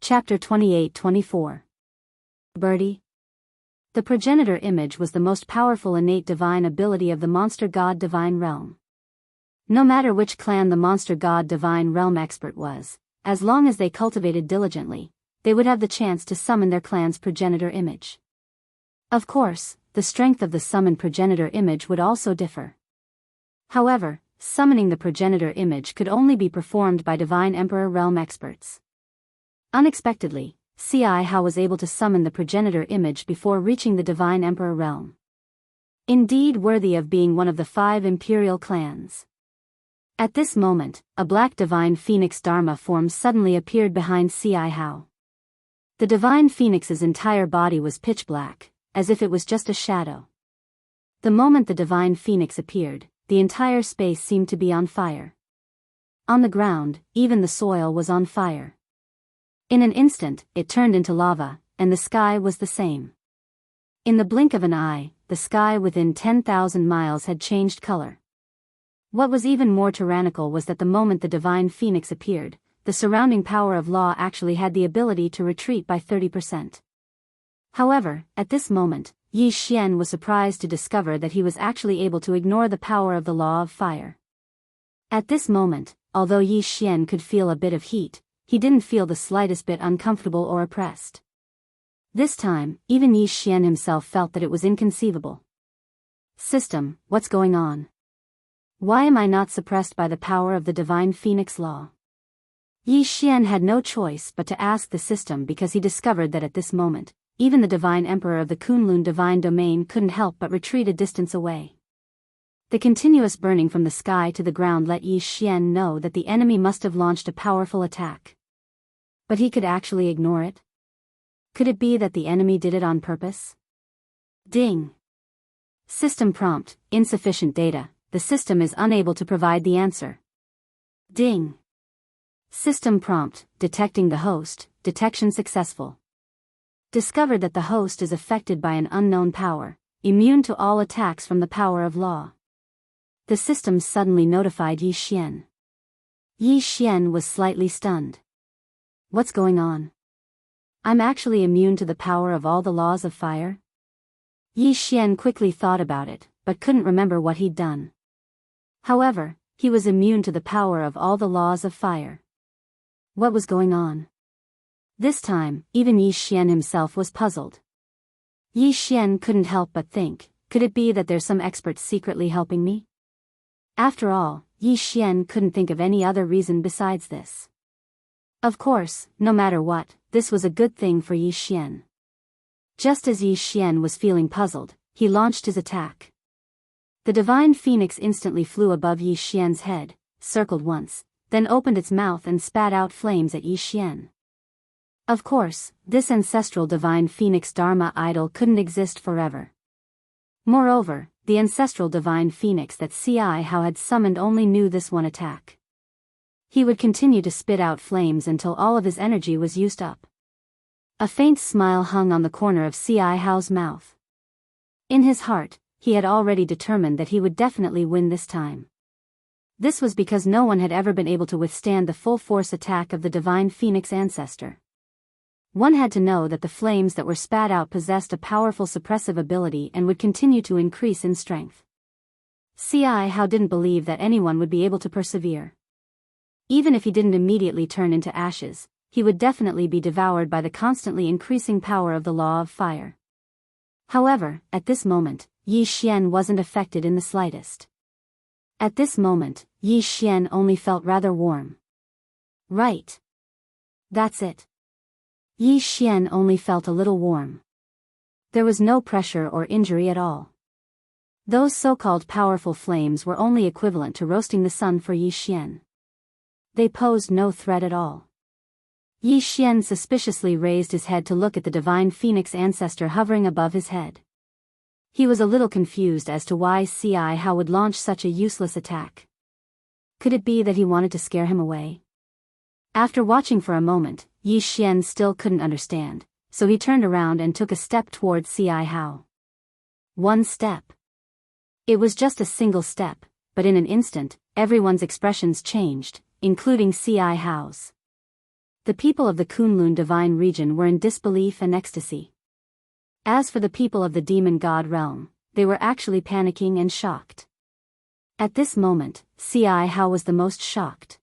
Chapter 28-24. Birdie. The progenitor image was the most powerful innate divine ability of the monster god divine realm. No matter which clan the monster god divine realm expert was, as long as they cultivated diligently, they would have the chance to summon their clan's progenitor image. Of course, the strength of the summoned progenitor image would also differ. However, summoning the progenitor image could only be performed by divine emperor realm experts. Unexpectedly, Xianxia was able to summon the progenitor image before reaching the divine emperor realm. Indeed worthy of being one of the 5 imperial clans. At this moment, a black divine phoenix dharma form suddenly appeared behind Xianxia. The divine phoenix's entire body was pitch black, as if it was just a shadow. The moment the divine phoenix appeared, the entire space seemed to be on fire. On the ground, even the soil was on fire. In an instant, it turned into lava, and the sky was the same. In the blink of an eye, the sky within 10,000 miles had changed color. What was even more tyrannical was that the moment the divine phoenix appeared, the surrounding power of law actually had the ability to retreat by 30%. However, at this moment, Yi Xian was surprised to discover that he was actually able to ignore the power of the law of fire. At this moment, although Yi Xian could feel a bit of heat, he didn't feel the slightest bit uncomfortable or oppressed. This time, even Yi Xian himself felt that it was inconceivable. System, what's going on? Why am I not suppressed by the power of the divine phoenix law? Yi Xian had no choice but to ask the system because he discovered that at this moment, even the divine emperor of the Kunlun divine domain couldn't help but retreat a distance away. The continuous burning from the sky to the ground let Yi Xian know that the enemy must have launched a powerful attack. But he could actually ignore it? Could it be that the enemy did it on purpose? Ding. System prompt, insufficient data, the system is unable to provide the answer. Ding. System prompt, detecting the host, detection successful. Discovered that the host is affected by an unknown power, immune to all attacks from the power of law. The system suddenly notified Yi Xian. Yi Xian was slightly stunned. What's going on? I'm actually immune to the power of all the laws of fire? Yi Xian quickly thought about it, but couldn't remember what he'd done. However, he was immune to the power of all the laws of fire. What was going on? This time, even Yi Xian himself was puzzled. Yi Xian couldn't help but think, could it be that there's some expert secretly helping me? After all, Yi Xian couldn't think of any other reason besides this. Of course, no matter what, this was a good thing for Yi Xian. Just as Yi Xian was feeling puzzled, he launched his attack. The divine phoenix instantly flew above Yi Xian's head, circled once, then opened its mouth and spat out flames at Yi Xian. Of course, this ancestral divine phoenix dharma idol couldn't exist forever. Moreover, the ancestral divine phoenix that Xianxia had summoned only knew this one attack. He would continue to spit out flames until all of his energy was used up. A faint smile hung on the corner of Xianxia's mouth. In his heart, he had already determined that he would definitely win this time. This was because no one had ever been able to withstand the full-force attack of the divine phoenix ancestor. One had to know that the flames that were spat out possessed a powerful suppressive ability and would continue to increase in strength. Xianxia didn't believe that anyone would be able to persevere. Even if he didn't immediately turn into ashes, he would definitely be devoured by the constantly increasing power of the law of fire. However, at this moment, Yi Xian wasn't affected in the slightest. At this moment, Yi Xian only felt rather warm. Right. That's it. Yi Xian only felt a little warm. There was no pressure or injury at all. Those so-called powerful flames were only equivalent to roasting the sun for Yi Xian. They posed no threat at all. Yi Xian suspiciously raised his head to look at the divine phoenix ancestor hovering above his head. He was a little confused as to why Xianxia would launch such a useless attack. Could it be that he wanted to scare him away? After watching for a moment, Yi Xian still couldn't understand, so he turned around and took a step towards Xianxia. One step. It was just a single step, but in an instant, everyone's expressions changed, including Xianxia's. The people of the Kunlun divine region were in disbelief and ecstasy. As for the people of the demon god realm, they were actually panicking and shocked. At this moment, Ci Hao was the most shocked.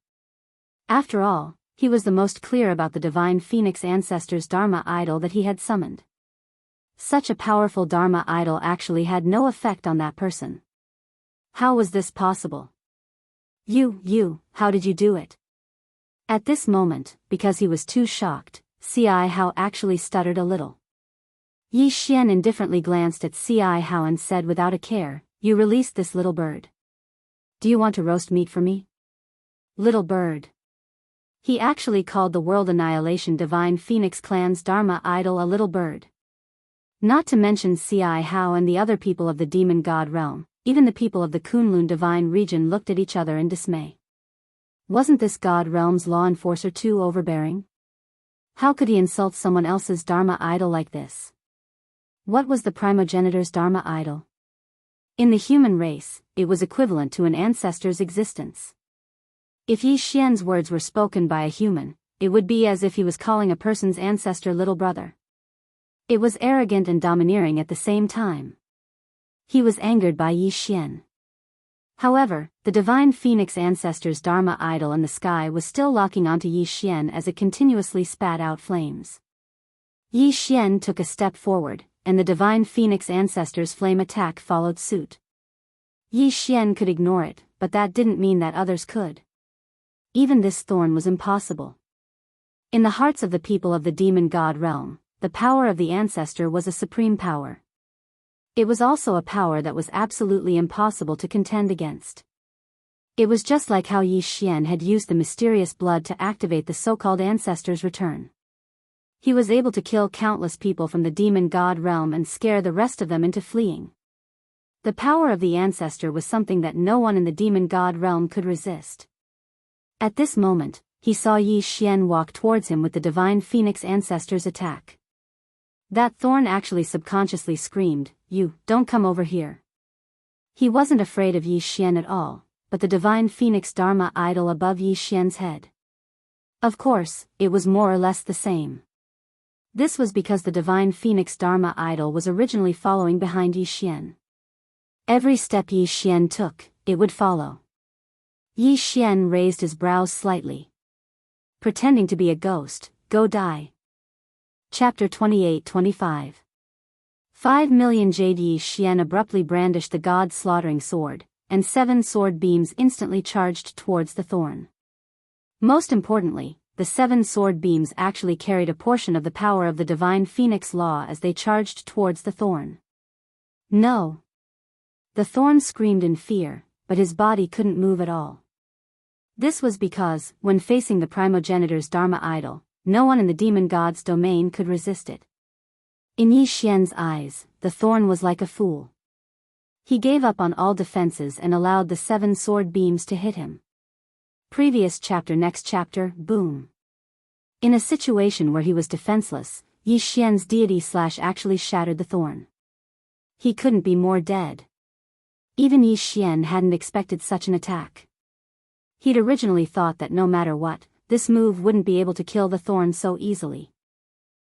After all, he was the most clear about the divine phoenix ancestor's Dharma idol that he had summoned. Such a powerful Dharma idol actually had no effect on that person. How was this possible? How did you do it? At this moment, because he was too shocked, Ci Hao actually stuttered a little. Yi Xian indifferently glanced at Ci Hao and said without a care, "You released this little bird. Do you want to roast meat for me?" Little bird. He actually called the World Annihilation Divine Phoenix Clan's Dharma idol a little bird. Not to mention Ci Hao and the other people of the demon god realm, even the people of the Kunlun divine region looked at each other in dismay. Wasn't this god realm's law enforcer too overbearing? How could he insult someone else's Dharma idol like this? What was the primogenitor's Dharma idol? In the human race, it was equivalent to an ancestor's existence. If Yi Xian's words were spoken by a human, it would be as if he was calling a person's ancestor little brother. It was arrogant and domineering at the same time. He was angered by Yi Xian. However, the divine phoenix ancestor's Dharma idol in the sky was still locking onto Yi Xian as it continuously spat out flames. Yi Xian took a step forward, and the divine phoenix ancestor's flame attack followed suit. Yi Xian could ignore it, but that didn't mean that others could. Even this thorn was impossible. In the hearts of the people of the demon god realm, the power of the ancestor was a supreme power. It was also a power that was absolutely impossible to contend against. It was just like how Yi Xian had used the mysterious blood to activate the so-called ancestor's return. He was able to kill countless people from the demon god realm and scare the rest of them into fleeing. The power of the ancestor was something that no one in the demon god realm could resist. At this moment, he saw Yi Xian walk towards him with the divine phoenix ancestor's attack. That thorn actually subconsciously screamed, "You, don't come over here." He wasn't afraid of Yi Xian at all, but the divine phoenix Dharma idol above Yi Xian's head. Of course, it was more or less the same. This was because the divine phoenix Dharma idol was originally following behind Yi Xian. Every step Yi Xian took, it would follow. Yi Xian raised his brows slightly. Pretending to be a ghost, go die. Chapter 28-25. 5,000,000 Jade. Yi Xian abruptly brandished the god's slaughtering sword, and 7 sword beams instantly charged towards the thorn. Most importantly, the 7 sword beams actually carried a portion of the power of the divine phoenix law as they charged towards the thorn. No! The thorn screamed in fear, but his body couldn't move at all. This was because, when facing the primogenitor's Dharma idol, no one in the demon god's domain could resist it. In Yi Xian's eyes, the thorn was like a fool. He gave up on all defenses and allowed the 7 sword beams to hit him. Previous chapter. Next chapter, boom. In a situation where he was defenseless, Yi Xian's deity slash actually shattered the thorn. He couldn't be more dead. Even Yi Xian hadn't expected such an attack. He'd originally thought that no matter what, this move wouldn't be able to kill the thorn so easily.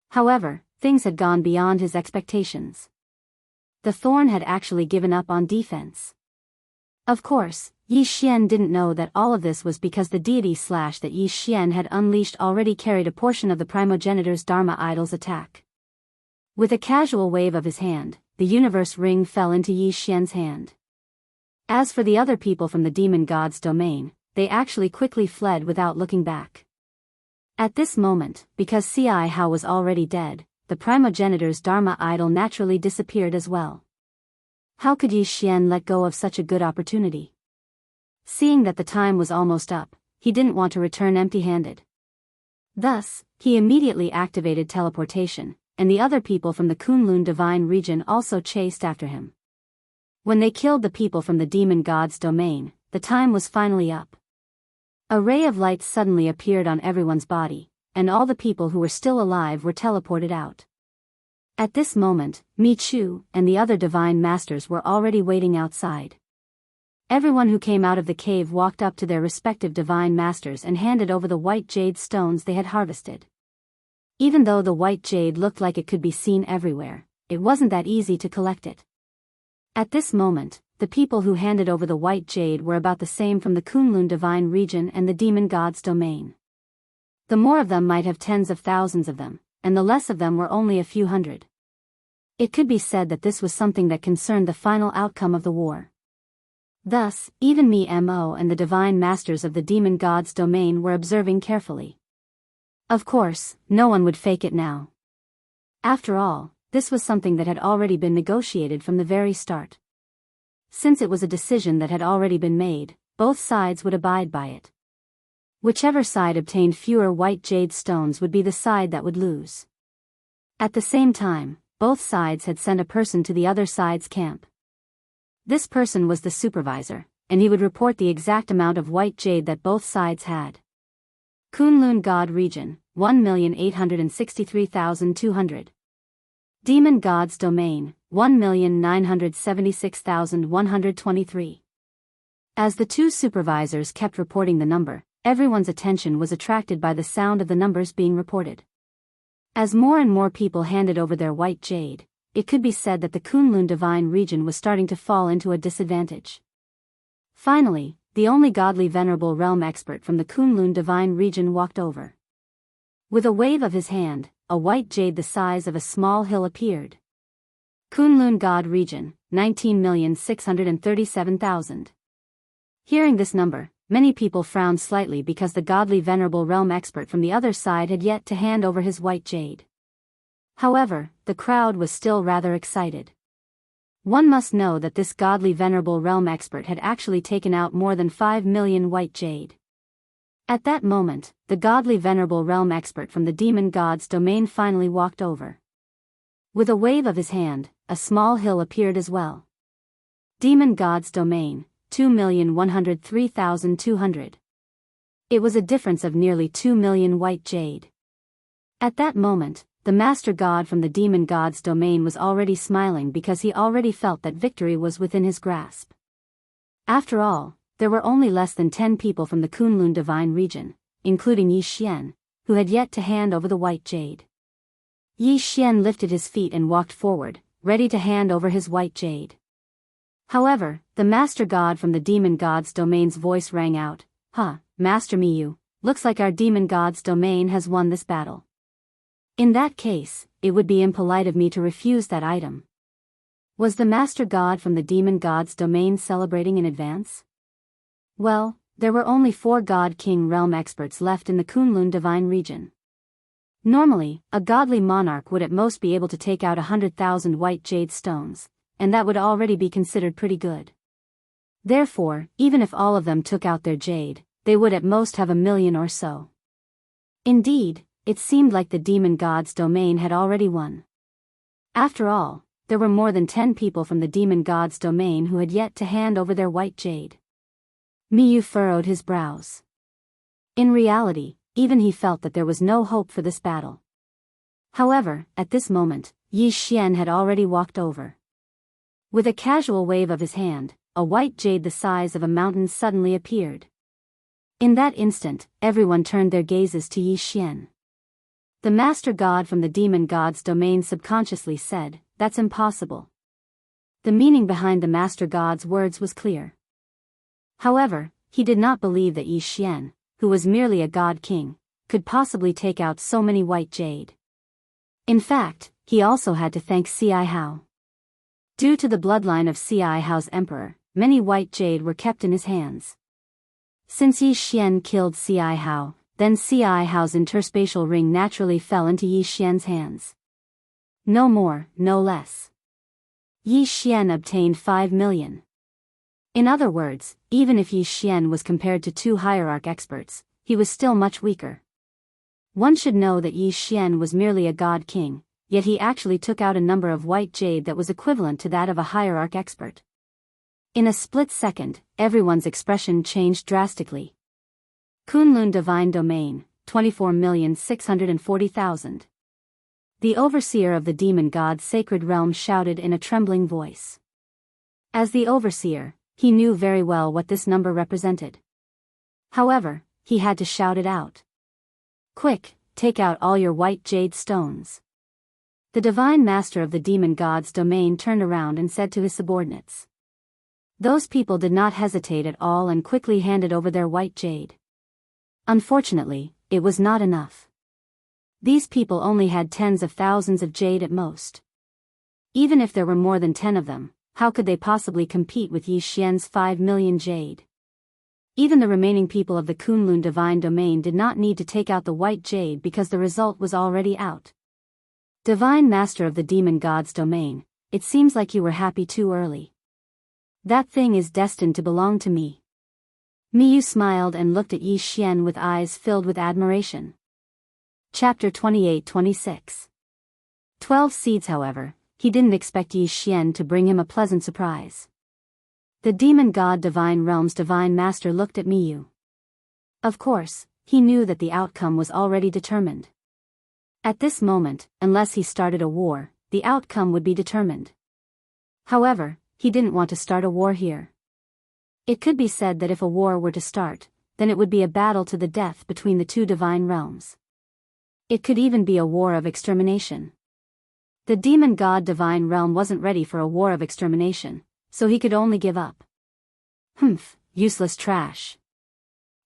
However, things had gone beyond his expectations. The thorn had actually given up on defense. Of course, Yi Xian didn't know that all of this was because the deity slash that Yi Xian had unleashed already carried a portion of the primogenitor's Dharma idol's attack. With a casual wave of his hand, the universe ring fell into Yi Xian's hand. As for the other people from the demon god's domain, they actually quickly fled without looking back. At this moment, because Ci Hao was already dead, the primogenitor's Dharma idol naturally disappeared as well. How could Yi Xian let go of such a good opportunity? Seeing that the time was almost up, he didn't want to return empty-handed. Thus, he immediately activated teleportation, and the other people from the Kunlun divine region also chased after him. When they killed the people from the demon god's domain, the time was finally up. A ray of light suddenly appeared on everyone's body, and all the people who were still alive were teleported out. At this moment, Mi Chu and the other divine masters were already waiting outside. Everyone who came out of the cave walked up to their respective divine masters and handed over the white jade stones they had harvested. Even though the white jade looked like it could be seen everywhere, it wasn't that easy to collect it. At this moment, the people who handed over the white jade were about the same from the Kunlun divine region and the demon god's domain. The more of them might have tens of thousands of them, and the less of them were only a few hundred. It could be said that this was something that concerned the final outcome of the war. Thus, even Mo and the divine masters of the demon god's domain were observing carefully. Of course, no one would fake it now. After all, this was something that had already been negotiated from the very start. Since it was a decision that had already been made, both sides would abide by it. Whichever side obtained fewer white jade stones would be the side that would lose. At the same time, both sides had sent a person to the other side's camp. This person was the supervisor, and he would report the exact amount of white jade that both sides had. Kunlun God Region, 1,863,200. Demon God's Domain, 1,976,123. As the two supervisors kept reporting the number, everyone's attention was attracted by the sound of the numbers being reported. As more and more people handed over their white jade, it could be said that the Kunlun divine region was starting to fall into a disadvantage. Finally, the only godly venerable realm expert from the Kunlun divine region walked over. With a wave of his hand, a white jade the size of a small hill appeared. Kunlun God Region, 19,637,000. Hearing this number, many people frowned slightly because the godly venerable realm expert from the other side had yet to hand over his white jade. However, the crowd was still rather excited. One must know that this godly venerable realm expert had actually taken out more than 5 million white jade. At that moment, the godly venerable realm expert from the demon god's domain finally walked over. With a wave of his hand, a small hill appeared as well. Demon god's domain, 2,103,200. It was a difference of nearly 2 million white jade. At that moment, the master god from the demon god's domain was already smiling because he already felt that victory was within his grasp. After all, there were only less than 10 people from the Kunlun divine region, including Yi Xian, who had yet to hand over the white jade. Yi Xian lifted his feet and walked forward, ready to hand over his white jade. However, the master god from the demon god's domain's voice rang out, Master Miyu, looks like our demon god's domain has won this battle. In that case, it would be impolite of me to refuse that item. Was the master god from the demon god's domain celebrating in advance? Well, there were only 4 God King realm experts left in the Kunlun divine region. Normally, a godly monarch would at most be able to take out 100,000 white jade stones, and that would already be considered pretty good. Therefore, even if all of them took out their jade, they would at most have 1 million or so. Indeed, it seemed like the demon god's domain had already won. After all, there were more than 10 people from the demon god's domain who had yet to hand over their white jade. Miyu furrowed his brows. In reality, even he felt that there was no hope for this battle. However, at this moment, Yi Xian had already walked over. With a casual wave of his hand, a white jade the size of a mountain suddenly appeared. In that instant, everyone turned their gazes to Yi Xian. The master god from the demon god's domain subconsciously said, "That's impossible." The meaning behind the master god's words was clear. However, he did not believe that Yi Xian, who was merely a god king, could possibly take out so many white jade. In fact, he also had to thank Ci Hao. Due to the bloodline of Ci Hao's emperor, many white jade were kept in his hands. Since Yi Xian killed Ci Hao, then Ci Hao's interspatial ring naturally fell into Yi Xian's hands. No more, no less. Yi Xian obtained 5 million. In other words, even if Yi Xian was compared to 2 hierarch experts, he was still much weaker. One should know that Yi Xian was merely a god king, yet he actually took out a number of white jade that was equivalent to that of a hierarch expert. In a split second, everyone's expression changed drastically. Kunlun Divine Domain, 24,640,000. The overseer of the demon god's sacred realm shouted in a trembling voice. As the overseer, he knew very well what this number represented. However, he had to shout it out. Quick, take out all your white jade stones. The divine master of the demon god's domain turned around and said to his subordinates. Those people did not hesitate at all and quickly handed over their white jade. Unfortunately, it was not enough. These people only had tens of thousands of jade at most. Even if there were more than 10 of them, how could they possibly compete with Yi Xian's 5 million jade? Even the remaining people of the Kunlun divine domain did not need to take out the white jade because the result was already out. Divine master of the demon god's domain, it seems like you were happy too early. That thing is destined to belong to me. Miyu smiled and looked at Yi Xian with eyes filled with admiration. Chapter 28-26. 12 seeds. However, he didn't expect Yi Xian to bring him a pleasant surprise. The demon god divine realm's divine master looked at Miyu. Of course, he knew that the outcome was already determined. At this moment, unless he started a war, the outcome would be determined. However, he didn't want to start a war here. It could be said that if a war were to start, then it would be a battle to the death between the two divine realms. It could even be a war of extermination. The demon god divine realm wasn't ready for a war of extermination, so he could only give up. Useless trash.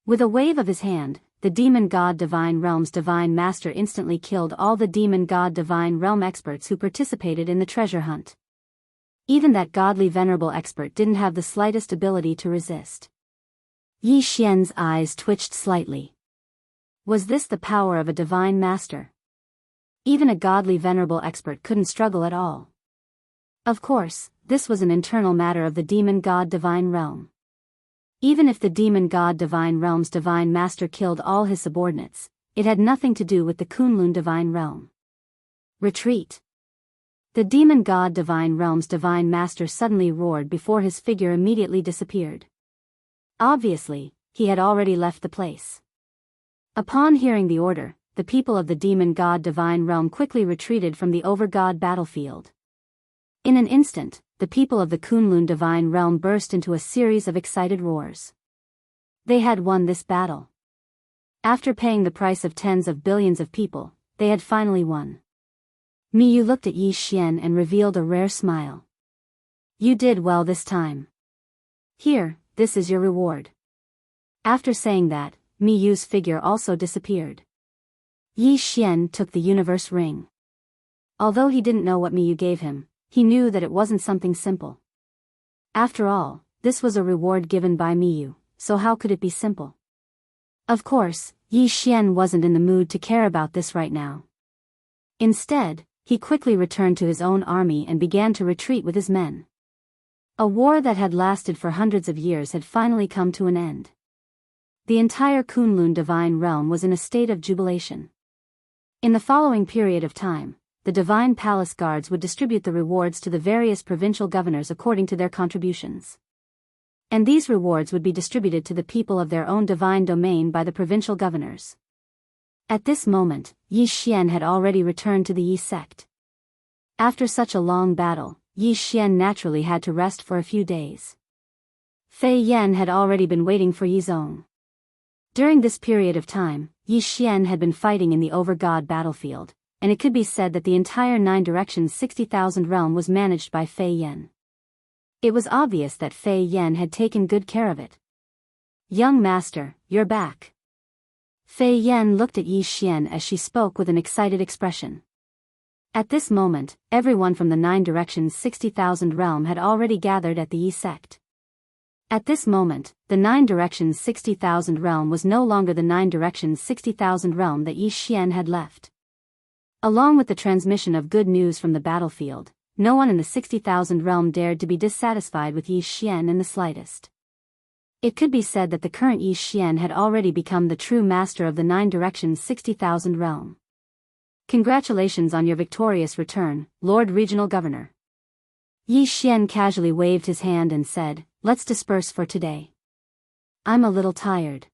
With a wave of his hand, the demon god divine realm's divine master instantly killed all the demon god divine realm experts who participated in the treasure hunt. Even that godly venerable expert didn't have the slightest ability to resist. Yi Xian's eyes twitched slightly. Was this the power of a divine master? Even a godly venerable expert couldn't struggle at all. Of course, this was an internal matter of the demon god divine realm. Even if the demon god divine realm's divine master killed all his subordinates, it had nothing to do with the Kunlun divine realm. Retreat. The demon god divine realm's divine master suddenly roared before his figure immediately disappeared. Obviously, he had already left the place. Upon hearing the order, the people of the demon god divine realm quickly retreated from the over-god battlefield. In an instant, the people of the Kunlun divine realm burst into a series of excited roars. They had won this battle. After paying the price of tens of billions of people, they had finally won. Miyu looked at Yi Xian and revealed a rare smile. You did well this time. Here, this is your reward. After saying that, Miyu's figure also disappeared. Yi Xian took the universe ring. Although he didn't know what Miyu gave him, he knew that it wasn't something simple. After all, this was a reward given by Miyu, so how could it be simple? Of course, Yi Xian wasn't in the mood to care about this right now. Instead, he quickly returned to his own army and began to retreat with his men. A war that had lasted for hundreds of years had finally come to an end. The entire Kunlun divine realm was in a state of jubilation. In the following period of time, the divine palace guards would distribute the rewards to the various provincial governors according to their contributions. And these rewards would be distributed to the people of their own divine domain by the provincial governors. At this moment, Yi Xian had already returned to the Yi sect. After such a long battle, Yi Xian naturally had to rest for a few days. Fei Yan had already been waiting for Yi Zong. During this period of time, Yi Xian had been fighting in the over-god battlefield, and it could be said that the entire 9 directions 60,000 realm was managed by Fei Yan. It was obvious that Fei Yan had taken good care of it. Young master, you're back. Fei Yan looked at Yi Xian as she spoke with an excited expression. At this moment, everyone from the 9 directions 60,000 realm had already gathered at the Yi sect. At this moment, the 9 directions 60,000 realm was no longer the 9 directions 60,000 realm that Yi Xian had left. Along with the transmission of good news from the battlefield, no one in the 60,000 realm dared to be dissatisfied with Yi Xian in the slightest. It could be said that the current Yi Xian had already become the true master of the 9 directions 60,000 realm. Congratulations on your victorious return, Lord Regional Governor. Yi Xian casually waved his hand and said, let's disperse for today. I'm a little tired.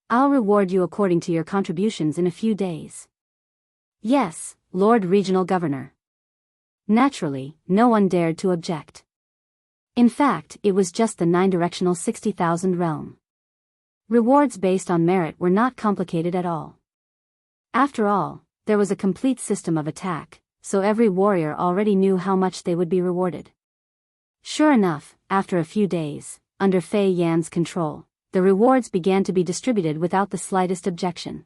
I'll reward you according to your contributions in a few days. Yes, Lord Regional Governor. Naturally, no one dared to object. In fact, it was just the 9-directional 60,000 realm. Rewards based on merit were not complicated at all. After all, there was a complete system of attack, so every warrior already knew how much they would be rewarded. Sure enough, after a few days, under Fei Yan's control, the rewards began to be distributed without the slightest objection.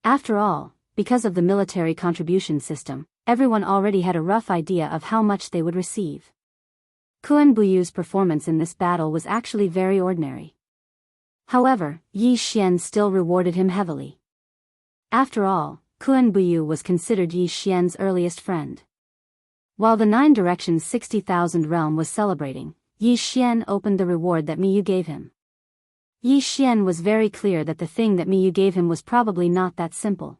After all, because of the military contribution system, everyone already had a rough idea of how much they would receive. Kuan Buyu's performance in this battle was actually very ordinary. However, Yi Xian still rewarded him heavily. After all, Kuan Buyu was considered Yi Xian's earliest friend. While the 9 directions 60,000 realm was celebrating, Yi Xian opened the reward that Miyu gave him. Yi Xian was very clear that the thing that Miyu gave him was probably not that simple.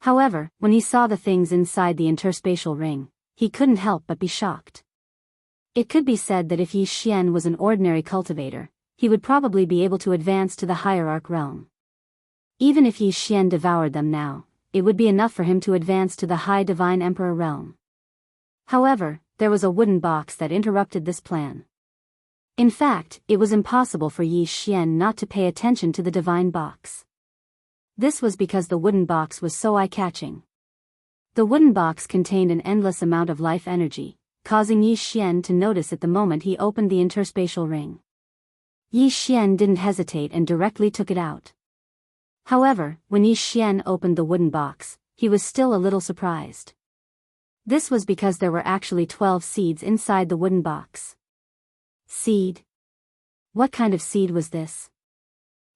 However, when he saw the things inside the interspatial ring, he couldn't help but be shocked. It could be said that if Yi Xian was an ordinary cultivator, he would probably be able to advance to the hierarch realm. Even if Yi Xian devoured them now, it would be enough for him to advance to the high divine emperor realm. However, there was a wooden box that interrupted this plan. In fact, it was impossible for Yi Xian not to pay attention to the divine box. This was because the wooden box was so eye-catching. The wooden box contained an endless amount of life energy, causing Yi Xian to notice it the moment he opened the interspatial ring. Yi Xian didn't hesitate and directly took it out. However, when Yi Xian opened the wooden box, he was still a little surprised. This was because there were actually 12 seeds inside the wooden box. Seed? What kind of seed was this?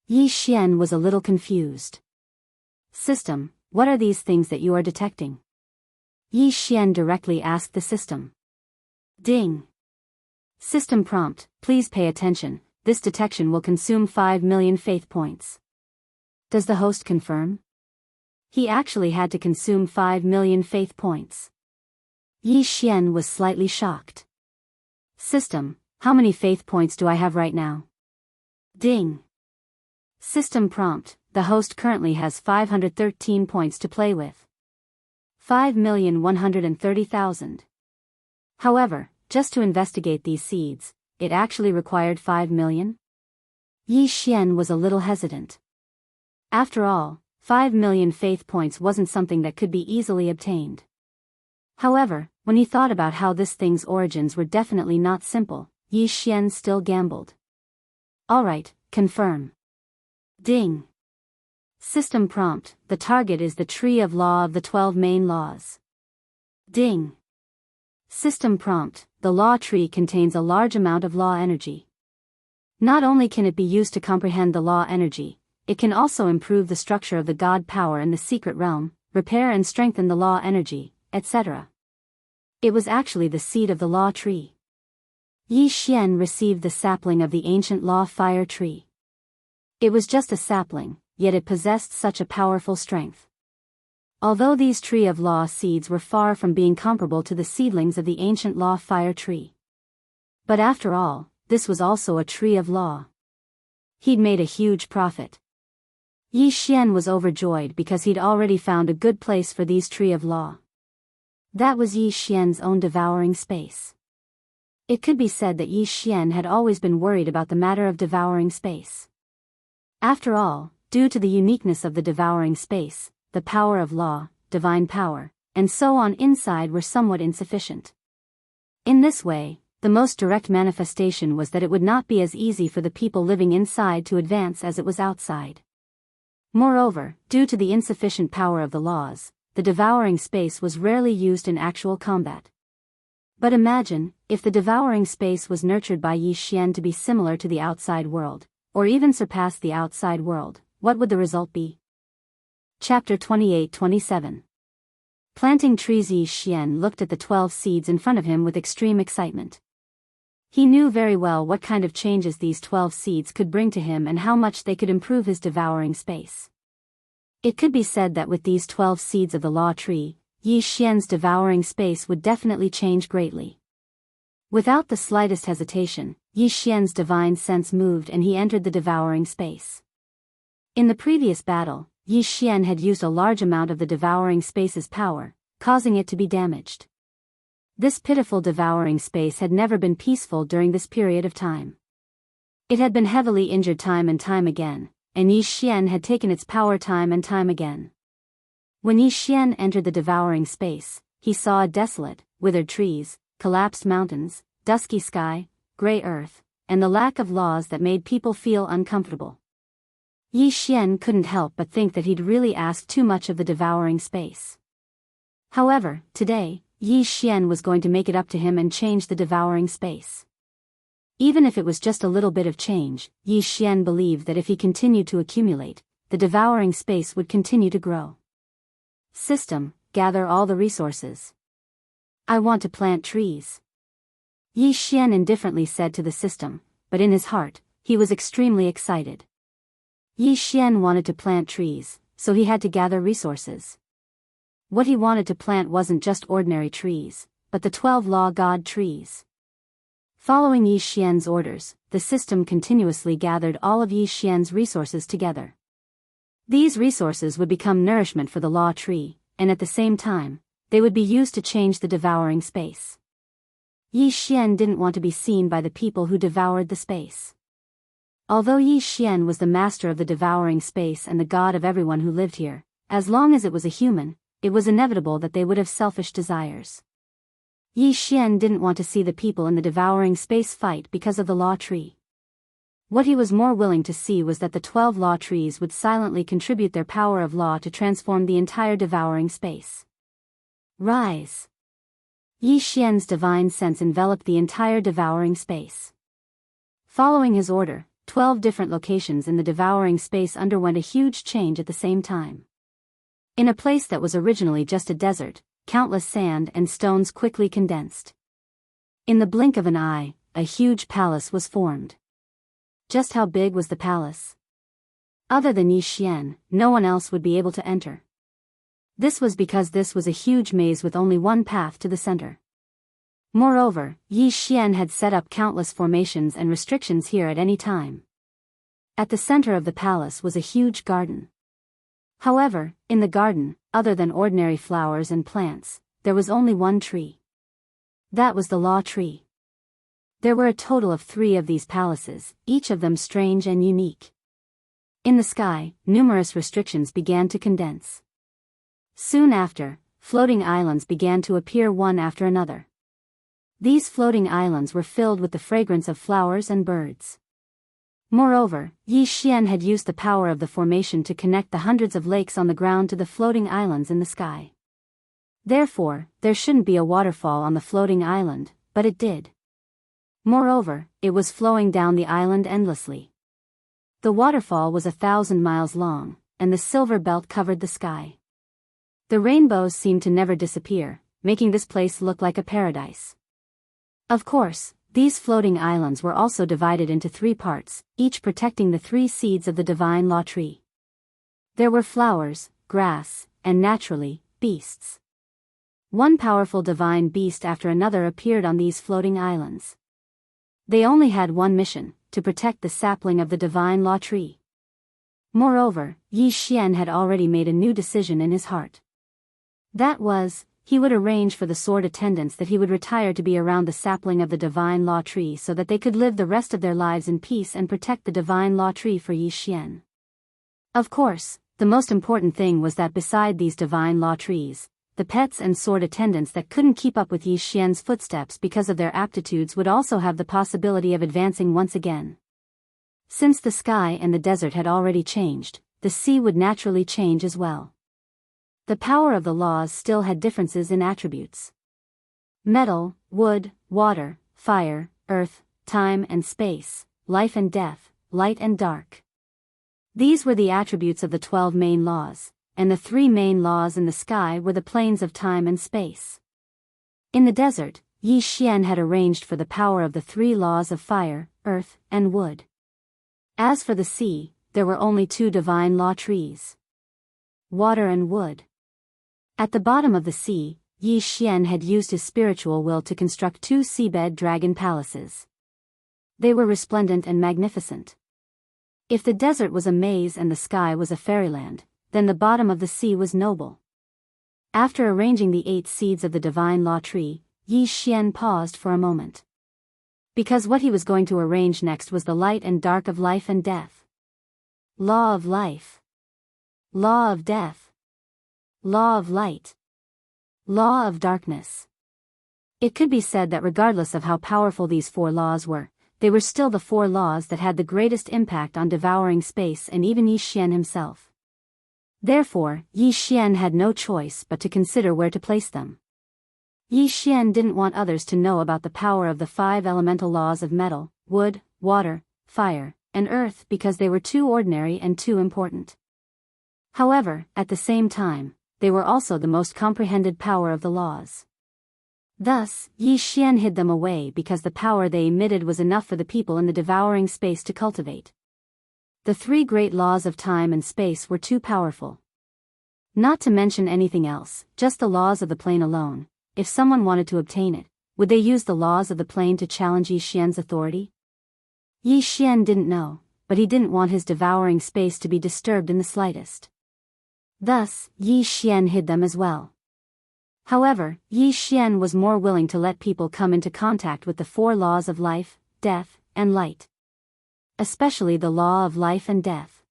Yi Xian was a little confused. System, what are these things that you are detecting? Yi Xian directly asked the system. Ding. System prompt, please pay attention, this detection will consume 5 million faith points. Does the host confirm? He actually had to consume 5 million faith points. Yi Xian was slightly shocked. System, how many faith points do I have right now? Ding. System prompt, the host currently has 513 points to play with. 5,130,000. However, just to investigate these seeds, it actually required 5 million? Yi Xian was a little hesitant. After all, 5 million faith points wasn't something that could be easily obtained. However, when he thought about how this thing's origins were definitely not simple, Yi Xian still gambled. Alright, confirm. Ding. System prompt, the target is the tree of law of the 12 main laws. Ding. System prompt, the law tree contains a large amount of law energy. Not only can it be used to comprehend the law energy, it can also improve the structure of the god power in the secret realm, repair and strengthen the law energy, etc. It was actually the seed of the law tree. Yi Xian received the sapling of the ancient law fire tree. It was just a sapling, yet it possessed such a powerful strength. Although these tree of law seeds were far from being comparable to the seedlings of the ancient law fire tree. But after all, this was also a tree of law. He'd made a huge profit. Yi Xian was overjoyed because he'd already found a good place for these tree of law. That was Yi Xian's own devouring space. It could be said that Yi Xian had always been worried about the matter of devouring space. After all, due to the uniqueness of the devouring space, the power of law, divine power, and so on inside were somewhat insufficient. In this way, the most direct manifestation was that it would not be as easy for the people living inside to advance as it was outside. Moreover, due to the insufficient power of the laws, the devouring space was rarely used in actual combat. But imagine, if the devouring space was nurtured by Yi Xian to be similar to the outside world, or even surpass the outside world, what would the result be? Chapter 28-27. Planting trees. Yi Xian looked at the 12 seeds in front of him with extreme excitement. He knew very well what kind of changes these 12 seeds could bring to him and how much they could improve his devouring space. It could be said that with these 12 seeds of the law tree, Yi Xian's devouring space would definitely change greatly. Without the slightest hesitation, Yi Xian's divine sense moved and he entered the devouring space. In the previous battle, Yi Xian had used a large amount of the devouring space's power, causing it to be damaged. This pitiful devouring space had never been peaceful during this period of time. It had been heavily injured time and time again, and Yi Xian had taken its power time and time again. When Yi Xian entered the devouring space, he saw a desolate, withered trees, collapsed mountains, dusky sky, gray earth, and the lack of laws that made people feel uncomfortable. Yi Xian couldn't help but think that he'd really asked too much of the devouring space. However, today, Yi Xian was going to make it up to him and change the devouring space. Even if it was just a little bit of change, Yi Xian believed that if he continued to accumulate, the devouring space would continue to grow. System, gather all the resources. I want to plant trees. Yi Xian indifferently said to the system, but in his heart, he was extremely excited. Yi Xian wanted to plant trees, so he had to gather resources. What he wanted to plant wasn't just ordinary trees, but the 12 Law God trees. Following Yi Xian's orders, the system continuously gathered all of Yi Xian's resources together. These resources would become nourishment for the Law tree, and at the same time, they would be used to change the devouring space. Yi Xian didn't want to be seen by the people who devoured the space. Although Yi Xian was the master of the devouring space and the god of everyone who lived here, as long as it was a human, it was inevitable that they would have selfish desires. Yi Xian didn't want to see the people in the devouring space fight because of the Law tree. What he was more willing to see was that the 12 Law trees would silently contribute their power of law to transform the entire devouring space. Rise! Yi Xian's divine sense enveloped the entire devouring space. Following his order, 12 different locations in the devouring space underwent a huge change at the same time. In a place that was originally just a desert, countless sand and stones quickly condensed. In the blink of an eye, a huge palace was formed. Just how big was the palace? Other than Yi Xian, no one else would be able to enter. This was because this was a huge maze with only one path to the center. Moreover, Yi Xian had set up countless formations and restrictions here at any time. At the center of the palace was a huge garden. However, in the garden, other than ordinary flowers and plants, there was only one tree. That was the Law tree. There were a total of 3 of these palaces, each of them strange and unique. In the sky, numerous restrictions began to condense. Soon after, floating islands began to appear one after another. These floating islands were filled with the fragrance of flowers and birds. Moreover, Yi Xian had used the power of the formation to connect the hundreds of lakes on the ground to the floating islands in the sky. Therefore, there shouldn't be a waterfall on the floating island, but it did. Moreover, it was flowing down the island endlessly. The waterfall was 1,000 miles long, and the silver belt covered the sky. The rainbows seemed to never disappear, making this place look like a paradise. Of course, these floating islands were also divided into 3 parts, each protecting the 3 seeds of the divine Law tree. There were flowers, grass, and naturally, beasts. One powerful divine beast after another appeared on these floating islands. They only had one mission, to protect the sapling of the divine Law tree. Moreover, Yi Xian had already made a new decision in his heart. That was, he would arrange for the sword attendants that he would retire to be around the sapling of the divine Law tree so that they could live the rest of their lives in peace and protect the divine Law tree for Yi Xian. Of course, the most important thing was that beside these divine Law trees, the pets and sword attendants that couldn't keep up with Yi Xian's footsteps because of their aptitudes would also have the possibility of advancing once again. Since the sky and the desert had already changed, the sea would naturally change as well. The power of the laws still had differences in attributes. Metal, wood, water, fire, earth, time and space, life and death, light and dark. These were the attributes of the 12 main laws, and the 3 main laws in the sky were the planes of time and space. In the desert, Yi Xian had arranged for the power of the 3 laws of fire, earth, and wood. As for the sea, there were only 2 divine Law trees. Water and wood. At the bottom of the sea, Yi Xian had used his spiritual will to construct 2 seabed dragon palaces. They were resplendent and magnificent. If the desert was a maze and the sky was a fairyland, then the bottom of the sea was noble. After arranging the 8 seeds of the divine Law tree, Yi Xian paused for a moment. Because what he was going to arrange next was the light and dark of life and death. Law of life. Law of death. Law of light. Law of darkness. It could be said that regardless of how powerful these four laws were, they were still the four laws that had the greatest impact on devouring space and even Yi Xian himself. Therefore, Yi Xian had no choice but to consider where to place them. Yi Xian didn't want others to know about the power of the five elemental laws of metal, wood, water, fire, and earth because they were too ordinary and too important. However, at the same time, they were also the most comprehended power of the laws. Thus, Yi Xian hid them away because the power they emitted was enough for the people in the devouring space to cultivate. The three great laws of time and space were too powerful. Not to mention anything else, just the laws of the plane alone. If someone wanted to obtain it, would they use the laws of the plane to challenge Yi Xian's authority? Yi Xian didn't know, but he didn't want his devouring space to be disturbed in the slightest. Thus, Yi Xian hid them as well. However, Yi Xian was more willing to let people come into contact with the four laws of life, death, and light. Especially the law of life and death.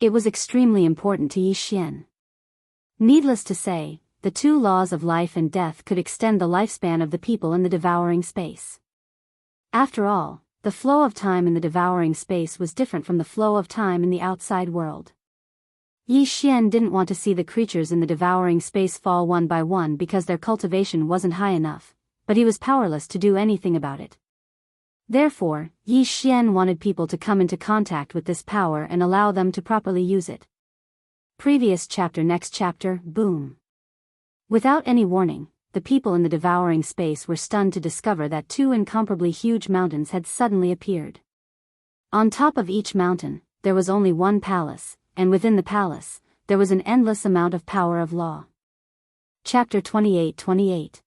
It was extremely important to Yi Xian. Needless to say, the two laws of life and death could extend the lifespan of the people in the devouring space. After all, the flow of time in the devouring space was different from the flow of time in the outside world. Yi Xian didn't want to see the creatures in the devouring space fall one by one because their cultivation wasn't high enough, but he was powerless to do anything about it. Therefore, Yi Xian wanted people to come into contact with this power and allow them to properly use it. Previous chapter. Next chapter, boom. Without any warning, the people in the devouring space were stunned to discover that two incomparably huge mountains had suddenly appeared. On top of each mountain, there was only one palace, and within the palace, there was an endless amount of power of law. Chapter 28.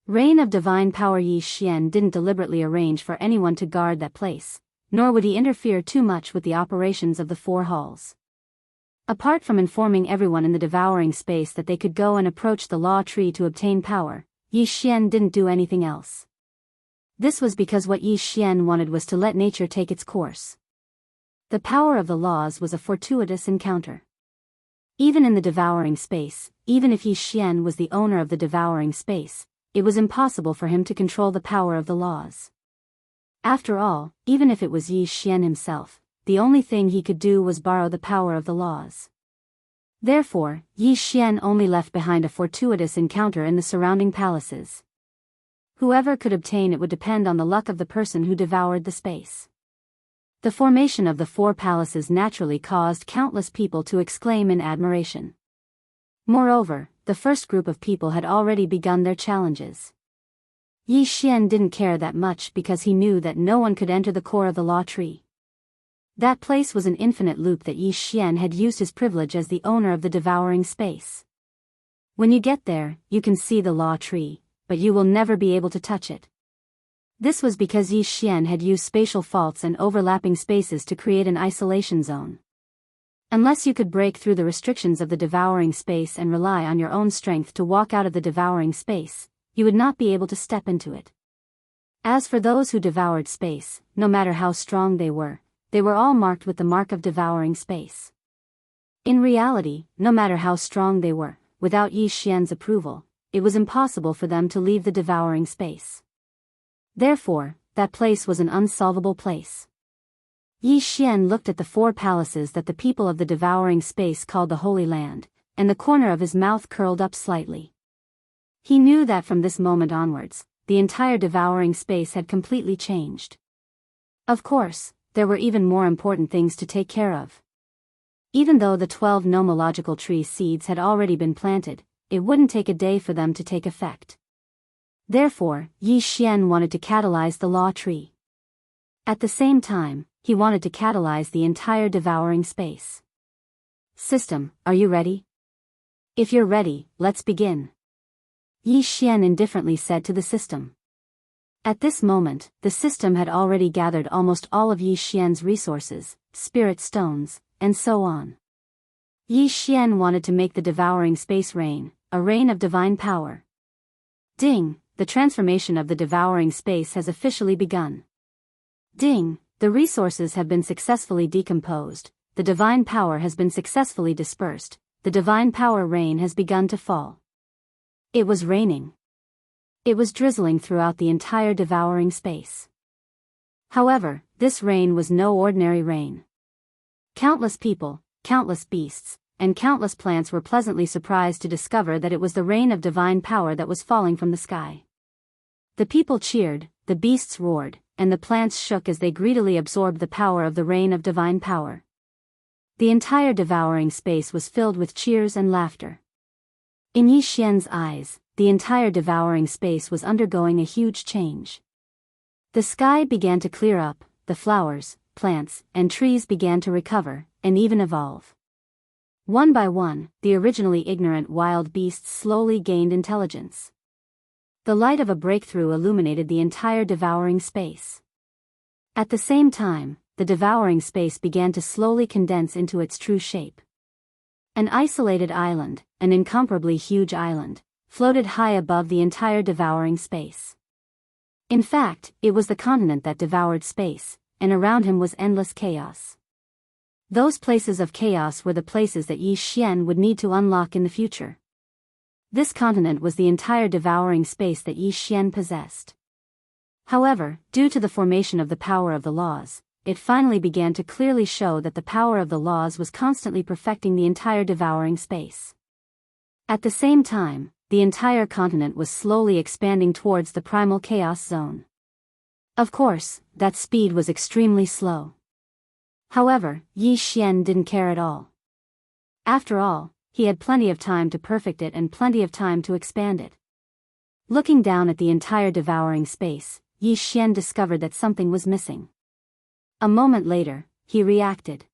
Reign of divine power. Yi Xian didn't deliberately arrange for anyone to guard that place, nor would he interfere too much with the operations of the four halls. Apart from informing everyone in the devouring space that they could go and approach the law tree to obtain power, Yi Xian didn't do anything else. This was because what Yi Xian wanted was to let nature take its course. The power of the laws was a fortuitous encounter. Even in the devouring space, even if Yi Xian was the owner of the devouring space, it was impossible for him to control the power of the laws. After all, even if it was Yi Xian himself, the only thing he could do was borrow the power of the laws. Therefore, Yi Xian only left behind a fortuitous encounter in the surrounding palaces. Whoever could obtain it would depend on the luck of the person who devoured the space. The formation of the four palaces naturally caused countless people to exclaim in admiration. Moreover, the first group of people had already begun their challenges. Yi Xian didn't care that much because he knew that no one could enter the core of the law tree. That place was an infinite loop that Yi Xian had used his privilege as the owner of the devouring space. When you get there, you can see the law tree, but you will never be able to touch it. This was because Yi Xian had used spatial faults and overlapping spaces to create an isolation zone. Unless you could break through the restrictions of the devouring space and rely on your own strength to walk out of the devouring space, you would not be able to step into it. As for those who devoured space, no matter how strong they were all marked with the mark of devouring space. In reality, no matter how strong they were, without Yi Xian's approval, it was impossible for them to leave the devouring space. Therefore, that place was an unsolvable place. Yi Xian looked at the four palaces that the people of the devouring space called the Holy Land, and the corner of his mouth curled up slightly. He knew that from this moment onwards, the entire devouring space had completely changed. Of course, there were even more important things to take care of. Even though the 12 nomological tree seeds had already been planted, it wouldn't take a day for them to take effect. Therefore, Yi Xian wanted to catalyze the law tree. At the same time, he wanted to catalyze the entire devouring space. System, are you ready? If you're ready, let's begin. Yi Xian indifferently said to the system. At this moment, the system had already gathered almost all of Yi Xian's resources, spirit stones, and so on. Yi Xian wanted to make the devouring space reign, a reign of divine power. Ding, the transformation of the devouring space has officially begun. Ding, the resources have been successfully decomposed, the divine power has been successfully dispersed, the divine power rain has begun to fall. It was raining. It was drizzling throughout the entire devouring space. However, this rain was no ordinary rain. Countless people, countless beasts, and countless plants were pleasantly surprised to discover that it was the rain of divine power that was falling from the sky. The people cheered, the beasts roared, and the plants shook as they greedily absorbed the power of the rain of divine power. The entire devouring space was filled with cheers and laughter. In Yi Xian's eyes, the entire devouring space was undergoing a huge change. The sky began to clear up, the flowers, plants, and trees began to recover, and even evolve. One by one, the originally ignorant wild beasts slowly gained intelligence. The light of a breakthrough illuminated the entire devouring space. At the same time, the devouring space began to slowly condense into its true shape. An isolated island, an incomparably huge island, floated high above the entire devouring space. In fact, it was the continent that devoured space, and around him was endless chaos. Those places of chaos were the places that Yi Xian would need to unlock in the future. This continent was the entire devouring space that Yi Xian possessed. However, due to the formation of the power of the laws, it finally began to clearly show that the power of the laws was constantly perfecting the entire devouring space. At the same time, the entire continent was slowly expanding towards the primal chaos zone. Of course, that speed was extremely slow. However, Yi Xian didn't care at all. After all, he had plenty of time to perfect it and plenty of time to expand it. Looking down at the entire devouring space, Yi Xian discovered that something was missing. A moment later, he reacted.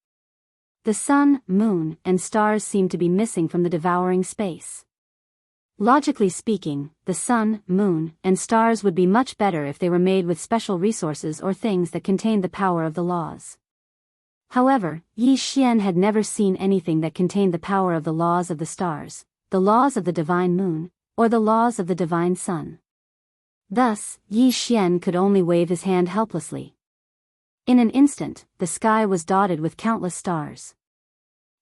The sun, moon, and stars seemed to be missing from the devouring space. Logically speaking, the sun, moon, and stars would be much better if they were made with special resources or things that contained the power of the laws. However, Yi Xian had never seen anything that contained the power of the laws of the stars, the laws of the divine moon, or the laws of the divine sun. Thus, Yi Xian could only wave his hand helplessly. In an instant, the sky was dotted with countless stars.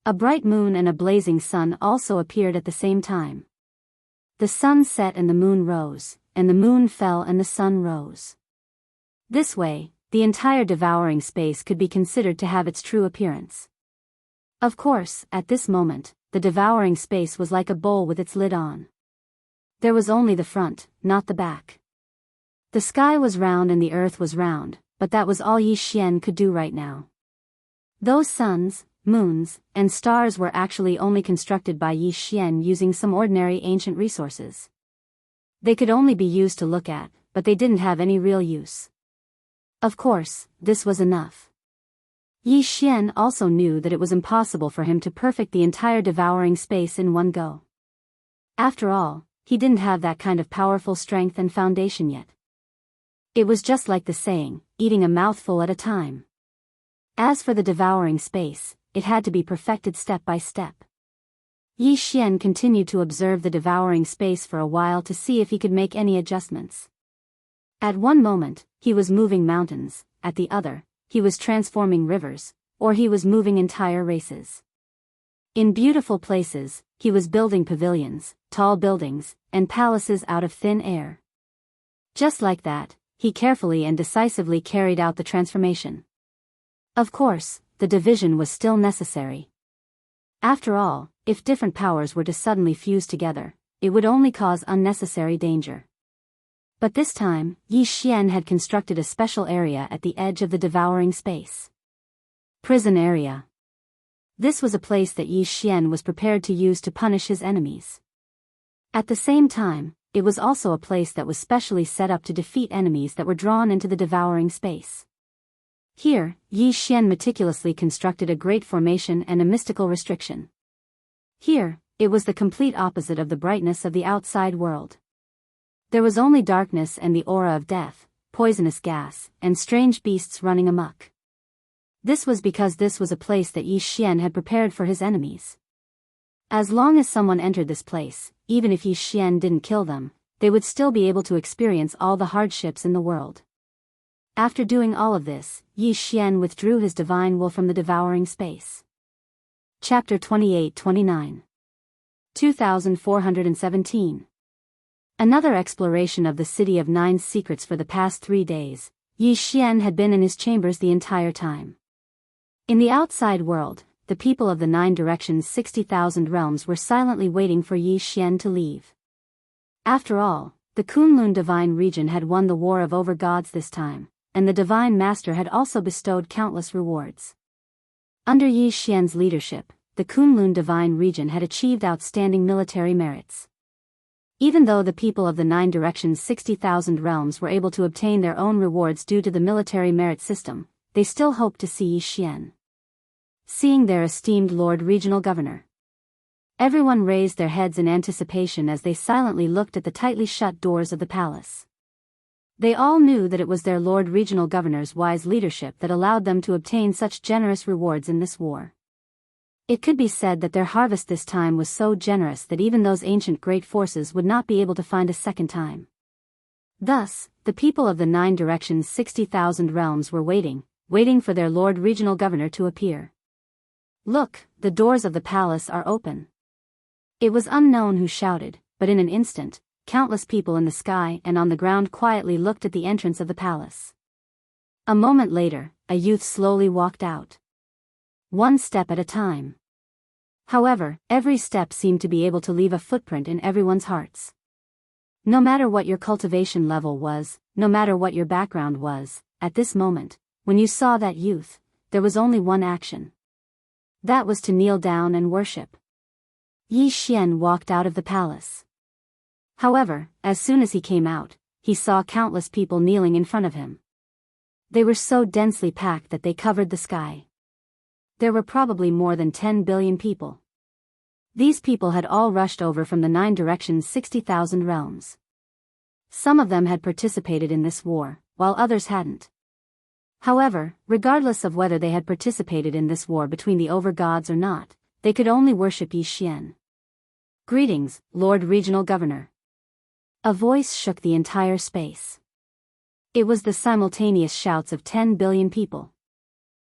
A bright moon and a blazing sun also appeared at the same time. The sun set and the moon rose, and the moon fell and the sun rose. This way, the entire devouring space could be considered to have its true appearance. Of course, at this moment, the devouring space was like a bowl with its lid on. There was only the front, not the back. The sky was round and the earth was round, but that was all Yi Xian could do right now. Those suns, moons, and stars were actually only constructed by Yi Xian using some ordinary ancient resources. They could only be used to look at, but they didn't have any real use. Of course, this was enough. Yi Xian also knew that it was impossible for him to perfect the entire devouring space in one go. After all, he didn't have that kind of powerful strength and foundation yet. It was just like the saying, eating a mouthful at a time. As for the devouring space, it had to be perfected step by step. Yi Xian continued to observe the devouring space for a while to see if he could make any adjustments. At one moment, he was moving mountains, at the other, he was transforming rivers, or he was moving entire races. In beautiful places, he was building pavilions, tall buildings, and palaces out of thin air. Just like that, he carefully and decisively carried out the transformation. Of course, the division was still necessary. After all, if different powers were to suddenly fuse together, it would only cause unnecessary danger. But this time, Yi Xian had constructed a special area at the edge of the devouring space. Prison area. This was a place that Yi Xian was prepared to use to punish his enemies. At the same time, it was also a place that was specially set up to defeat enemies that were drawn into the devouring space. Here, Yi Xian meticulously constructed a great formation and a mystical restriction. Here, it was the complete opposite of the brightness of the outside world. There was only darkness and the aura of death, poisonous gas, and strange beasts running amok. This was because this was a place that Yi Xian had prepared for his enemies. As long as someone entered this place, even if Yi Xian didn't kill them, they would still be able to experience all the hardships in the world. After doing all of this, Yi Xian withdrew his divine will from the devouring space. Chapter 28-29. 2417. Another exploration of the City of Nine Secrets. For the past 3 days, Yi Xian had been in his chambers the entire time. In the outside world, the people of the 9 directions 60,000 realms were silently waiting for Yi Xian to leave. After all, the Kunlun divine region had won the war of over-gods this time, and the divine master had also bestowed countless rewards. Under Yi Xian's leadership, the Kunlun divine region had achieved outstanding military merits. Even though the people of the 9 directions 60,000 realms were able to obtain their own rewards due to the military merit system, they still hoped to see Yi Xian. Seeing their esteemed Lord Regional Governor. Everyone raised their heads in anticipation as they silently looked at the tightly shut doors of the palace. They all knew that it was their Lord Regional Governor's wise leadership that allowed them to obtain such generous rewards in this war. It could be said that their harvest this time was so generous that even those ancient great forces would not be able to find a second time. Thus, the people of the 9 directions 60,000 realms were waiting for their Lord Regional Governor to appear. Look, the doors of the palace are open. It was unknown who shouted, but in an instant, countless people in the sky and on the ground quietly looked at the entrance of the palace. A moment later, a youth slowly walked out. 1 step at a time. However, every step seemed to be able to leave a footprint in everyone's hearts. No matter what your cultivation level was, no matter what your background was, at this moment, when you saw that youth, there was only one action. That was to kneel down and worship. Yi Xian walked out of the palace. However, as soon as he came out, he saw countless people kneeling in front of him. They were so densely packed that they covered the sky. There were probably more than 10 billion people. These people had all rushed over from the 9 directions 60,000 realms. Some of them had participated in this war, while others hadn't. However, regardless of whether they had participated in this war between the over-gods or not, they could only worship Yi Xian. Greetings, Lord Regional Governor. A voice shook the entire space. It was the simultaneous shouts of 10 billion people.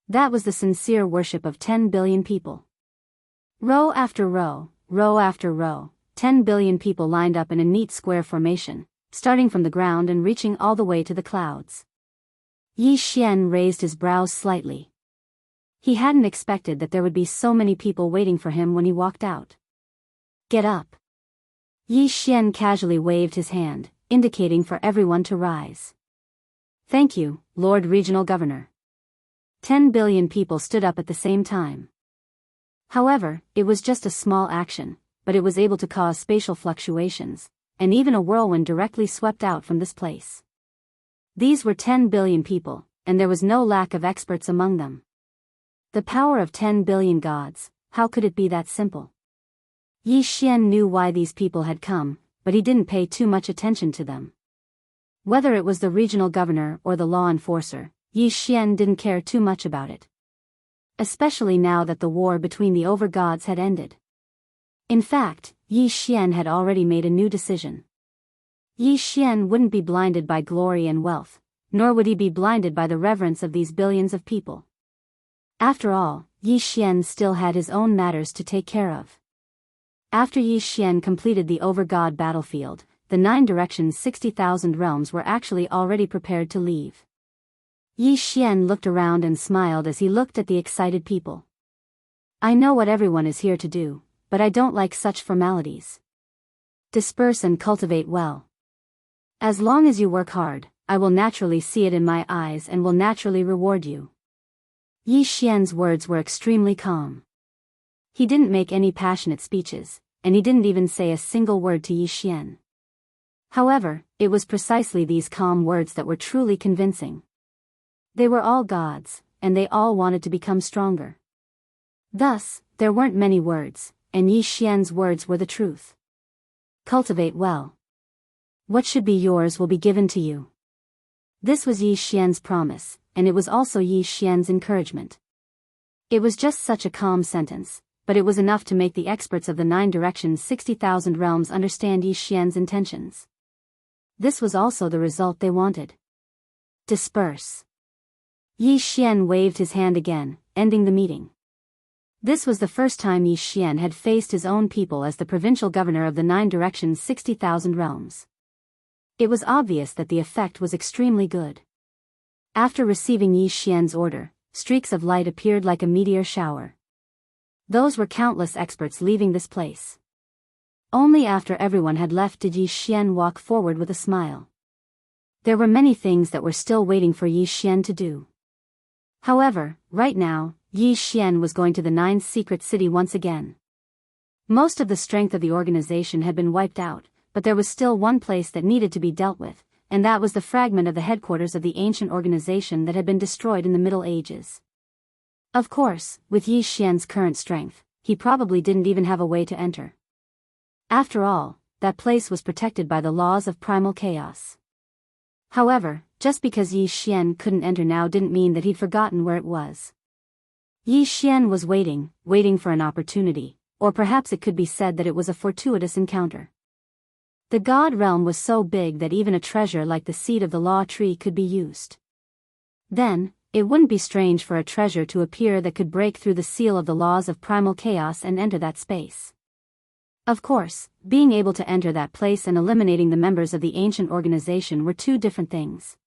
That was the sincere worship of 10 billion people. Row after row, row after row, 10 billion people lined up in a neat square formation, starting from the ground and reaching all the way to the clouds. Yi Xian raised his brows slightly. He hadn't expected that there would be so many people waiting for him when he walked out. Get up. Yi Xian casually waved his hand, indicating for everyone to rise. Thank you, Lord Regional Governor. 10 billion people stood up at the same time. However, it was just a small action, but it was able to cause spatial fluctuations, and even a whirlwind directly swept out from this place. These were 10 billion people, and there was no lack of experts among them. The power of 10 billion gods, how could it be that simple? Yi Xian knew why these people had come, but he didn't pay too much attention to them. Whether it was the regional governor or the law enforcer, Yi Xian didn't care too much about it. Especially now that the war between the over-gods had ended. In fact, Yi Xian had already made a new decision. Yi Xian wouldn't be blinded by glory and wealth, nor would he be blinded by the reverence of these billions of people. After all, Yi Xian still had his own matters to take care of. After Yi Xian completed the over-god battlefield, the 9 directions 60,000 realms were actually already prepared to leave. Yi Xian looked around and smiled as he looked at the excited people. I know what everyone is here to do, but I don't like such formalities. Disperse and cultivate well. As long as you work hard, I will naturally see it in my eyes and will naturally reward you. Yi Xian's words were extremely calm. He didn't make any passionate speeches, and he didn't even say a single word to Yi Xian. However, it was precisely these calm words that were truly convincing. They were all gods, and they all wanted to become stronger. Thus, there weren't many words, and Yi Xian's words were the truth. Cultivate well. What should be yours will be given to you. This was Yi Xian's promise, and it was also Yi Xian's encouragement. It was just such a calm sentence, but it was enough to make the experts of the 9 directions 60,000 realms understand Yi Xian's intentions. this was also the result they wanted. Disperse. Yi Xian waved his hand again, ending the meeting. This was the first time Yi Xian had faced his own people as the provincial governor of the 9 directions 60,000 realms. It was obvious that the effect was extremely good. After receiving Yi Xian's order, streaks of light appeared like a meteor shower. Those were countless experts leaving this place. Only after everyone had left did Yi Xian walk forward with a smile. There were many things that were still waiting for Yi Xian to do. However, right now, Yi Xian was going to the 9th secret city once again. Most of the strength of the organization had been wiped out, but there was still one place that needed to be dealt with, and that was the fragment of the headquarters of the ancient organization that had been destroyed in the Middle Ages. Of course, with Yi Xian's current strength, he probably didn't even have a way to enter. After all, that place was protected by the laws of primal chaos. However, just because Yi Xian couldn't enter now didn't mean that he'd forgotten where it was. Yi Xian was waiting for an opportunity, or perhaps it could be said that it was a fortuitous encounter. The God realm was so big that even a treasure like the seed of the law tree could be used. Then, it wouldn't be strange for a treasure to appear that could break through the seal of the laws of primal chaos and enter that space. Of course, being able to enter that place and eliminating the members of the ancient organization were two different things.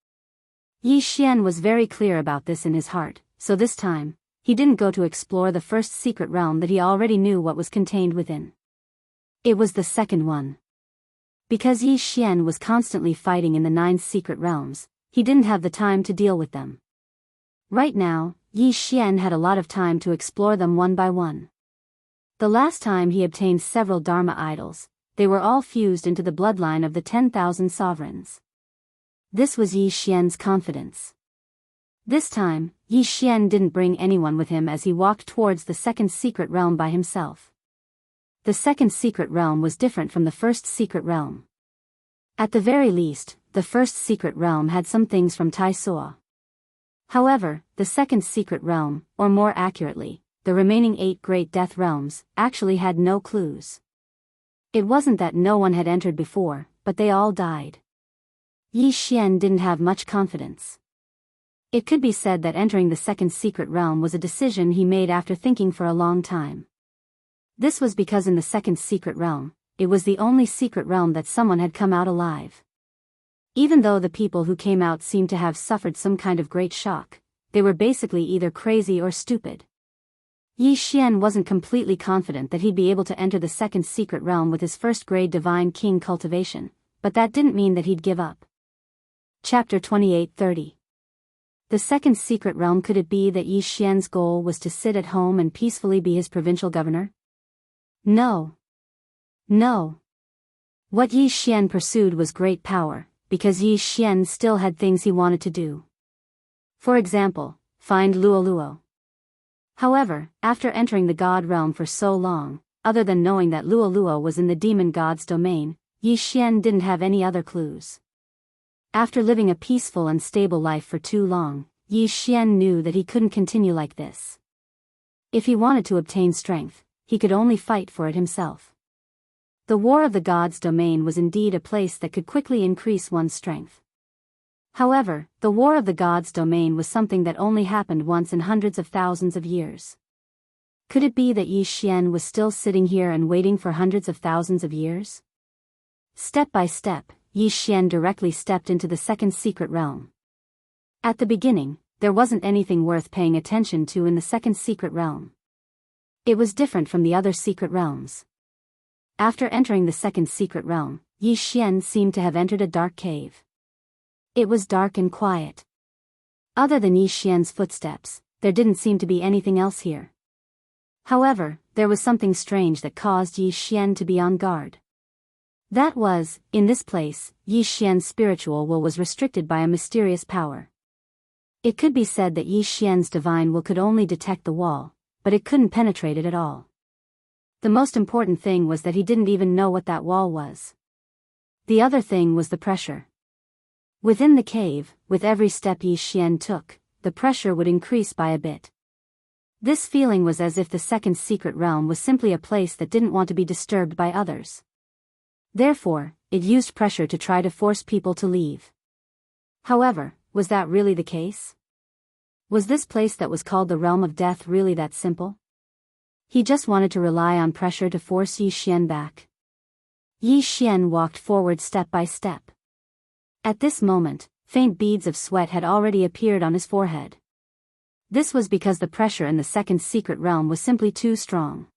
Yi Xian was very clear about this in his heart, so this time, he didn't go to explore the first secret realm that he already knew what was contained within. It was the second one. Because Yi Xian was constantly fighting in the 9 secret realms, he didn't have the time to deal with them. Right now, Yi Xian had a lot of time to explore them one by one. The last time he obtained several Dharma idols, they were all fused into the bloodline of the 10,000 sovereigns. This was Yi Xian's confidence. This time, Yi Xian didn't bring anyone with him as he walked towards the second secret realm by himself. The second secret realm was different from the first secret realm. At the very least, the first secret realm had some things from Tai Suo. However, the second secret realm, or more accurately, the remaining 8 great death realms, actually had no clues. It wasn't that no one had entered before, but they all died. Yi Xian didn't have much confidence. It could be said that entering the second secret realm was a decision he made after thinking for a long time. This was because in the second secret realm, it was the only secret realm that someone had come out alive. Even though the people who came out seemed to have suffered some kind of great shock, they were basically either crazy or stupid. Yi Xian wasn't completely confident that he'd be able to enter the second secret realm with his first-grade divine king cultivation, but that didn't mean that he'd give up. Chapter 28:30. The second secret realm. Could it be that Yi Xian's goal was to sit at home and peacefully be his provincial governor? No. No. What Yi Xian pursued was great power, because Yi Xian still had things he wanted to do. For example, find Luoluo. However, after entering the God realm for so long, other than knowing that Luoluo was in the demon god's domain, Yi Xian didn't have any other clues. After living a peaceful and stable life for too long, Yi Xian knew that he couldn't continue like this. If he wanted to obtain strength, he could only fight for it himself. The war of the god's domain was indeed a place that could quickly increase one's strength. However, the war of the god's domain was something that only happened once in hundreds of thousands of years. Could it be that Yi Xian was still sitting here and waiting for hundreds of thousands of years? Step by step, Yi Xian directly stepped into the second secret realm. At the beginning, there wasn't anything worth paying attention to in the second secret realm. It was different from the other secret realms. After entering the second secret realm, Yi Xian seemed to have entered a dark cave. It was dark and quiet. Other than Yi Xian's footsteps, there didn't seem to be anything else here. However, there was something strange that caused Yi Xian to be on guard. That was, in this place, Yi Xian's spiritual will was restricted by a mysterious power. It could be said that Yi Xian's divine will could only detect the wall, but it couldn't penetrate it at all. The most important thing was that he didn't even know what that wall was. The other thing was the pressure. Within the cave, with every step Yi Xian took, the pressure would increase by a bit. This feeling was as if the second secret realm was simply a place that didn't want to be disturbed by others. Therefore, it used pressure to try to force people to leave. However, was that really the case? Was this place that was called the Realm of Death really that simple? He just wanted to rely on pressure to force Yi Xian back. Yi Xian walked forward step by step. At this moment, faint beads of sweat had already appeared on his forehead. This was because the pressure in the second secret realm was simply too strong.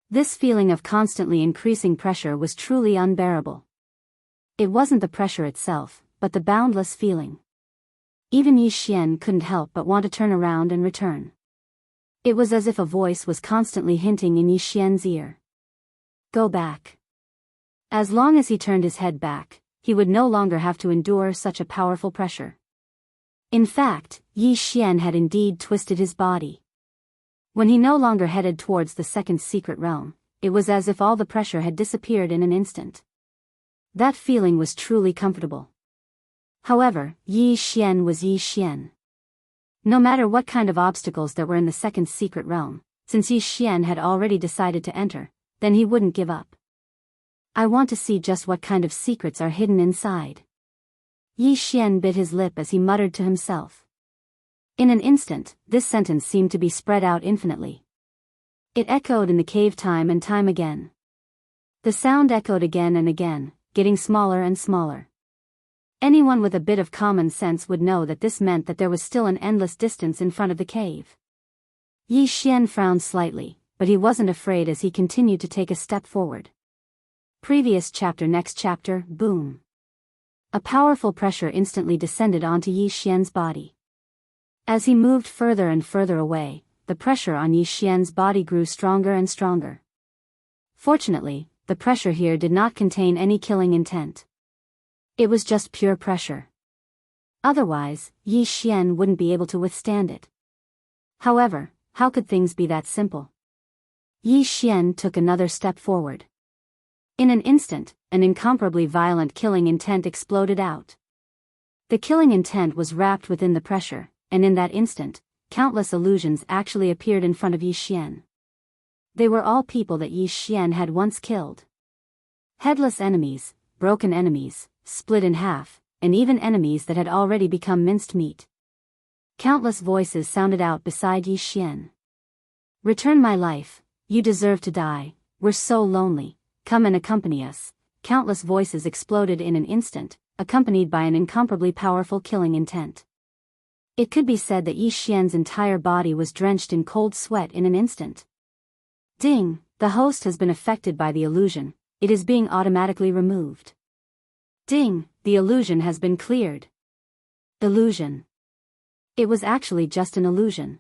This feeling of constantly increasing pressure was truly unbearable. It wasn't the pressure itself, but the boundless feeling. Even Yi Xian couldn't help but want to turn around and return. It was as if a voice was constantly hinting in Yi Xian's ear. Go back. As long as he turned his head back, he would no longer have to endure such a powerful pressure. In fact, Yi Xian had indeed twisted his body. When he no longer headed towards the second secret realm, it was as if all the pressure had disappeared in an instant. That feeling was truly comfortable. However, Yi Xian was Yi Xian. No matter what kind of obstacles there were in the second secret realm, since Yi Xian had already decided to enter, then he wouldn't give up. I want to see just what kind of secrets are hidden inside. Yi Xian bit his lip as he muttered to himself. In an instant, this sentence seemed to be spread out infinitely. It echoed in the cave time and time again. The sound echoed again and again, getting smaller and smaller. Anyone with a bit of common sense would know that this meant that there was still an endless distance in front of the cave. Yi Xian frowned slightly, but he wasn't afraid as he continued to take a step forward. Previous chapter. Next chapter. Boom. A powerful pressure instantly descended onto Yi Xian's body. As he moved further and further away, the pressure on Yi Xian's body grew stronger and stronger. Fortunately, the pressure here did not contain any killing intent. It was just pure pressure. Otherwise, Yi Xian wouldn't be able to withstand it. However, how could things be that simple? Yi Xian took another step forward. In an instant, an incomparably violent killing intent exploded out. The killing intent was wrapped within the pressure, and in that instant, countless illusions actually appeared in front of Yi Xian. They were all people that Yi Xian had once killed. Headless enemies, broken enemies, split in half, and even enemies that had already become minced meat. Countless voices sounded out beside Yi Xian. Return my life, you deserve to die, we're so lonely, come and accompany us. Countless voices exploded in an instant, accompanied by an incomparably powerful killing intent. It could be said that Yi Xian's entire body was drenched in cold sweat in an instant. Ding, the host has been affected by the illusion, it is being automatically removed. Ding, the illusion has been cleared. Illusion. It was actually just an illusion.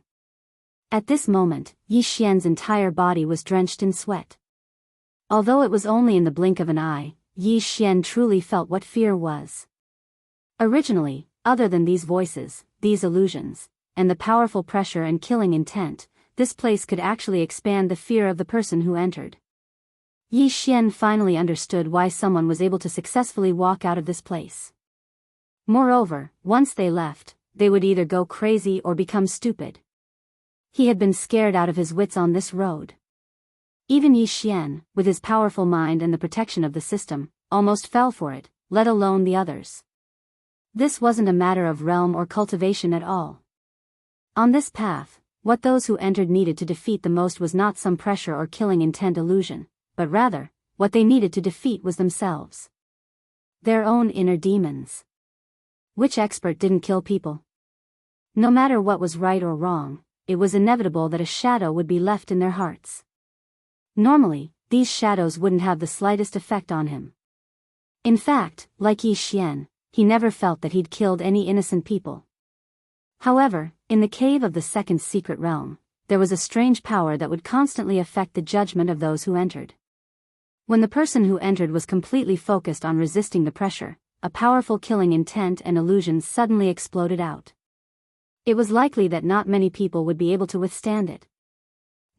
At this moment, Yi Xian's entire body was drenched in sweat. Although it was only in the blink of an eye, Yi Xian truly felt what fear was. Originally, other than these voices, these illusions, and the powerful pressure and killing intent, this place could actually expand the fear of the person who entered. Yi Xian finally understood why someone was able to successfully walk out of this place. Moreover, once they left, they would either go crazy or become stupid. He had been scared out of his wits on this road. Even Yi Xian, with his powerful mind and the protection of the system, almost fell for it, let alone the others. This wasn't a matter of realm or cultivation at all. On this path, what those who entered needed to defeat the most was not some pressure or killing intent illusion, but rather, what they needed to defeat was themselves. Their own inner demons. Which expert didn't kill people? No matter what was right or wrong, it was inevitable that a shadow would be left in their hearts. Normally, these shadows wouldn't have the slightest effect on him. In fact, like Yi Xian, he never felt that he'd killed any innocent people. However, in the cave of the second secret realm, there was a strange power that would constantly affect the judgment of those who entered. When the person who entered was completely focused on resisting the pressure, a powerful killing intent and illusions suddenly exploded out. It was likely that not many people would be able to withstand it.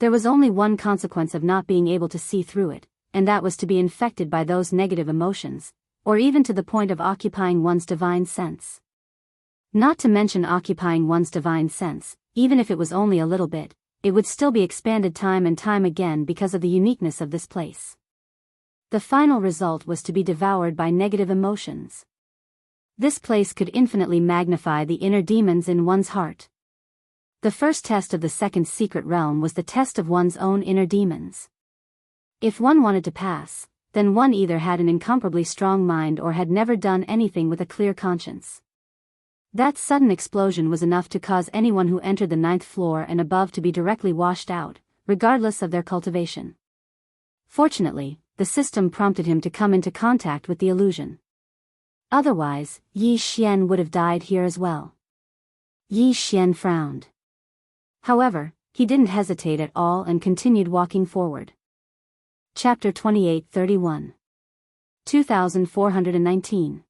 There was only one consequence of not being able to see through it, and that was to be infected by those negative emotions, or even to the point of occupying one's divine sense. Not to mention occupying one's divine sense, even if it was only a little bit, it would still be expanded time and time again because of the uniqueness of this place. The final result was to be devoured by negative emotions. This place could infinitely magnify the inner demons in one's heart. The first test of the second secret realm was the test of one's own inner demons. If one wanted to pass, then one either had an incomparably strong mind or had never done anything with a clear conscience. That sudden explosion was enough to cause anyone who entered the 9th floor and above to be directly washed out, regardless of their cultivation. Fortunately, the system prompted him to come into contact with the illusion. Otherwise, Yi Xian would have died here as well. Yi Xian frowned. However, he didn't hesitate at all and continued walking forward. Chapter 28-31. 2419.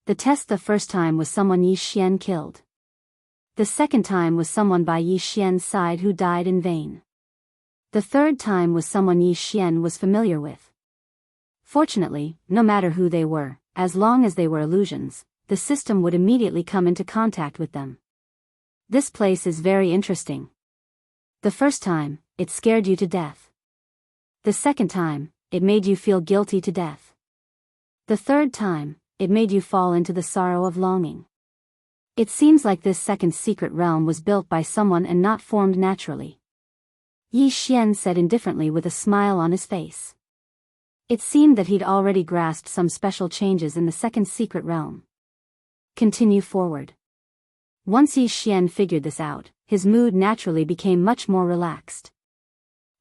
The test the first time was someone Yi Xian killed. The second time was someone by Yi Xian's side who died in vain. The third time was someone Yi Xian was familiar with. Fortunately, no matter who they were, as long as they were illusions, the system would immediately come into contact with them. This place is very interesting. The first time, it scared you to death. The second time, it made you feel guilty to death. The third time, it made you fall into the sorrow of longing. It seems like this second secret realm was built by someone and not formed naturally. Yi Xian said indifferently with a smile on his face. It seemed that he'd already grasped some special changes in the second secret realm. Continue forward. Once Yi Xian figured this out, his mood naturally became much more relaxed.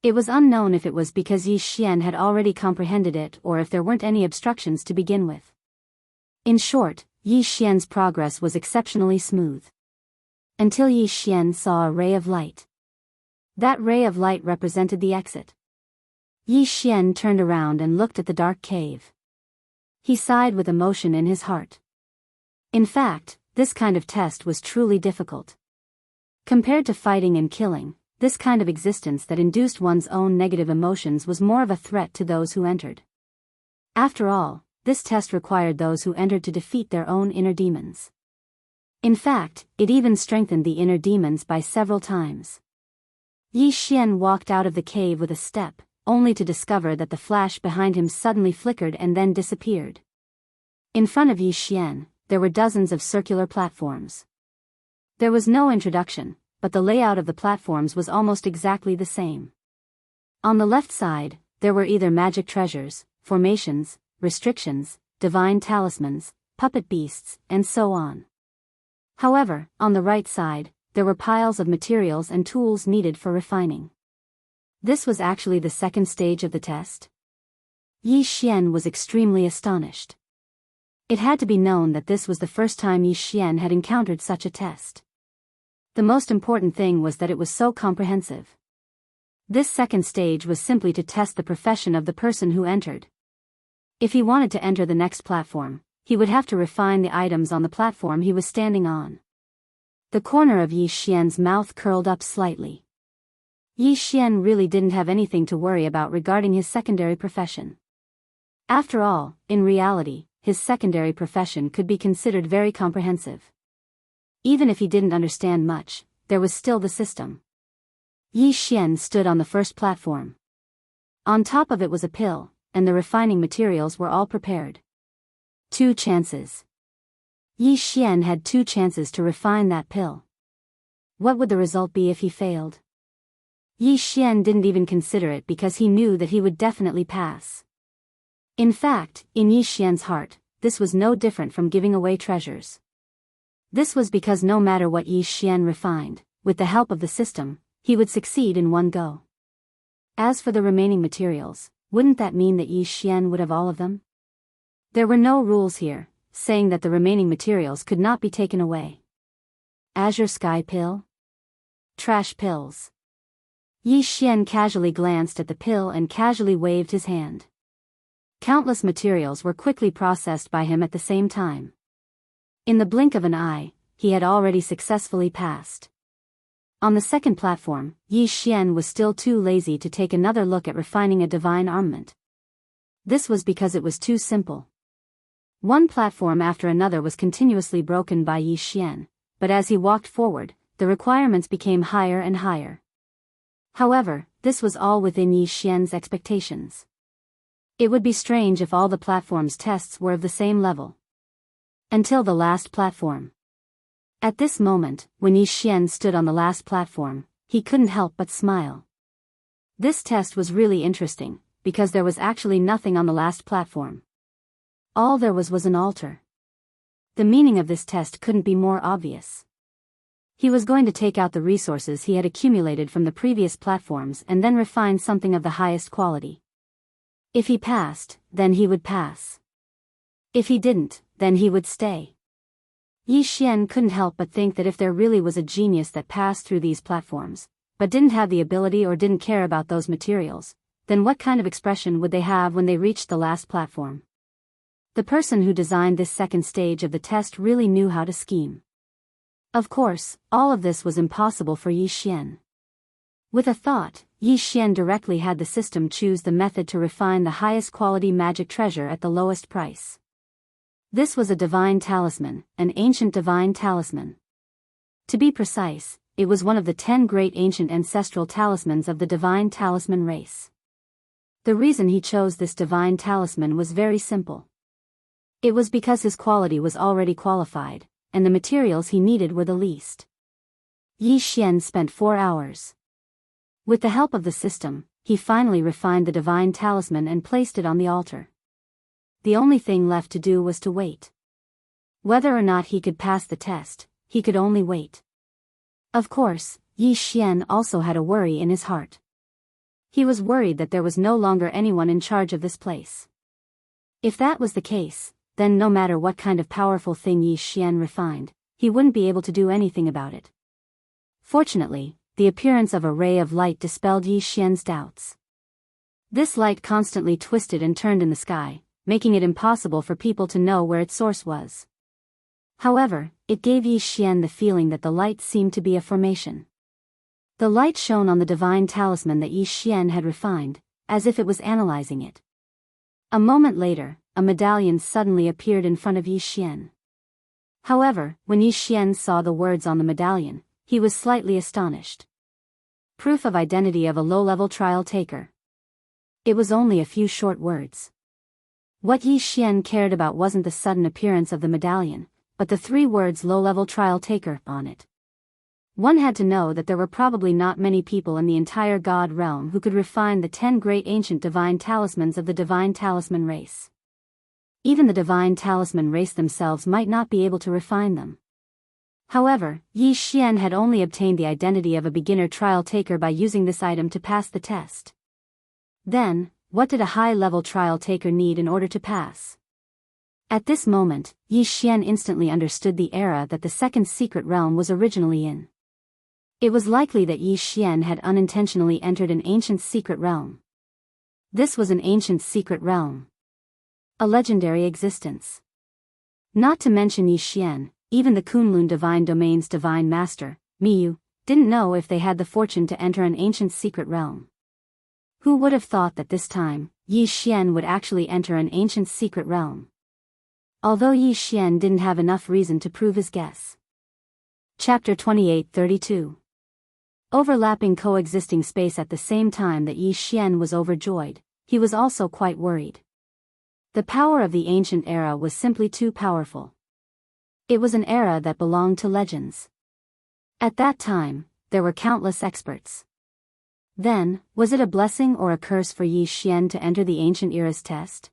It was unknown if it was because Yi Xian had already comprehended it or if there weren't any obstructions to begin with. In short, Yi Xian's progress was exceptionally smooth. Until Yi Xian saw a ray of light. That ray of light represented the exit. Yi Xian turned around and looked at the dark cave. He sighed with emotion in his heart. In fact, this kind of test was truly difficult. Compared to fighting and killing, this kind of existence that induced one's own negative emotions was more of a threat to those who entered. After all, this test required those who entered to defeat their own inner demons. In fact, it even strengthened the inner demons by several times. Yi Xian walked out of the cave with a step, only to discover that the flash behind him suddenly flickered and then disappeared. In front of Yi Xian, there were dozens of circular platforms. There was no introduction, but the layout of the platforms was almost exactly the same. On the left side, there were either magic treasures, formations, restrictions, divine talismans, puppet beasts, and so on. However, on the right side, there were piles of materials and tools needed for refining. This was actually the second stage of the test. Yi Xian was extremely astonished. It had to be known that this was the first time Yi Xian had encountered such a test. The most important thing was that it was so comprehensive. This second stage was simply to test the profession of the person who entered. If he wanted to enter the next platform, he would have to refine the items on the platform he was standing on. The corner of Yi Xian's mouth curled up slightly. Yi Xian really didn't have anything to worry about regarding his secondary profession. After all, in reality, his secondary profession could be considered very comprehensive. Even if he didn't understand much, there was still the system. Yi Xian stood on the first platform. On top of it was a pill, and the refining materials were all prepared. 2 chances. Yi Xian had 2 chances to refine that pill. What would the result be if he failed? Yi Xian didn't even consider it because he knew that he would definitely pass. In fact, in Yi Xian's heart, this was no different from giving away treasures. This was because no matter what Yi Xian refined, with the help of the system, he would succeed in one go. As for the remaining materials, wouldn't that mean that Yi Xian would have all of them? There were no rules here, saying that the remaining materials could not be taken away. Azure Sky Pill? Trash pills. Yi Xian casually glanced at the pill and casually waved his hand. Countless materials were quickly processed by him at the same time. In the blink of an eye, he had already successfully passed. On the second platform, Yi Xian was still too lazy to take another look at refining a divine armament. This was because it was too simple. One platform after another was continuously broken by Yi Xian, but as he walked forward, the requirements became higher and higher. However, this was all within Yi Xian's expectations. It would be strange if all the platform's tests were of the same level. Until the last platform. At this moment, when Yi Xian stood on the last platform, he couldn't help but smile. This test was really interesting, because there was actually nothing on the last platform. All there was an altar. The meaning of this test couldn't be more obvious. He was going to take out the resources he had accumulated from the previous platforms and then refine something of the highest quality. If he passed, then he would pass. If he didn't, then he would stay. Yi Xian couldn't help but think that if there really was a genius that passed through these platforms, but didn't have the ability or didn't care about those materials, then what kind of expression would they have when they reached the last platform? The person who designed this second stage of the test really knew how to scheme. Of course, all of this was impossible for Yi Xian. With a thought, Yi Xian directly had the system choose the method to refine the highest quality magic treasure at the lowest price. This was a divine talisman, an ancient divine talisman. To be precise, it was one of the 10 great ancient ancestral talismans of the divine talisman race. The reason he chose this divine talisman was very simple. It was because his quality was already qualified, and the materials he needed were the least. Yi Xian spent 4 hours. With the help of the system, he finally refined the divine talisman and placed it on the altar. The only thing left to do was to wait. Whether or not he could pass the test, he could only wait. Of course, Yi Xian also had a worry in his heart. He was worried that there was no longer anyone in charge of this place. If that was the case, then no matter what kind of powerful thing Yi Xian refined, he wouldn't be able to do anything about it. Fortunately, the appearance of a ray of light dispelled Yi Xian's doubts. This light constantly twisted and turned in the sky, making it impossible for people to know where its source was. However, it gave Yi Xian the feeling that the light seemed to be a formation. The light shone on the divine talisman that Yi Xian had refined, as if it was analyzing it. A moment later, a medallion suddenly appeared in front of Yi Xian. However, when Yi Xian saw the words on the medallion, he was slightly astonished. Proof of identity of a low-level trial taker. It was only a few short words. What Yi Xian cared about wasn't the sudden appearance of the medallion, but the 3 words low-level trial taker on it. One had to know that there were probably not many people in the entire God realm who could refine the 10 great ancient divine talismans of the divine talisman race. Even the divine talisman race themselves might not be able to refine them. However, Yi Xian had only obtained the identity of a beginner trial taker by using this item to pass the test. Then, what did a high-level trial taker need in order to pass? At this moment, Yi Xian instantly understood the era that the second secret realm was originally in. It was likely that Yi Xian had unintentionally entered an ancient secret realm. This was an ancient secret realm. A legendary existence. Not to mention Yi Xian, even the Kunlun Divine Domain's Divine Master, Miyu, didn't know if they had the fortune to enter an ancient secret realm. Who would have thought that this time, Yi Xian would actually enter an ancient secret realm? Although Yi Xian didn't have enough reason to prove his guess. Chapter 28-32. Overlapping coexisting space. At the same time that Yi Xian was overjoyed, he was also quite worried. The power of the ancient era was simply too powerful. It was an era that belonged to legends. At that time, there were countless experts. Then, was it a blessing or a curse for Yi Xian to enter the ancient era's test?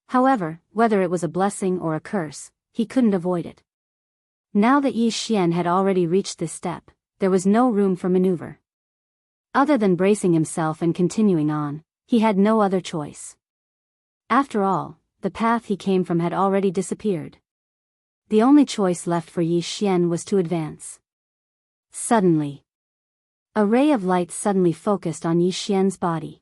However, whether it was a blessing or a curse, he couldn't avoid it. Now that Yi Xian had already reached this step, there was no room for maneuver. Other than bracing himself and continuing on, he had no other choice. After all, the path he came from had already disappeared. The only choice left for Yi Xian was to advance. Suddenly, a ray of light suddenly focused on Yi Xian's body.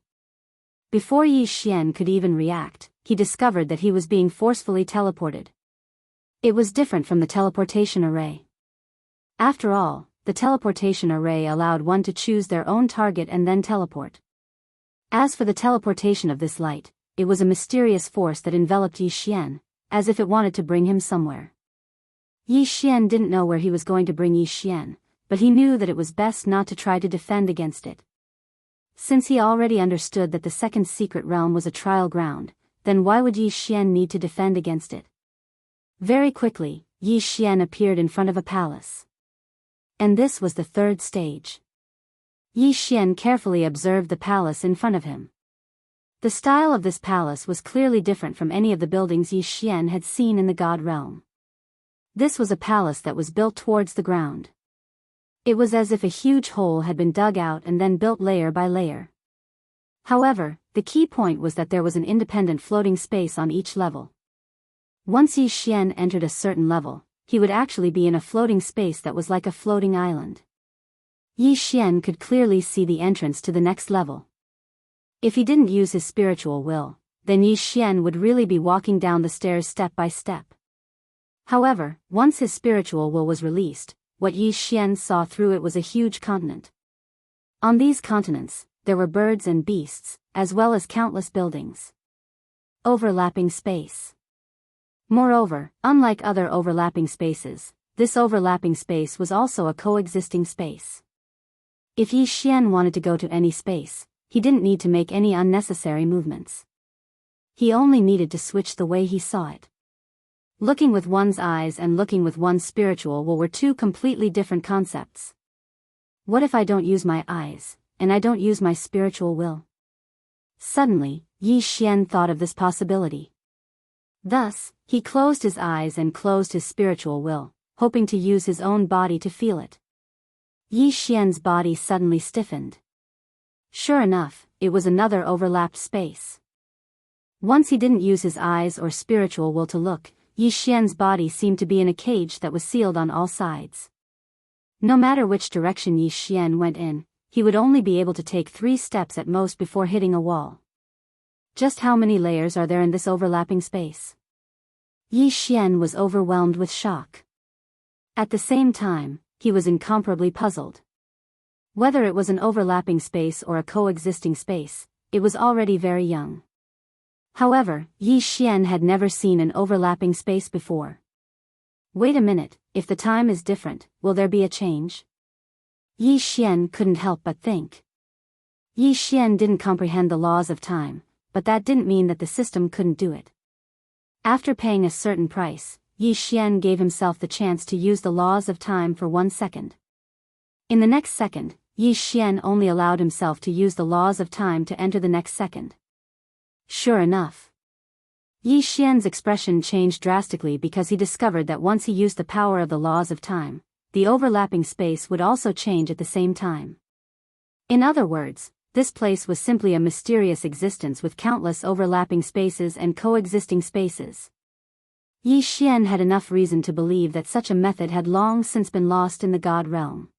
Before Yi Xian could even react, he discovered that he was being forcefully teleported. It was different from the teleportation array. After all, the teleportation array allowed one to choose their own target and then teleport. As for the teleportation of this light, it was a mysterious force that enveloped Yi Xian, as if it wanted to bring him somewhere. Yi Xian didn't know where he was going to bring Yi Xian, but he knew that it was best not to try to defend against it. Since he already understood that the second secret realm was a trial ground, then why would Yi Xian need to defend against it? Very quickly, Yi Xian appeared in front of a palace. And this was the third stage. Yi Xian carefully observed the palace in front of him. The style of this palace was clearly different from any of the buildings Yi Xian had seen in the God realm. This was a palace that was built towards the ground. It was as if a huge hole had been dug out and then built layer by layer. However, the key point was that there was an independent floating space on each level. Once Yi Xian entered a certain level, he would actually be in a floating space that was like a floating island. Yi Xian could clearly see the entrance to the next level. If he didn't use his spiritual will, then Yi Xian would really be walking down the stairs step by step. However, once his spiritual will was released, what Yi Xian saw through it was a huge continent. On these continents, there were birds and beasts, as well as countless buildings. Overlapping space. Moreover, unlike other overlapping spaces, this overlapping space was also a coexisting space. If Yi Xian wanted to go to any space, he didn't need to make any unnecessary movements. He only needed to switch the way he saw it. Looking with one's eyes and looking with one's spiritual will were two completely different concepts. What if I don't use my eyes, and I don't use my spiritual will? Suddenly, Yi Xian thought of this possibility. Thus, he closed his eyes and closed his spiritual will, hoping to use his own body to feel it. Yi Xian's body suddenly stiffened. Sure enough, it was another overlapped space. Once he didn't use his eyes or spiritual will to look, Yi Xian's body seemed to be in a cage that was sealed on all sides. No matter which direction Yi Xian went in, he would only be able to take 3 steps at most before hitting a wall. Just how many layers are there in this overlapping space? Yi Xian was overwhelmed with shock. At the same time, he was incomparably puzzled. Whether it was an overlapping space or a coexisting space, it was already very young. However, Yi Xian had never seen an overlapping space before. Wait a minute, if the time is different, will there be a change? Yi Xian couldn't help but think. Yi Xian didn't comprehend the laws of time, but that didn't mean that the system couldn't do it. After paying a certain price, Yi Xian gave himself the chance to use the laws of time for 1 second. In the next second, Yi Xian only allowed himself to use the laws of time to enter the next second. Sure enough. Yi Xian's expression changed drastically because he discovered that once he used the power of the laws of time, the overlapping space would also change at the same time. In other words, this place was simply a mysterious existence with countless overlapping spaces and coexisting spaces. Yi Xian had enough reason to believe that such a method had long since been lost in the God realm.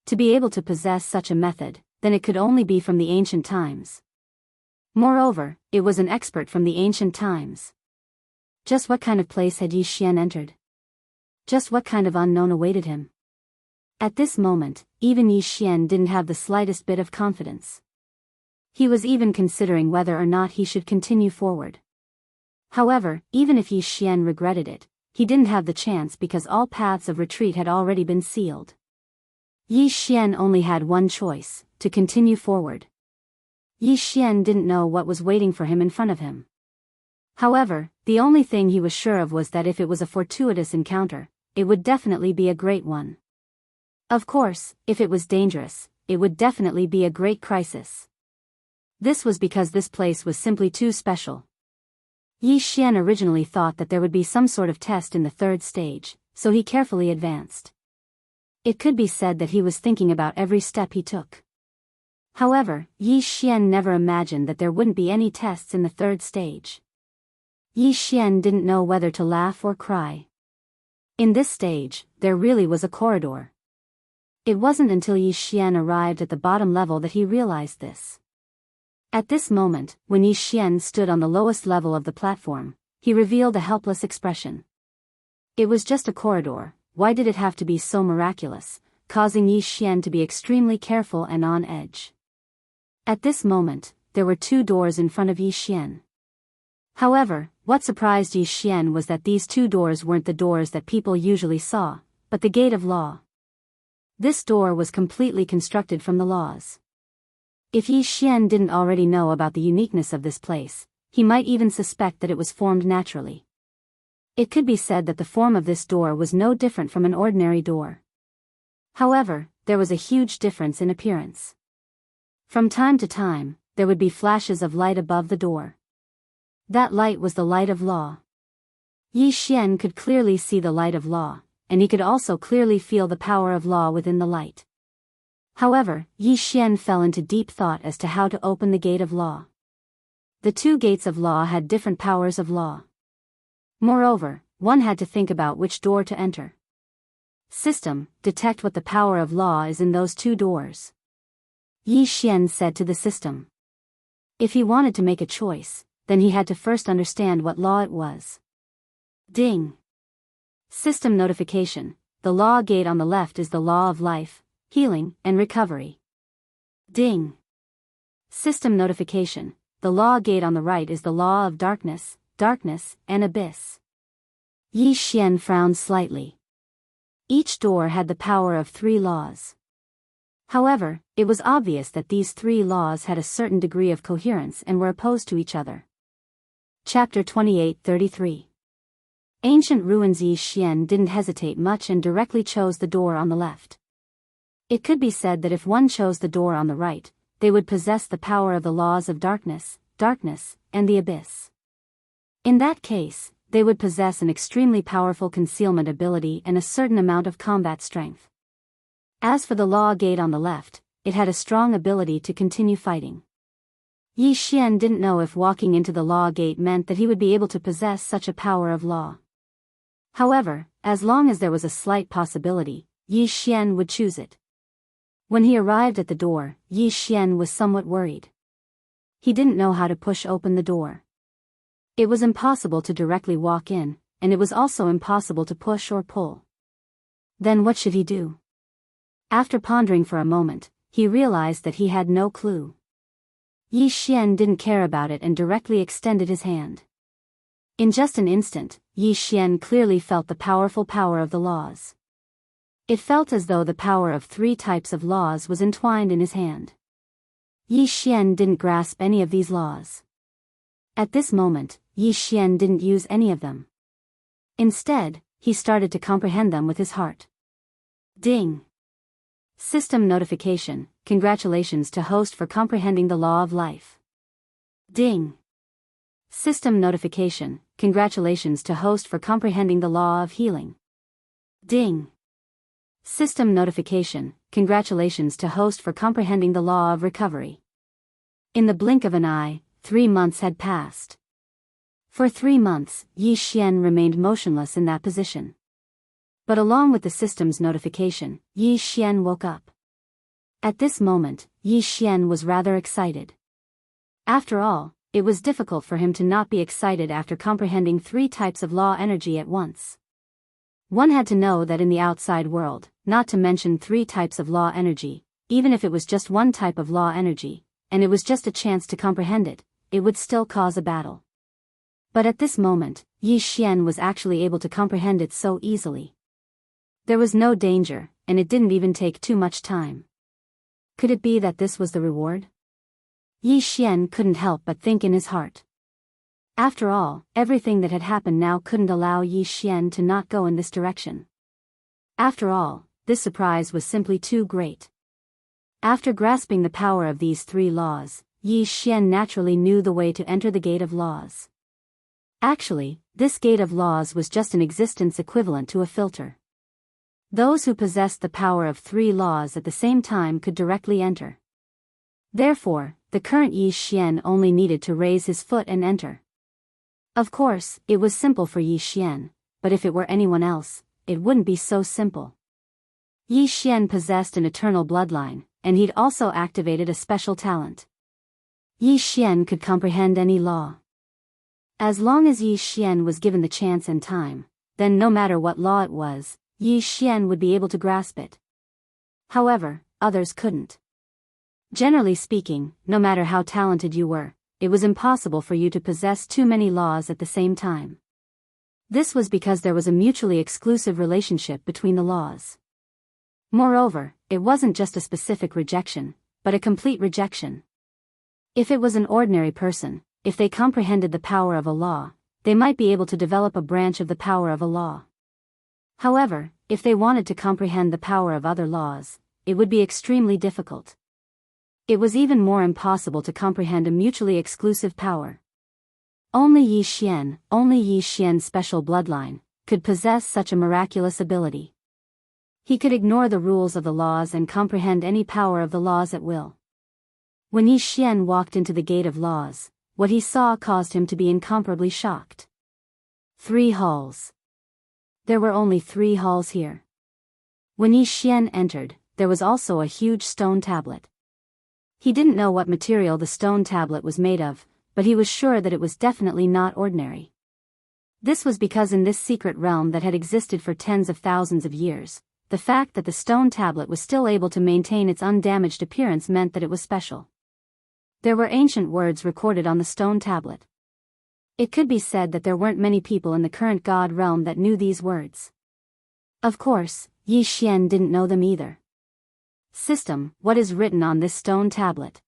To be able to possess such a method, then it could only be from the ancient times. Moreover, it was an expert from the ancient times. Just what kind of place had Yi Xian entered? Just what kind of unknown awaited him? At this moment, even Yi Xian didn't have the slightest bit of confidence. He was even considering whether or not he should continue forward. However, even if Yi Xian regretted it, he didn't have the chance because all paths of retreat had already been sealed. Yi Xian only had one choice, to continue forward. Yi Xian didn't know what was waiting for him in front of him. However, the only thing he was sure of was that if it was a fortuitous encounter, it would definitely be a great one. Of course, if it was dangerous, it would definitely be a great crisis. This was because this place was simply too special. Yi Xian originally thought that there would be some sort of test in the 3rd stage, so he carefully advanced. It could be said that he was thinking about every step he took. However, Yi Xian never imagined that there wouldn't be any tests in the 3rd stage. Yi Xian didn't know whether to laugh or cry. In this stage, there really was a corridor. It wasn't until Yi Xian arrived at the bottom level that he realized this. At this moment, when Yi Xian stood on the lowest level of the platform, he revealed a helpless expression. It was just a corridor, why did it have to be so miraculous, causing Yi Xian to be extremely careful and on edge. At this moment, there were 2 doors in front of Yi Xian. However, what surprised Yi Xian was that these 2 doors weren't the doors that people usually saw, but the gate of law. This door was completely constructed from the laws. If Yi Xian didn't already know about the uniqueness of this place, he might even suspect that it was formed naturally. It could be said that the form of this door was no different from an ordinary door. However, there was a huge difference in appearance. From time to time, there would be flashes of light above the door. That light was the light of law. Yi Xian could clearly see the light of law, and he could also clearly feel the power of law within the light. However, Yi Xian fell into deep thought as to how to open the gate of law. The two gates of law had different powers of law. Moreover, one had to think about which door to enter. System, detect what the power of law is in those two doors. Yi Xian said to the system. If he wanted to make a choice, then he had to first understand what law it was. Ding. System notification. The law gate on the left is the law of life, healing, and recovery. Ding. System notification. The law gate on the right is the law of darkness, and abyss. Yi Xian frowned slightly. Each door had the power of 3 laws. However, it was obvious that these 3 laws had a certain degree of coherence and were opposed to each other. Chapter 28:33. Ancient ruins. Yi Xian didn't hesitate much and directly chose the door on the left. It could be said that if one chose the door on the right, they would possess the power of the laws of darkness, and the abyss. In that case, they would possess an extremely powerful concealment ability and a certain amount of combat strength. As for the law gate on the left, it had a strong ability to continue fighting. Yi Xian didn't know if walking into the law gate meant that he would be able to possess such a power of law. However, as long as there was a slight possibility, Yi Xian would choose it. When he arrived at the door, Yi Xian was somewhat worried. He didn't know how to push open the door. It was impossible to directly walk in, and it was also impossible to push or pull. Then what should he do? After pondering for a moment, he realized that he had no clue. Yi Xian didn't care about it and directly extended his hand. In just an instant, Yi Xian clearly felt the powerful power of the laws. It felt as though the power of 3 types of laws was entwined in his hand. Yi Xian didn't grasp any of these laws. At this moment, Yi Xian didn't use any of them. Instead, he started to comprehend them with his heart. Ding. System notification. Congratulations to host for comprehending the law of life. Ding. System notification. Congratulations to host for comprehending the law of healing. Ding. System notification. Congratulations to host for comprehending the law of recovery. In the blink of an eye, 3 months had passed. For 3 months, Yi Xian remained motionless in that position. But along with the system's notification, Yi Xian woke up. At this moment, Yi Xian was rather excited. After all, it was difficult for him to not be excited after comprehending 3 types of law energy at once. One had to know that in the outside world, not to mention 3 types of law energy, even if it was just one type of law energy, and it was just a chance to comprehend it, it would still cause a battle. But at this moment, Yi Xian was actually able to comprehend it so easily. There was no danger, and it didn't even take too much time. Could it be that this was the reward? Yi Xian couldn't help but think in his heart. After all, everything that had happened now couldn't allow Yi Xian to not go in this direction. After all, this surprise was simply too great. After grasping the power of these 3 laws, Yi Xian naturally knew the way to enter the gate of laws. Actually, this gate of laws was just an existence equivalent to a filter. Those who possessed the power of 3 laws at the same time could directly enter. Therefore, the current Yi Xian only needed to raise his foot and enter. Of course, it was simple for Yi Xian, but if it were anyone else, it wouldn't be so simple. Yi Xian possessed an eternal bloodline, and he'd also activated a special talent. Yi Xian could comprehend any law. As long as Yi Xian was given the chance and time, then no matter what law it was, Yi Xian would be able to grasp it. However, others couldn't. Generally speaking, no matter how talented you were, it was impossible for you to possess too many laws at the same time. This was because there was a mutually exclusive relationship between the laws. Moreover, it wasn't just a specific rejection, but a complete rejection. If it was an ordinary person, if they comprehended the power of a law, they might be able to develop a branch of the power of a law. However, if they wanted to comprehend the power of other laws, it would be extremely difficult. It was even more impossible to comprehend a mutually exclusive power. Only Yi Xian's special bloodline, could possess such a miraculous ability. He could ignore the rules of the laws and comprehend any power of the laws at will. When Yi Xian walked into the gate of laws, what he saw caused him to be incomparably shocked. 3 halls. There were only 3 halls here. When Yi Xian entered, there was also a huge stone tablet. He didn't know what material the stone tablet was made of, but he was sure that it was definitely not ordinary. This was because in this secret realm that had existed for tens of thousands of years, the fact that the stone tablet was still able to maintain its undamaged appearance meant that it was special. There were ancient words recorded on the stone tablet. It could be said that there weren't many people in the current god realm that knew these words. Of course, Yi Xian didn't know them either. System, what is written on this stone tablet?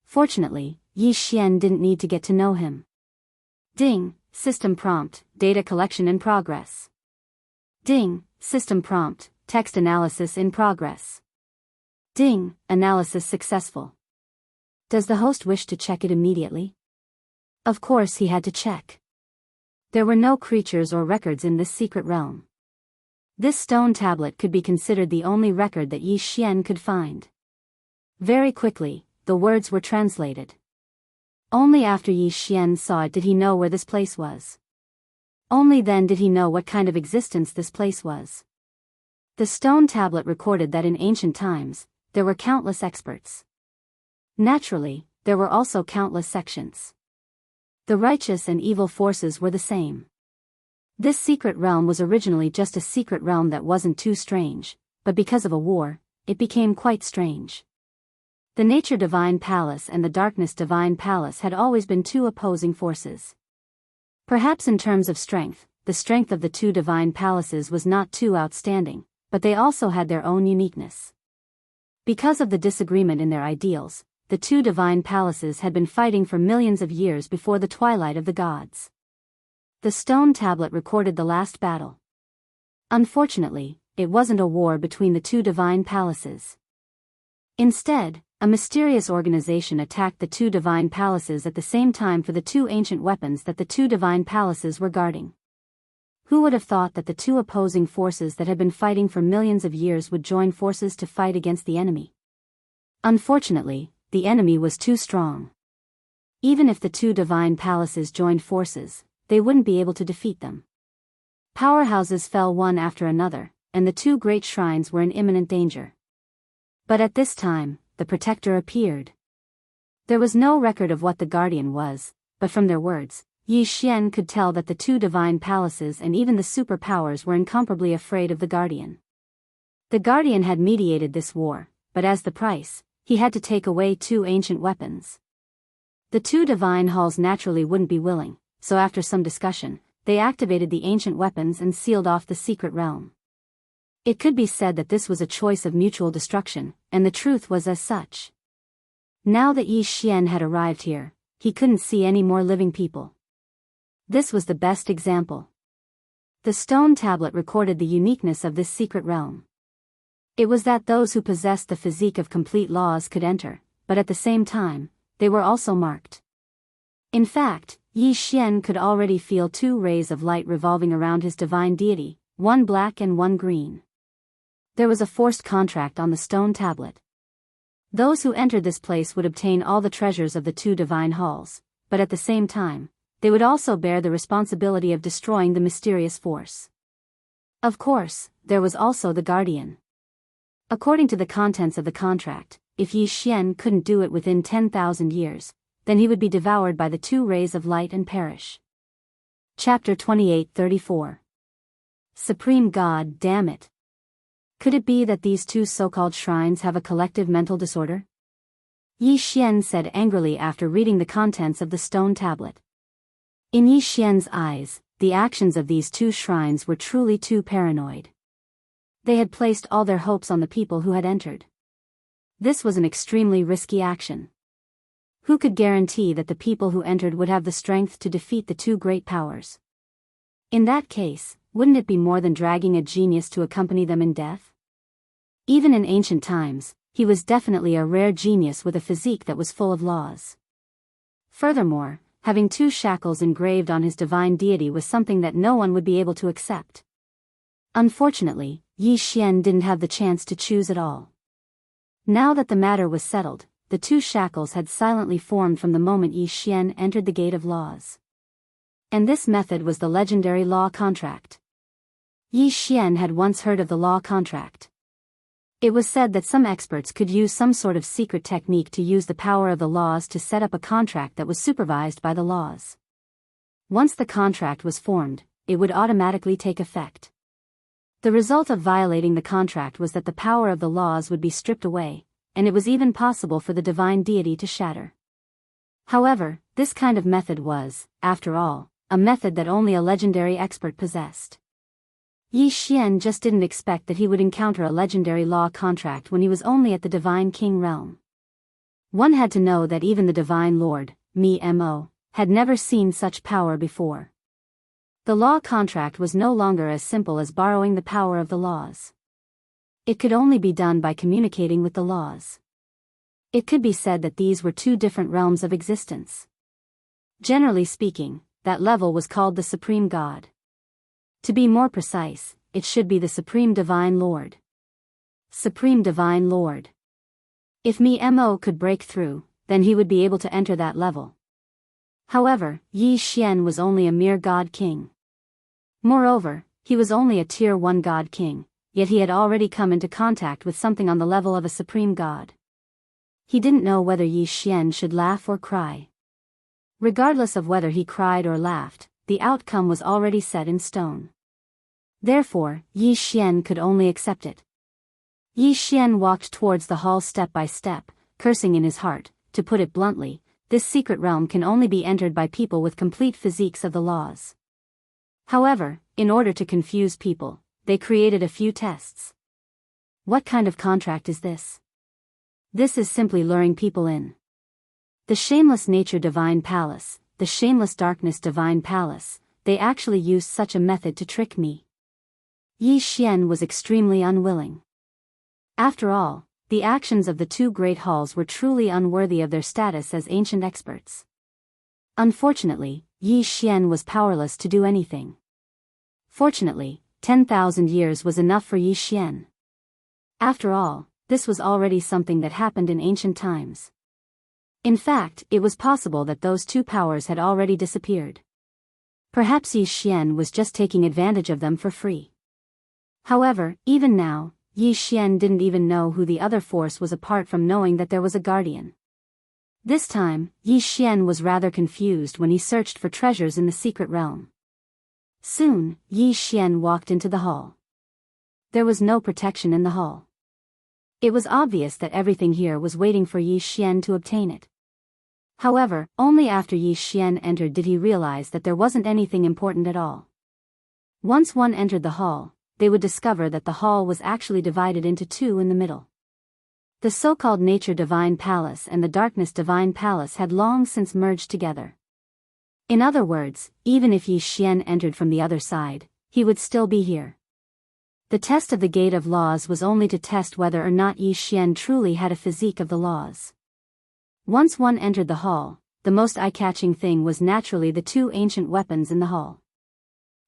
Fortunately, Yi Xian didn't need to get to know him. Ding, system prompt, data collection in progress. Ding, system prompt, text analysis in progress. Ding, analysis successful. Does the host wish to check it immediately? Of course he had to check. There were no creatures or records in this secret realm. This stone tablet could be considered the only record that Yi Xian could find. Very quickly, the words were translated. Only after Yi Xian saw it did he know where this place was. Only then did he know what kind of existence this place was. The stone tablet recorded that in ancient times, there were countless experts. Naturally, there were also countless sections. The righteous and evil forces were the same. This secret realm was originally just a secret realm that wasn't too strange, but because of a war, it became quite strange. The Nature Divine Palace and the Darkness Divine Palace had always been 2 opposing forces. Perhaps in terms of strength, the strength of the 2 divine palaces was not too outstanding, but they also had their own uniqueness. Because of the disagreement in their ideals, the 2 divine palaces had been fighting for millions of years before the twilight of the gods. The stone tablet recorded the last battle. Unfortunately, it wasn't a war between the 2 divine palaces. Instead, a mysterious organization attacked the 2 divine palaces at the same time for the 2 ancient weapons that the 2 divine palaces were guarding. Who would have thought that the 2 opposing forces that had been fighting for millions of years would join forces to fight against the enemy? Unfortunately, the enemy was too strong. Even if the 2 divine palaces joined forces, they wouldn't be able to defeat them. Powerhouses fell one after another, and the 2 great shrines were in imminent danger. But at this time, the protector appeared. There was no record of what the guardian was, but from their words, Yi Xian could tell that the 2 divine palaces and even the superpowers were incomparably afraid of the guardian. The guardian had mediated this war, but as the price, he had to take away 2 ancient weapons. The 2 divine halls naturally wouldn't be willing, so after some discussion, they activated the ancient weapons and sealed off the secret realm. It could be said that this was a choice of mutual destruction, and the truth was as such. Now that Yi Xian had arrived here, he couldn't see any more living people. This was the best example. The stone tablet recorded the uniqueness of this secret realm. It was that those who possessed the physique of complete laws could enter, but at the same time, they were also marked. In fact, Yi Xian could already feel 2 rays of light revolving around his divine deity, one black and one green. There was a forced contract on the stone tablet. Those who entered this place would obtain all the treasures of the 2 divine halls, but at the same time, they would also bear the responsibility of destroying the mysterious force. Of course, there was also the guardian. According to the contents of the contract, if Yi Xian couldn't do it within 10,000 years, then he would be devoured by the 2 rays of light and perish. Chapter 28-34. Supreme God, damn it. Could it be that these 2 so-called shrines have a collective mental disorder? Yi Xian said angrily after reading the contents of the stone tablet. In Yi Xian's eyes, the actions of these 2 shrines were truly too paranoid. They had placed all their hopes on the people who had entered. This was an extremely risky action. Who could guarantee that the people who entered would have the strength to defeat the two great powers? In that case, wouldn't it be more than dragging a genius to accompany them in death? Even in ancient times, he was definitely a rare genius with a physique that was full of laws. Furthermore, having two shackles engraved on his divine deity was something that no one would be able to accept. Unfortunately, Yi Xian didn't have the chance to choose at all. Now that the matter was settled, the two shackles had silently formed from the moment Yi Xian entered the Gate of Laws. And this method was the legendary law contract. Yi Xian had once heard of the law contract. It was said that some experts could use some sort of secret technique to use the power of the laws to set up a contract that was supervised by the laws. Once the contract was formed, it would automatically take effect. The result of violating the contract was that the power of the laws would be stripped away, and it was even possible for the divine deity to shatter. However, this kind of method was, after all, a method that only a legendary expert possessed. Yi Xian just didn't expect that he would encounter a legendary law contract when he was only at the Divine King realm. One had to know that even the Divine Lord, Mo, had never seen such power before. The law contract was no longer as simple as borrowing the power of the laws. It could only be done by communicating with the laws. It could be said that these were two different realms of existence. Generally speaking, that level was called the Supreme God. To be more precise, it should be the Supreme Divine Lord. Supreme Divine Lord. If Mo could break through, then he would be able to enter that level. However, Yi Xian was only a mere God King. Moreover, he was only a Tier 1 God King, yet he had already come into contact with something on the level of a Supreme God. He didn't know whether Yi Xian should laugh or cry. Regardless of whether he cried or laughed, the outcome was already set in stone. Therefore, Yi Xian could only accept it. Yi Xian walked towards the hall step by step, cursing in his heart. To put it bluntly, this secret realm can only be entered by people with complete physiques of the laws. However, in order to confuse people, they created a few tests. What kind of contract is this? This is simply luring people in. The Shameless Nature Divine Palace, the Shameless Darkness Divine Palace, they actually used such a method to trick me. Yi Xian was extremely unwilling. After all, the actions of the two great halls were truly unworthy of their status as ancient experts. Unfortunately, Yi Xian was powerless to do anything. Fortunately, 10,000 years was enough for Yi Xian. After all, this was already something that happened in ancient times. In fact, it was possible that those two powers had already disappeared. Perhaps Yi Xian was just taking advantage of them for free. However, even now, Yi Xian didn't even know who the other force was apart from knowing that there was a guardian. This time, Yi Xian was rather confused when he searched for treasures in the secret realm. Soon, Yi Xian walked into the hall. There was no protection in the hall. It was obvious that everything here was waiting for Yi Xian to obtain it. However, only after Yi Xian entered did he realize that there wasn't anything important at all. Once one entered the hall, they would discover that the hall was actually divided into two in the middle. The so-called Nature Divine Palace and the Darkness Divine Palace had long since merged together. In other words, even if Yi Xian entered from the other side, he would still be here. The test of the Gate of Laws was only to test whether or not Yi Xian truly had a physique of the laws. Once one entered the hall, the most eye-catching thing was naturally the two ancient weapons in the hall.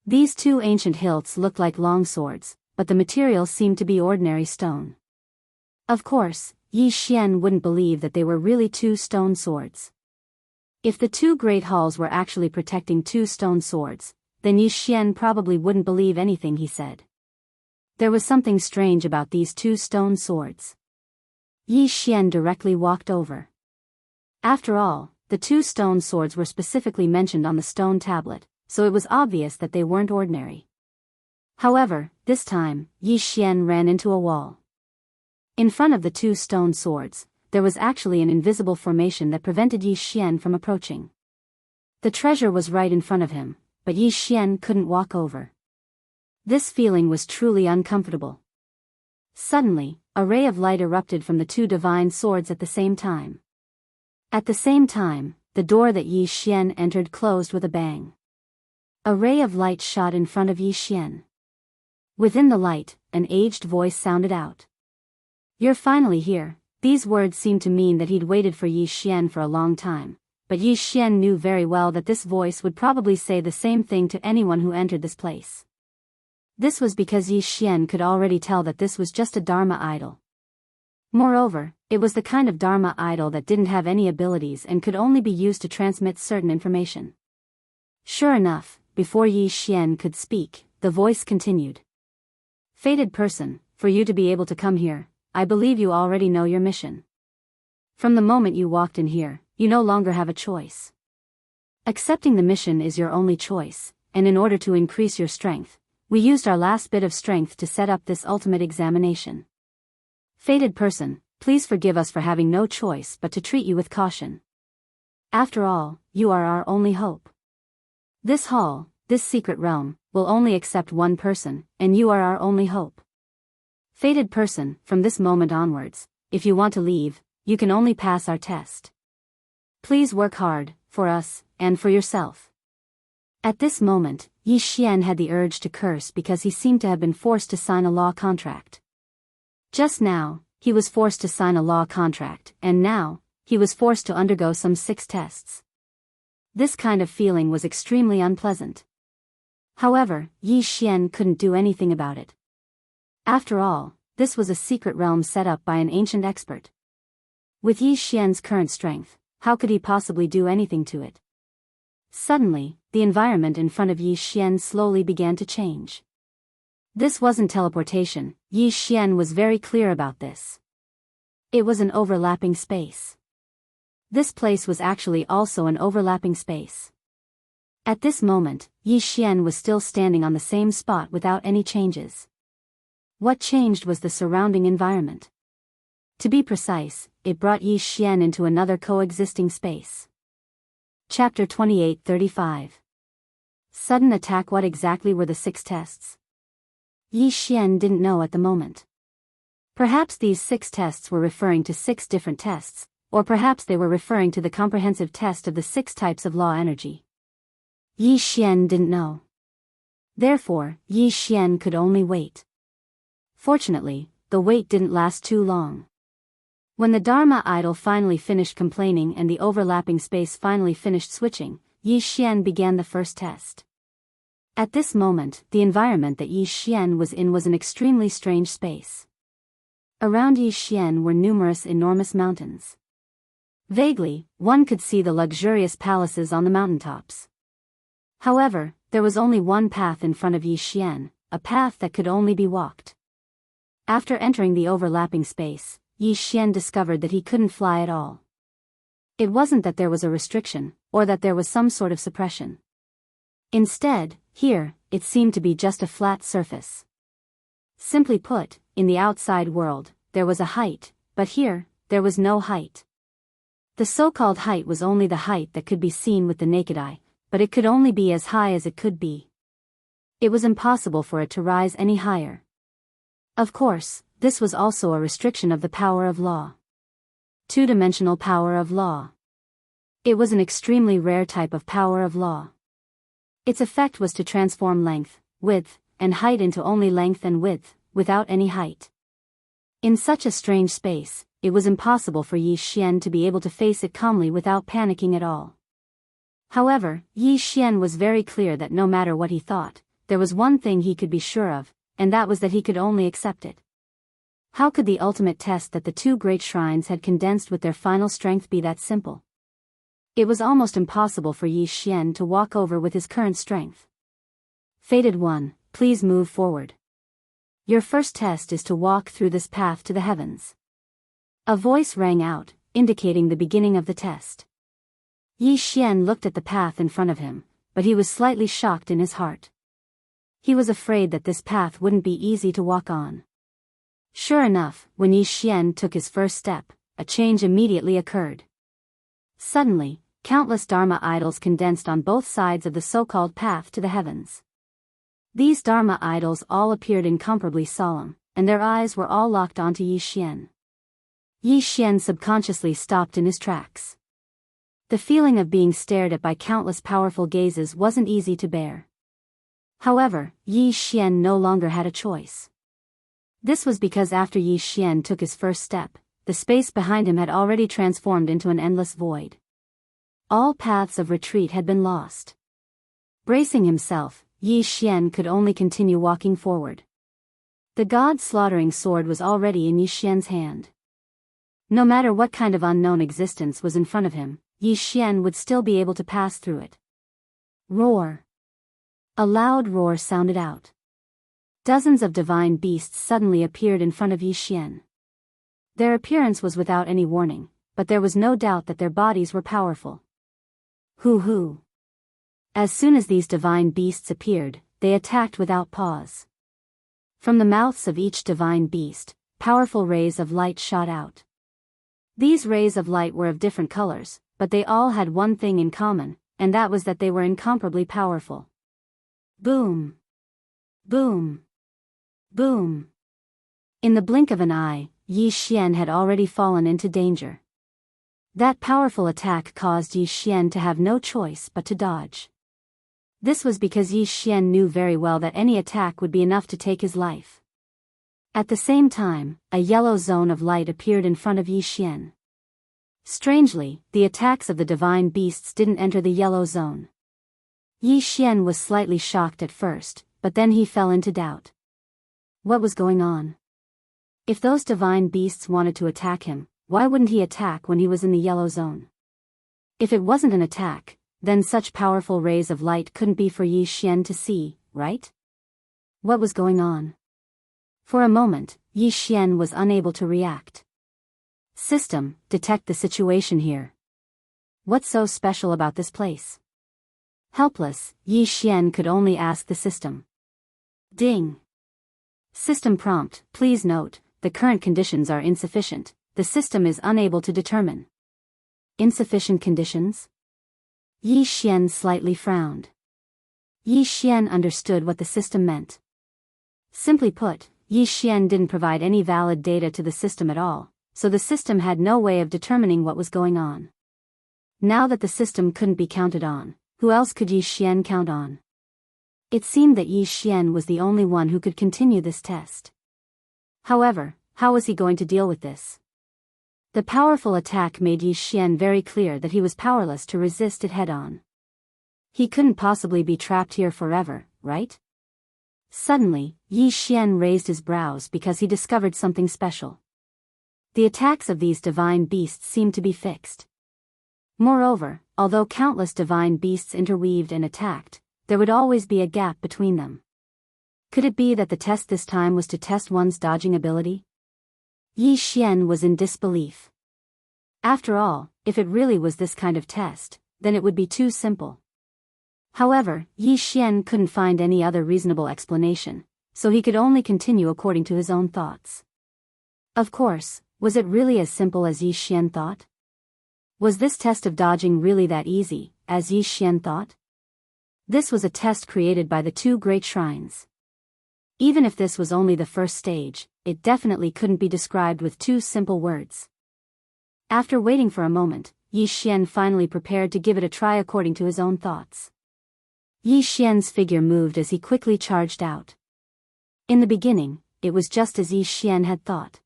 These two ancient hilts looked like long swords, but the material seemed to be ordinary stone. Of course, Yi Xian wouldn't believe that they were really two stone swords. If the two great halls were actually protecting two stone swords, then Yi Xian probably wouldn't believe anything he said. There was something strange about these two stone swords. Yi Xian directly walked over. After all, the two stone swords were specifically mentioned on the stone tablet, so it was obvious that they weren't ordinary. However, this time, Yi Xian ran into a wall. In front of the two stone swords, there was actually an invisible formation that prevented Yi Xian from approaching. The treasure was right in front of him, but Yi Xian couldn't walk over. This feeling was truly uncomfortable. Suddenly, A ray of light erupted from the two divine swords at the same time. At the same time, the door that Yi Xian entered closed with a bang. A ray of light shot in front of Yi Xian. Within the light, an aged voice sounded out. "You're finally here." These words seemed to mean that he'd waited for Yi Xian for a long time, but Yi Xian knew very well that this voice would probably say the same thing to anyone who entered this place. This was because Yi Xian could already tell that this was just a Dharma idol. Moreover, it was the kind of Dharma idol that didn't have any abilities and could only be used to transmit certain information. Sure enough, before Yi Xian could speak, the voice continued. "Fated person, for you to be able to come here, I believe you already know your mission. From the moment you walked in here, you no longer have a choice. Accepting the mission is your only choice, and in order to increase your strength, we used our last bit of strength to set up this ultimate examination. Fated person, please forgive us for having no choice but to treat you with caution. After all, you are our only hope. This hall, this secret realm, will only accept one person, and you are our only hope. Fated person, from this moment onwards, if you want to leave, you can only pass our test. Please work hard, for us, and for yourself." At this moment, Yi Xian had the urge to curse because he seemed to have been forced to sign a law contract. Just now, he was forced to sign a law contract, and now, he was forced to undergo some 6 tests. This kind of feeling was extremely unpleasant. However, Yi Xian couldn't do anything about it. After all, this was a secret realm set up by an ancient expert. With Yi Xian's current strength, how could he possibly do anything to it? Suddenly, the environment in front of Yi Xian slowly began to change. This wasn't teleportation, Yi Xian was very clear about this. It was an overlapping space. This place was actually also an overlapping space. At this moment, Yi Xian was still standing on the same spot without any changes. What changed was the surrounding environment. To be precise, it brought Yi Xian into another coexisting space. Chapter 28-35. Sudden attack. What exactly were the 6 tests? Yi Xian didn't know at the moment. Perhaps these 6 tests were referring to 6 different tests, or perhaps they were referring to the comprehensive test of the 6 types of law energy. Yi Xian didn't know. Therefore, Yi Xian could only wait. Fortunately, the wait didn't last too long. When the Dharma idol finally finished complaining and the overlapping space finally finished switching, Yi Xian began the first test. At this moment, the environment that Yi Xian was in was an extremely strange space. Around Yi Xian were numerous enormous mountains. Vaguely, one could see the luxurious palaces on the mountaintops. However, there was only one path in front of Yi Xian, a path that could only be walked. After entering the overlapping space, Yi Xian discovered that he couldn't fly at all. It wasn't that there was a restriction, or that there was some sort of suppression. Instead, here, it seemed to be just a flat surface. Simply put, in the outside world, there was a height, but here, there was no height. The so-called height was only the height that could be seen with the naked eye, but it could only be as high as it could be. It was impossible for it to rise any higher. Of course, this was also a restriction of the power of law. Two-dimensional power of law. It was an extremely rare type of power of law. Its effect was to transform length, width, and height into only length and width, without any height. In such a strange space, it was impossible for Yi Xian to be able to face it calmly without panicking at all. However, Yi Xian was very clear that no matter what he thought, there was one thing he could be sure of, and that was that he could only accept it. How could the ultimate test that the 2 great shrines had condensed with their final strength be that simple? It was almost impossible for Yi Xian to walk over with his current strength. Fated one, please move forward. Your first test is to walk through this path to the heavens. A voice rang out, indicating the beginning of the test. Yi Xian looked at the path in front of him, but he was slightly shocked in his heart. He was afraid that this path wouldn't be easy to walk on. Sure enough, when Yi Xian took his first step, a change immediately occurred. Suddenly, countless Dharma idols condensed on both sides of the so-called path to the heavens. These Dharma idols all appeared incomparably solemn, and their eyes were all locked onto Yi Xian. Yi Xian subconsciously stopped in his tracks. The feeling of being stared at by countless powerful gazes wasn't easy to bear. However, Yi Xian no longer had a choice. This was because after Yi Xian took his first step, the space behind him had already transformed into an endless void. All paths of retreat had been lost. Bracing himself, Yi Xian could only continue walking forward. The god-slaughtering sword was already in Yi Xian's hand. No matter what kind of unknown existence was in front of him, Yi Xian would still be able to pass through it. Roar! A loud roar sounded out. Dozens of divine beasts suddenly appeared in front of Yi Xian. Their appearance was without any warning, but there was no doubt that their bodies were powerful. Hoo! As soon as these divine beasts appeared, they attacked without pause. From the mouths of each divine beast, powerful rays of light shot out. These rays of light were of different colors, but they all had one thing in common, and that was that they were incomparably powerful. Boom! Boom! Boom! In the blink of an eye, Yi Xian had already fallen into danger. That powerful attack caused Yi Xian to have no choice but to dodge. This was because Yi Xian knew very well that any attack would be enough to take his life. At the same time, a yellow zone of light appeared in front of Yi Xian. Strangely, the attacks of the divine beasts didn't enter the yellow zone. Yi Xian was slightly shocked at first, but then he fell into doubt. What was going on? If those divine beasts wanted to attack him, why wouldn't he attack when he was in the yellow zone? If it wasn't an attack, then such powerful rays of light couldn't be for Yi Xian to see, right? What was going on? For a moment, Yi Xian was unable to react. System, detect the situation here. What's so special about this place? Helpless, Yi Xian could only ask the system. Ding! System prompt, please note, the current conditions are insufficient. The system is unable to determine. Insufficient conditions? Yi Xian slightly frowned. Yi Xian understood what the system meant. Simply put, Yi Xian didn't provide any valid data to the system at all, so the system had no way of determining what was going on. Now that the system couldn't be counted on, who else could Yi Xian count on? It seemed that Yi Xian was the only one who could continue this test. However, how was he going to deal with this? The powerful attack made Yi Xian very clear that he was powerless to resist it head-on. He couldn't possibly be trapped here forever, right? Suddenly, Yi Xian raised his brows because he discovered something special. The attacks of these divine beasts seemed to be fixed. Moreover, although countless divine beasts interweaved and attacked, there would always be a gap between them. Could it be that the test this time was to test one's dodging ability? Yi Xian was in disbelief. After all, if it really was this kind of test, then it would be too simple. However, Yi Xian couldn't find any other reasonable explanation, so he could only continue according to his own thoughts. Of course, was it really as simple as Yi Xian thought? Was this test of dodging really that easy, as Yi Xian thought? This was a test created by the two great shrines. Even if this was only the first stage, it definitely couldn't be described with two simple words. After waiting for a moment, Yi Xian finally prepared to give it a try according to his own thoughts. Yi Xian's figure moved as he quickly charged out. In the beginning, it was just as Yi Xian had thought.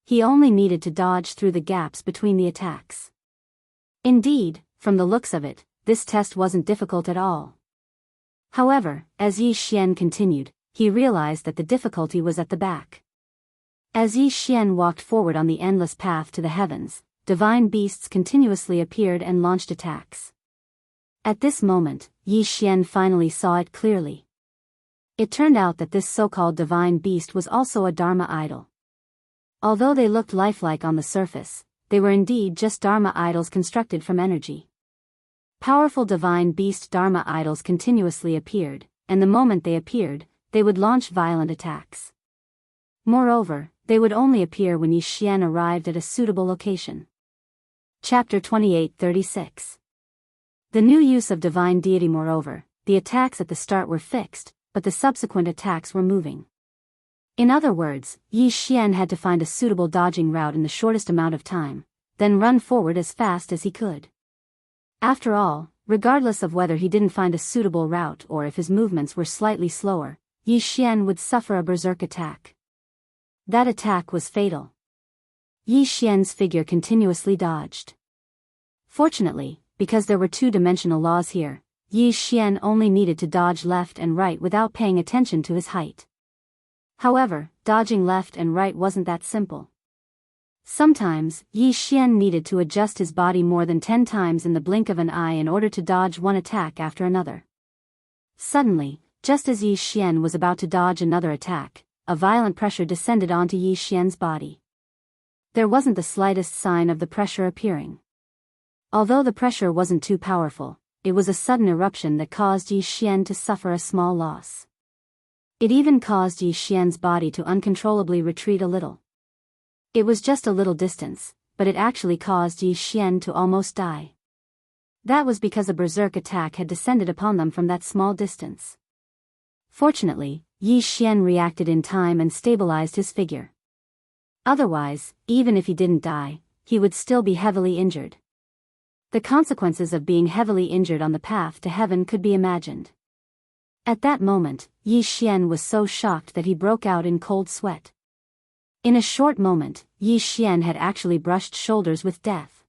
He only needed to dodge through the gaps between the attacks. Indeed, from the looks of it, this test wasn't difficult at all. However, as Yi Xian continued, he realized that the difficulty was at the back. As Yi Xian walked forward on the endless path to the heavens, divine beasts continuously appeared and launched attacks. At this moment, Yi Xian finally saw it clearly. It turned out that this so-called divine beast was also a Dharma idol. Although they looked lifelike on the surface, they were indeed just Dharma idols constructed from energy. Powerful divine beast Dharma idols continuously appeared, and the moment they appeared, they would launch violent attacks. Moreover, they would only appear when Yi Xian arrived at a suitable location. Chapter 28-36. The new use of divine deity. Moreover, the attacks at the start were fixed, but the subsequent attacks were moving. In other words, Yi Xian had to find a suitable dodging route in the shortest amount of time, then run forward as fast as he could. After all, regardless of whether he didn't find a suitable route or if his movements were slightly slower, Yi Xian would suffer a berserk attack. That attack was fatal. Yi Xian's figure continuously dodged. Fortunately, because there were two-dimensional laws here, Yi Xian only needed to dodge left and right without paying attention to his height. However, dodging left and right wasn't that simple. Sometimes, Yi Xian needed to adjust his body more than 10 times in the blink of an eye in order to dodge one attack after another. Suddenly, just as Yi Xian was about to dodge another attack, a violent pressure descended onto Yi Xian's body. There wasn't the slightest sign of the pressure appearing. Although the pressure wasn't too powerful, it was a sudden eruption that caused Yi Xian to suffer a small loss. It even caused Yi Xian's body to uncontrollably retreat a little. It was just a little distance, but it actually caused Yi Xian to almost die. That was because a berserk attack had descended upon them from that small distance. Fortunately, Yi Xian reacted in time and stabilized his figure. Otherwise, even if he didn't die, he would still be heavily injured. The consequences of being heavily injured on the path to heaven could be imagined. At that moment, Yi Xian was so shocked that he broke out in cold sweat. In a short moment, Yi Xian had actually brushed shoulders with death.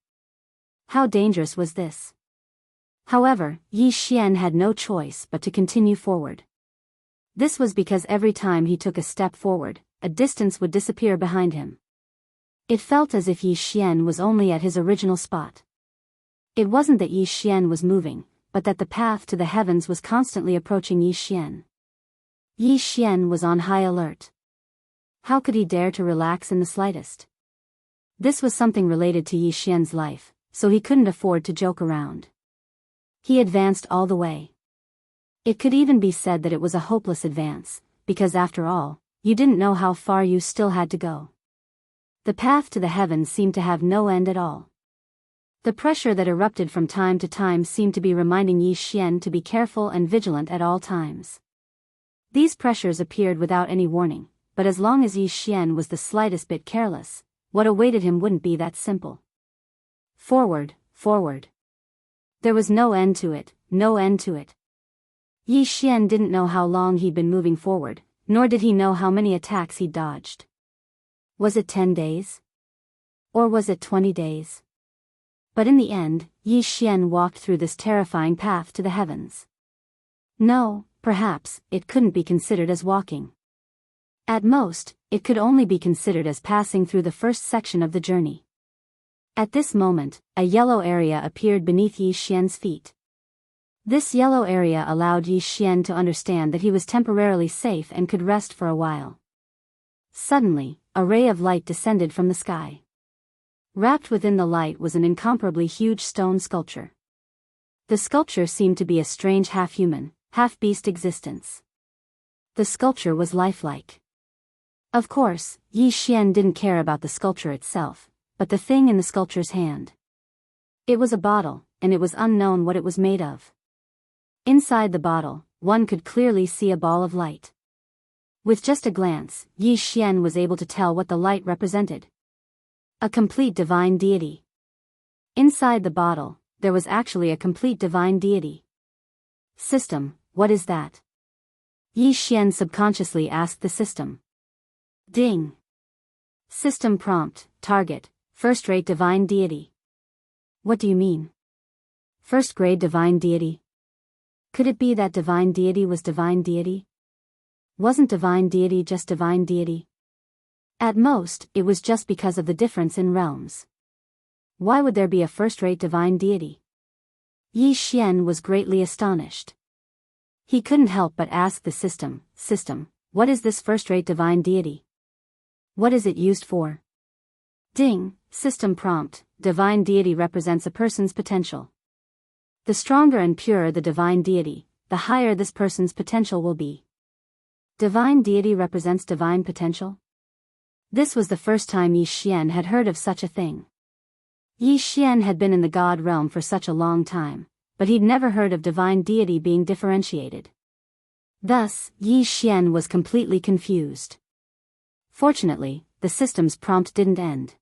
How dangerous was this? However, Yi Xian had no choice but to continue forward. This was because every time he took a step forward, a distance would disappear behind him. It felt as if Yi Xian was only at his original spot. It wasn't that Yi Xian was moving, but that the path to the heavens was constantly approaching Yi Xian. Yi Xian was on high alert. How could he dare to relax in the slightest? This was something related to Yi Xian's life, so he couldn't afford to joke around. He advanced all the way. It could even be said that it was a hopeless advance, because after all, you didn't know how far you still had to go. The path to the heavens seemed to have no end at all. The pressure that erupted from time to time seemed to be reminding Yi Xian to be careful and vigilant at all times. These pressures appeared without any warning, but as long as Yi Xian was the slightest bit careless, what awaited him wouldn't be that simple. Forward, forward. There was no end to it, no end to it. Yi Xian didn't know how long he'd been moving forward, nor did he know how many attacks he'd dodged. Was it 10 days? Or was it 20 days? But in the end, Yi Xian walked through this terrifying path to the heavens. No, perhaps, it couldn't be considered as walking. At most, it could only be considered as passing through the first section of the journey. At this moment, a yellow area appeared beneath Yi Xian's feet. This yellow area allowed Yi Xian to understand that he was temporarily safe and could rest for a while. Suddenly, a ray of light descended from the sky. Wrapped within the light was an incomparably huge stone sculpture. The sculpture seemed to be a strange half-human, half-beast existence. The sculpture was lifelike. Of course, Yi Xian didn't care about the sculpture itself, but the thing in the sculpture's hand. It was a bottle, and it was unknown what it was made of. Inside the bottle, one could clearly see a ball of light. With just a glance, Yi Xian was able to tell what the light represented. A complete divine deity. Inside the bottle, there was actually a complete divine deity. System, what is that? Yi Xian subconsciously asked the system. Ding. System prompt, target, first-rate divine deity. What do you mean? First-grade divine deity? Could it be that divine deity was divine deity? Wasn't divine deity just divine deity? At most, it was just because of the difference in realms. Why would there be a first-rate divine deity? Yi Xian was greatly astonished. He couldn't help but ask the system, what is this first-rate divine deity? What is it used for? Ding, system prompt, divine deity represents a person's potential. The stronger and purer the divine deity, the higher this person's potential will be. Divine deity represents divine potential? This was the first time Yi Xian had heard of such a thing. Yi Xian had been in the god realm for such a long time, but he'd never heard of divine deity being differentiated. Thus, Yi Xian was completely confused. Fortunately, the system's prompt didn't end.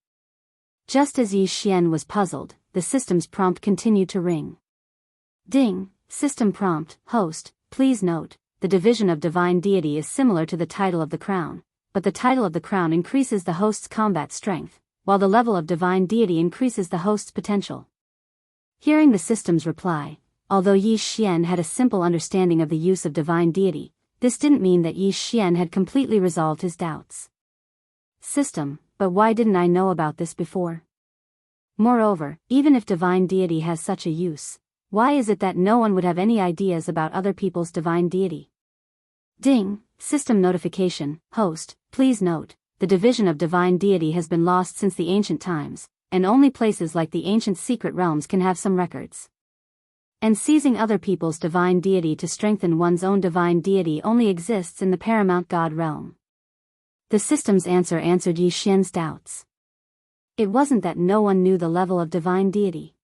Just as Yi Xian was puzzled, the system's prompt continued to ring. Ding, system prompt, host, please note, the division of divine deity is similar to the title of the crown, but the title of the crown increases the host's combat strength, while the level of divine deity increases the host's potential. Hearing the system's reply, although Yi Xian had a simple understanding of the use of divine deity, this didn't mean that Yi Xian had completely resolved his doubts. System, but why didn't I know about this before? Moreover, even if divine deity has such a use, why is it that no one would have any ideas about other people's divine deity? Ding, system notification, host, please note, the division of divine deity has been lost since the ancient times, and only places like the ancient secret realms can have some records. And seizing other people's divine deity to strengthen one's own divine deity only exists in the paramount god realm. The system's answer answered Yi Xian's doubts. It wasn't that no one knew the level of divine deity.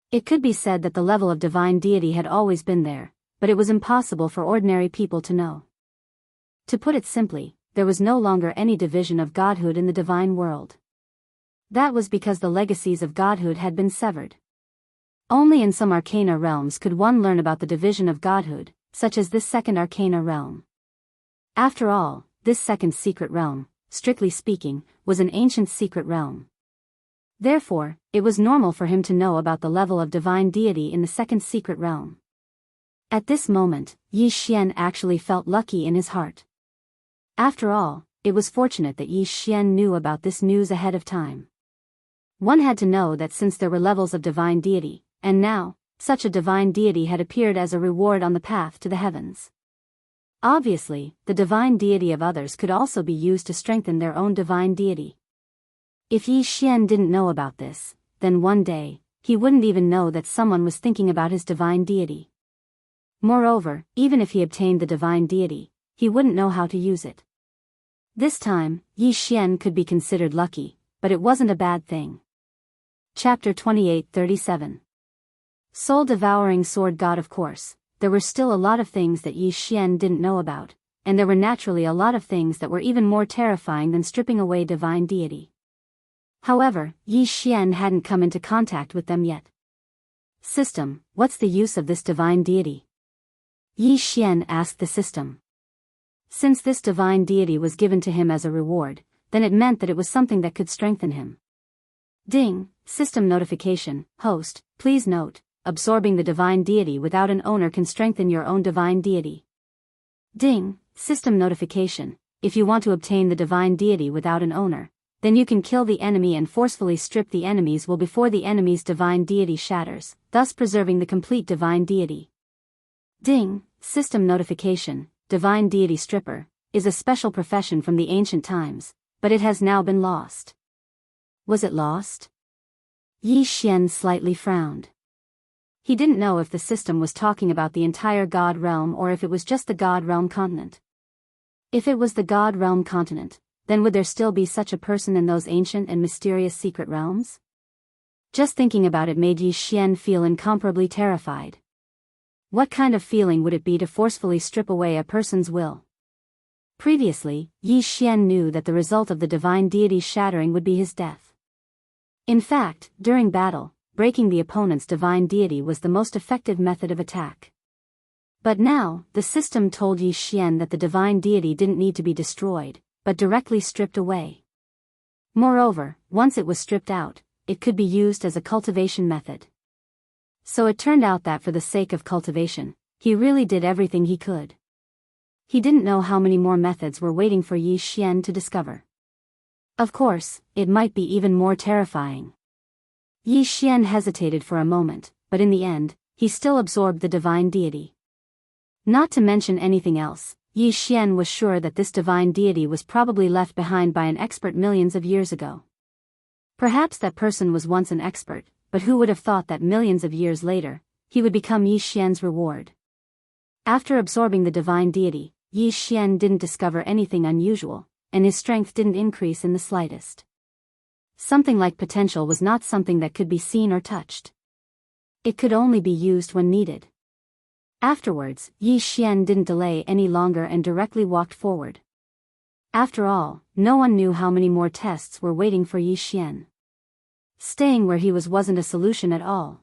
It could be said that the level of divine deity had always been there, but it was impossible for ordinary people to know. To put it simply, there was no longer any division of godhood in the divine world. That was because the legacies of godhood had been severed. Only in some arcana realms could one learn about the division of godhood, such as this second arcana realm. After all, this second secret realm, strictly speaking, was an ancient secret realm. Therefore, it was normal for him to know about the level of divine deity in the second secret realm. At this moment, Yi Xian actually felt lucky in his heart. After all, it was fortunate that Yi Xian knew about this news ahead of time. One had to know that since there were levels of divine deity, and now, such a divine deity had appeared as a reward on the path to the heavens. Obviously, the divine deity of others could also be used to strengthen their own divine deity. If Yi Xian didn't know about this, then one day, he wouldn't even know that someone was thinking about his divine deity. Moreover, even if he obtained the divine deity, he wouldn't know how to use it. This time, Yi Xian could be considered lucky, but it wasn't a bad thing. Chapter 28:37. Soul-devouring sword god. Of course, there were still a lot of things that Yi Xian didn't know about, and there were naturally a lot of things that were even more terrifying than stripping away divine deity. However, Yi Xian hadn't come into contact with them yet. System, what's the use of this divine deity? Yi Xian asked the system. Since this divine deity was given to him as a reward, then it meant that it was something that could strengthen him. Ding, system notification, host, please note, absorbing the divine deity without an owner can strengthen your own divine deity. Ding, system notification, if you want to obtain the divine deity without an owner, then you can kill the enemy and forcefully strip the enemy's will before the enemy's divine deity shatters, thus preserving the complete divine deity. Ding, system notification, divine deity stripper, is a special profession from the ancient times, but it has now been lost. Was it lost? Yi Xian slightly frowned. He didn't know if the system was talking about the entire God realm or if it was just the God realm continent. If it was the God realm continent, then would there still be such a person in those ancient and mysterious secret realms? Just thinking about it made Yi Xian feel incomparably terrified. What kind of feeling would it be to forcefully strip away a person's will? Previously, Yi Xian knew that the result of the divine deity's shattering would be his death. In fact, during battle, breaking the opponent's divine deity was the most effective method of attack. But now, the system told Yi Xian that the divine deity didn't need to be destroyed, but directly stripped away. Moreover, once it was stripped out, it could be used as a cultivation method. So it turned out that for the sake of cultivation, he really did everything he could. He didn't know how many more methods were waiting for Yi Xian to discover. Of course, it might be even more terrifying. Yi Xian hesitated for a moment, but in the end, he still absorbed the divine deity. Not to mention anything else, Yi Xian was sure that this divine deity was probably left behind by an expert millions of years ago. Perhaps that person was once an expert, but who would have thought that millions of years later, he would become Yi Xian's reward? After absorbing the divine deity, Yi Xian didn't discover anything unusual, and his strength didn't increase in the slightest. Something like potential was not something that could be seen or touched. It could only be used when needed. Afterwards, Yi Xian didn't delay any longer and directly walked forward. After all, no one knew how many more tests were waiting for Yi Xian. Staying where he wasn't a solution at all.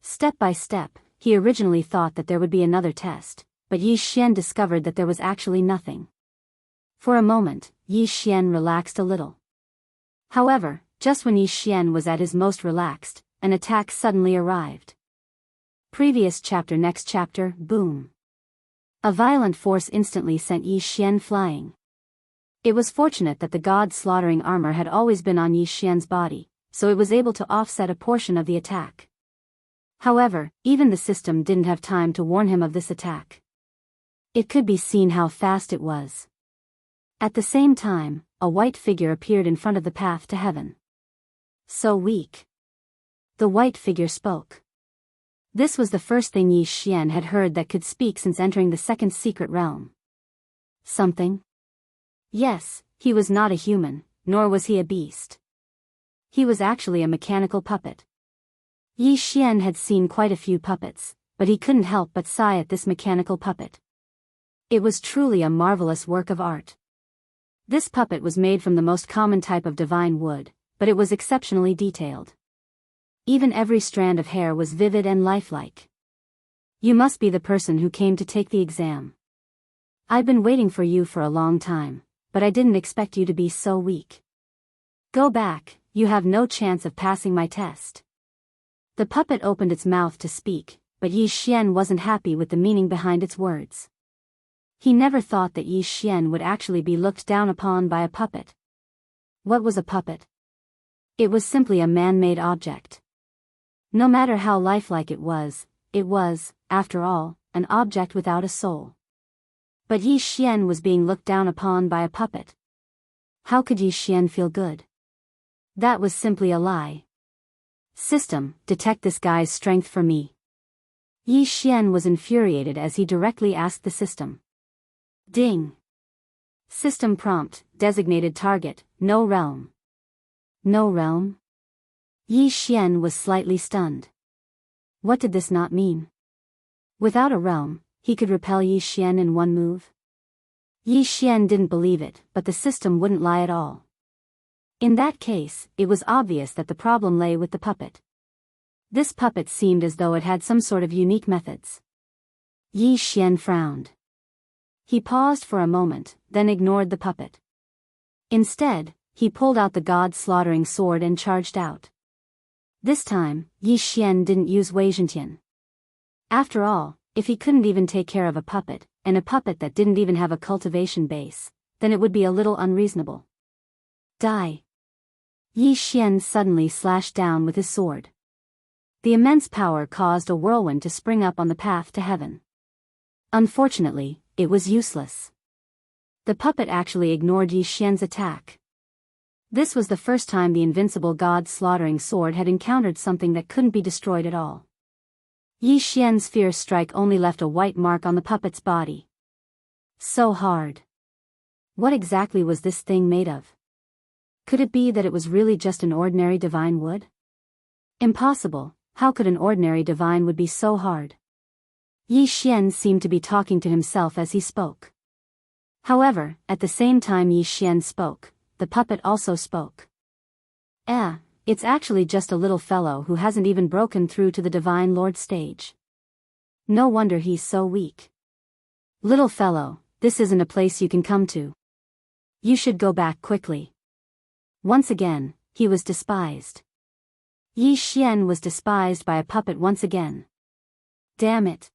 Step by step, he originally thought that there would be another test, but Yi Xian discovered that there was actually nothing. For a moment, Yi Xian relaxed a little. However, just when Yi Xian was at his most relaxed, an attack suddenly arrived. Previous chapter. Next chapter, boom. A violent force instantly sent Yi Xian flying. It was fortunate that the god-slaughtering armor had always been on Yi Xian's body, so it was able to offset a portion of the attack. However, even the system didn't have time to warn him of this attack. It could be seen how fast it was. At the same time, a white figure appeared in front of the path to heaven. So weak. The white figure spoke. This was the first thing Yi Xian had heard that could speak since entering the second secret realm. Something? Yes, he was not a human, nor was he a beast. He was actually a mechanical puppet. Yi Xian had seen quite a few puppets, but he couldn't help but sigh at this mechanical puppet. It was truly a marvelous work of art. This puppet was made from the most common type of divine wood, but it was exceptionally detailed. Even every strand of hair was vivid and lifelike. You must be the person who came to take the exam. I've been waiting for you for a long time, but I didn't expect you to be so weak. Go back, you have no chance of passing my test. The puppet opened its mouth to speak, but Yi Xian wasn't happy with the meaning behind its words. He never thought that Yi Xian would actually be looked down upon by a puppet. What was a puppet? It was simply a man-made object. No matter how lifelike it was, after all, an object without a soul. But Yi Xian was being looked down upon by a puppet. How could Yi Xian feel good? That was simply a lie. System, detect this guy's strength for me. Yi Xian was infuriated as he directly asked the system. Ding. System prompt, designated target, no realm. No realm? Yi Xian was slightly stunned. What did this not mean? Without a realm, he could repel Yi Xian in one move? Yi Xian didn't believe it, but the system wouldn't lie at all. In that case, it was obvious that the problem lay with the puppet. This puppet seemed as though it had some sort of unique methods. Yi Xian frowned. He paused for a moment, then ignored the puppet. Instead, he pulled out the god-slaughtering sword and charged out. This time, Yi Xian didn't use Wei Zhentian. After all, if he couldn't even take care of a puppet, and a puppet that didn't even have a cultivation base, then it would be a little unreasonable. Die. Yi Xian suddenly slashed down with his sword. The immense power caused a whirlwind to spring up on the path to heaven. Unfortunately, it was useless. The puppet actually ignored Yi Xian's attack. This was the first time the invincible god-slaughtering sword had encountered something that couldn't be destroyed at all. Yi Xian's fierce strike only left a white mark on the puppet's body. So hard. What exactly was this thing made of? Could it be that it was really just an ordinary divine wood? Impossible. How could an ordinary divine wood be so hard? Yi Xian seemed to be talking to himself as he spoke. However, at the same time Yi Xian spoke, the puppet also spoke. It's actually just a little fellow who hasn't even broken through to the Divine Lord stage. No wonder he's so weak. Little fellow, this isn't a place you can come to. You should go back quickly. Once again, he was despised. Yi Xian was despised by a puppet once again. Damn it.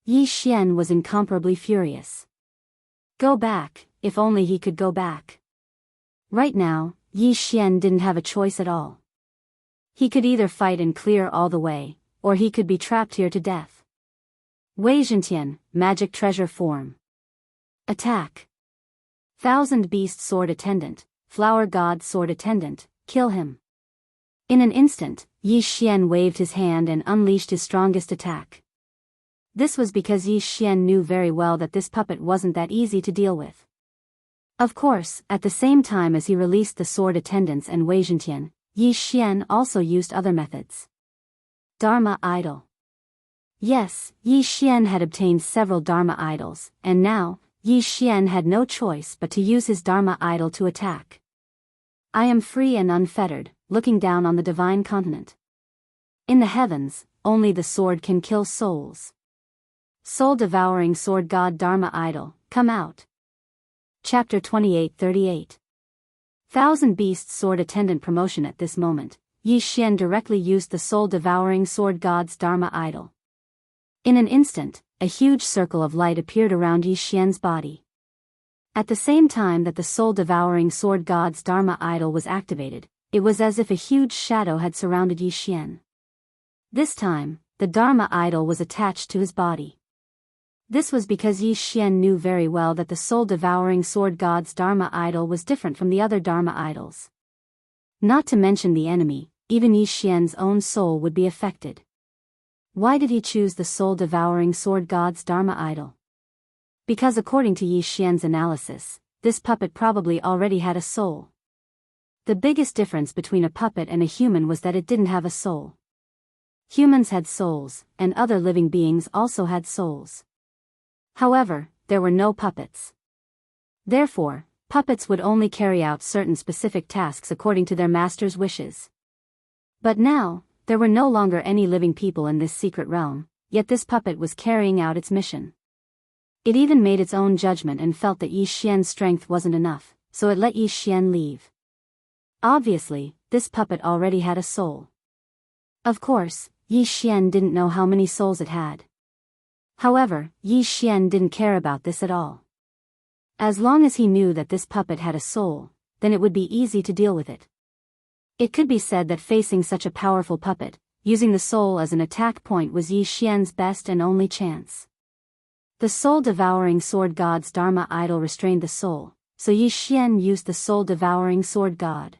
Yi Xian was incomparably furious. Go back, if only he could go back. Right now, Yi Xian didn't have a choice at all. He could either fight and clear all the way, or he could be trapped here to death. Wei Zhentian, magic treasure form. Attack. Thousand Beast Sword Attendant, Flower God Sword Attendant, kill him. In an instant, Yi Xian waved his hand and unleashed his strongest attack. This was because Yi Xian knew very well that this puppet wasn't that easy to deal with. Of course, at the same time as he released the sword attendants and Wei Zhentian, Yi Xian also used other methods. Dharma Idol. Yes, Yi Xian had obtained several Dharma idols, and now, Yi Xian had no choice but to use his Dharma idol to attack. I am free and unfettered, looking down on the divine continent. In the heavens, only the sword can kill souls. Soul-devouring sword god Dharma idol, come out. Chapter 28:38. Thousand Beasts Sword Attendant promotion. At this moment, Yi Xian directly used the soul-devouring sword god's Dharma idol. In an instant, a huge circle of light appeared around Yi Xian's body. At the same time that the soul-devouring sword god's Dharma idol was activated, it was as if a huge shadow had surrounded Yi Xian. This time, the Dharma idol was attached to his body. This was because Yi Xian knew very well that the soul-devouring sword god's Dharma idol was different from the other Dharma idols. Not to mention the enemy, even Yi Xian's own soul would be affected. Why did he choose the soul-devouring sword god's Dharma idol? Because according to Yi Xian's analysis, this puppet probably already had a soul. The biggest difference between a puppet and a human was that it didn't have a soul. Humans had souls, and other living beings also had souls. However, there were no puppets. Therefore, puppets would only carry out certain specific tasks according to their master's wishes. But now, there were no longer any living people in this secret realm, yet this puppet was carrying out its mission. It even made its own judgment and felt that Yi Xian's strength wasn't enough, so it let Yi Xian leave. Obviously, this puppet already had a soul. Of course, Yi Xian didn't know how many souls it had. However, Yi Xian didn't care about this at all. As long as he knew that this puppet had a soul, then it would be easy to deal with it. It could be said that facing such a powerful puppet, using the soul as an attack point was Yi Xian's best and only chance. The soul-devouring sword god's Dharma idol restrained the soul, so Yi Xian used the soul-devouring sword god.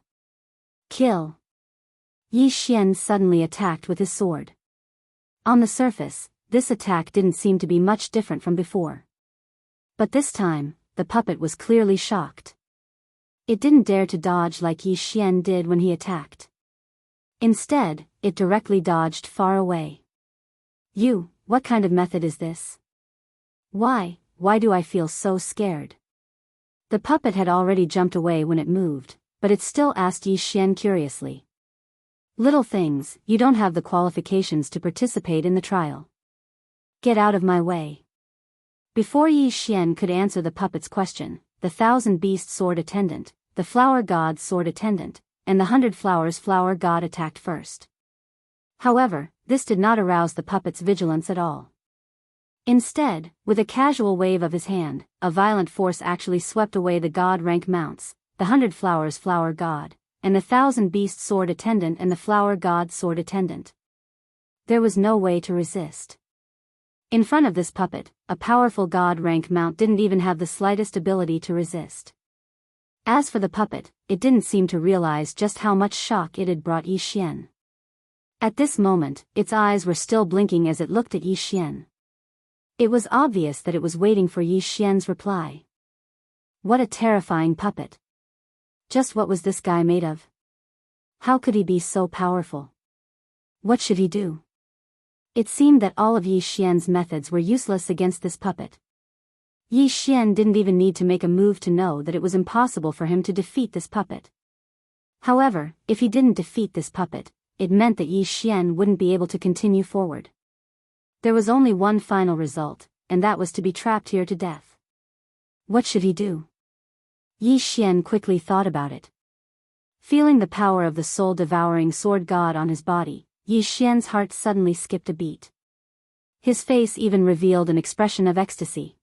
Kill. Yi Xian suddenly attacked with his sword. On the surface, this attack didn't seem to be much different from before. But this time, the puppet was clearly shocked. It didn't dare to dodge like Yi Xian did when he attacked. Instead, it directly dodged far away. What kind of method is this? Why do I feel so scared? The puppet had already jumped away when it moved, but it still asked Yi Xian curiously. Little things, you don't have the qualifications to participate in the trial. Get out of my way. Before Yi Xian could answer the puppet's question, the Thousand Beast Sword Attendant, the Flower God's Sword Attendant, and the 100 Flowers Flower God attacked first. However, this did not arouse the puppet's vigilance at all. Instead, with a casual wave of his hand, a violent force actually swept away the God rank mounts, the 100 Flowers Flower God, and the 1,000 Beast Sword Attendant and the Flower God Sword Attendant. There was no way to resist. In front of this puppet, a powerful God rank mount didn't even have the slightest ability to resist. As for the puppet, it didn't seem to realize just how much shock it had brought Yi Xian. At this moment, its eyes were still blinking as it looked at Yi Xian. It was obvious that it was waiting for Yi Xian's reply. What a terrifying puppet. Just what was this guy made of? How could he be so powerful? What should he do? It seemed that all of Yi Xian's methods were useless against this puppet. Yi Xian didn't even need to make a move to know that it was impossible for him to defeat this puppet. However, if he didn't defeat this puppet, it meant that Yi Xian wouldn't be able to continue forward. There was only one final result, and that was to be trapped here to death. What should he do? Yi Xian quickly thought about it. Feeling the power of the soul-devouring sword god on his body, Yi Xian's heart suddenly skipped a beat. His face even revealed an expression of ecstasy.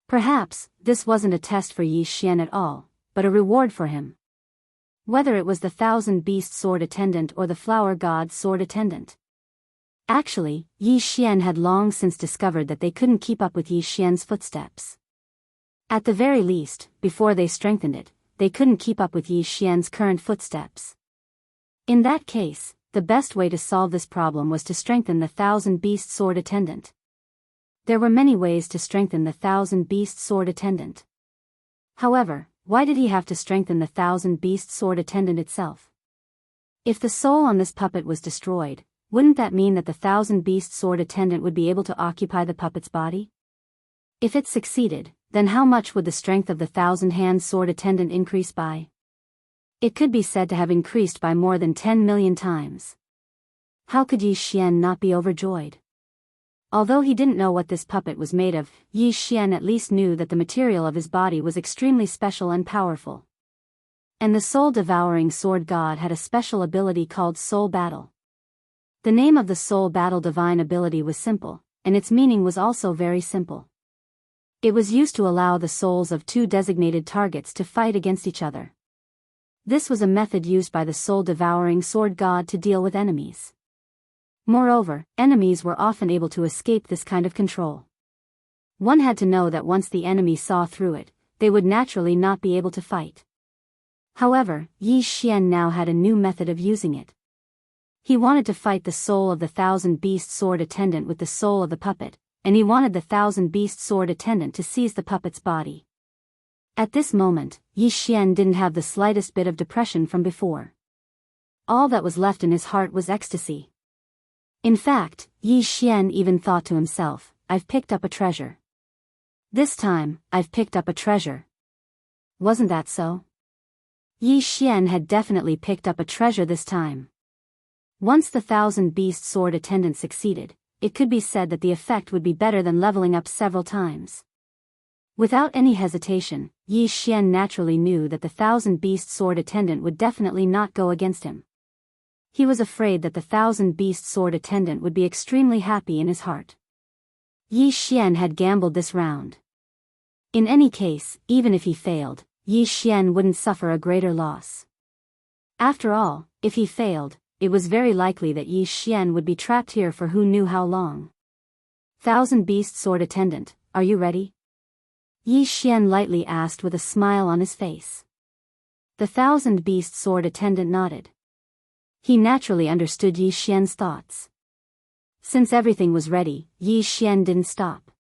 Perhaps, this wasn't a test for Yi Xian at all, but a reward for him. Whether it was the 1,000 Beast Sword Attendant or the Flower God's Sword Attendant. Actually, Yi Xian had long since discovered that they couldn't keep up with Yi Xian's footsteps. At the very least, before they strengthened it, they couldn't keep up with Yi Xian's current footsteps. In that case, the best way to solve this problem was to strengthen the 1,000 Beast Sword Attendant. There were many ways to strengthen the 1,000 Beast Sword Attendant. However, why did he have to strengthen the 1,000 Beast Sword Attendant itself? If the soul on this puppet was destroyed, wouldn't that mean that the 1,000 Beast Sword Attendant would be able to occupy the puppet's body? If it succeeded, then how much would the strength of the thousand-hand sword attendant increase by? It could be said to have increased by more than 10 million times. How could Yi Xian not be overjoyed? Although he didn't know what this puppet was made of, Yi Xian at least knew that the material of his body was extremely special and powerful. And the soul-devouring sword god had a special ability called Soul Battle. The name of the Soul Battle divine ability was simple, and its meaning was also very simple. It was used to allow the souls of two designated targets to fight against each other. This was a method used by the soul-devouring sword god to deal with enemies. Moreover, enemies were often able to escape this kind of control. One had to know that once the enemy saw through it, they would naturally not be able to fight. However, Yi Xian now had a new method of using it. He wanted to fight the soul of the thousand-beast sword attendant with the soul of the puppet, and he wanted the thousand-beast sword attendant to seize the puppet's body. At this moment, Yi Xian didn't have the slightest bit of depression from before. All that was left in his heart was ecstasy. In fact, Yi Xian even thought to himself, I've picked up a treasure. This time, I've picked up a treasure. Wasn't that so? Yi Xian had definitely picked up a treasure this time. Once the thousand-beast sword attendant succeeded, it could be said that the effect would be better than leveling up several times. Without any hesitation, Yi Xian naturally knew that the thousand-beast sword attendant would definitely not go against him. He was afraid that the thousand-beast sword attendant would be extremely happy in his heart. Yi Xian had gambled this round. In any case, even if he failed, Yi Xian wouldn't suffer a greater loss. After all, if he failed, it was very likely that Yi Xian would be trapped here for who knew how long. Thousand-beast sword attendant, are you ready? Yi Xian lightly asked with a smile on his face. The thousand-beast sword attendant nodded. He naturally understood Yi Xian's thoughts. Since everything was ready, Yi Xian didn't stop.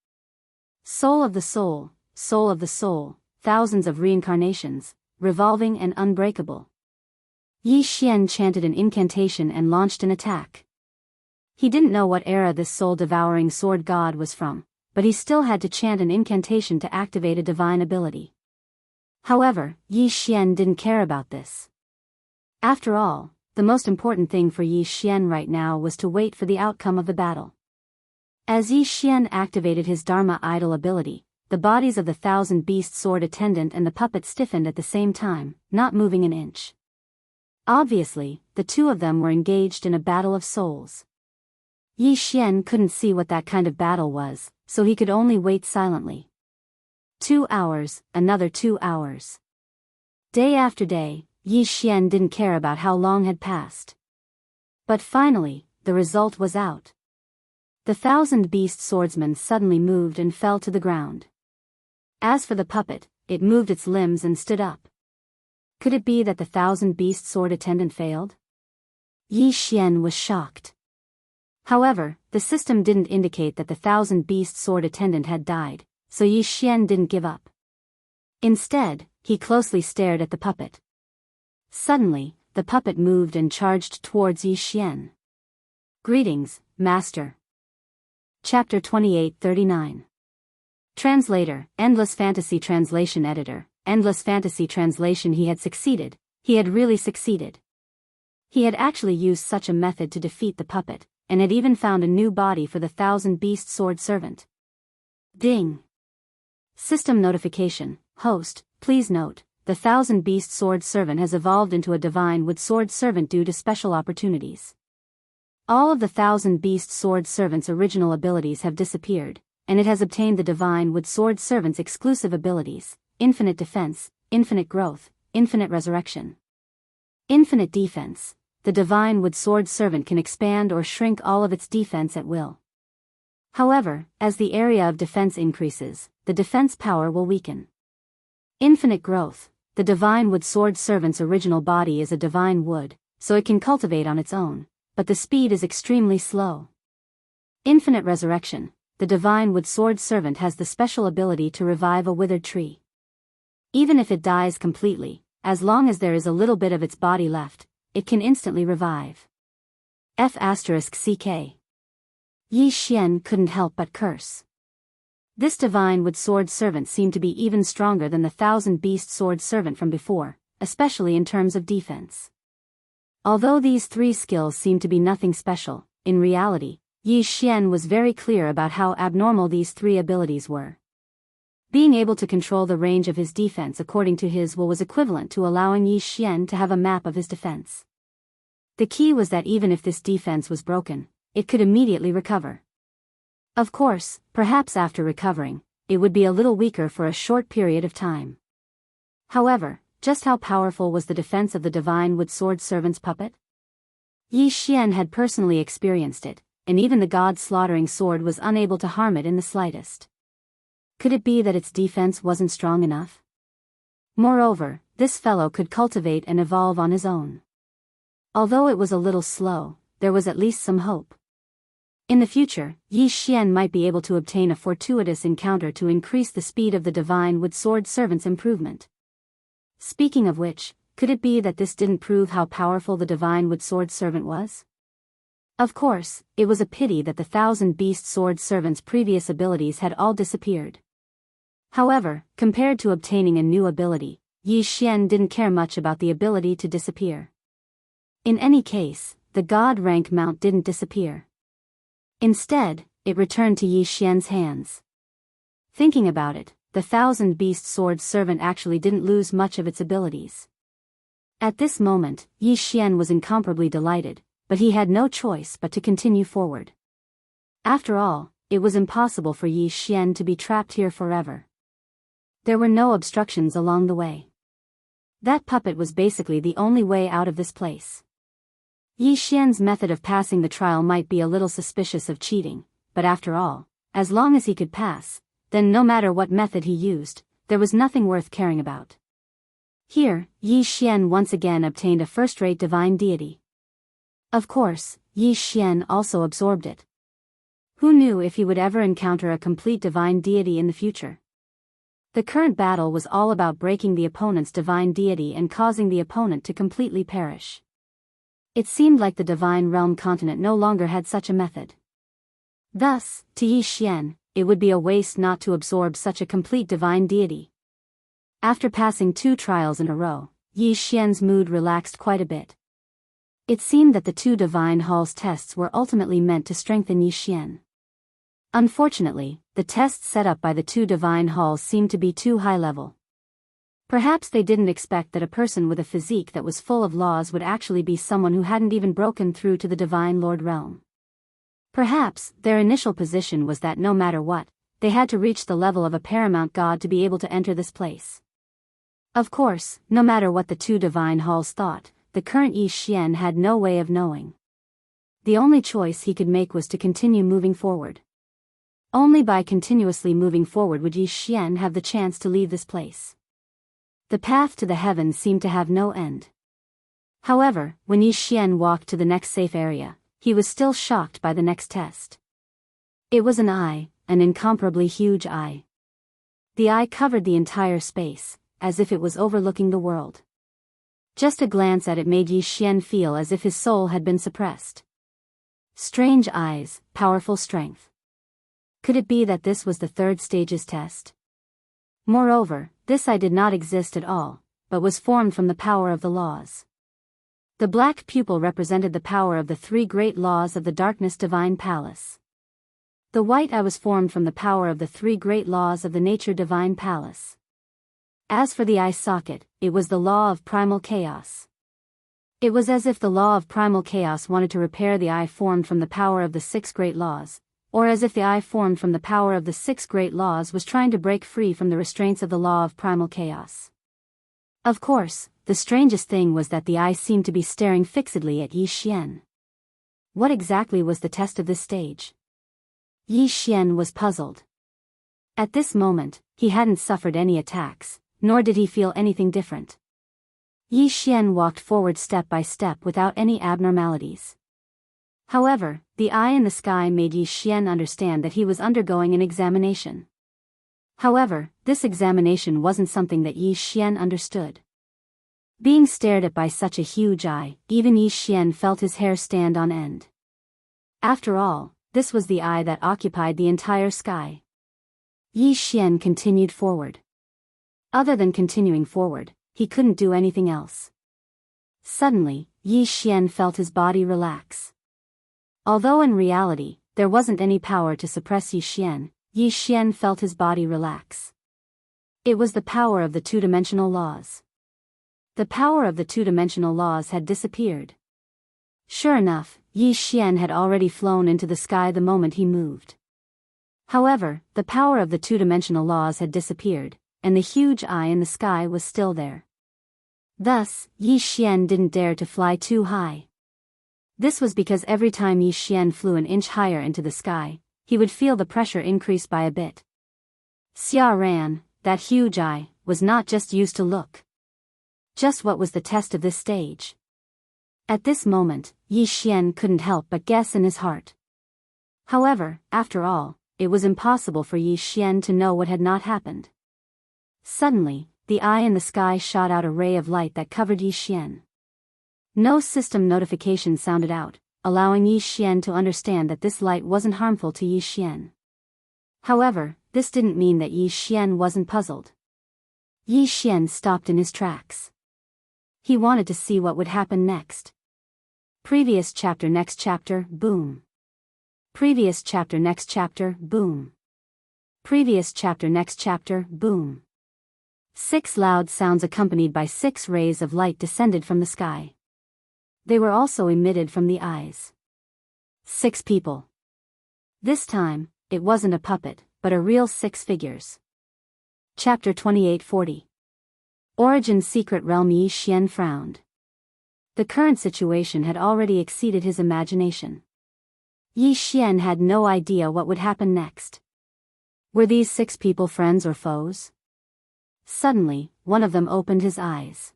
Soul of the soul, soul of the soul, thousands of reincarnations, revolving and unbreakable. Yi Xian chanted an incantation and launched an attack. He didn't know what era this soul-devouring sword god was from, but he still had to chant an incantation to activate a divine ability. However, Yi Xian didn't care about this. After all, the most important thing for Yi Xian right now was to wait for the outcome of the battle. As Yi Xian activated his Dharma idol ability, the bodies of the thousand-beast sword attendant and the puppet stiffened at the same time, not moving an inch. Obviously, the two of them were engaged in a battle of souls. Yi Xian couldn't see what that kind of battle was, so he could only wait silently. 2 hours, another 2 hours. Day after day, Yi Xian didn't care about how long had passed. But finally, the result was out. The thousand-beast swordsman suddenly moved and fell to the ground. As for the puppet, it moved its limbs and stood up. Could it be that the thousand-beast sword attendant failed? Yi Xian was shocked. However, the system didn't indicate that the thousand-beast sword attendant had died, so Yi Xian didn't give up. Instead, he closely stared at the puppet. Suddenly, the puppet moved and charged towards Yi Xian. Greetings, Master. Chapter 28-39. Translator, Endless Fantasy Translation Editor, Endless Fantasy Translation. He had succeeded, he had really succeeded. He had actually used such a method to defeat the puppet, and had even found a new body for the thousand-beast sword servant. Ding! System notification, host, please note, the thousand-beast sword servant has evolved into a divine wood sword servant due to special opportunities. All of the thousand-beast sword servant's original abilities have disappeared, and it has obtained the divine wood sword servant's exclusive abilities: infinite defense, infinite growth, infinite resurrection. Infinite defense. The divine wood sword servant can expand or shrink all of its defense at will. However, as the area of defense increases, the defense power will weaken. Infinite growth. The divine wood sword servant's original body is a divine wood, so it can cultivate on its own, but the speed is extremely slow. Infinite resurrection. The divine wood sword servant has the special ability to revive a withered tree. Even if it dies completely, as long as there is a little bit of its body left, it can instantly revive. F***ck. Yi Xian couldn't help but curse. This divine wood sword servant seemed to be even stronger than the 1,000-beast sword servant from before, especially in terms of defense. Although these three skills seemed to be nothing special, in reality, Yi Xian was very clear about how abnormal these three abilities were. Being able to control the range of his defense according to his will was equivalent to allowing Yi Xian to have a map of his defense. The key was that even if this defense was broken, it could immediately recover. Of course, perhaps after recovering, it would be a little weaker for a short period of time. However, just how powerful was the defense of the divine wood sword servant's puppet? Yi Xian had personally experienced it, and even the god-slaughtering sword was unable to harm it in the slightest. Could it be that its defense wasn't strong enough? Moreover, this fellow could cultivate and evolve on his own. Although it was a little slow, there was at least some hope. In the future, Yi Xian might be able to obtain a fortuitous encounter to increase the speed of the divine wood sword servant's improvement. Speaking of which, could it be that this didn't prove how powerful the divine wood sword servant was? Of course, it was a pity that the 1,000-beast sword servant's previous abilities had all disappeared. However, compared to obtaining a new ability, Yi Xian didn't care much about the ability to disappear. In any case, the god rank mount didn't disappear. Instead, it returned to Yi Xian's hands. Thinking about it, the 1,000-beast sword servant actually didn't lose much of its abilities. At this moment, Yi Xian was incomparably delighted, but he had no choice but to continue forward. After all, it was impossible for Yi Xian to be trapped here forever. There were no obstructions along the way. That puppet was basically the only way out of this place. Yi Xian's method of passing the trial might be a little suspicious of cheating, but after all, as long as he could pass, then no matter what method he used, there was nothing worth caring about. Here, Yi Xian once again obtained a first-rate divine deity. Of course, Yi Xian also absorbed it. Who knew if he would ever encounter a complete divine deity in the future? The current battle was all about breaking the opponent's divine deity and causing the opponent to completely perish. It seemed like the divine realm continent no longer had such a method. Thus, to Yi Xian, it would be a waste not to absorb such a complete divine deity. After passing 2 trials in a row, Yi Xian's mood relaxed quite a bit. It seemed that the 2 divine halls tests were ultimately meant to strengthen Yi Xian. Unfortunately, the tests set up by the 2 divine halls seemed to be too high level. Perhaps they didn't expect that a person with a physique that was full of laws would actually be someone who hadn't even broken through to the divine lord realm. Perhaps their initial position was that no matter what, they had to reach the level of a paramount god to be able to enter this place. Of course, no matter what the 2 divine halls thought, the current Yi Xian had no way of knowing. The only choice he could make was to continue moving forward. Only by continuously moving forward would Yi Xian have the chance to leave this place. The path to the heavens seemed to have no end. However, when Yi Xian walked to the next safe area, he was still shocked by the next test. It was an eye, an incomparably huge eye. The eye covered the entire space, as if it was overlooking the world. Just a glance at it made Yi Xian feel as if his soul had been suppressed. Strange eyes, powerful strength. Could it be that this was the 3rd stage's test? Moreover, this eye did not exist at all, but was formed from the power of the laws. The black pupil represented the power of the 3 great laws of the darkness divine palace. The white eye was formed from the power of the 3 great laws of the nature divine palace. As for the eye socket, it was the law of primal chaos. It was as if the law of primal chaos wanted to repair the eye formed from the power of the 6 great laws, or as if the eye formed from the power of the 6 great laws was trying to break free from the restraints of the law of primal chaos. Of course, the strangest thing was that the eye seemed to be staring fixedly at Yi Xian. What exactly was the test of this stage? Yi Xian was puzzled. At this moment, he hadn't suffered any attacks, nor did he feel anything different. Yi Xian walked forward step by step without any abnormalities. However, the eye in the sky made Yi Xian understand that he was undergoing an examination. However, this examination wasn't something that Yi Xian understood. Being stared at by such a huge eye, even Yi Xian felt his hair stand on end. After all, this was the eye that occupied the entire sky. Yi Xian continued forward. Other than continuing forward, he couldn't do anything else. Suddenly, Yi Xian felt his body relax. Although in reality, there wasn't any power to suppress Yi Xian felt his body relax. It was the power of the two-dimensional laws. The power of the two-dimensional laws had disappeared. Sure enough, Yi Xian had already flown into the sky the moment he moved. However, the power of the two-dimensional laws had disappeared, and the huge eye in the sky was still there. Thus, Yi Xian didn't dare to fly too high. This was because every time Yi Xian flew an inch higher into the sky, he would feel the pressure increase by a bit. Xia Ran, that huge eye, was not just used to look. Just what was the test of this stage? At this moment, Yi Xian couldn't help but guess in his heart. However, after all, it was impossible for Yi Xian to know what had not happened. Suddenly, the eye in the sky shot out a ray of light that covered Yi Xian. No system notification sounded out, allowing Yi Xian to understand that this light wasn't harmful to Yi Xian. However, this didn't mean that Yi Xian wasn't puzzled. Yi Xian stopped in his tracks. He wanted to see what would happen next. Previous chapter, next chapter, boom. Previous chapter, next chapter, boom. Previous chapter, next chapter, boom. 6 loud sounds accompanied by 6 rays of light descended from the sky. They were also emitted from the eyes. 6 people. This time, it wasn't a puppet, but a real 6 figures. Chapter 2840. Origin Secret Realm. Yi Xian frowned. The current situation had already exceeded his imagination. Yi Xian had no idea what would happen next. Were these 6 people friends or foes? Suddenly, one of them opened his eyes.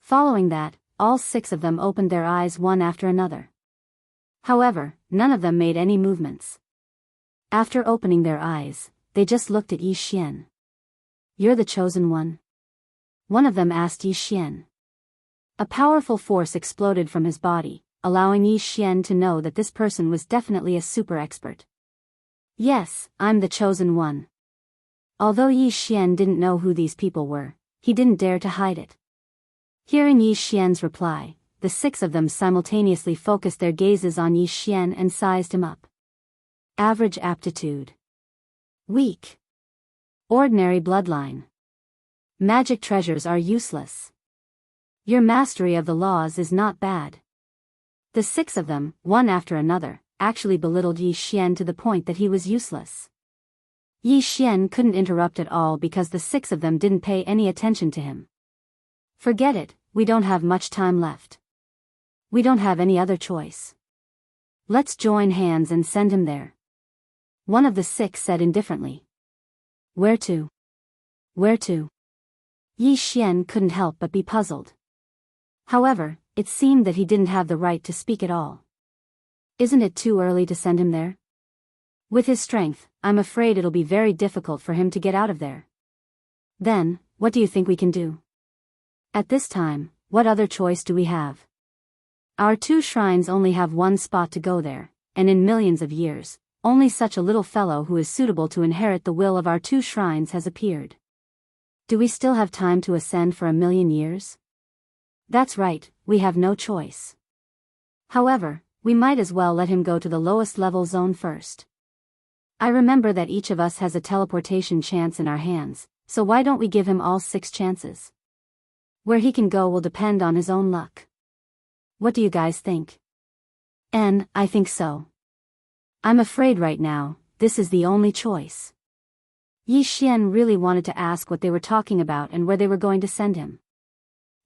Following that, all 6 of them opened their eyes one after another. However, none of them made any movements. After opening their eyes, they just looked at Yi Xian. "You're the chosen one?" One of them asked Yi Xian. A powerful force exploded from his body, allowing Yi Xian to know that this person was definitely a super expert. "Yes, I'm the chosen one." Although Yi Xian didn't know who these people were, he didn't dare to hide it. Hearing Yi Xian's reply, the 6 of them simultaneously focused their gazes on Yi Xian and sized him up. Average aptitude. Weak. Ordinary bloodline. Magic treasures are useless. Your mastery of the laws is not bad. The 6 of them, one after another, actually belittled Yi Xian to the point that he was useless. Yi Xian couldn't interrupt at all because the 6 of them didn't pay any attention to him. "Forget it, we don't have much time left. We don't have any other choice. Let's join hands and send him there." One of the 6 said indifferently. "Where to? Where to?" Yi Xian couldn't help but be puzzled. However, it seemed that he didn't have the right to speak at all. "Isn't it too early to send him there? With his strength, I'm afraid it'll be very difficult for him to get out of there." "Then, what do you think we can do? At this time, what other choice do we have? Our 2 shrines only have one spot to go there, and in millions of years, only such a little fellow who is suitable to inherit the will of our 2 shrines has appeared. Do we still have time to ascend for 1,000,000 years? That's right, we have no choice. However, we might as well let him go to the lowest level zone first. I remember that each of us has a teleportation chance in our hands, so why don't we give him all 6 chances? Where he can go will depend on his own luck. What do you guys think?" I think so. I'm afraid right now, this is the only choice." Yi Xian really wanted to ask what they were talking about and where they were going to send him.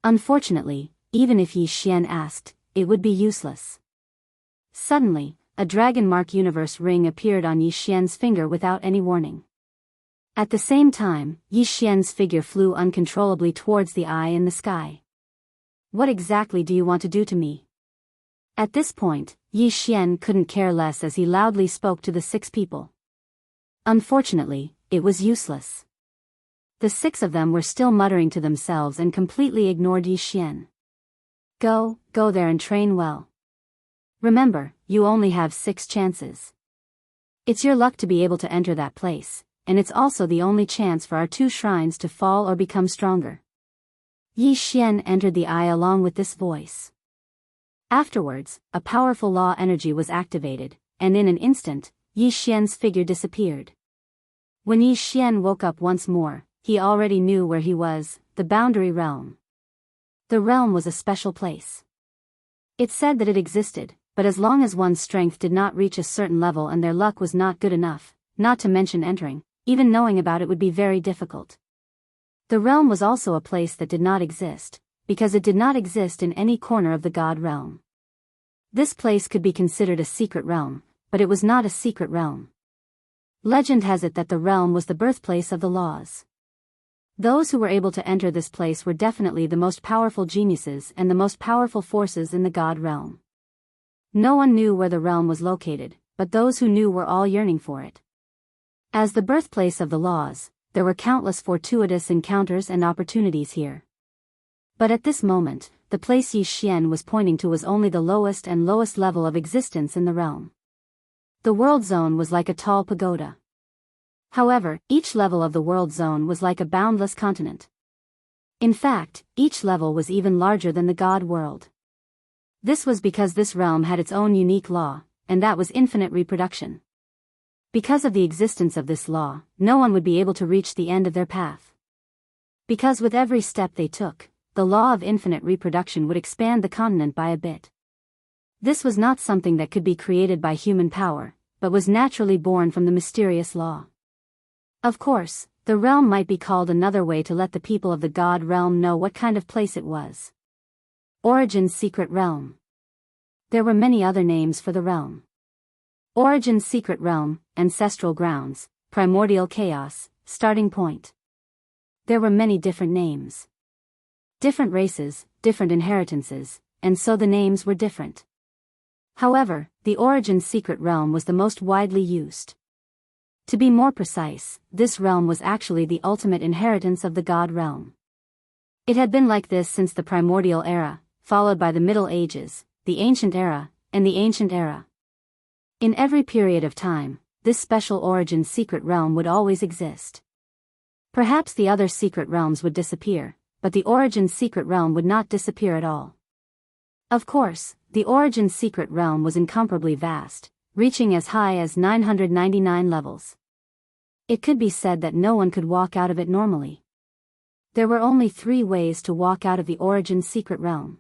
Unfortunately, even if Yi Xian asked, it would be useless. Suddenly, a dragon mark universe ring appeared on Yi Xian's finger without any warning. At the same time, Yi Xian's figure flew uncontrollably towards the eye in the sky. "What exactly do you want to do to me?" At this point, Yi Xian couldn't care less as he loudly spoke to the 6 people. Unfortunately, it was useless. The 6 of them were still muttering to themselves and completely ignored Yi Xian. Go there and train well. Remember, you only have 6 chances. It's your luck to be able to enter that place, and it's also the only chance for our two shrines to fall or become stronger. Yi Xian entered the eye along with this voice. Afterwards, a powerful law energy was activated, and in an instant, Yi Xian's figure disappeared. When Yi Xian woke up once more, he already knew where he was, the boundary realm. The realm was a special place. It said that it existed, but as long as one's strength did not reach a certain level and their luck was not good enough, not to mention entering, even knowing about it would be very difficult. The realm was also a place that did not exist, because it did not exist in any corner of the God realm. This place could be considered a secret realm, but it was not a secret realm. Legend has it that the realm was the birthplace of the laws. Those who were able to enter this place were definitely the most powerful geniuses and the most powerful forces in the God realm. No one knew where the realm was located, but those who knew were all yearning for it. As the birthplace of the laws, there were countless fortuitous encounters and opportunities here. But at this moment, the place Yi Xian was pointing to was only the lowest and lowest level of existence in the realm. The world zone was like a tall pagoda. However, each level of the world zone was like a boundless continent. In fact, each level was even larger than the God world. This was because this realm had its own unique law, and that was infinite reproduction. Because of the existence of this law, no one would be able to reach the end of their path. Because with every step they took, the law of infinite reproduction would expand the continent by a bit. This was not something that could be created by human power, but was naturally born from the mysterious law. Of course, the realm might be called another way to let the people of the God realm know what kind of place it was. Origin's secret realm. There were many other names for the realm. Origin's secret realm, ancestral grounds, primordial chaos, starting point. There were many different names. Different races, different inheritances, and so the names were different. However, the Origin's secret realm was the most widely used. To be more precise, this realm was actually the ultimate inheritance of the God realm. It had been like this since the primordial era, followed by the Middle Ages, the Ancient Era, and the Ancient Era. In every period of time, this special Origin's secret realm would always exist. Perhaps the other secret realms would disappear, but the Origin's secret realm would not disappear at all. Of course, the Origin's secret realm was incomparably vast, reaching as high as 999 levels. It could be said that no one could walk out of it normally. There were only 3 ways to walk out of the Origin's secret realm.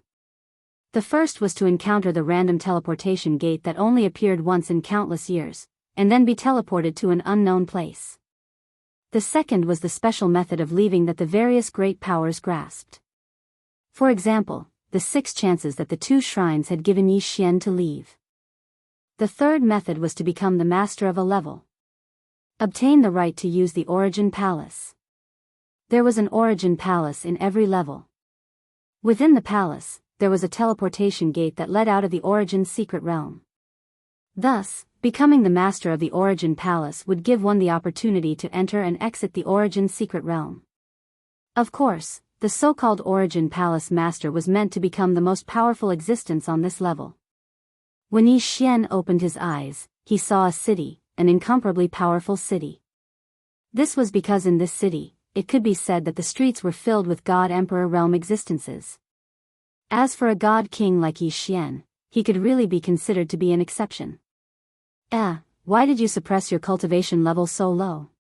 The first was to encounter the random teleportation gate that only appeared once in countless years, and then be teleported to an unknown place. The second was the special method of leaving that the various great powers grasped. For example, the 6 chances that the 2 shrines had given Yi Xian to leave. The third method was to become the master of a level. Obtain the right to use the Origin Palace. There was an Origin Palace in every level. Within the palace, there was a teleportation gate that led out of the Origin's secret realm. Thus, becoming the master of the Origin Palace would give one the opportunity to enter and exit the Origin's secret realm. Of course, the so-called Origin Palace master was meant to become the most powerful existence on this level. When Yi Xian opened his eyes, he saw a city, an incomparably powerful city. This was because in this city, it could be said that the streets were filled with God Emperor realm existences. As for a God King like Yi Xian, he could really be considered to be an exception. Why did you suppress your cultivation level so low?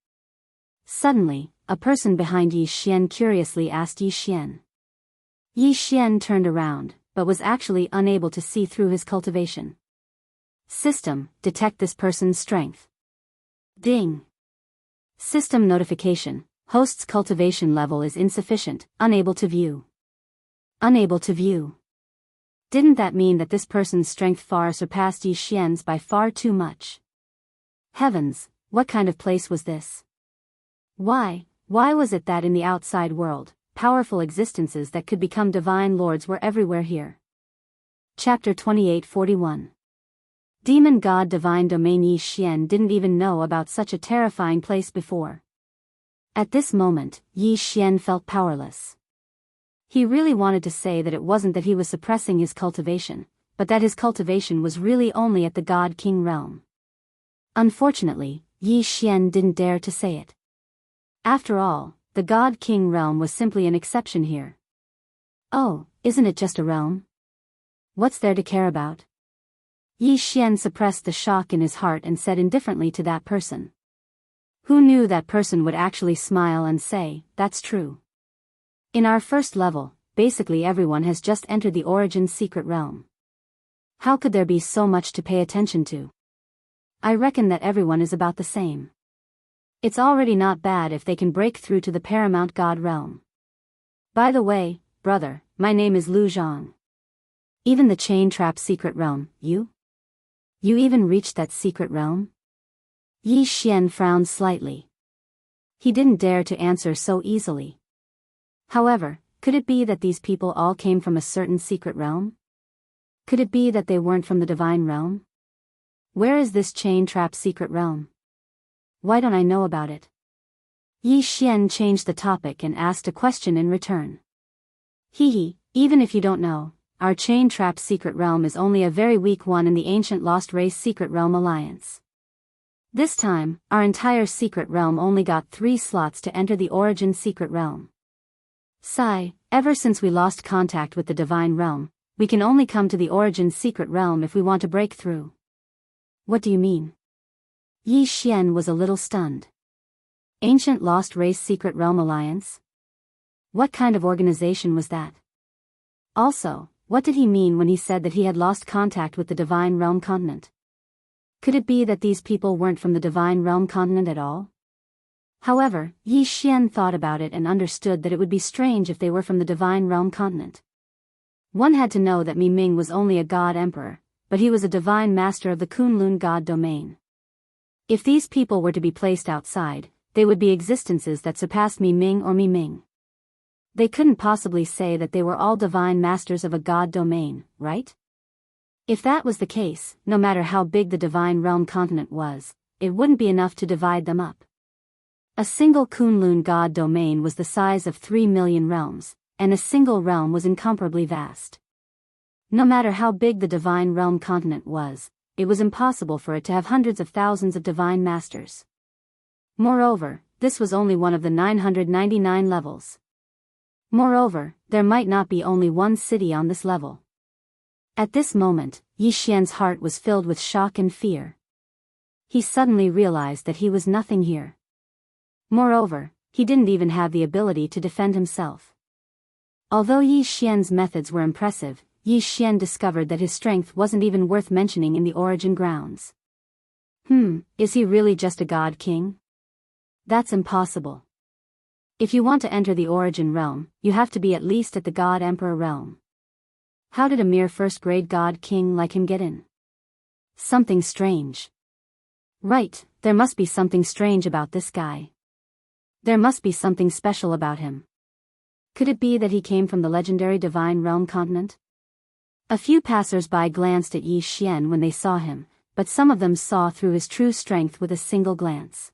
Suddenly, a person behind Yi Xian curiously asked Yi Xian. Yi Xian turned around, but was actually unable to see through his cultivation. System, detect this person's strength. Ding. System notification, host's cultivation level is insufficient, unable to view. Unable to view. Didn't that mean that this person's strength far surpassed Yi Xian's by far too much? Heavens, what kind of place was this? Why was it that in the outside world, powerful existences that could become divine lords were everywhere here? Chapter 28:41. Demon God Divine Domain. Yi Xian didn't even know about such a terrifying place before. At this moment, Yi Xian felt powerless. He really wanted to say that it wasn't that he was suppressing his cultivation, but that his cultivation was really only at the God King realm. Unfortunately, Yi Xian didn't dare to say it. After all, the God King realm was simply an exception here. Oh, isn't it just a realm? What's there to care about? Yi Xian suppressed the shock in his heart and said indifferently to that person. Who knew that person would actually smile and say, "That's true." In our first level, basically everyone has just entered the Origin secret realm. How could there be so much to pay attention to? I reckon that everyone is about the same. It's already not bad if they can break through to the Paramount God realm. By the way, brother, my name is Lu Zhang. Even the chain trap secret realm, you? You even reached that secret realm? Yi Xian frowned slightly. He didn't dare to answer so easily. However, could it be that these people all came from a certain secret realm? Could it be that they weren't from the divine realm? Where is this chain trap secret realm? Why don't I know about it? Yi Xian changed the topic and asked a question in return. Even if you don't know, our chain trap secret realm is only a very weak one in the ancient lost race secret realm alliance. This time, our entire secret realm only got 3 slots to enter the Origin secret realm. Sigh, ever since we lost contact with the divine realm, we can only come to the Origin secret realm if we want to break through. What do you mean? Yi Xian was a little stunned. Ancient Lost Race Secret Realm Alliance? What kind of organization was that? Also, what did he mean when he said that he had lost contact with the Divine Realm continent? Could it be that these people weren't from the Divine Realm continent at all? However, Yi Xian thought about it and understood that it would be strange if they were from the Divine Realm continent. One had to know that Mi Ming was only a god emperor, but he was a divine master of the Kunlun god domain. If these people were to be placed outside, they would be existences that surpassed Mi Ming or Mi Ming. They couldn't possibly say that they were all divine masters of a god domain, right? If that was the case, no matter how big the divine realm continent was, it wouldn't be enough to divide them up. A single Kunlun god domain was the size of 3 million realms, and a single realm was incomparably vast. No matter how big the divine realm continent was, it was impossible for it to have hundreds of thousands of divine masters. Moreover, this was only one of the 999 levels. Moreover, there might not be only one city on this level. At this moment, Yi Xian's heart was filled with shock and fear. He suddenly realized that he was nothing here. Moreover, he didn't even have the ability to defend himself. Although Yi Xian's methods were impressive, Yi Xian discovered that his strength wasn't even worth mentioning in the Origin grounds. Is he really just a god king? That's impossible. If you want to enter the Origin realm, you have to be at least at the god emperor realm. How did a mere first-grade god king like him get in? Something strange. Right, there must be something strange about this guy. There must be something special about him. Could it be that he came from the legendary divine realm continent? A few passers-by glanced at Yi Xian when they saw him, but some of them saw through his true strength with a single glance.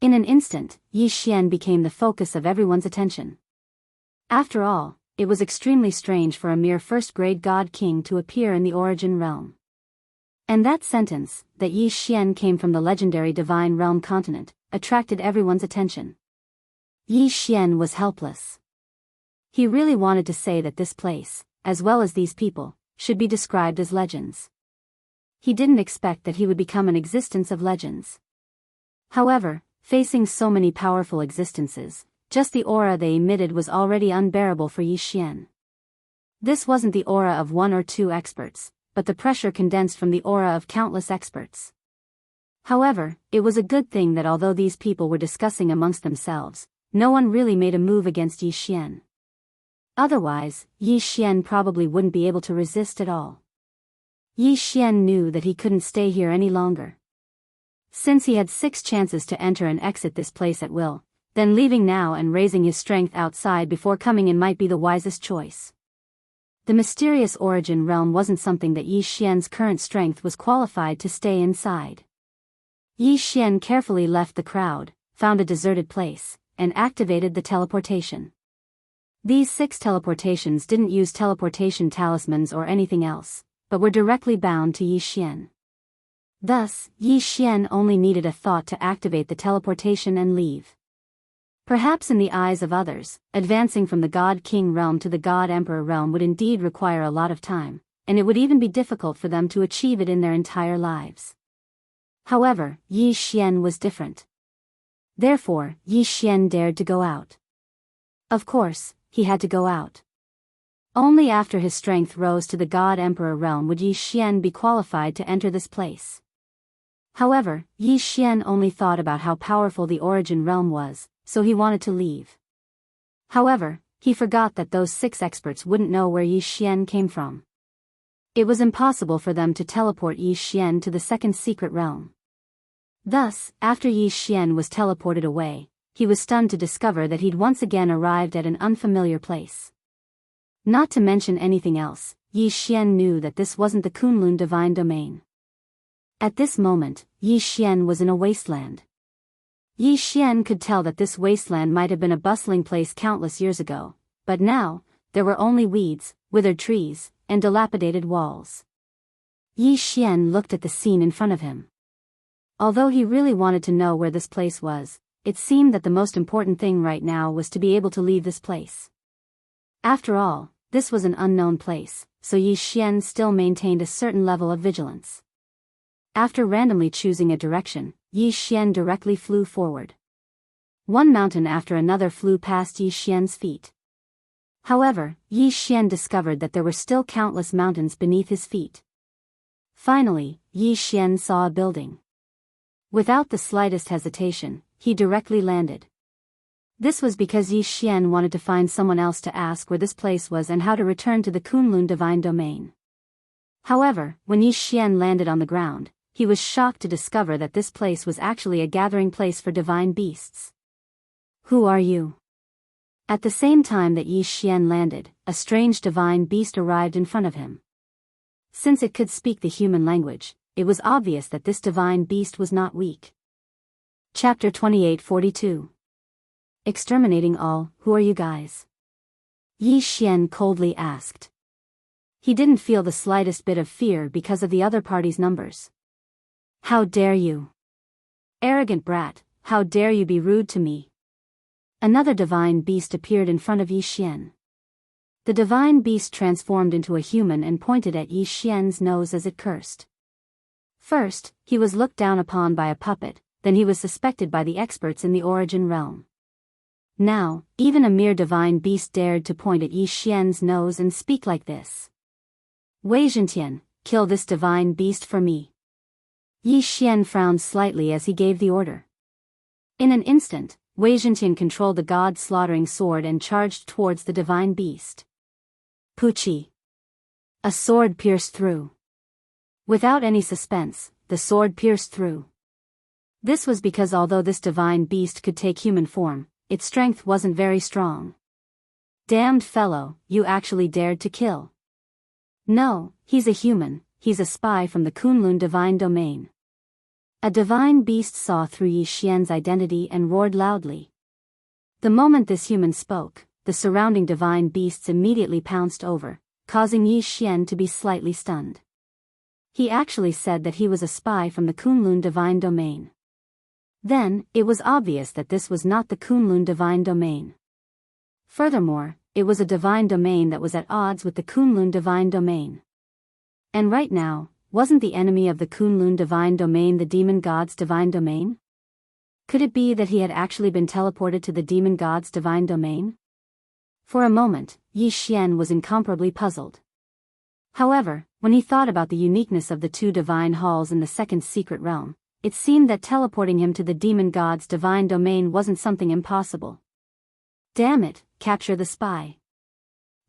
In an instant, Yi Xian became the focus of everyone's attention. After all, it was extremely strange for a mere first-grade god king to appear in the Origin realm. And that sentence, that Yi Xian came from the legendary divine realm continent, attracted everyone's attention. Yi Xian was helpless. He really wanted to say that this place, as well as these people, should be described as legends. He didn't expect that he would become an existence of legends. However, facing so many powerful existences, just the aura they emitted was already unbearable for Yi Xian. This wasn't the aura of 1 or 2 experts, but the pressure condensed from the aura of countless experts. However, it was a good thing that although these people were discussing amongst themselves, no one really made a move against Yi Xian. Otherwise, Yi Xian probably wouldn't be able to resist at all. Yi Xian knew that he couldn't stay here any longer. Since he had 6 chances to enter and exit this place at will, then leaving now and raising his strength outside before coming in might be the wisest choice. The mysterious Origin realm wasn't something that Yi Xian's current strength was qualified to stay inside. Yi Xian carefully left the crowd, found a deserted place, and activated the teleportation. These 6 teleportations didn't use teleportation talismans or anything else, but were directly bound to Yi Xian. Thus, Yi Xian only needed a thought to activate the teleportation and leave. Perhaps in the eyes of others, advancing from the God-King realm to the God-Emperor realm would indeed require a lot of time, and it would even be difficult for them to achieve it in their entire lives. However, Yi Xian was different. Therefore, Yi Xian dared to go out. Of course, he had to go out. Only after his strength rose to the God-Emperor realm would Yi Xian be qualified to enter this place. However, Yi Xian only thought about how powerful the origin realm was, so he wanted to leave. However, he forgot that those 6 experts wouldn't know where Yi Xian came from. It was impossible for them to teleport Yi Xian to the second secret realm. Thus, after Yi Xian was teleported away, he was stunned to discover that he'd once again arrived at an unfamiliar place. Not to mention anything else, Yi Xian knew that this wasn't the Kunlun divine domain. At this moment, Yi Xian was in a wasteland. Yi Xian could tell that this wasteland might have been a bustling place countless years ago, but now, there were only weeds, withered trees, and dilapidated walls. Yi Xian looked at the scene in front of him. Although he really wanted to know where this place was, it seemed that the most important thing right now was to be able to leave this place. After all, this was an unknown place, so Yi Xian still maintained a certain level of vigilance. After randomly choosing a direction, Yi Xian directly flew forward. One mountain after another flew past Yi Xian's feet. However, Yi Xian discovered that there were still countless mountains beneath his feet. Finally, Yi Xian saw a building. Without the slightest hesitation, he directly landed. This was because Yi Xian wanted to find someone else to ask where this place was and how to return to the Kunlun divine domain. However, when Yi Xian landed on the ground, he was shocked to discover that this place was actually a gathering place for divine beasts. Who are you? At the same time that Yi Xian landed, a strange divine beast arrived in front of him. Since it could speak the human language, it was obvious that this divine beast was not weak. Chapter 2842. Exterminating all, who are you guys? Yi Xian coldly asked. He didn't feel the slightest bit of fear because of the other party's numbers. How dare you? Arrogant brat, how dare you be rude to me? Another divine beast appeared in front of Yi Xian. The divine beast transformed into a human and pointed at Yi Xian's nose as it cursed. First, he was looked down upon by a puppet, then he was suspected by the experts in the origin realm. Now, even a mere divine beast dared to point at Yi Xian's nose and speak like this. Wei Zhentian, kill this divine beast for me. Yi Xian frowned slightly as he gave the order. In an instant, Wei Zhentian controlled the god-slaughtering sword and charged towards the divine beast. Puchi. A sword pierced through. Without any suspense, the sword pierced through. This was because although this divine beast could take human form, its strength wasn't very strong. Damned fellow, you actually dared to kill. No, he's a human, he's a spy from the Kunlun divine domain. A divine beast saw through Yi Xian's identity and roared loudly. The moment this human spoke, the surrounding divine beasts immediately pounced over, causing Yi Xian to be slightly stunned. He actually said that he was a spy from the Kunlun divine domain. Then, it was obvious that this was not the Kunlun divine domain. Furthermore, it was a divine domain that was at odds with the Kunlun divine domain. And right now, wasn't the enemy of the Kunlun divine domain the demon god's divine domain? Could it be that he had actually been teleported to the demon god's divine domain? For a moment, Yi Xian was incomparably puzzled. However, when he thought about the uniqueness of the 2 divine halls in the second secret realm, it seemed that teleporting him to the demon god's divine domain wasn't something impossible. Damn it, capture the spy.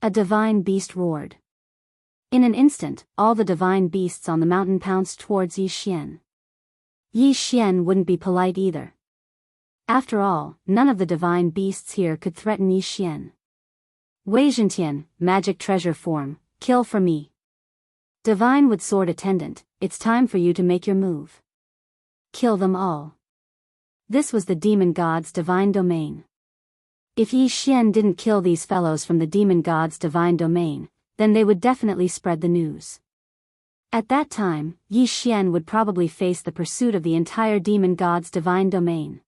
A divine beast roared. In an instant, all the divine beasts on the mountain pounced towards Yi Xian. Yi Xian wouldn't be polite either. After all, none of the divine beasts here could threaten Yi Xian. Wei Zhentian, magic treasure form, kill for me. Divine wood sword attendant, it's time for you to make your move. Kill them all. This was the demon god's divine domain. If Yi Xian didn't kill these fellows from the demon god's divine domain, then they would definitely spread the news. At that time, Yi Xian would probably face the pursuit of the entire demon god's divine domain.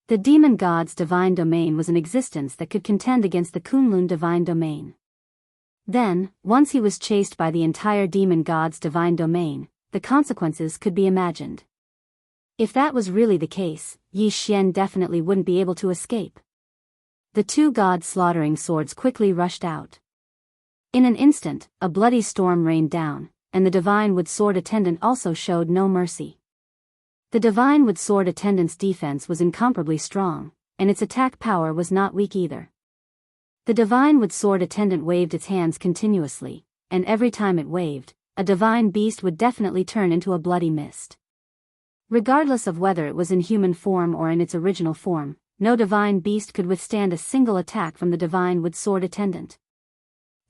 The demon god's divine domain was an existence that could contend against the Kunlun divine domain. Then, once he was chased by the entire demon god's divine domain, the consequences could be imagined. If that was really the case, Yi Xian definitely wouldn't be able to escape. The two god-slaughtering swords quickly rushed out. In an instant, a bloody storm rained down, and the divine wood sword attendant also showed no mercy. The divine wood sword attendant's defense was incomparably strong, and its attack power was not weak either. The divine wood sword attendant waved its hands continuously, and every time it waved, a divine beast would definitely turn into a bloody mist. Regardless of whether it was in human form or in its original form, no divine beast could withstand a single attack from the divine wood sword attendant.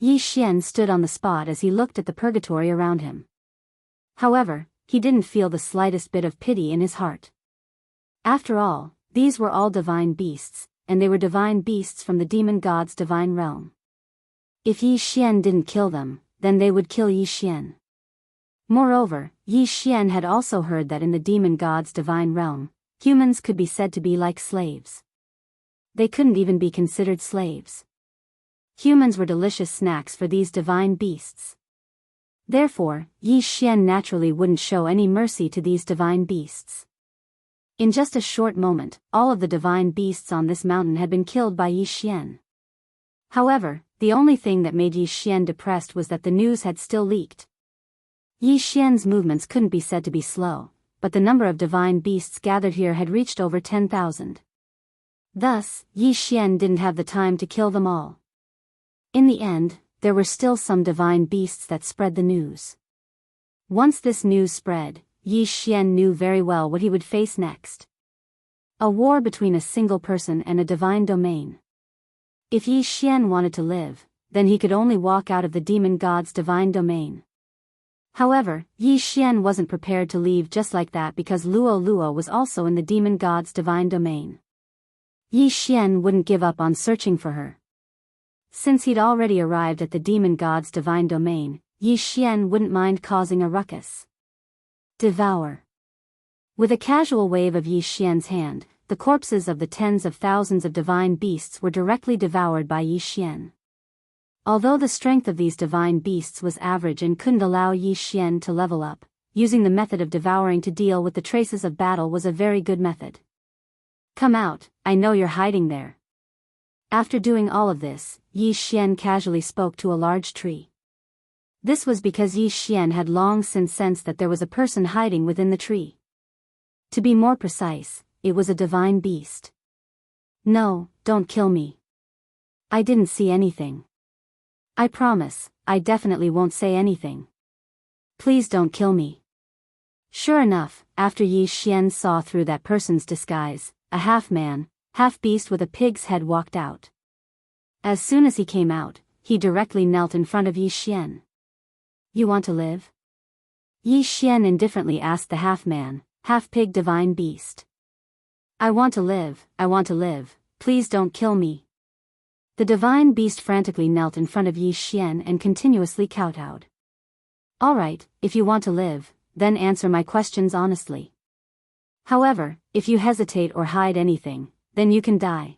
Yi Xian stood on the spot as he looked at the purgatory around him. However, he didn't feel the slightest bit of pity in his heart. After all, these were all divine beasts, and they were divine beasts from the demon god's divine realm. If Yi Xian didn't kill them, then they would kill Yi Xian. Moreover, Yi Xian had also heard that in the demon god's divine realm, humans could be said to be like slaves. They couldn't even be considered slaves. Humans were delicious snacks for these divine beasts. Therefore, Yi Xian naturally wouldn't show any mercy to these divine beasts. In just a short moment, all of the divine beasts on this mountain had been killed by Yi Xian. However, the only thing that made Yi Xian depressed was that the news had still leaked. Yi Xian's movements couldn't be said to be slow, but the number of divine beasts gathered here had reached over 10,000. Thus, Yi Xian didn't have the time to kill them all. In the end, there were still some divine beasts that spread the news. Once this news spread, Yi Xian knew very well what he would face next. A war between a single person and a divine domain. If Yi Xian wanted to live, then he could only walk out of the demon god's divine domain. However, Yi Xian wasn't prepared to leave just like that because Luo Luo was also in the demon god's divine domain. Yi Xian wouldn't give up on searching for her. Since he'd already arrived at the demon god's divine domain, Yi Xian wouldn't mind causing a ruckus. Devour. With a casual wave of Yi Xian's hand, the corpses of the tens of thousands of divine beasts were directly devoured by Yi Xian. Although the strength of these divine beasts was average and couldn't allow Yi Xian to level up, using the method of devouring to deal with the traces of battle was a very good method. Come out, I know you're hiding there. After doing all of this, Yi Xian casually spoke to a large tree. This was because Yi Xian had long since sensed that there was a person hiding within the tree. To be more precise, it was a divine beast. No, don't kill me. I didn't see anything. I promise, I definitely won't say anything. Please don't kill me. Sure enough, after Yi Xian saw through that person's disguise, a half-man, half-beast with a pig's head walked out. As soon as he came out, he directly knelt in front of Yi Xian. You want to live? Yi Xian indifferently asked the half-man, half-pig divine beast. I want to live, please don't kill me. The divine beast frantically knelt in front of Yi Xian and continuously kowtowed. Alright, if you want to live, then answer my questions honestly. However, if you hesitate or hide anything, then you can die.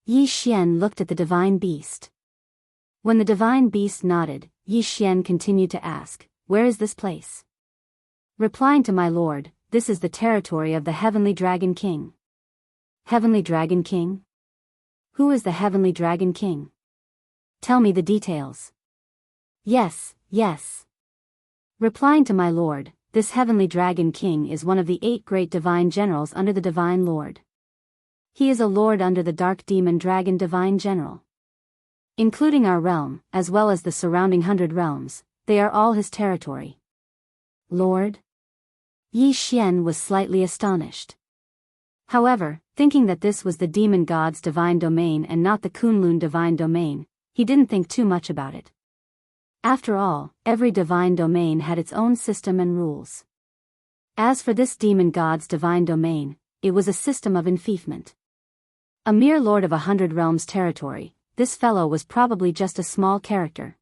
Yi Xian looked at the divine beast. When the divine beast nodded, Yi Xian continued to ask, where is this place? Replying to my lord, this is the territory of the Heavenly Dragon King. Heavenly Dragon King? Who is the Heavenly Dragon King? Tell me the details. Yes. Replying to my lord, this Heavenly Dragon King is one of the 8 great divine generals under the Divine Lord. He is a lord under the Dark Demon Dragon Divine General. Including our realm, as well as the surrounding 100 realms, they are all his territory. Lord? Yi Xian was slightly astonished. However, thinking that this was the demon god's divine domain and not the Kunlun divine domain, he didn't think too much about it. After all, every divine domain had its own system and rules. As for this demon god's divine domain, it was a system of enfeoffment. A mere lord of 100 realms territory, this fellow was probably just a small character.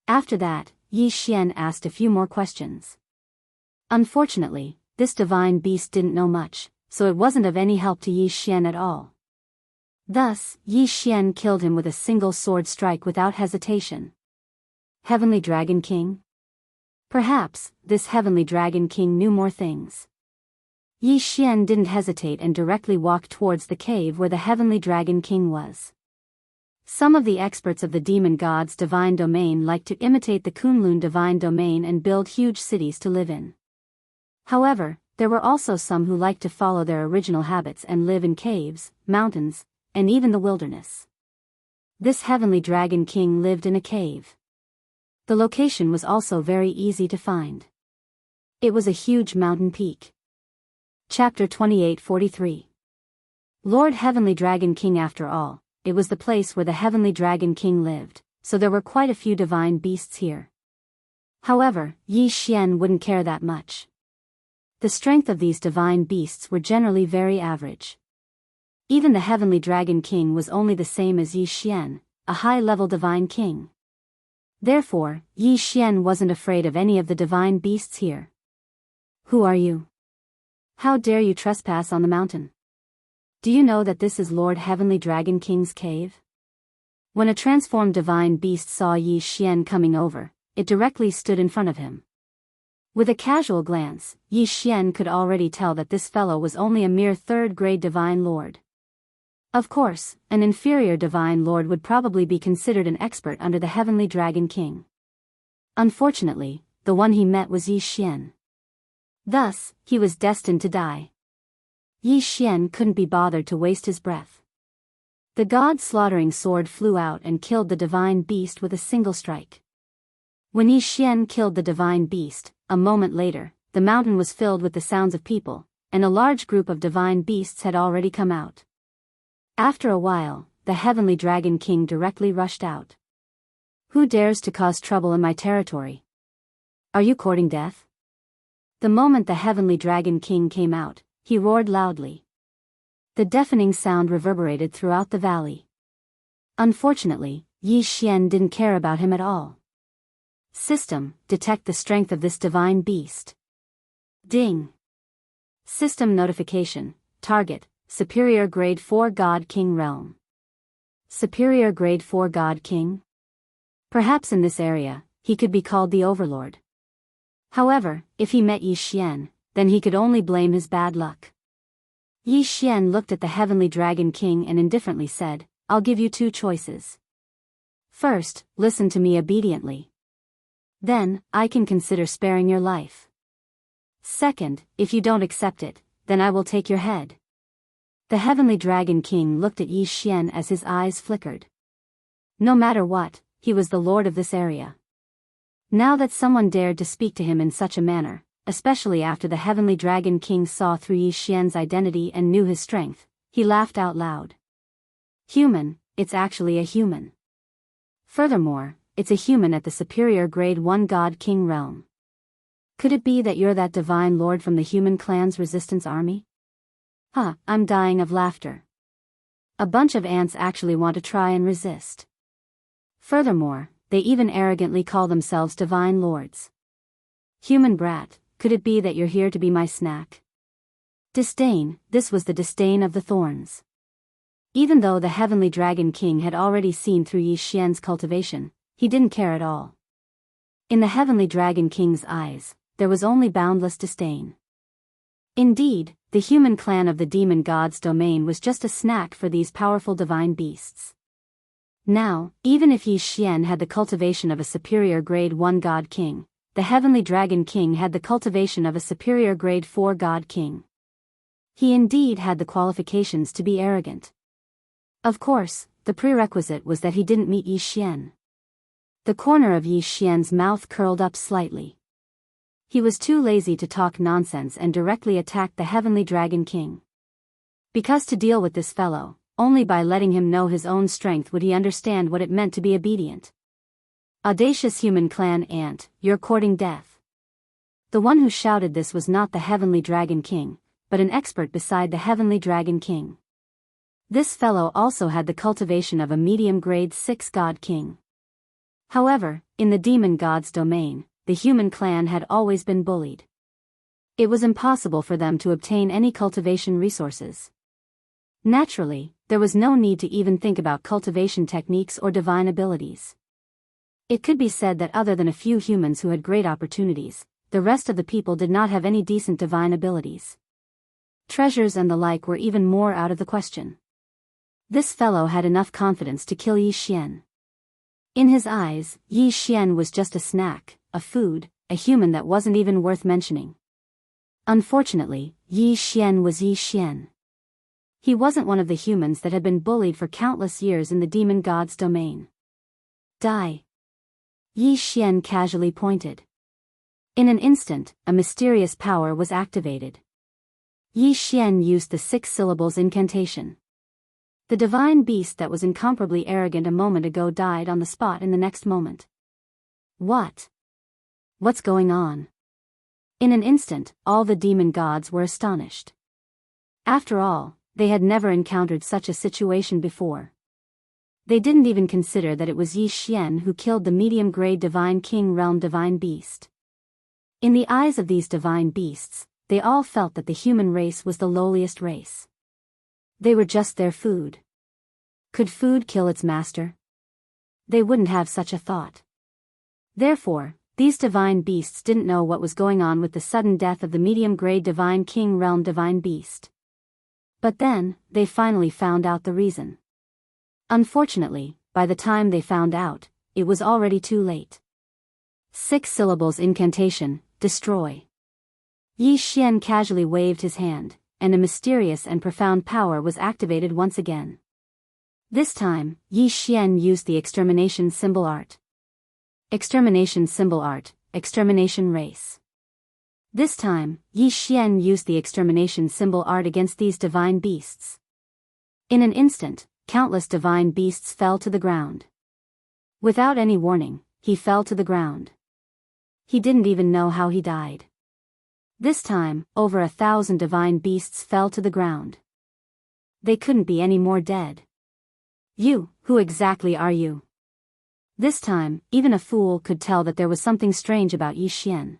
After that, Yi Xian asked a few more questions. Unfortunately, this divine beast didn't know much, so it wasn't of any help to Yi Xian at all. Thus, Yi Xian killed him with a single sword strike without hesitation. Heavenly Dragon King? Perhaps, this Heavenly Dragon King knew more things. Yi Xian didn't hesitate and directly walked towards the cave where the Heavenly Dragon King was. Some of the experts of the demon god's divine domain like to imitate the Kunlun divine domain and build huge cities to live in. However, there were also some who liked to follow their original habits and live in caves, mountains, and even the wilderness. This Heavenly Dragon King lived in a cave. The location was also very easy to find. It was a huge mountain peak. Chapter 28:43. Lord Heavenly Dragon King. After all, it was the place where the Heavenly Dragon King lived, so there were quite a few divine beasts here. However, Yi Xian wouldn't care that much. The strength of these divine beasts were generally very average. Even the Heavenly Dragon King was only the same as Yi Xian, a high-level divine king. Therefore, Yi Xian wasn't afraid of any of the divine beasts here. Who are you? How dare you trespass on the mountain? Do you know that this is Lord Heavenly Dragon King's cave? When a transformed divine beast saw Yi Xian coming over, it directly stood in front of him. With a casual glance, Yi Xian could already tell that this fellow was only a mere third-grade divine lord. Of course, an inferior divine lord would probably be considered an expert under the Heavenly Dragon King. Unfortunately, the one he met was Yi Xian. Thus, he was destined to die. Yi Xian couldn't be bothered to waste his breath. The god-slaughtering sword flew out and killed the divine beast with a single strike. When Yi Xian killed the divine beast, a moment later, the mountain was filled with the sounds of people, and a large group of divine beasts had already come out. After a while, the Heavenly Dragon King directly rushed out. Who dares to cause trouble in my territory? Are you courting death? The moment the Heavenly Dragon King came out, he roared loudly. The deafening sound reverberated throughout the valley. Unfortunately, Yi Xian didn't care about him at all. System, detect the strength of this divine beast. Ding. System notification, target, Superior Grade 4 God King Realm. Superior Grade 4 God King? Perhaps in this area, he could be called the Overlord. However, if he met Yi Xian, then he could only blame his bad luck. Yi Xian looked at the Heavenly Dragon King and indifferently said, I'll give you two choices. First, listen to me obediently. Then, I can consider sparing your life. Second, if you don't accept it, then I will take your head. The Heavenly Dragon King looked at Yi Xian as his eyes flickered. No matter what, he was the lord of this area. Now that someone dared to speak to him in such a manner, especially after the Heavenly Dragon King saw through Yi Xian's identity and knew his strength, he laughed out loud. Human, it's actually a human. Furthermore, it's a human at the Superior Grade 1 God King realm. Could it be that you're that divine lord from the human clan's resistance army? I'm dying of laughter. A bunch of ants actually want to try and resist. Furthermore, they even arrogantly call themselves divine lords. Human brat, could it be that you're here to be my snack? Disdain, this was the disdain of the thorns. Even though the Heavenly Dragon King had already seen through Yi Xian's cultivation, he didn't care at all. In the Heavenly Dragon King's eyes, there was only boundless disdain. Indeed, the human clan of the demon god's domain was just a snack for these powerful divine beasts. Now, even if Yi Xian had the cultivation of a superior grade 1 god king, the Heavenly Dragon King had the cultivation of a superior grade 4 god king. He indeed had the qualifications to be arrogant. Of course, the prerequisite was that he didn't meet Yi Xian. The corner of Yi Xian's mouth curled up slightly. He was too lazy to talk nonsense and directly attacked the Heavenly Dragon King. Because to deal with this fellow, only by letting him know his own strength would he understand what it meant to be obedient. Audacious human clan ant, you're courting death. The one who shouted this was not the Heavenly Dragon King, but an expert beside the Heavenly Dragon King. This fellow also had the cultivation of a medium grade 6 god king. However, in the demon god's domain, the human clan had always been bullied. It was impossible for them to obtain any cultivation resources. Naturally, there was no need to even think about cultivation techniques or divine abilities. It could be said that other than a few humans who had great opportunities, the rest of the people did not have any decent divine abilities. Treasures and the like were even more out of the question. This fellow had enough confidence to kill Yi Xian. In his eyes, Yi Xian was just a snack, a food, a human that wasn't even worth mentioning. Unfortunately, Yi Xian was Yi Xian. He wasn't one of the humans that had been bullied for countless years in the demon god's domain. Die. Yi Xian casually pointed. In an instant, a mysterious power was activated. Yi Xian used the 6 syllables incantation. The divine beast that was incomparably arrogant a moment ago died on the spot in the next moment. What? What's going on? In an instant, all the demon gods were astonished. After all, they had never encountered such a situation before. They didn't even consider that it was Yi Xian who killed the medium-grade divine king realm divine beast. In the eyes of these divine beasts, they all felt that the human race was the lowliest race. They were just their food. Could food kill its master? They wouldn't have such a thought. Therefore, these divine beasts didn't know what was going on with the sudden death of the medium-grade divine king realm divine beast. But then, they finally found out the reason. Unfortunately, by the time they found out, it was already too late. 6 syllables incantation, destroy. Yi Xian casually waved his hand, and a mysterious and profound power was activated once again. This time, Yi Xian used the extermination symbol art. Extermination symbol art, extermination race. This time, Yi Xian used the extermination symbol art against these divine beasts. In an instant, countless divine beasts fell to the ground. Without any warning, he fell to the ground. He didn't even know how he died. This time, over 1,000 divine beasts fell to the ground. They couldn't be any more dead. You, who exactly are you? This time, even a fool could tell that there was something strange about Yi Xian.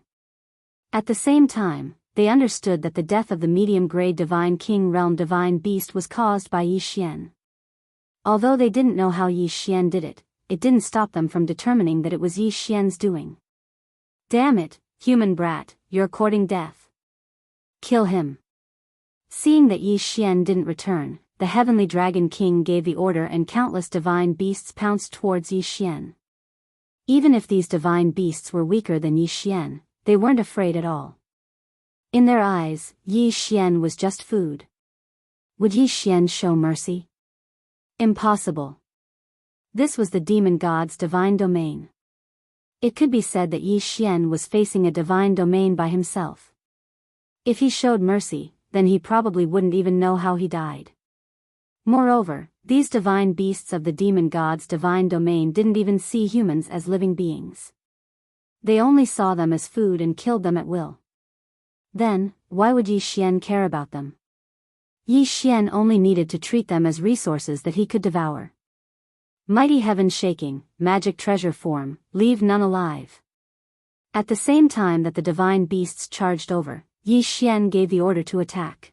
At the same time, they understood that the death of the medium-grade divine king realm divine beast was caused by Yi Xian. Although they didn't know how Yi Xian did it, it didn't stop them from determining that it was Yi Xian's doing. Damn it, human brat, you're courting death. Kill him. Seeing that Yi Xian didn't return, the heavenly dragon king gave the order and countless divine beasts pounced towards Yi Xian. Even if these divine beasts were weaker than Yi Xian, they weren't afraid at all. In their eyes, Yi Xian was just food. Would Yi Xian show mercy? Impossible. This was the demon god's divine domain. It could be said that Yi Xian was facing a divine domain by himself. If he showed mercy, then he probably wouldn't even know how he died. Moreover, these divine beasts of the demon god's divine domain didn't even see humans as living beings. They only saw them as food and killed them at will. Then, why would Yi Xian care about them? Yi Xian only needed to treat them as resources that he could devour. Mighty heaven shaking, magic treasure form, leave none alive. At the same time that the divine beasts charged over, Yi Xian gave the order to attack.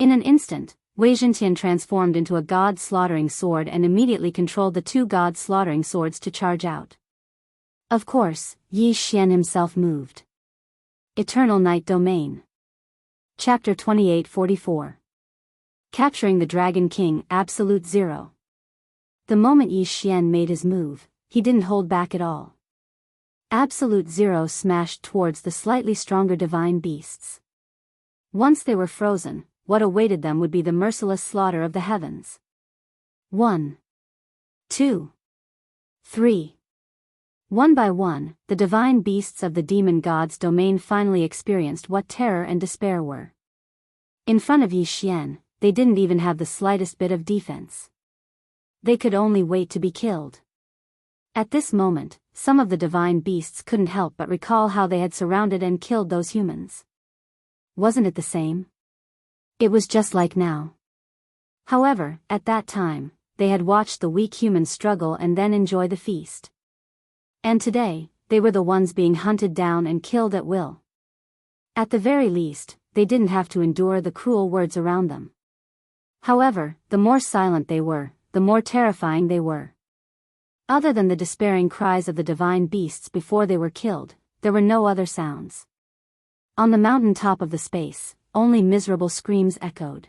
In an instant, Wei Zhentian transformed into a god-slaughtering sword and immediately controlled the 2 god-slaughtering swords to charge out. Of course, Yi Xian himself moved. Eternal Night Domain. Chapter 2844. Capturing the Dragon King Absolute Zero. The moment Yi Xian made his move, he didn't hold back at all. Absolute Zero smashed towards the slightly stronger divine beasts. Once they were frozen, what awaited them would be the merciless slaughter of the heavens. 1, 2, 3. One by one, the divine beasts of the demon god's domain finally experienced what terror and despair were. In front of Yi Xian, they didn't even have the slightest bit of defense. They could only wait to be killed. At this moment, some of the divine beasts couldn't help but recall how they had surrounded and killed those humans. Wasn't it the same? It was just like now. However, at that time, they had watched the weak humans struggle and then enjoy the feast. And today, they were the ones being hunted down and killed at will. At the very least, they didn't have to endure the cruel words around them. However, the more silent they were, the more terrifying they were. Other than the despairing cries of the divine beasts before they were killed, there were no other sounds. On the mountain top of the space, only miserable screams echoed.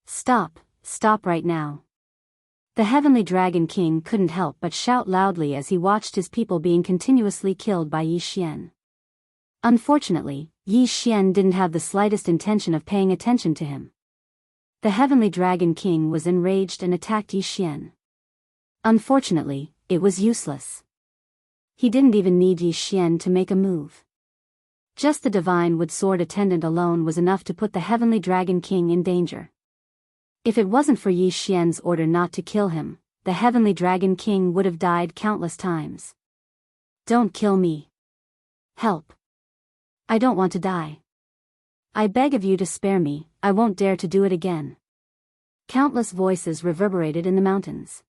Stop, stop right now. The heavenly dragon king couldn't help but shout loudly as he watched his people being continuously killed by Yi Xian. Unfortunately, Yi Xian didn't have the slightest intention of paying attention to him. The heavenly dragon king was enraged and attacked Yi Xian. Unfortunately, it was useless. He didn't even need Yi Xian to make a move. Just the divine wood sword attendant alone was enough to put the heavenly dragon king in danger. If it wasn't for Yi Xian's order not to kill him, the heavenly dragon king would have died countless times. Don't kill me. Help. I don't want to die. I beg of you to spare me, I won't dare to do it again. Countless voices reverberated in the mountains.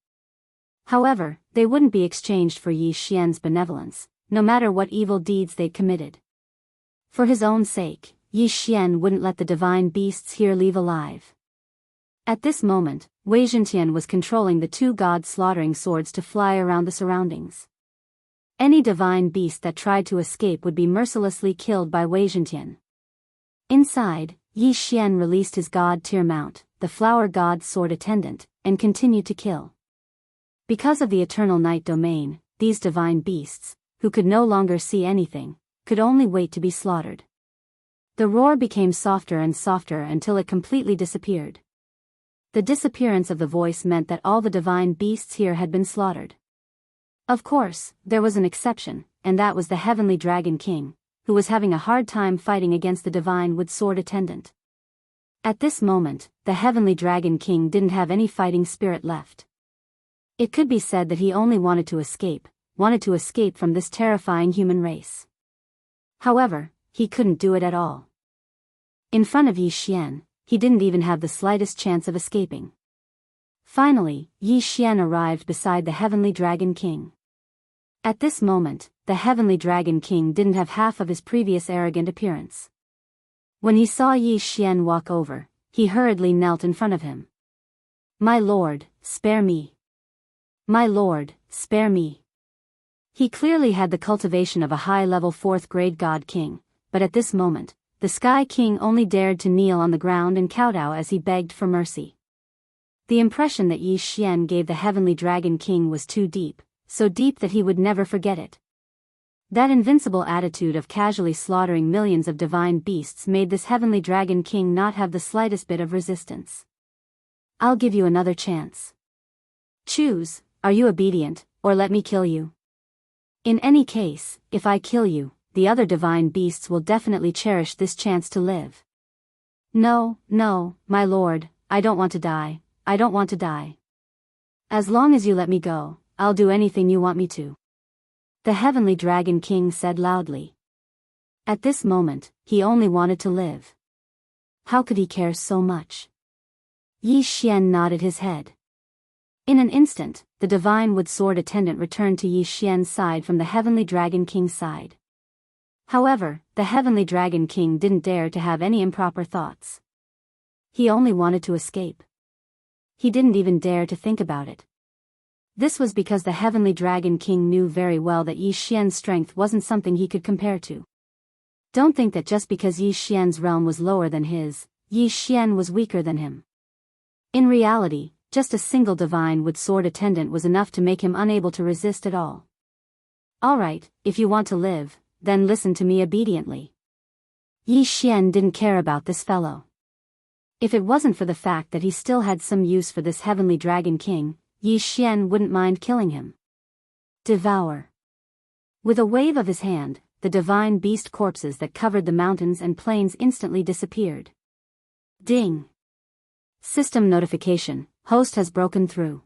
However, they wouldn't be exchanged for Yi Xian's benevolence, no matter what evil deeds they'd committed. For his own sake, Yi Xian wouldn't let the divine beasts here leave alive. At this moment, Wei Zhentian was controlling the two god-slaughtering swords to fly around the surroundings. Any divine beast that tried to escape would be mercilessly killed by Wei Zhentian. Inside, Yi Xian released his god-tier mount, the flower god sword attendant, and continued to kill. Because of the eternal night domain, these divine beasts, who could no longer see anything, could only wait to be slaughtered. The roar became softer and softer until it completely disappeared. The disappearance of the voice meant that all the divine beasts here had been slaughtered. Of course, there was an exception, and that was the heavenly dragon king, who was having a hard time fighting against the divine wood sword attendant. At this moment, the heavenly dragon king didn't have any fighting spirit left. It could be said that he only wanted to escape from this terrifying human race. However, he couldn't do it at all. In front of Yi Xian, he didn't even have the slightest chance of escaping. Finally, Yi Xian arrived beside the heavenly dragon king. At this moment, the heavenly dragon king didn't have half of his previous arrogant appearance. When he saw Yi Xian walk over, he hurriedly knelt in front of him. "My lord, spare me. My lord, spare me." He clearly had the cultivation of a high-level 4th-grade god king, but at this moment, the Sky King only dared to kneel on the ground and kowtow as he begged for mercy. The impression that Yi Xian gave the heavenly dragon king was too deep, so deep that he would never forget it. That invincible attitude of casually slaughtering millions of divine beasts made this heavenly dragon king not have the slightest bit of resistance. "I'll give you another chance. Choose, are you obedient, or let me kill you? In any case, if I kill you, the other divine beasts will definitely cherish this chance to live." "No, no, my lord, I don't want to die, I don't want to die. As long as you let me go, I'll do anything you want me to," the heavenly dragon king said loudly. At this moment, he only wanted to live. How could he care so much? Yi Xian nodded his head. In an instant, the divine wood sword attendant returned to Yi Xian's side from the heavenly dragon king's side. However, the heavenly dragon king didn't dare to have any improper thoughts. He only wanted to escape. He didn't even dare to think about it. This was because the heavenly dragon king knew very well that Yi Xian's strength wasn't something he could compare to. Don't think that just because Yi Xian's realm was lower than his, Yi Xian was weaker than him. In reality, just a single divine wood sword attendant was enough to make him unable to resist at all. "Alright, if you want to live, then listen to me obediently." Yi Xian didn't care about this fellow. If it wasn't for the fact that he still had some use for this heavenly dragon king, Yi Xian wouldn't mind killing him. Devour. With a wave of his hand, the divine beast corpses that covered the mountains and plains instantly disappeared. Ding. System notification, host has broken through.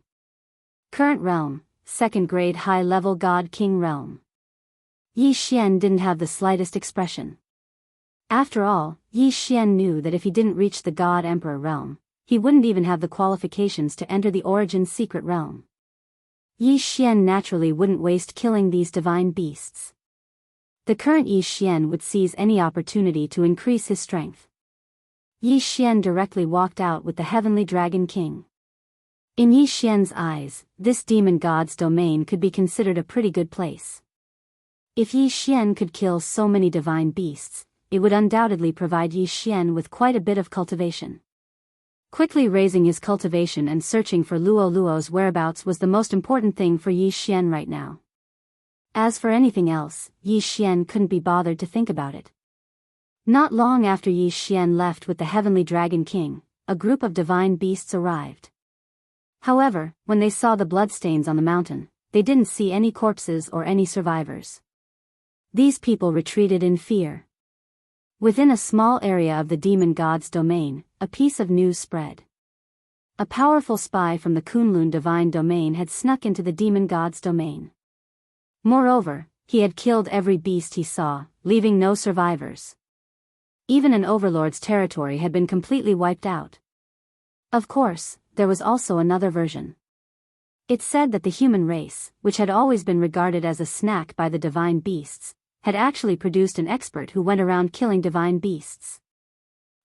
Current realm, 2nd grade high-level god king realm. Yi Xian didn't have the slightest expression. After all, Yi Xian knew that if he didn't reach the god emperor realm, he wouldn't even have the qualifications to enter the origin secret realm. Yi Xian naturally wouldn't waste killing these divine beasts. The current Yi Xian would seize any opportunity to increase his strength. Yi Xian directly walked out with the Heavenly Dragon King. In Yi Xian's eyes, this demon god's domain could be considered a pretty good place. If Yi Xian could kill so many divine beasts, it would undoubtedly provide Yi Xian with quite a bit of cultivation. Quickly raising his cultivation and searching for Luo Luo's whereabouts was the most important thing for Yi Xian right now. As for anything else, Yi Xian couldn't be bothered to think about it. Not long after Yi Xian left with the Heavenly Dragon King, a group of divine beasts arrived. However, when they saw the bloodstains on the mountain, they didn't see any corpses or any survivors. These people retreated in fear. Within a small area of the demon god's domain, a piece of news spread. A powerful spy from the Kunlun divine domain had snuck into the demon god's domain. Moreover, he had killed every beast he saw, leaving no survivors. Even an overlord's territory had been completely wiped out. Of course, there was also another version. It said that the human race, which had always been regarded as a snack by the divine beasts, had actually produced an expert who went around killing divine beasts.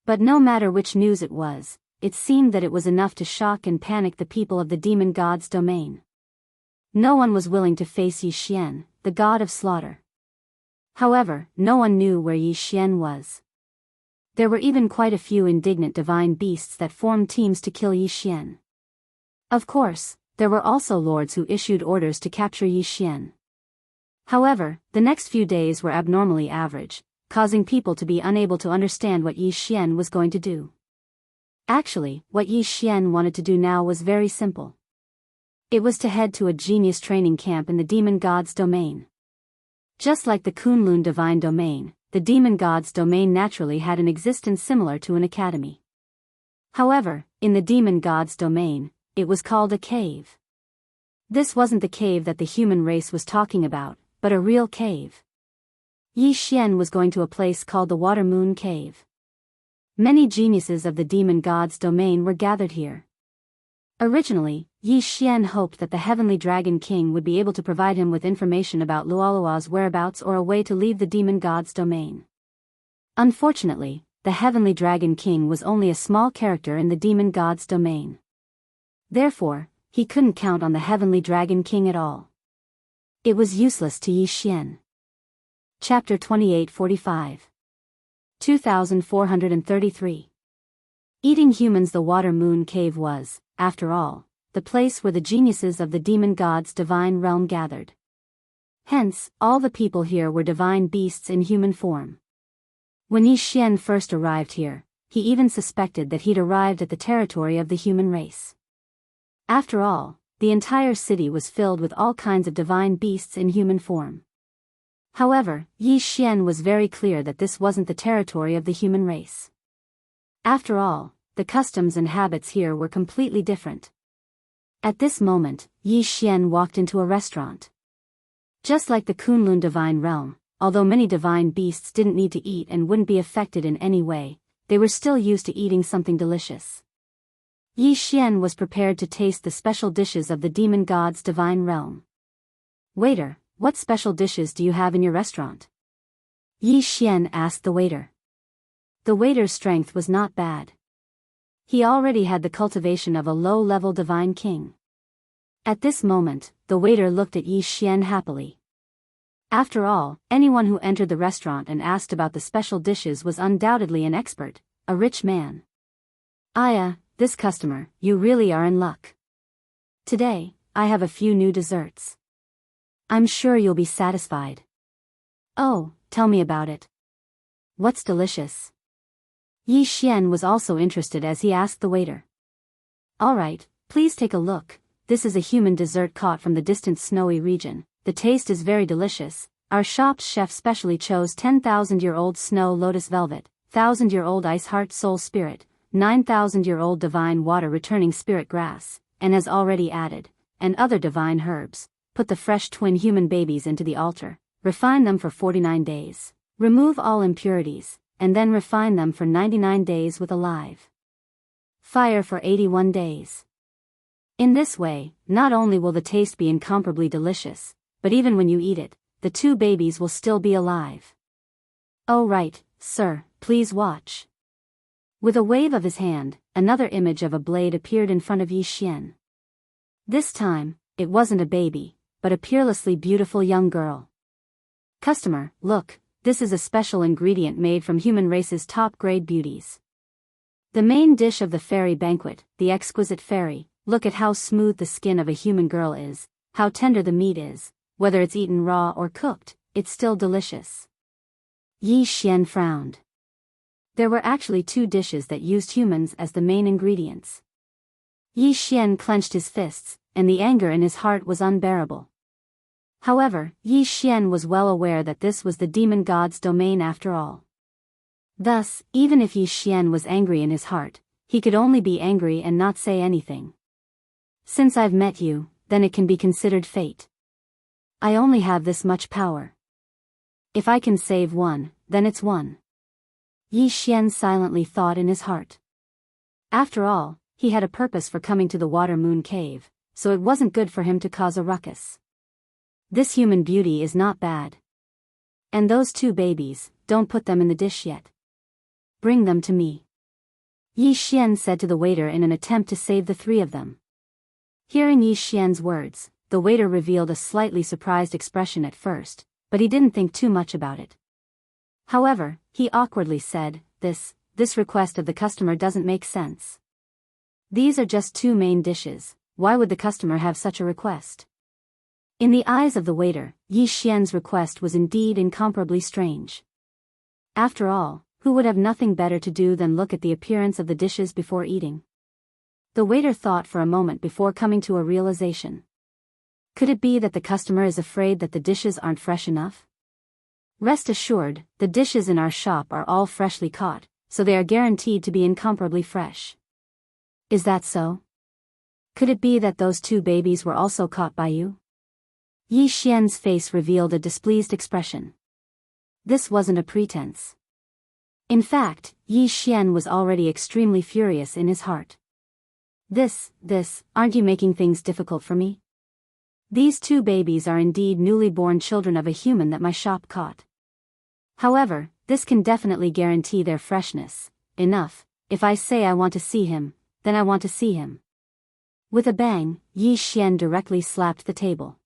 But no matter which news it was, it seemed that it was enough to shock and panic the people of the demon god's domain. No one was willing to face Yi Xian, the god of slaughter. However, no one knew where Yi Xian was. There were even quite a few indignant divine beasts that formed teams to kill Yi Xian. Of course, there were also lords who issued orders to capture Yi Xian. However, the next few days were abnormally average, causing people to be unable to understand what Yi Xian was going to do. Actually, what Yi Xian wanted to do now was very simple. It was to head to a genius training camp in the demon god's domain. Just like the Kunlun divine domain, the demon god's domain naturally had an existence similar to an academy. However, in the demon god's domain, it was called a cave. This wasn't the cave that the human race was talking about, but a real cave. Yi Xian was going to a place called the Water Moon Cave. Many geniuses of the demon god's domain were gathered here. Originally, Yi Xian hoped that the Heavenly Dragon King would be able to provide him with information about Luolua's whereabouts or a way to leave the demon god's domain. Unfortunately, the Heavenly Dragon King was only a small character in the demon god's domain. Therefore, he couldn't count on the Heavenly Dragon King at all. It was useless to Yi Xian. Chapter 2845. 2433. Eating humans. The Water Moon Cave was, after all, the place where the geniuses of the demon god's divine realm gathered. Hence, all the people here were divine beasts in human form. When Yi Xian first arrived here, he even suspected that he'd arrived at the territory of the human race. After all, the entire city was filled with all kinds of divine beasts in human form. However, Yi Xian was very clear that this wasn't the territory of the human race. After all, the customs and habits here were completely different. At this moment, Yi Xian walked into a restaurant. Just like the Kunlun divine realm, although many divine beasts didn't need to eat and wouldn't be affected in any way, they were still used to eating something delicious. Yi Xian was prepared to taste the special dishes of the demon god's divine realm. "Waiter, what special dishes do you have in your restaurant?" Yi Xian asked the waiter. The waiter's strength was not bad. He already had the cultivation of a low-level divine king. At this moment, the waiter looked at Yi Xian happily. After all, anyone who entered the restaurant and asked about the special dishes was undoubtedly an expert, a rich man. "Aya, this customer, you really are in luck. Today, I have a few new desserts. I'm sure you'll be satisfied." "Oh, tell me about it. What's delicious?" Yi Xian was also interested as he asked the waiter. "All right, please take a look. This is a human dessert caught from the distant snowy region. The taste is very delicious. Our shop's chef specially chose 10,000-year-old snow lotus velvet, 1,000-year-old ice heart soul spirit, 9,000-year-old divine water returning spirit grass, and has already added, and other divine herbs. Put the fresh twin human babies into the altar, refine them for 49 days, remove all impurities, and then refine them for 99 days with a live fire for 81 days. In this way, not only will the taste be incomparably delicious, but even when you eat it, the two babies will still be alive. Oh right, sir, please watch. With a wave of his hand, another image of a blade appeared in front of Yi Xian. This time, it wasn't a baby, but a peerlessly beautiful young girl. Customer, look, this is a special ingredient made from human race's top-grade beauties. The main dish of the fairy banquet, the exquisite fairy. Look at how smooth the skin of a human girl is, how tender the meat is, whether it's eaten raw or cooked, it's still delicious. Yi Xian frowned. There were actually two dishes that used humans as the main ingredients. Yi Xian clenched his fists, and the anger in his heart was unbearable. However, Yi Xian was well aware that this was the demon god's domain after all. Thus, even if Yi Xian was angry in his heart, he could only be angry and not say anything. Since I've met you, then it can be considered fate. I only have this much power. If I can save one, then it's one. Yi Xian silently thought in his heart. After all, he had a purpose for coming to the Water Moon Cave, so it wasn't good for him to cause a ruckus. This human beauty is not bad. And those two babies, don't put them in the dish yet. Bring them to me. Yi Xian said to the waiter in an attempt to save the three of them. Hearing Yi Xian's words, the waiter revealed a slightly surprised expression at first, but he didn't think too much about it. However, he awkwardly said, This request of the customer doesn't make sense. These are just two main dishes, why would the customer have such a request? In the eyes of the waiter, Yi Xian's request was indeed incomparably strange. After all, who would have nothing better to do than look at the appearance of the dishes before eating? The waiter thought for a moment before coming to a realization. Could it be that the customer is afraid that the dishes aren't fresh enough? Rest assured, the dishes in our shop are all freshly caught, so they are guaranteed to be incomparably fresh. Is that so? Could it be that those two babies were also caught by you? Yi Xian's face revealed a displeased expression. This wasn't a pretense. In fact, Yi Xian was already extremely furious in his heart. Aren't you making things difficult for me? These two babies are indeed newly born children of a human that my shop caught. However, this can definitely guarantee their freshness. Enough, if I say I want to see him, then I want to see him. With a bang, Yi Xian directly slapped the table.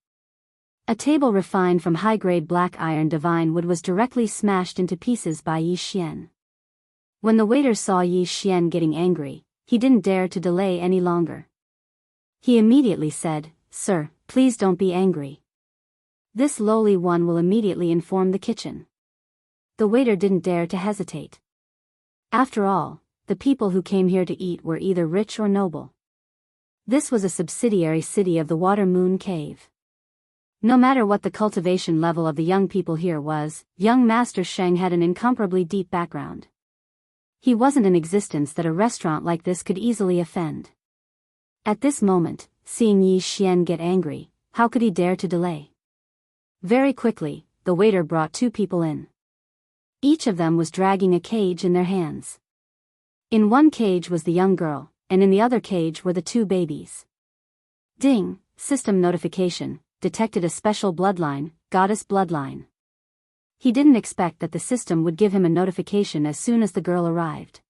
A table refined from high-grade black iron divine wood was directly smashed into pieces by Yi Xian. When the waiter saw Yi Xian getting angry, he didn't dare to delay any longer. He immediately said, Sir, please don't be angry. This lowly one will immediately inform the kitchen. The waiter didn't dare to hesitate. After all, the people who came here to eat were either rich or noble. This was a subsidiary city of the Water Moon Cave. No matter what the cultivation level of the young people here was, young Master Sheng had an incomparably deep background. He wasn't in existence that a restaurant like this could easily offend. At this moment, seeing Yi Xian get angry, how could he dare to delay? Very quickly, the waiter brought two people in. Each of them was dragging a cage in their hands. In one cage was the young girl, and in the other cage were the two babies. Ding, system notification, detected a special bloodline, goddess bloodline. He didn't expect that the system would give him a notification as soon as the girl arrived.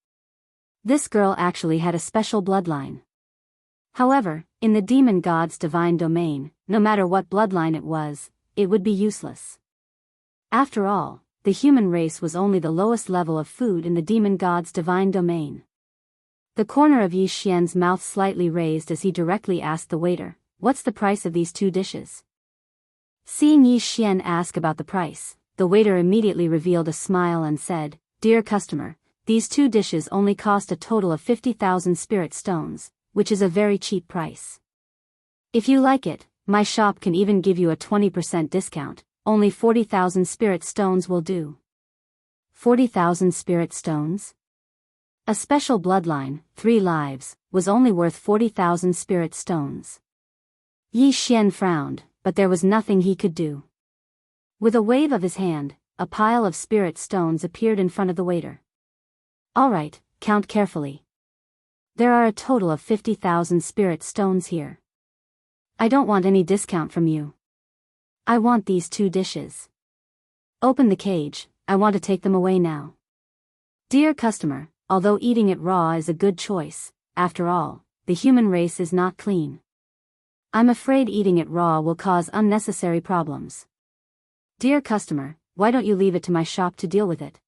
This girl actually had a special bloodline. However, in the demon god's divine domain, no matter what bloodline it would be useless. After all, the human race was only the lowest level of food in the demon god's divine domain. The corner of Yi Xian's mouth slightly raised as he directly asked the waiter, What's the price of these two dishes? Seeing Yi Xian ask about the price, the waiter immediately revealed a smile and said, Dear customer, these two dishes only cost a total of 50,000 spirit stones, which is a very cheap price. If you like it, my shop can even give you a 20% discount, only 40,000 spirit stones will do. 40,000 spirit stones? A special bloodline, 3 lives, was only worth 40,000 spirit stones. Yi Xian frowned, but there was nothing he could do. With a wave of his hand, a pile of spirit stones appeared in front of the waiter. All right, count carefully. There are a total of 50,000 spirit stones here. I don't want any discount from you. I want these 2 dishes. Open the cage, I want to take them away now. Dear customer, although eating it raw is a good choice, after all, the human race is not clean. I'm afraid eating it raw will cause unnecessary problems. Dear customer, why don't you leave it to my shop to deal with it?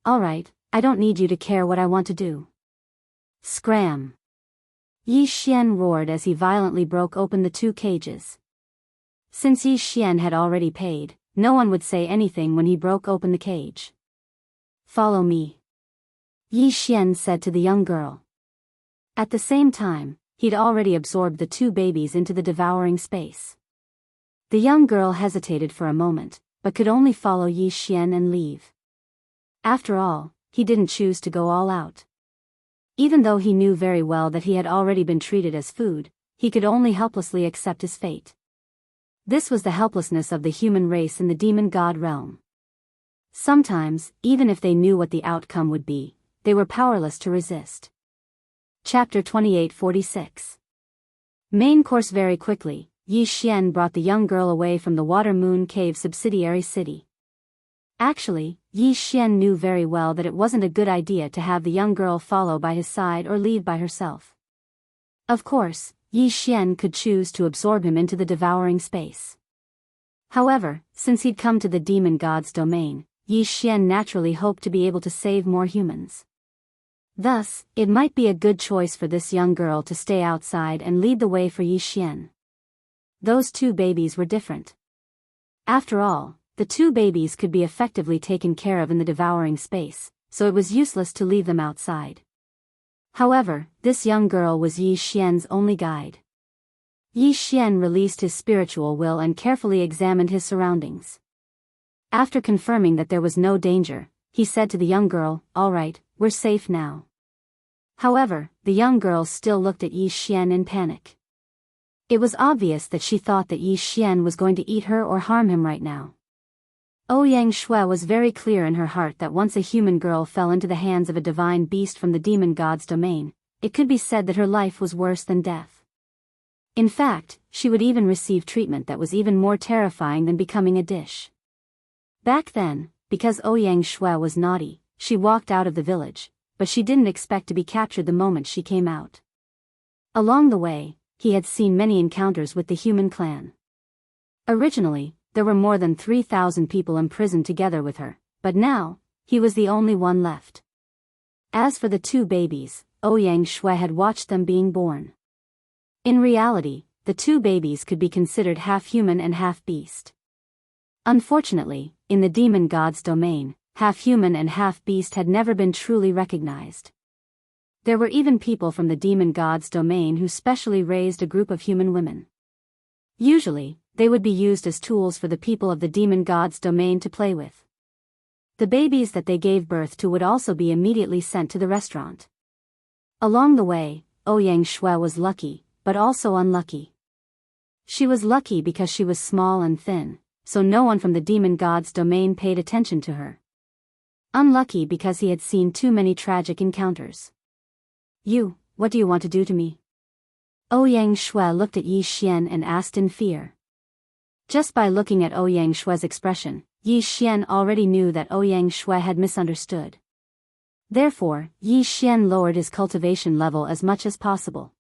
Alright, I don't need you to care what I want to do. Scram! Yi Xian roared as he violently broke open the 2 cages. Since Yi Xian had already paid, no one would say anything when he broke open the cage. Follow me. Yi Xian said to the young girl. At the same time, he'd already absorbed the 2 babies into the devouring space. The young girl hesitated for a moment, but could only follow Yi Xian and leave. After all, he didn't choose to go all out. Even though he knew very well that he had already been treated as food, he could only helplessly accept his fate. This was the helplessness of the human race in the demon god realm. Sometimes, even if they knew what the outcome would be, they were powerless to resist. Chapter 2846. Main course. Very quickly, Yi Xian brought the young girl away from the Water Moon Cave subsidiary city. Actually, Yi Xian knew very well that it wasn't a good idea to have the young girl follow by his side or leave by herself. Of course, Yi Xian could choose to absorb him into the devouring space. However, since he'd come to the demon god's domain, Yi Xian naturally hoped to be able to save more humans. Thus, it might be a good choice for this young girl to stay outside and lead the way for Yi Xian. Those 2 babies were different. After all, the 2 babies could be effectively taken care of in the devouring space, so it was useless to leave them outside. However, this young girl was Yi Xian's only guide. Yi Xian released his spiritual will and carefully examined his surroundings. After confirming that there was no danger, he said to the young girl, "Alright, we're safe now." However, the young girl still looked at Yi Xian in panic. It was obvious that she thought that Yi Xian was going to eat her or harm him right now. Ouyang Shui was very clear in her heart that once a human girl fell into the hands of a divine beast from the demon god's domain, it could be said that her life was worse than death. In fact, she would even receive treatment that was even more terrifying than becoming a dish. Back then, because Ouyang Shui was naughty, she walked out of the village, but she didn't expect to be captured the moment she came out. Along the way, he had seen many encounters with the human clan. Originally, there were more than 3,000 people imprisoned together with her, but now, he was the only one left. As for the 2 babies, Ouyang Shui had watched them being born. In reality, the 2 babies could be considered half human and half beast. Unfortunately, in the demon god's domain, half human and half beast had never been truly recognized. There were even people from the demon god's domain who specially raised a group of human women. Usually, they would be used as tools for the people of the demon god's domain to play with. The babies that they gave birth to would also be immediately sent to the restaurant. Along the way, Ouyang Shui was lucky, but also unlucky. She was lucky because she was small and thin, so no one from the demon god's domain paid attention to her. Unlucky because he had seen too many tragic encounters. "You, what do you want to do to me?" Ouyang Shui looked at Yi Xian and asked in fear. Just by looking at Ouyang Shui's expression, Yi Xian already knew that Ouyang Shui had misunderstood. Therefore, Yi Xian lowered his cultivation level as much as possible.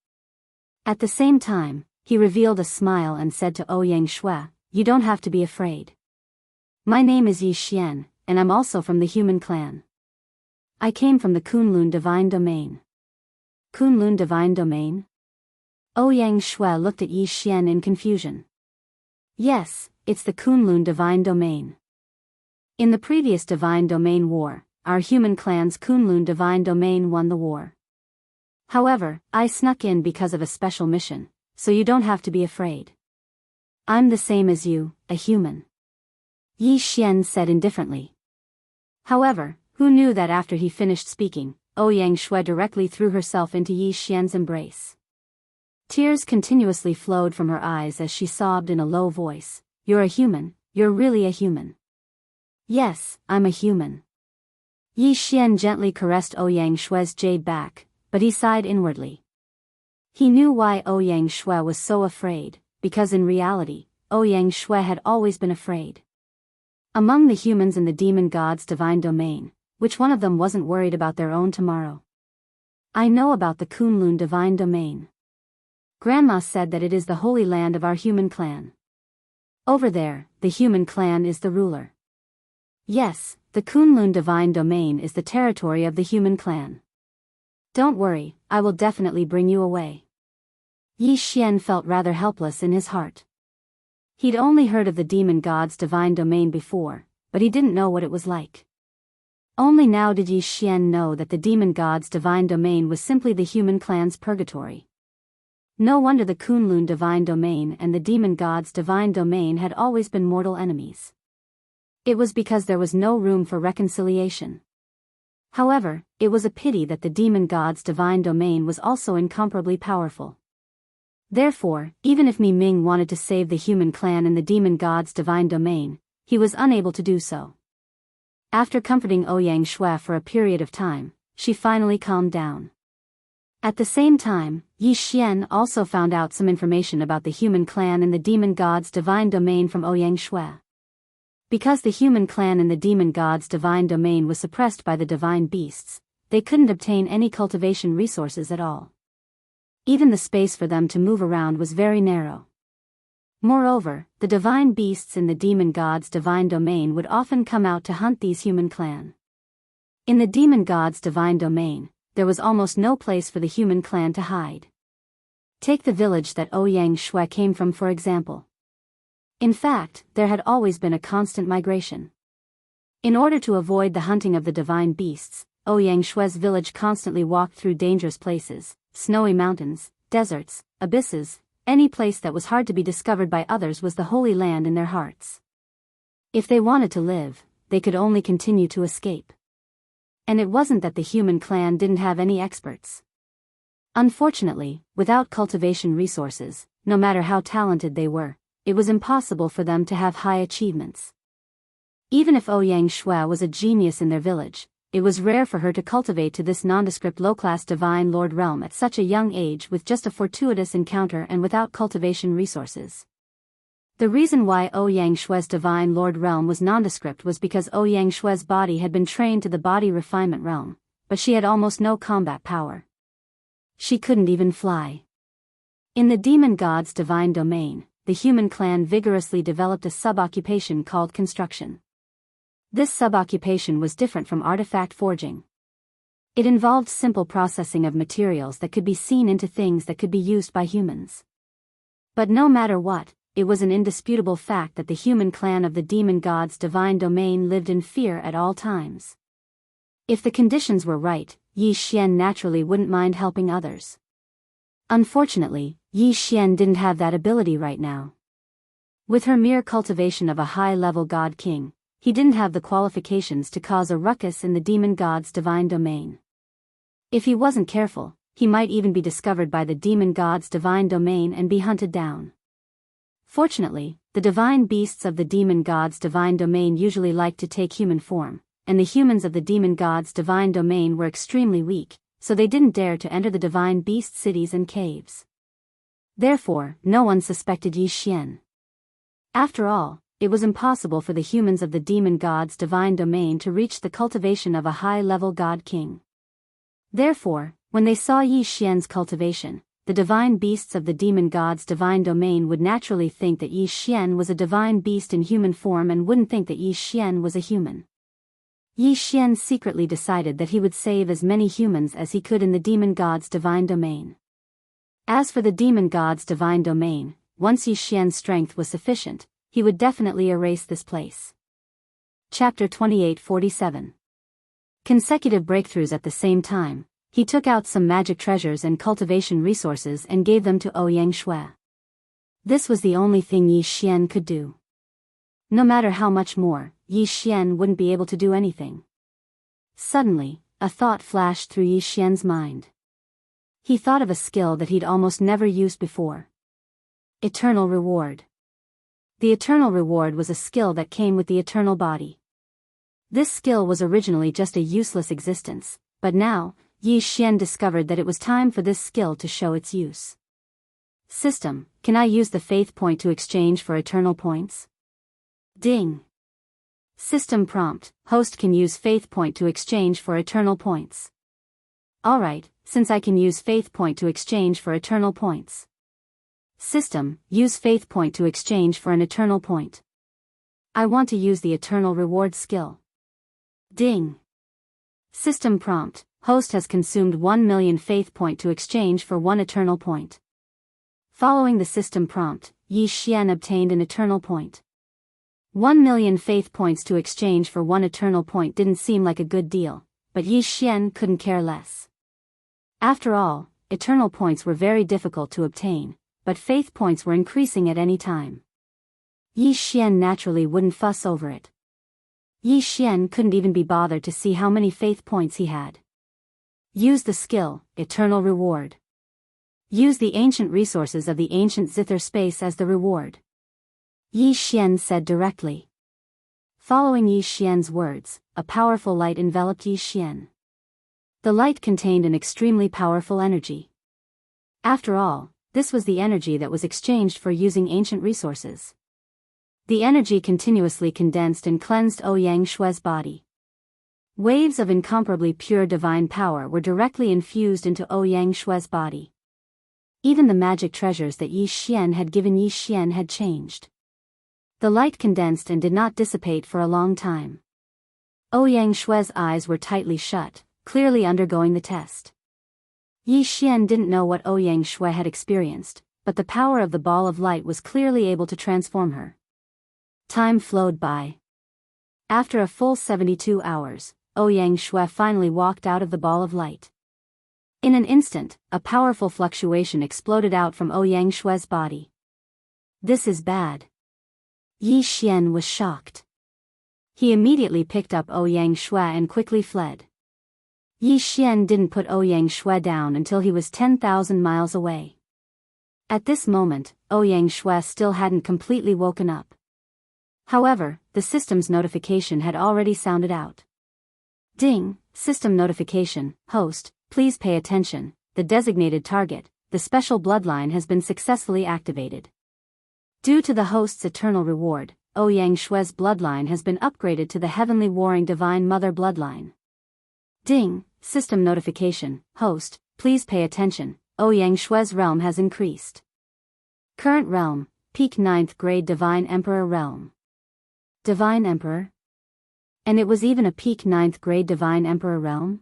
At the same time, he revealed a smile and said to Ouyang Shui, "You don't have to be afraid. My name is Yi Xian, and I'm also from the human clan. I came from the Kunlun Divine Domain." Kunlun Divine Domain? Ouyang Shui looked at Yi Xian in confusion. Yes, it's the Kunlun Divine Domain. In the previous Divine Domain War, our human clan's Kunlun Divine Domain won the war. However, I snuck in because of a special mission, so you don't have to be afraid. I'm the same as you, a human. Yi Xian said indifferently. However, who knew that after he finished speaking, Ouyang Shui directly threw herself into Yi Xian's embrace. Tears continuously flowed from her eyes as she sobbed in a low voice, "You're a human, you're really a human." "Yes, I'm a human." Yi Xian gently caressed Ouyang Shui's jade back, but he sighed inwardly. He knew why Ouyang Shui was so afraid, because in reality, Ouyang Shui had always been afraid. Among the humans in the demon god's divine domain, which one of them wasn't worried about their own tomorrow? I know about the Kunlun divine domain. Grandma said that it is the holy land of our human clan. Over there, the human clan is the ruler. Yes, the Kunlun divine domain is the territory of the human clan. Don't worry, I will definitely bring you away. Yi Xian felt rather helpless in his heart. He'd only heard of the demon god's divine domain before, but he didn't know what it was like. Only now did Yi Xian know that the demon god's divine domain was simply the human clan's purgatory. No wonder the Kunlun divine domain and the demon god's divine domain had always been mortal enemies. It was because there was no room for reconciliation. However, it was a pity that the demon god's divine domain was also incomparably powerful. Therefore, even if Mi Ming wanted to save the human clan in the demon god's divine domain, he was unable to do so. After comforting Ouyang Shui for a period of time, she finally calmed down. At the same time, Yi Xian also found out some information about the human clan in the demon god's divine domain from Ouyang Shui. Because the human clan in the demon god's divine domain was suppressed by the divine beasts, they couldn't obtain any cultivation resources at all. Even the space for them to move around was very narrow. Moreover, the divine beasts in the demon god's divine domain would often come out to hunt these human clan. In the demon god's divine domain, there was almost no place for the human clan to hide. Take the village that Ouyang Shui came from for example. In fact, there had always been a constant migration. In order to avoid the hunting of the divine beasts, Ouyang Shui's village constantly walked through dangerous places, snowy mountains, deserts, abysses. Any place that was hard to be discovered by others was the holy land in their hearts. If they wanted to live, they could only continue to escape. And it wasn't that the human clan didn't have any experts. Unfortunately, without cultivation resources, no matter how talented they were, it was impossible for them to have high achievements. Even if Ouyang Shui was a genius in their village, it was rare for her to cultivate to this nondescript low-class divine lord realm at such a young age with just a fortuitous encounter and without cultivation resources. The reason why Ouyang Shui's divine lord realm was nondescript was because Ouyang Shui's body had been trained to the body refinement realm, but she had almost no combat power. She couldn't even fly. In the demon god's divine domain, the human clan vigorously developed a sub-occupation called construction. This sub-occupation was different from artifact forging. It involved simple processing of materials that could be seen into things that could be used by humans. But no matter what, it was an indisputable fact that the human clan of the demon god's divine domain lived in fear at all times. If the conditions were right, Yi Xian naturally wouldn't mind helping others. Unfortunately, Yi Xian didn't have that ability right now. With her mere cultivation of a high-level god king, he didn't have the qualifications to cause a ruckus in the demon god's divine domain. If he wasn't careful, he might even be discovered by the demon god's divine domain and be hunted down. Fortunately, the divine beasts of the demon god's divine domain usually liked to take human form, and the humans of the demon god's divine domain were extremely weak, so they didn't dare to enter the divine beast cities and caves. Therefore, no one suspected Yi Xian. After all, it was impossible for the humans of the demon god's divine domain to reach the cultivation of a high-level god king. Therefore, when they saw Yi Xian's cultivation, the divine beasts of the demon god's divine domain would naturally think that Yi Xian was a divine beast in human form and wouldn't think that Yi Xian was a human. Yi Xian secretly decided that he would save as many humans as he could in the demon god's divine domain. As for the demon god's divine domain, once Yi Xian's strength was sufficient, he would definitely erase this place. Chapter 2847. Consecutive breakthroughs at the same time, he took out some magic treasures and cultivation resources and gave them to Ouyang Shui. This was the only thing Yi Xian could do. No matter how much more, Yi Xian wouldn't be able to do anything. Suddenly, a thought flashed through Yi Xian's mind. He thought of a skill that he'd almost never used before. Eternal Reward. The Eternal Reward was a skill that came with the eternal body. This skill was originally just a useless existence, but now, Yi Xian discovered that it was time for this skill to show its use. System, can I use the faith point to exchange for eternal points? Ding. System prompt, host can use faith point to exchange for eternal points. Alright, since I can use faith point to exchange for eternal points. System, use faith point to exchange for an eternal point. I want to use the eternal reward skill. Ding. System prompt, host has consumed 1 million faith point to exchange for 1 eternal point. Following the system prompt, Yi Xian obtained an eternal point. 1 million faith points to exchange for 1 eternal point didn't seem like a good deal, but Yi Xian couldn't care less. After all, eternal points were very difficult to obtain, but faith points were increasing at any time. Yi Xian naturally wouldn't fuss over it. Yi Xian couldn't even be bothered to see how many faith points he had. Use the skill, Eternal Reward. Use the ancient resources of the ancient zither space as the reward. Yi Xian said directly. Following Yi Xian's words, a powerful light enveloped Yi Xian. The light contained an extremely powerful energy. After all, this was the energy that was exchanged for using ancient resources. The energy continuously condensed and cleansed Ouyang Shue's body. Waves of incomparably pure divine power were directly infused into Ouyang Shue's body. Even the magic treasures that Yi Xian had given Yi Xian had changed. The light condensed and did not dissipate for a long time. Ouyang Shue's eyes were tightly shut, clearly undergoing the test. Yi Xian didn't know what Ouyang Shui had experienced, but the power of the ball of light was clearly able to transform her. Time flowed by. After a full 72 hours, Ouyang Shui finally walked out of the ball of light. In an instant, a powerful fluctuation exploded out from Ouyang Shue's body. This is bad. Yi Xian was shocked. He immediately picked up Ouyang Shui and quickly fled. Yi Xian didn't put Ouyang Shui down until he was 10,000 miles away. At this moment, Ouyang Shui still hadn't completely woken up. However, the system's notification had already sounded out. Ding, system notification, host, please pay attention, the designated target, the special bloodline has been successfully activated. Due to the host's eternal reward, Ouyang Shue's bloodline has been upgraded to the Heavenly Warring Divine Mother bloodline. Ding, system notification, host, please pay attention, Ouyang Shue's realm has increased. Current realm, peak 9th grade Divine Emperor realm. Divine Emperor? And it was even a peak 9th grade Divine Emperor realm?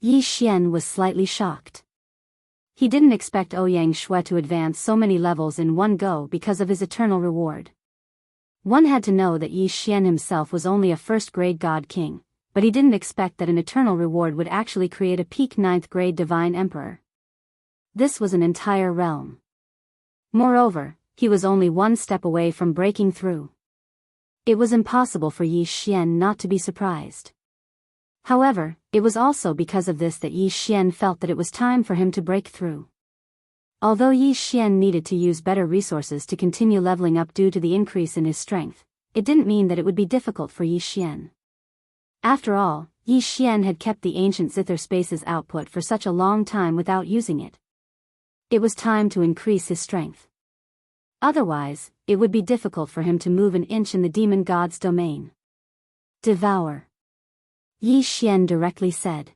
Yi Xian was slightly shocked. He didn't expect Ouyang Shui to advance so many levels in one go because of his eternal reward. One had to know that Yi Xian himself was only a first-grade God King, but he didn't expect that an eternal reward would actually create a peak 9th grade Divine Emperor. This was an entire realm. Moreover, he was only one step away from breaking through. It was impossible for Yi Xian not to be surprised. However, it was also because of this that Yi Xian felt that it was time for him to break through. Although Yi Xian needed to use better resources to continue leveling up due to the increase in his strength, it didn't mean that it would be difficult for Yi Xian. After all, Yi Xian had kept the ancient zither space's output for such a long time without using it. It was time to increase his strength. Otherwise, it would be difficult for him to move an inch in the demon god's domain. Devour. Yi Xian directly said.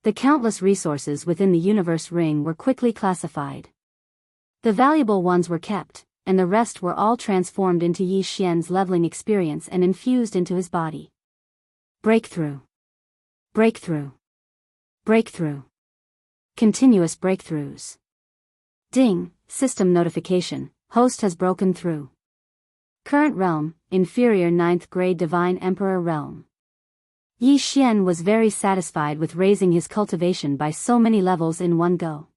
The countless resources within the universe ring were quickly classified. The valuable ones were kept, and the rest were all transformed into Yi Xian's leveling experience and infused into his body. Breakthrough. Breakthrough. Breakthrough. Continuous breakthroughs. Ding, system notification, host has broken through. Current realm, inferior 9th grade Divine Emperor realm. Yi Xian was very satisfied with raising his cultivation by so many levels in one go.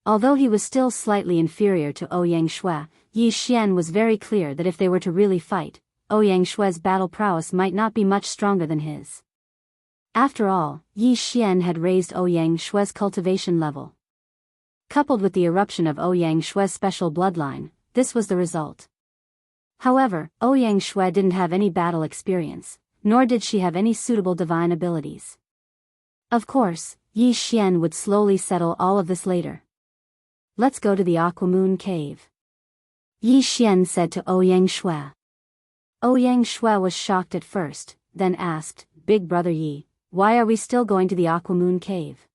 Although he was still slightly inferior to Ouyang Shui, Yi Xian was very clear that if they were to really fight, Ouyang Shui's battle prowess might not be much stronger than his. After all, Yi Xian had raised Ouyang Shui's cultivation level. Coupled with the eruption of Ouyang Shui's special bloodline, this was the result. However, Ouyang Shui didn't have any battle experience, nor did she have any suitable divine abilities. Of course, Yi Xian would slowly settle all of this later. Let's go to the Aquamoon Cave. Yi Xian said to Ouyang Shui. Ouyang Shui was shocked at first, then asked, Big Brother Yi, why are we still going to the Aquamoon Cave?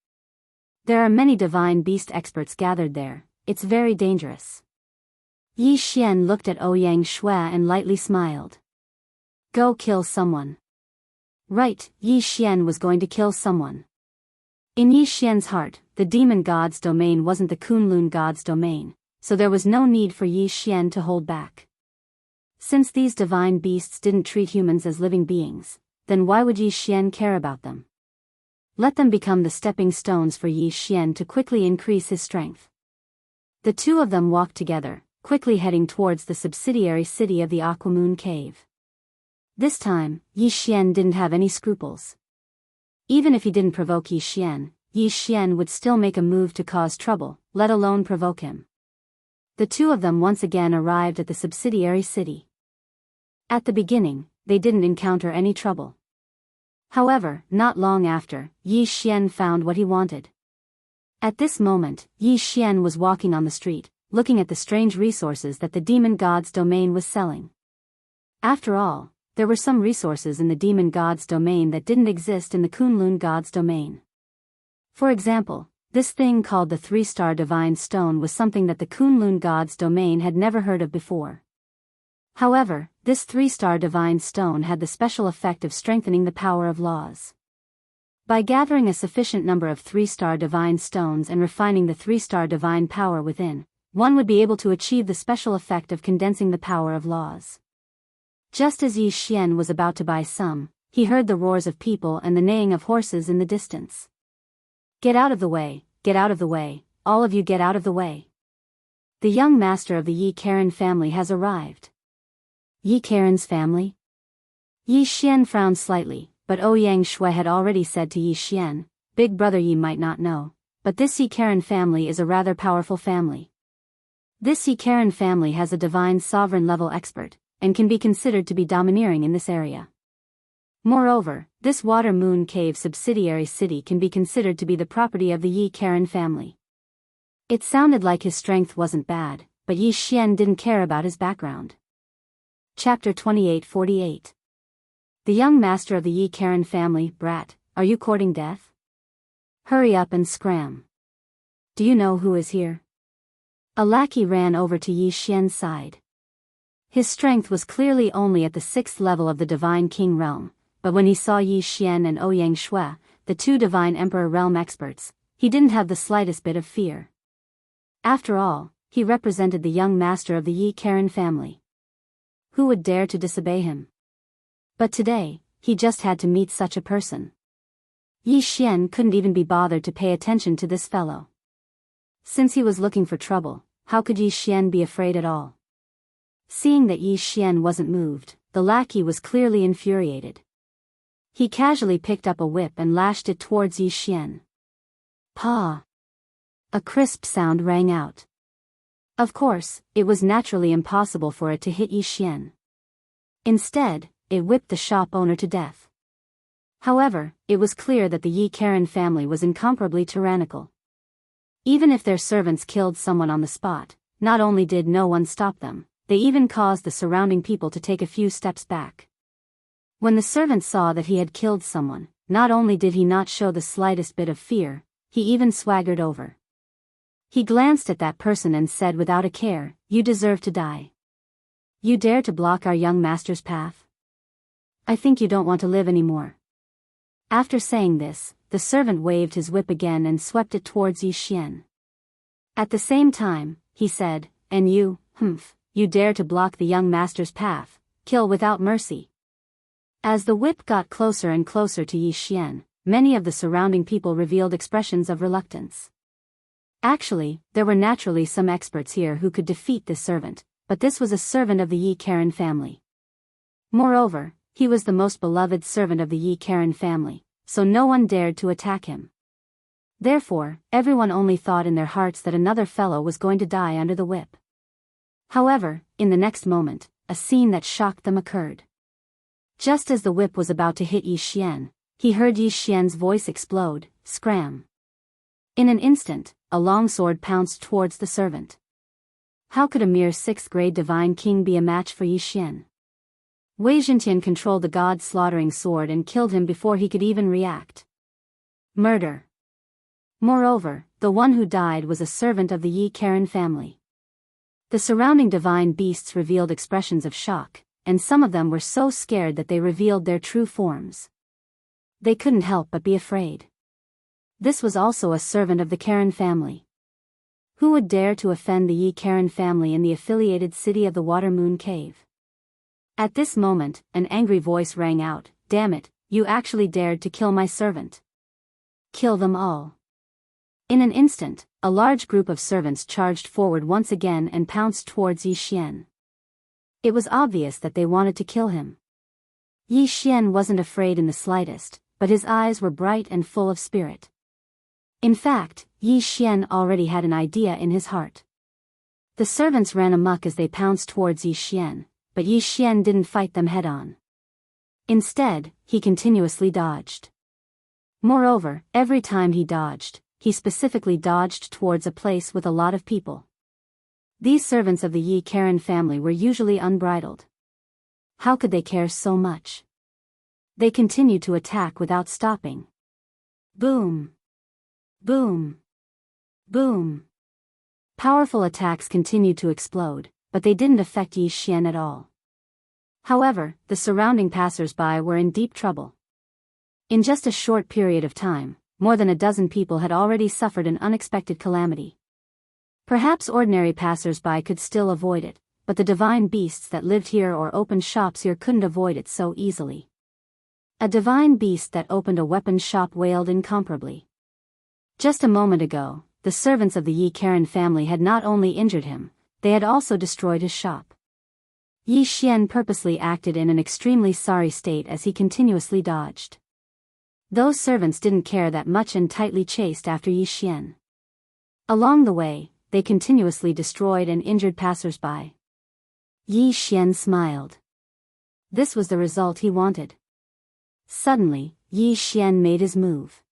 There are many divine beast experts gathered there, it's very dangerous. Yi Xian looked at Ouyang Shui and lightly smiled. Go kill someone. Right, Yi Xian was going to kill someone. In Yi Xian's heart, the demon god's domain wasn't the Kunlun god's domain, so there was no need for Yi Xian to hold back. Since these divine beasts didn't treat humans as living beings, then why would Yi Xian care about them? Let them become the stepping stones for Yi Xian to quickly increase his strength. The two of them walked together, quickly heading towards the subsidiary city of the Aquamoon Cave. This time, Yi Xian didn't have any scruples. Even if he didn't provoke Yi Xian would still make a move to cause trouble, let alone provoke him. The two of them once again arrived at the subsidiary city. At the beginning, they didn't encounter any trouble. However, not long after, Yi Xian found what he wanted. At this moment, Yi Xian was walking on the street, looking at the strange resources that the demon god's domain was selling. After all, there were some resources in the demon god's domain that didn't exist in the Kunlun god's domain. For example, this thing called the 3-star divine stone was something that the Kunlun god's domain had never heard of before. However, this 3-star divine stone had the special effect of strengthening the power of laws. By gathering a sufficient number of 3-star divine stones and refining the 3-star divine power within, one would be able to achieve the special effect of condensing the power of laws. Just as Yi Xian was about to buy some, he heard the roars of people and the neighing of horses in the distance. Get out of the way, all of you get out of the way. The young master of the Yi Karen family has arrived. Yi Karen's family? Yi Xian frowned slightly, but Ouyang Shui had already said to Yi Xian, Big Brother Yi might not know, but this Yi Karen family is a rather powerful family. This Yi Karen family has a divine sovereign level expert, and can be considered to be domineering in this area. Moreover, this Water Moon Cave subsidiary city can be considered to be the property of the Yi Karen family. It sounded like his strength wasn't bad, but Yi Xian didn't care about his background. Chapter 2848. The young master of the Yi Karen family, Brat, are you courting death? Hurry up and scram. Do you know who is here? A lackey ran over to Yi Xian's side. His strength was clearly only at the 6th level of the Divine King realm, but when he saw Yi Xian and Ouyang Shui, the two Divine Emperor realm experts, he didn't have the slightest bit of fear. After all, he represented the young master of the Yi Karen family. Who would dare to disobey him? But today, he just had to meet such a person. Yi Xian couldn't even be bothered to pay attention to this fellow. Since he was looking for trouble, how could Yi Xian be afraid at all? Seeing that Yi Xian wasn't moved, the lackey was clearly infuriated. He casually picked up a whip and lashed it towards Yi Xian. Pa! A crisp sound rang out. Of course, it was naturally impossible for it to hit Yi Xian. Instead, it whipped the shop owner to death. However, it was clear that the Yi Karen family was incomparably tyrannical. Even if their servants killed someone on the spot, not only did no one stop them, they even caused the surrounding people to take a few steps back. When the servant saw that he had killed someone, not only did he not show the slightest bit of fear, he even swaggered over. He glanced at that person and said without a care, You deserve to die. You dare to block our young master's path? I think you don't want to live anymore. After saying this, the servant waved his whip again and swept it towards Yi Xian. At the same time, he said, And you, you dare to block the young master's path, kill without mercy. As the whip got closer and closer to Yi Xian, many of the surrounding people revealed expressions of reluctance. Actually, there were naturally some experts here who could defeat this servant, but this was a servant of the Yi Karen family. Moreover, he was the most beloved servant of the Yi Karen family, so no one dared to attack him. Therefore, everyone only thought in their hearts that another fellow was going to die under the whip. However, in the next moment, a scene that shocked them occurred. Just as the whip was about to hit Yi Xian, he heard Yi Xian's voice explode, Scram. In an instant, a longsword pounced towards the servant. How could a mere 6th-grade divine king be a match for Yi Xian? Wei Zhentian controlled the god-slaughtering sword and killed him before he could even react. Murder. Moreover, the one who died was a servant of the Yi Karen family. The surrounding divine beasts revealed expressions of shock, and some of them were so scared that they revealed their true forms. They couldn't help but be afraid. This was also a servant of the Karen family. Who would dare to offend the Yi Karen family in the affiliated city of the Water Moon Cave? At this moment, an angry voice rang out, "Damn it, you actually dared to kill my servant. Kill them all." In an instant, a large group of servants charged forward once again and pounced towards Yi Xian. It was obvious that they wanted to kill him. Yi Xian wasn't afraid in the slightest, but his eyes were bright and full of spirit. In fact, Yi Xian already had an idea in his heart. The servants ran amok as they pounced towards Yi Xian, but Yi Xian didn't fight them head-on. Instead, he continuously dodged. Moreover, every time he dodged, he specifically dodged towards a place with a lot of people. These servants of the Yi Karen family were usually unbridled. How could they care so much? They continued to attack without stopping. Boom! Boom! Boom! Powerful attacks continued to explode, but they didn't affect Yi Xian at all. However, the surrounding passers-by were in deep trouble. In just a short period of time, more than a dozen people had already suffered an unexpected calamity. Perhaps ordinary passers-by could still avoid it, but the divine beasts that lived here or opened shops here couldn't avoid it so easily. A divine beast that opened a weapons shop wailed incomparably. Just a moment ago, the servants of the Yi Karen family had not only injured him, they had also destroyed his shop. Yi Xian purposely acted in an extremely sorry state as he continuously dodged. Those servants didn't care that much and tightly chased after Yi Xian. Along the way, they continuously destroyed and injured passers-by. Yi Xian smiled. This was the result he wanted. Suddenly, Yi Xian made his move.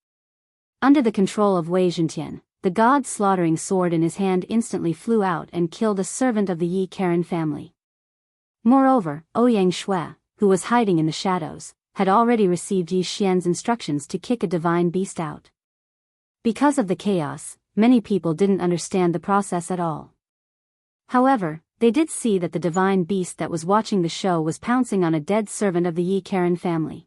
Under the control of Wei Zhentian, the god-slaughtering sword in his hand instantly flew out and killed a servant of the Yi Karen family. Moreover, Ouyang Shui, who was hiding in the shadows, had already received Yi Xian's instructions to kick a divine beast out. Because of the chaos, many people didn't understand the process at all. However, they did see that the divine beast that was watching the show was pouncing on a dead servant of the Yi Karen family.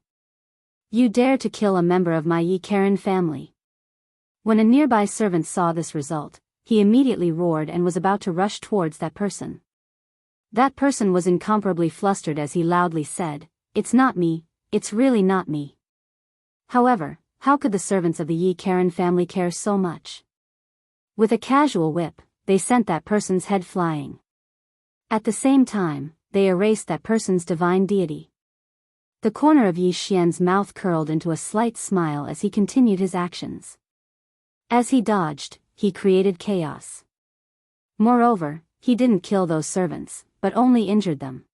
"You dare to kill a member of my Yi Karen family." When a nearby servant saw this result, he immediately roared and was about to rush towards that person. That person was incomparably flustered as he loudly said, "It's not me, it's really not me." However, how could the servants of the Yi Karen family care so much? With a casual whip, they sent that person's head flying. At the same time, they erased that person's divine deity. The corner of Yi Xian's mouth curled into a slight smile as he continued his actions. As he dodged, he created chaos. Moreover, he didn't kill those servants, but only injured them.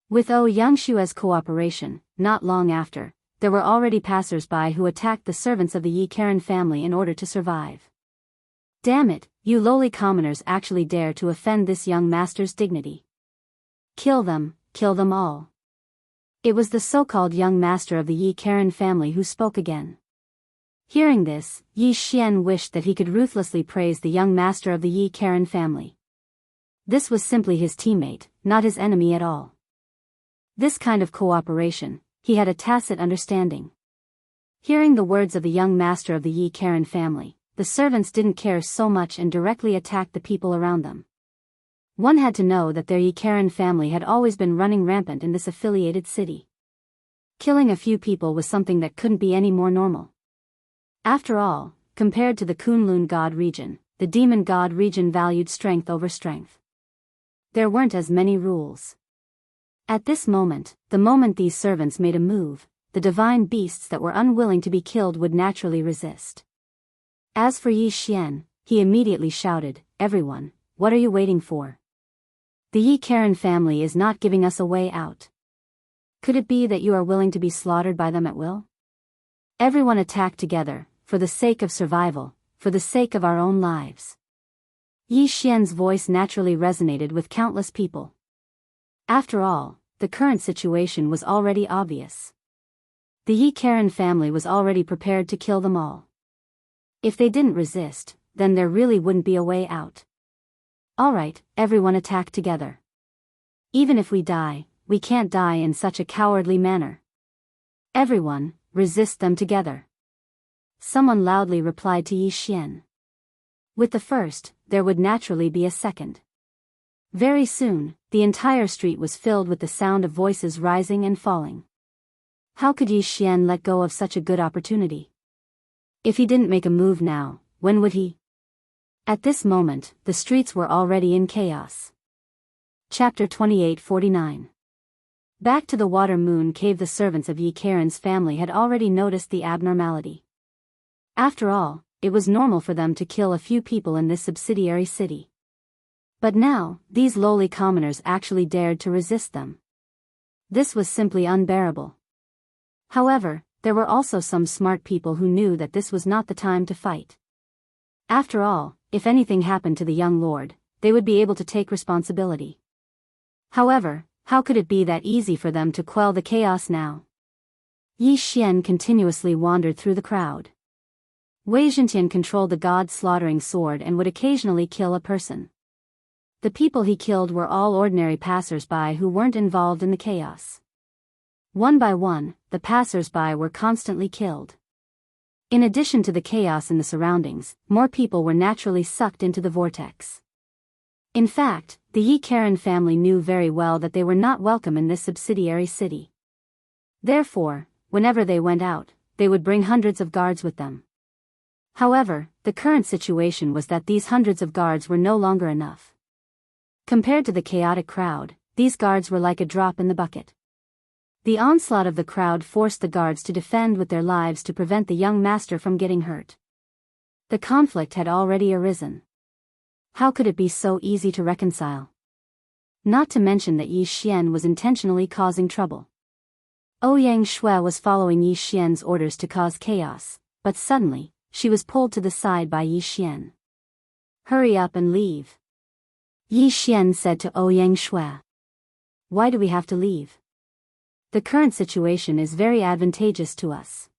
With Ouyang Shui's cooperation, not long after, there were already passers-by who attacked the servants of the Yi Karen family in order to survive. Damn it, you lowly commoners actually dare to offend this young master's dignity. Kill them all. It was the so-called young master of the Yi Karen family who spoke again. Hearing this, Yi Xian wished that he could ruthlessly praise the young master of the Yi Karen family. This was simply his teammate, not his enemy at all. This kind of cooperation, he had a tacit understanding. Hearing the words of the young master of the Yi Karen family, the servants didn't care so much and directly attacked the people around them. One had to know that their Yi Karen family had always been running rampant in this affiliated city. Killing a few people was something that couldn't be any more normal. After all, compared to the Kunlun God region, the Demon God region valued strength over strength. There weren't as many rules. At this moment, the moment these servants made a move, the divine beasts that were unwilling to be killed would naturally resist. As for Yi Xian, he immediately shouted, "Everyone, what are you waiting for? The Yi Karen family is not giving us a way out. Could it be that you are willing to be slaughtered by them at will?" Everyone attacked together, for the sake of survival, for the sake of our own lives. Yi Xian's voice naturally resonated with countless people. After all, the current situation was already obvious. The Yi Karen family was already prepared to kill them all. If they didn't resist, then there really wouldn't be a way out. Alright, everyone attack together. Even if we die, we can't die in such a cowardly manner. Everyone, resist them together. Someone loudly replied to Yi Xian. With the first, there would naturally be a second. Very soon, the entire street was filled with the sound of voices rising and falling. How could Yi Xian let go of such a good opportunity? If he didn't make a move now, when would he? At this moment, the streets were already in chaos. Chapter 28:49. Back to the Water Moon Cave. The servants of Yi Karen's family had already noticed the abnormality. After all, it was normal for them to kill a few people in this subsidiary city. But now, these lowly commoners actually dared to resist them. This was simply unbearable. However, there were also some smart people who knew that this was not the time to fight. After all, if anything happened to the young lord, they would be able to take responsibility. However, how could it be that easy for them to quell the chaos now? Yi Xian continuously wandered through the crowd. Wei Zhentian controlled the god-slaughtering sword and would occasionally kill a person. The people he killed were all ordinary passers-by who weren't involved in the chaos. One by one, the passers-by were constantly killed. In addition to the chaos in the surroundings, more people were naturally sucked into the vortex. In fact, the Yi Karen family knew very well that they were not welcome in this subsidiary city. Therefore, whenever they went out, they would bring hundreds of guards with them. However, the current situation was that these hundreds of guards were no longer enough. Compared to the chaotic crowd, these guards were like a drop in the bucket. The onslaught of the crowd forced the guards to defend with their lives to prevent the young master from getting hurt. The conflict had already arisen. How could it be so easy to reconcile? Not to mention that Yi Xian was intentionally causing trouble. Ouyang Shui was following Yi Xian's orders to cause chaos, but suddenly, she was pulled to the side by Yi Xian. Hurry up and leave. Yi Xian said to Ouyang Shui. Why do we have to leave? The current situation is very advantageous to us.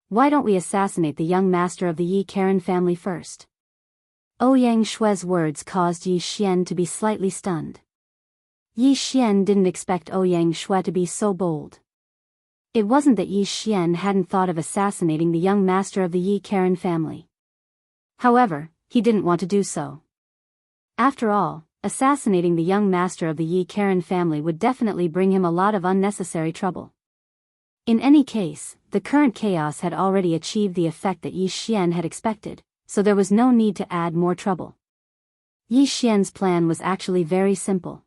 Why don't we assassinate the young master of the Yi Karen family first? Ouyang Shui's words caused Yi Xian to be slightly stunned. Yi Xian didn't expect Ouyang Shui to be so bold. It wasn't that Yi Xian hadn't thought of assassinating the young master of the Yi Karen family. However, he didn't want to do so. After all, assassinating the young master of the Yi Karen family would definitely bring him a lot of unnecessary trouble. In any case, the current chaos had already achieved the effect that Yi Xian had expected, so there was no need to add more trouble. Yi Xian's plan was actually very simple.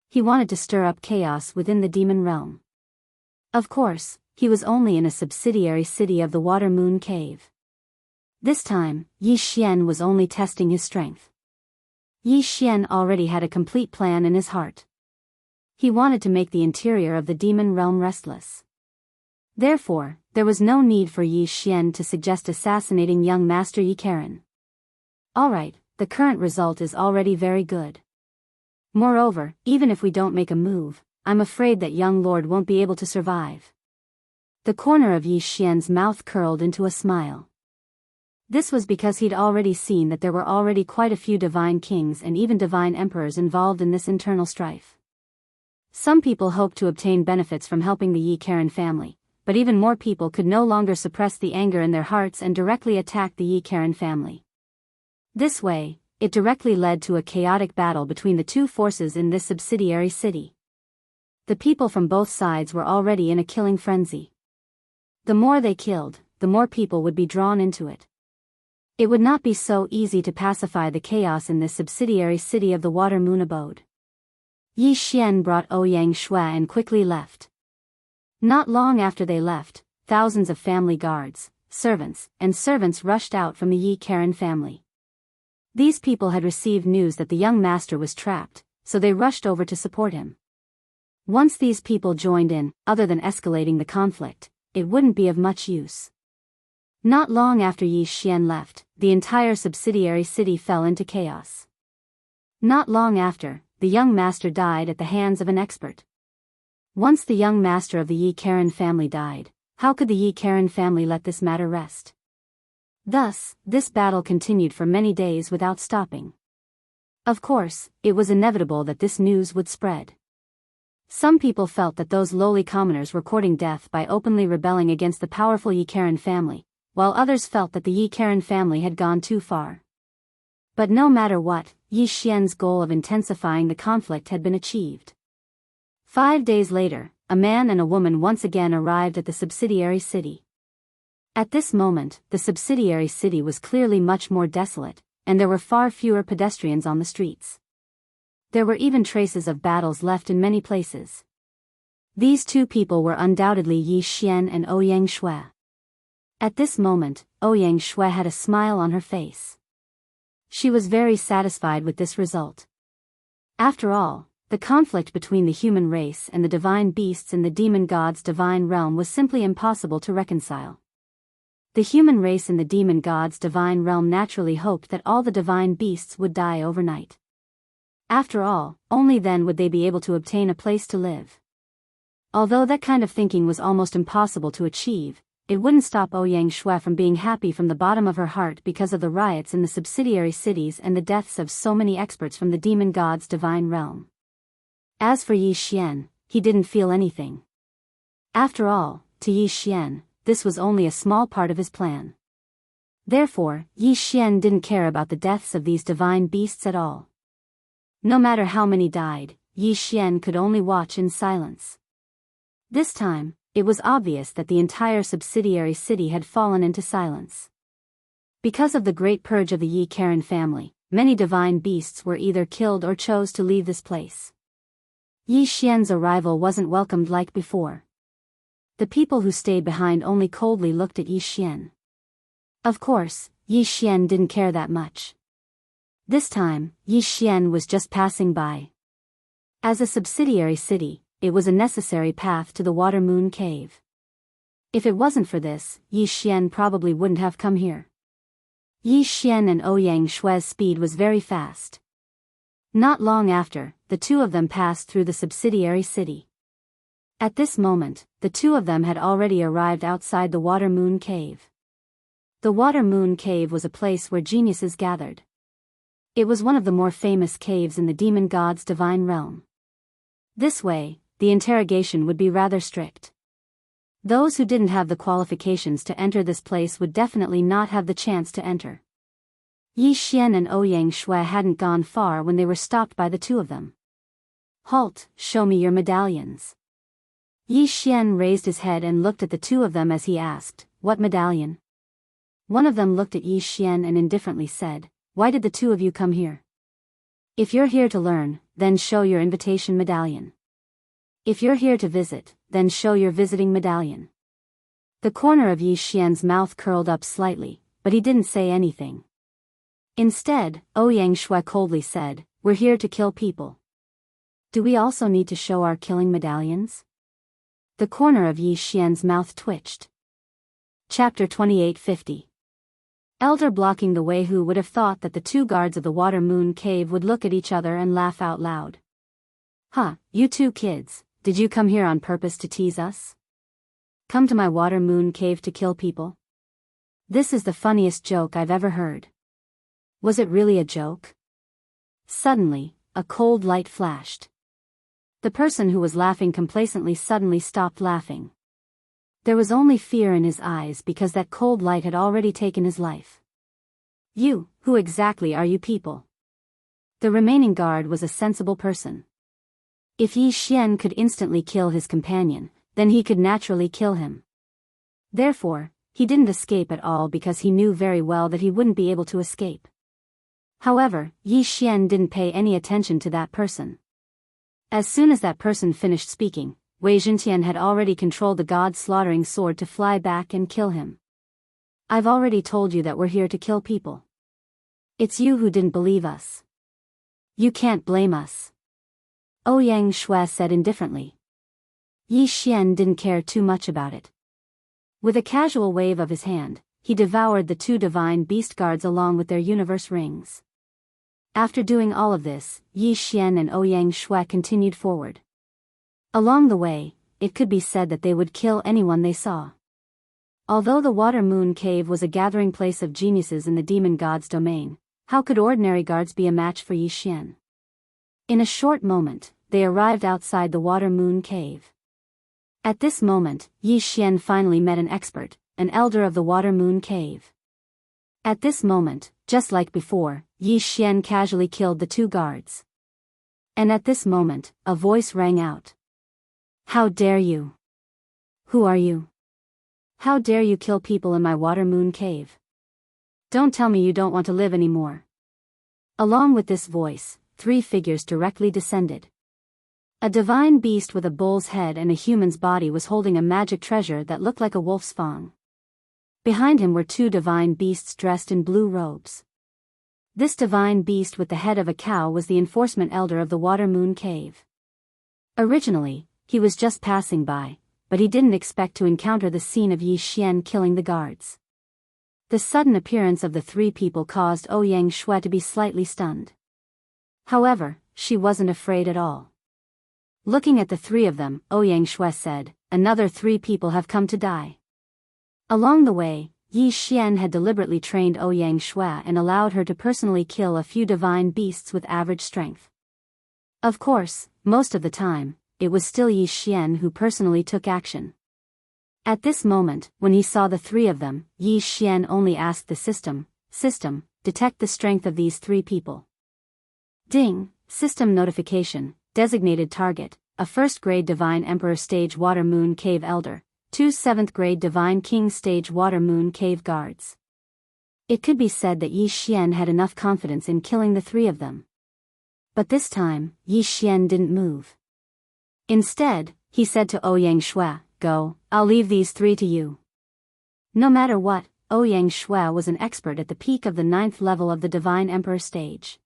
He wanted to stir up chaos within the demon realm. Of course, he was only in a subsidiary city of the Water Moon Cave. This time, Yi Xian was only testing his strength. Yi Xian already had a complete plan in his heart. He wanted to make the interior of the demon realm restless. Therefore, there was no need for Yi Xian to suggest assassinating young Master Yi Karen. Alright, the current result is already very good. Moreover, even if we don't make a move, I'm afraid that young lord won't be able to survive. The corner of Yi Xian's mouth curled into a smile. This was because he'd already seen that there were already quite a few divine kings and even divine emperors involved in this internal strife. Some people hoped to obtain benefits from helping the Yi Karen family, but even more people could no longer suppress the anger in their hearts and directly attack the Yi Karen family. This way, it directly led to a chaotic battle between the two forces in this subsidiary city. The people from both sides were already in a killing frenzy. The more they killed, the more people would be drawn into it. It would not be so easy to pacify the chaos in this subsidiary city of the Water Moon abode. Yi Xian brought Ouyang Shui and quickly left. Not long after they left, thousands of family guards, servants rushed out from the Yi Karen family. These people had received news that the young master was trapped, so they rushed over to support him. Once these people joined in, other than escalating the conflict, it wouldn't be of much use. Not long after Yi Xian left, the entire subsidiary city fell into chaos. Not long after, the young master died at the hands of an expert. Once the young master of the Yi Karen family died, how could the Yi Karen family let this matter rest? Thus, this battle continued for many days without stopping. Of course, it was inevitable that this news would spread. Some people felt that those lowly commoners were courting death by openly rebelling against the powerful Yi Karen family, while others felt that the Yi Karen family had gone too far. But no matter what, Yi Xian's goal of intensifying the conflict had been achieved. 5 days later, a man and a woman once again arrived at the subsidiary city. At this moment, the subsidiary city was clearly much more desolate, and there were far fewer pedestrians on the streets. There were even traces of battles left in many places. These two people were undoubtedly Yi Xian and Ouyang Shui. At this moment, Ouyang Shui had a smile on her face. She was very satisfied with this result. After all, the conflict between the human race and the divine beasts in the demon god's divine realm was simply impossible to reconcile. The human race in the demon god's divine realm naturally hoped that all the divine beasts would die overnight. After all, only then would they be able to obtain a place to live. Although that kind of thinking was almost impossible to achieve, it wouldn't stop Ouyang Shui from being happy from the bottom of her heart because of the riots in the subsidiary cities and the deaths of so many experts from the demon god's divine realm. As for Yi Xian, he didn't feel anything. After all, to Yi Xian, this was only a small part of his plan. Therefore, Yi Xian didn't care about the deaths of these divine beasts at all. No matter how many died, Yi Xian could only watch in silence. This time, it was obvious that the entire subsidiary city had fallen into silence. Because of the great purge of the Yi Karen family, many divine beasts were either killed or chose to leave this place. Yi Xian's arrival wasn't welcomed like before. The people who stayed behind only coldly looked at Yi Xian. Of course, Yi Xian didn't care that much. This time, Yi Xian was just passing by. As a subsidiary city, it was a necessary path to the Water Moon Cave. If it wasn't for this, Yi Xian probably wouldn't have come here. Yi Xian and Ouyang Shui's speed was very fast. Not long after, the two of them passed through the subsidiary city. At this moment, the two of them had already arrived outside the Water Moon Cave. The Water Moon Cave was a place where geniuses gathered. It was one of the more famous caves in the demon god's divine realm. This way, the interrogation would be rather strict. Those who didn't have the qualifications to enter this place would definitely not have the chance to enter. Yi Xian and Ouyang Shui hadn't gone far when they were stopped by the two of them. "Halt, show me your medallions." Yi Xian raised his head and looked at the two of them as he asked, "What medallion?" One of them looked at Yi Xian and indifferently said, "Why did the two of you come here? If you're here to learn, then show your invitation medallion. If you're here to visit, then show your visiting medallion." The corner of Yi Xian's mouth curled up slightly, but he didn't say anything. Instead, Ouyang Shui coldly said, "We're here to kill people. Do we also need to show our killing medallions?" The corner of Yi Xian's mouth twitched. Chapter 2850. Elder blocking the way. Who would have thought that the two guards of the Water Moon Cave would look at each other and laugh out loud? "Huh, you two kids, did you come here on purpose to tease us? Come to my Water Moon Cave to kill people? This is the funniest joke I've ever heard." Was it really a joke? Suddenly, a cold light flashed. The person who was laughing complacently suddenly stopped laughing. There was only fear in his eyes because that cold light had already taken his life. "You, who exactly are you people?" The remaining guard was a sensible person. If Yi Xian could instantly kill his companion, then he could naturally kill him. Therefore, he didn't escape at all because he knew very well that he wouldn't be able to escape. However, Yi Xian didn't pay any attention to that person. As soon as that person finished speaking, Wei Zhentian had already controlled the god-slaughtering sword to fly back and kill him. "I've already told you that we're here to kill people. It's you who didn't believe us. You can't blame us," Ouyang Shui said indifferently. Yi Xian didn't care too much about it. With a casual wave of his hand, he devoured the two divine beast guards along with their universe rings. After doing all of this, Yi Xian and Ouyang Shui continued forward. Along the way, it could be said that they would kill anyone they saw. Although the Water Moon Cave was a gathering place of geniuses in the demon god's domain, how could ordinary guards be a match for Yi Xian? In a short moment, they arrived outside the Water Moon Cave. At this moment, Yi Xian finally met an expert, an elder of the Water Moon Cave. At this moment, just like before, Yi Xian casually killed the two guards. And at this moment, a voice rang out. "How dare you? Who are you? How dare you kill people in my Water Moon Cave? Don't tell me you don't want to live anymore." Along with this voice, three figures directly descended. A divine beast with a bull's head and a human's body was holding a magic treasure that looked like a wolf's fang. Behind him were two divine beasts dressed in blue robes. This divine beast with the head of a cow was the enforcement elder of the Water Moon Cave. Originally, he was just passing by, but he didn't expect to encounter the scene of Yi Xian killing the guards. The sudden appearance of the three people caused Ouyang Shui to be slightly stunned. However, she wasn't afraid at all. Looking at the three of them, Ouyang Shui said, "Another three people have come to die." Along the way, Yi Xian had deliberately trained Ouyang Shui and allowed her to personally kill a few divine beasts with average strength. Of course, most of the time, it was still Yi Xian who personally took action. At this moment, when he saw the three of them, Yi Xian only asked the system, detect the strength of these three people. Ding, system notification, designated target, a first-grade Divine Emperor Stage Water Moon Cave Elder, two 7th-grade Divine King Stage Water Moon Cave Guards. It could be said that Yi Xian had enough confidence in killing the three of them. But this time, Yi Xian didn't move. Instead, he said to Ouyang Shui, "Go, I'll leave these three to you." No matter what, Ouyang Shui was an expert at the peak of the 9th level of the Divine Emperor stage.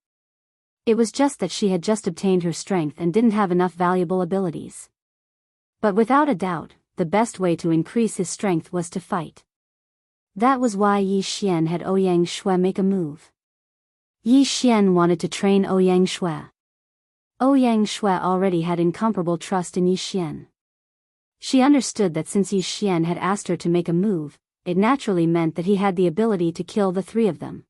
It was just that she had just obtained her strength and didn't have enough valuable abilities. But without a doubt, the best way to increase his strength was to fight. That was why Yi Xian had Ouyang Shui make a move. Yi Xian wanted to train Ouyang Shui. Ouyang Shui already had incomparable trust in Yi Xian. She understood that since Yi Xian had asked her to make a move, it naturally meant that he had the ability to kill the three of them.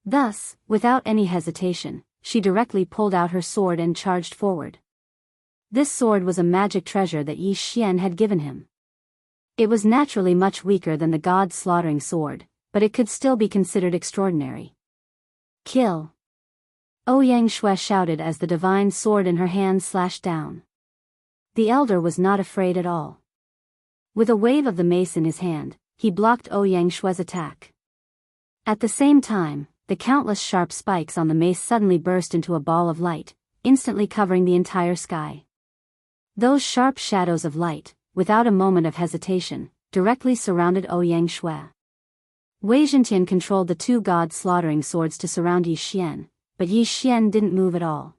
Thus, without any hesitation, she directly pulled out her sword and charged forward. This sword was a magic treasure that Yi Xian had given him. It was naturally much weaker than the god's slaughtering sword, but it could still be considered extraordinary. "Kill!" Ouyang Shui shouted as the divine sword in her hand slashed down. The elder was not afraid at all. With a wave of the mace in his hand, he blocked Ouyang Shui's attack. At the same time, the countless sharp spikes on the mace suddenly burst into a ball of light, instantly covering the entire sky. Those sharp shadows of light, without a moment of hesitation, directly surrounded Ouyang Shui. Wei Zhentian controlled the two god slaughtering swords to surround Yi Xian, but Yi Xian didn't move at all.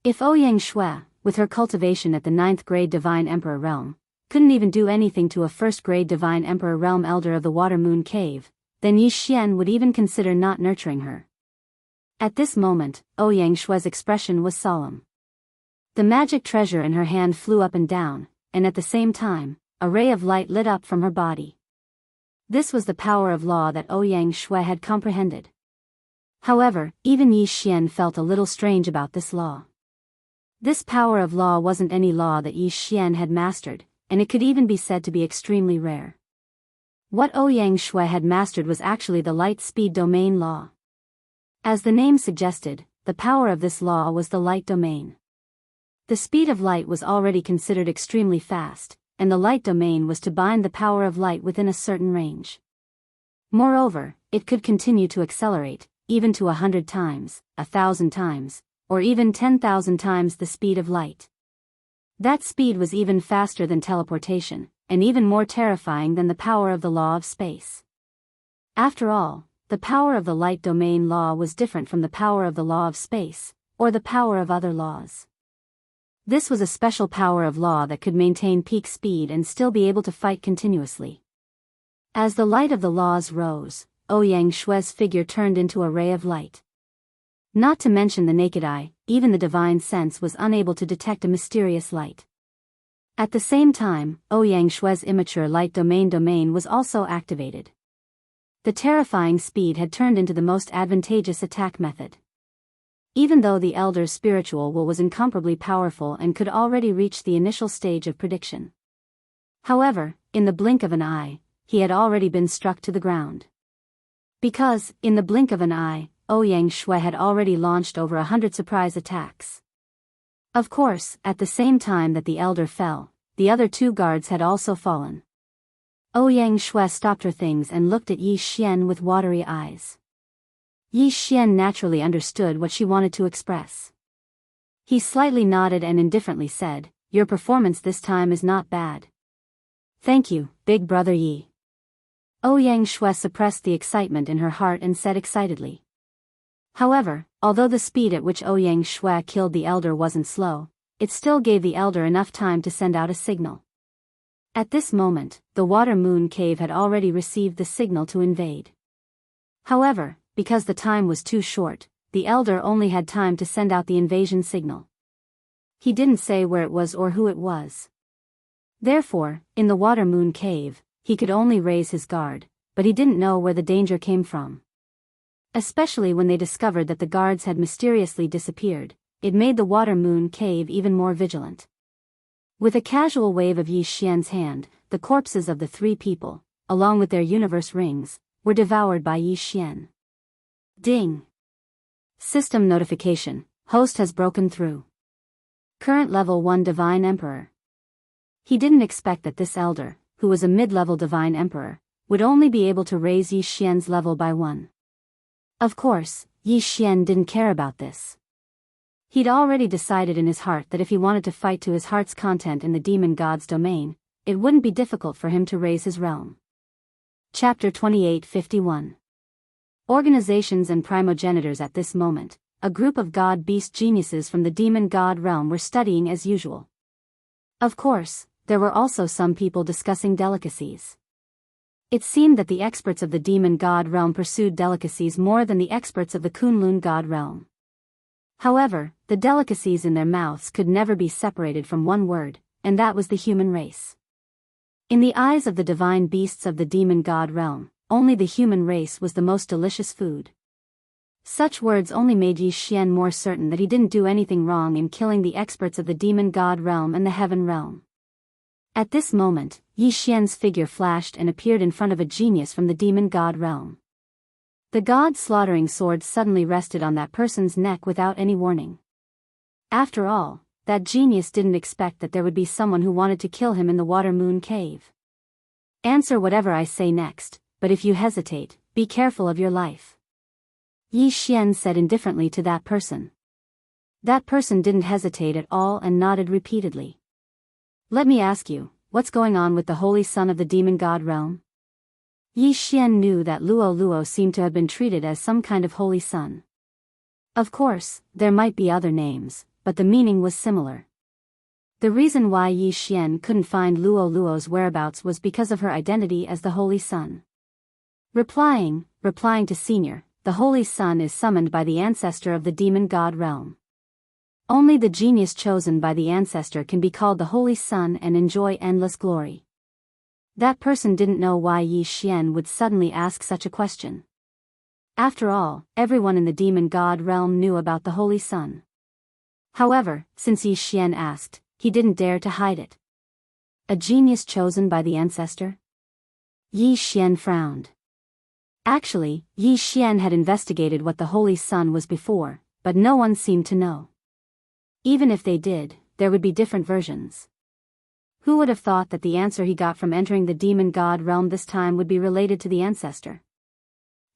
If Ouyang Shui, with her cultivation at the 9th-grade Divine Emperor realm, couldn't even do anything to a 1st-grade Divine Emperor realm elder of the Water Moon Cave, then Yi Xian would even consider not nurturing her. At this moment, Ouyang Shui's expression was solemn. The magic treasure in her hand flew up and down, and at the same time, a ray of light lit up from her body. This was the power of law that Ouyang Shui had comprehended. However, even Yi Xian felt a little strange about this law. This power of law wasn't any law that Yi Xian had mastered, and it could even be said to be extremely rare. What Ouyang Shui had mastered was actually the light-speed domain law. As the name suggested, the power of this law was the light domain. The speed of light was already considered extremely fast, and the light domain was to bind the power of light within a certain range. Moreover, it could continue to accelerate, even to 100 times, 1,000 times, or even 10,000 times the speed of light. That speed was even faster than teleportation, and even more terrifying than the power of the law of space. After all, the power of the light domain law was different from the power of the law of space, or the power of other laws. This was a special power of law that could maintain peak speed and still be able to fight continuously. As the light of the laws rose, Ouyang Shui's figure turned into a ray of light. Not to mention the naked eye, even the divine sense was unable to detect a mysterious light. At the same time, Ouyang Shui's immature light domain was also activated. The terrifying speed had turned into the most advantageous attack method. Even though the elder's spiritual will was incomparably powerful and could already reach the initial stage of prediction. However, in the blink of an eye, he had already been struck to the ground. Because, in the blink of an eye, Ouyang Shui had already launched over 100 surprise attacks. Of course, at the same time that the elder fell, the other two guards had also fallen. Ouyang Shui stopped her things and looked at Yi Xian with watery eyes. Yi Xian naturally understood what she wanted to express. He slightly nodded and indifferently said, "Your performance this time is not bad." "Thank you, big brother Yi." Ouyang Shui suppressed the excitement in her heart and said excitedly. However, although the speed at which Ouyang Shui killed the elder wasn't slow, it still gave the elder enough time to send out a signal. At this moment, the water moon cave had already received the signal to invade. However, because the time was too short, the elder only had time to send out the invasion signal. He didn't say where it was or who it was. Therefore, in the water moon cave, he could only raise his guard, but he didn't know where the danger came from. Especially when they discovered that the guards had mysteriously disappeared, it made the water moon cave even more vigilant. With a casual wave of Yi Xian's hand, the corpses of the three people, along with their universe rings, were devoured by Yi Xian. Ding! System notification, host has broken through. Current level 1 Divine Emperor. He didn't expect that this elder, who was a mid-level Divine Emperor, would only be able to raise Yi Xian's level by 1. Of course, Yi Xian didn't care about this. He'd already decided in his heart that if he wanted to fight to his heart's content in the demon god's domain, it wouldn't be difficult for him to raise his realm. Chapter 2851. Organizations and primogenitors. At this moment, a group of god-beast geniuses from the demon god realm were studying as usual. Of course, there were also some people discussing delicacies. It seemed that the experts of the demon god realm pursued delicacies more than the experts of the Kunlun god realm. However, the delicacies in their mouths could never be separated from one word, and that was the human race. In the eyes of the divine beasts of the demon god realm, only the human race was the most delicious food. Such words only made Yi Xian more certain that he didn't do anything wrong in killing the experts of the demon god realm and the heaven realm. At this moment, Yi Xian's figure flashed and appeared in front of a genius from the demon god realm. The god-slaughtering sword suddenly rested on that person's neck without any warning. After all, that genius didn't expect that there would be someone who wanted to kill him in the water moon cave. "Answer whatever I say next, but if you hesitate, be careful of your life," Yi Xian said indifferently to that person. That person didn't hesitate at all and nodded repeatedly. "Let me ask you, what's going on with the holy son of the demon god realm?" Yi Xian knew that Luo seemed to have been treated as some kind of holy son. Of course, there might be other names, but the meaning was similar. The reason why Yi Xian couldn't find Luo's whereabouts was because of her identity as the holy son. Replying to Senior, the holy son is summoned by the ancestor of the demon god realm. Only the genius chosen by the ancestor can be called the holy son and enjoy endless glory. That person didn't know why Yi Xian would suddenly ask such a question. After all, everyone in the demon god realm knew about the holy son. However, since Yi Xian asked, he didn't dare to hide it. A genius chosen by the ancestor? Yi Xian frowned. Actually, Yi Xian had investigated what the holy son was before, but no one seemed to know. Even if they did, there would be different versions. Who would have thought that the answer he got from entering the demon god realm this time would be related to the ancestor?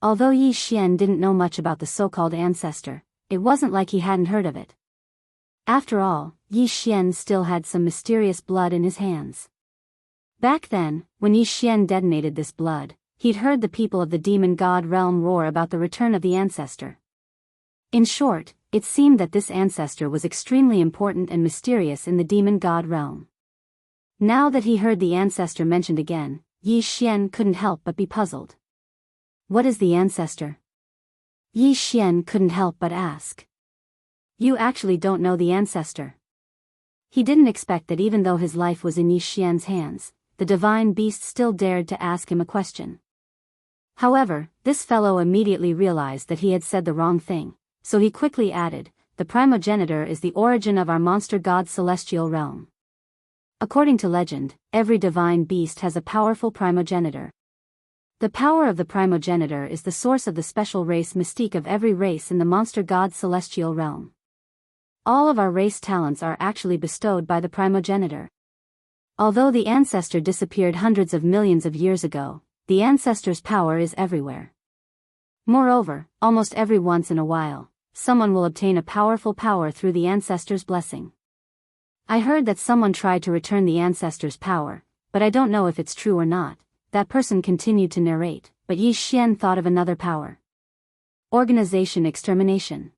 Although Yi Xian didn't know much about the so-called ancestor, it wasn't like he hadn't heard of it. After all, Yi Xian still had some mysterious blood in his hands. Back then, when Yi Xian detonated this blood, he'd heard the people of the demon god realm roar about the return of the ancestor. In short, it seemed that this ancestor was extremely important and mysterious in the demon god realm. Now that he heard the ancestor mentioned again, Yi Xian couldn't help but be puzzled. What is the ancestor? Yi Xian couldn't help but ask. You actually don't know the ancestor. He didn't expect that even though his life was in Yi Xian's hands, the divine beast still dared to ask him a question. However, this fellow immediately realized that he had said the wrong thing, so he quickly added, the primogenitor is the origin of our monster god's celestial realm. According to legend, every divine beast has a powerful primogenitor. The power of the primogenitor is the source of the special race mystique of every race in the monster god's celestial realm. All of our race talents are actually bestowed by the primogenitor. Although the ancestor disappeared hundreds of millions of years ago, the ancestor's power is everywhere. Moreover, almost every once in a while, someone will obtain a powerful power through the ancestor's blessing. I heard that someone tried to return the ancestor's power, but I don't know if it's true or not. That person continued to narrate, but Yi Xian thought of another power. Organization extermination.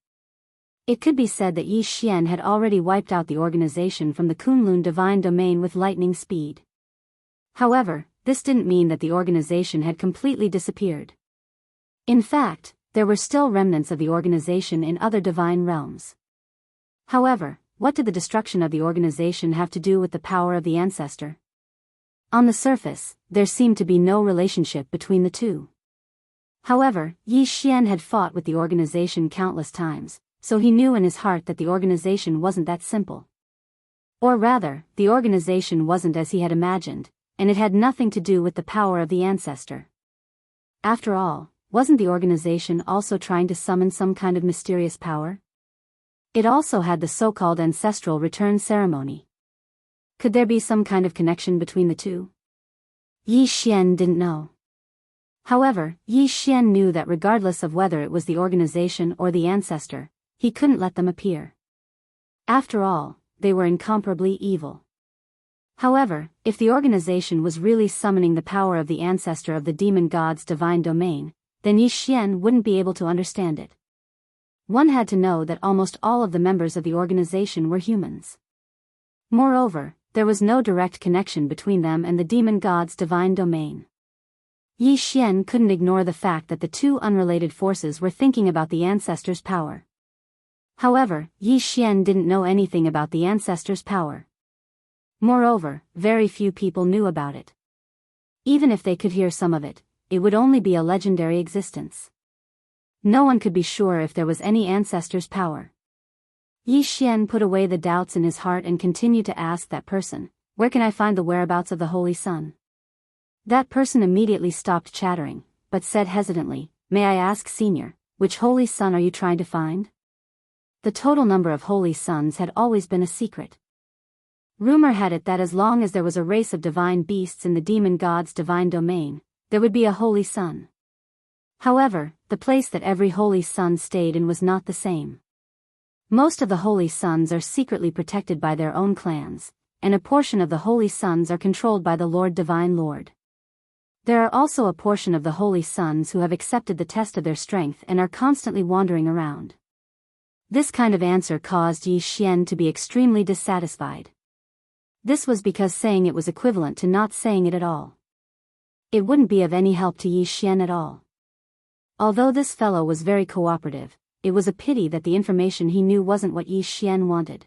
It could be said that Yi Xian had already wiped out the organization from the Kunlun divine domain with lightning speed. However, this didn't mean that the organization had completely disappeared. In fact, there were still remnants of the organization in other divine realms. However, what did the destruction of the organization have to do with the power of the ancestor? On the surface, there seemed to be no relationship between the two. However, Yi Xian had fought with the organization countless times, so he knew in his heart that the organization wasn't that simple. Or rather, the organization wasn't as he had imagined, and it had nothing to do with the power of the ancestor. After all, wasn't the organization also trying to summon some kind of mysterious power? It also had the so-called ancestral return ceremony. Could there be some kind of connection between the two? Yi Xian didn't know. However, Yi Xian knew that regardless of whether it was the organization or the ancestor, he couldn't let them appear. After all, they were incomparably evil. However, if the organization was really summoning the power of the ancestor of the demon god's divine domain, then Yi Xian wouldn't be able to understand it. One had to know that almost all of the members of the organization were humans. Moreover, there was no direct connection between them and the demon god's divine domain. Yi Xian couldn't ignore the fact that the two unrelated forces were thinking about the ancestor's power. However, Yi Xian didn't know anything about the ancestor's power. Moreover, very few people knew about it. Even if they could hear some of it, it would only be a legendary existence. No one could be sure if there was any ancestor's power. Yi Xian put away the doubts in his heart and continued to ask that person, "Where can I find the whereabouts of the Holy Sun?" That person immediately stopped chattering, but said hesitantly, "May I ask, Senior, which Holy Sun are you trying to find?" The total number of Holy Suns had always been a secret. Rumor had it that as long as there was a race of divine beasts in the demon god's divine domain, there would be a Holy Sun. However, the place that every Holy Sun stayed in was not the same. Most of the Holy Suns are secretly protected by their own clans, and a portion of the Holy Suns are controlled by the Lord Divine Lord. There are also a portion of the Holy Suns who have accepted the test of their strength and are constantly wandering around. This kind of answer caused Yi Xian to be extremely dissatisfied. This was because saying it was equivalent to not saying it at all. It wouldn't be of any help to Yi Xian at all. Although this fellow was very cooperative, it was a pity that the information he knew wasn't what Yi Xian wanted.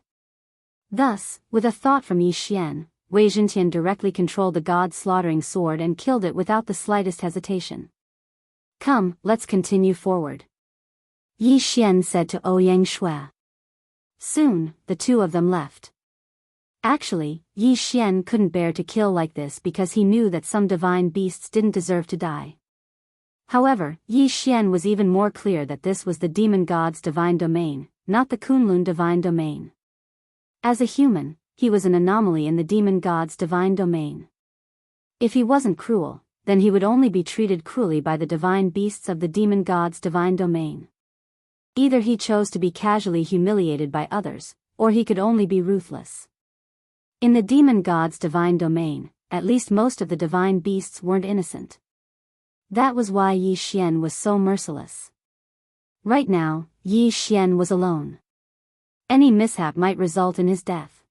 Thus, with a thought from Yi Xian, Wei Zhentian directly controlled the god-slaughtering sword and killed it without the slightest hesitation. "Come, let's continue forward," Yi Xian said to Ouyang Shui. Soon, the two of them left. Actually, Yi Xian couldn't bear to kill like this because he knew that some divine beasts didn't deserve to die. However, Yi Xian was even more clear that this was the demon god's divine domain, not the Kunlun divine domain. As a human, he was an anomaly in the demon god's divine domain. If he wasn't cruel, then he would only be treated cruelly by the divine beasts of the demon god's divine domain. Either he chose to be casually humiliated by others, or he could only be ruthless. In the demon god's divine domain, at least most of the divine beasts weren't innocent. That was why Yi Xian was so merciless. Right now, Yi Xian was alone. Any mishap might result in his death.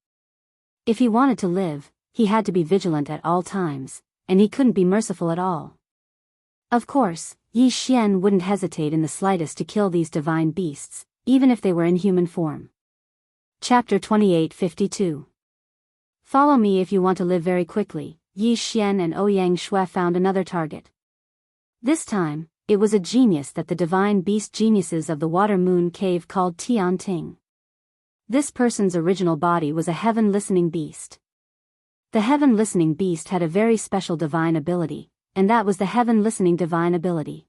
If he wanted to live, he had to be vigilant at all times, and he couldn't be merciful at all. Of course, Yi Xian wouldn't hesitate in the slightest to kill these divine beasts, even if they were in human form. Chapter 28:52. Follow me if you want to live very quickly. Yi Xian and Ouyang Shui found another target. This time, it was a genius that the divine beast geniuses of the Water Moon Cave called Tian Ting. This person's original body was a heaven-listening beast. The heaven-listening beast had a very special divine ability, and that was the heaven-listening divine ability.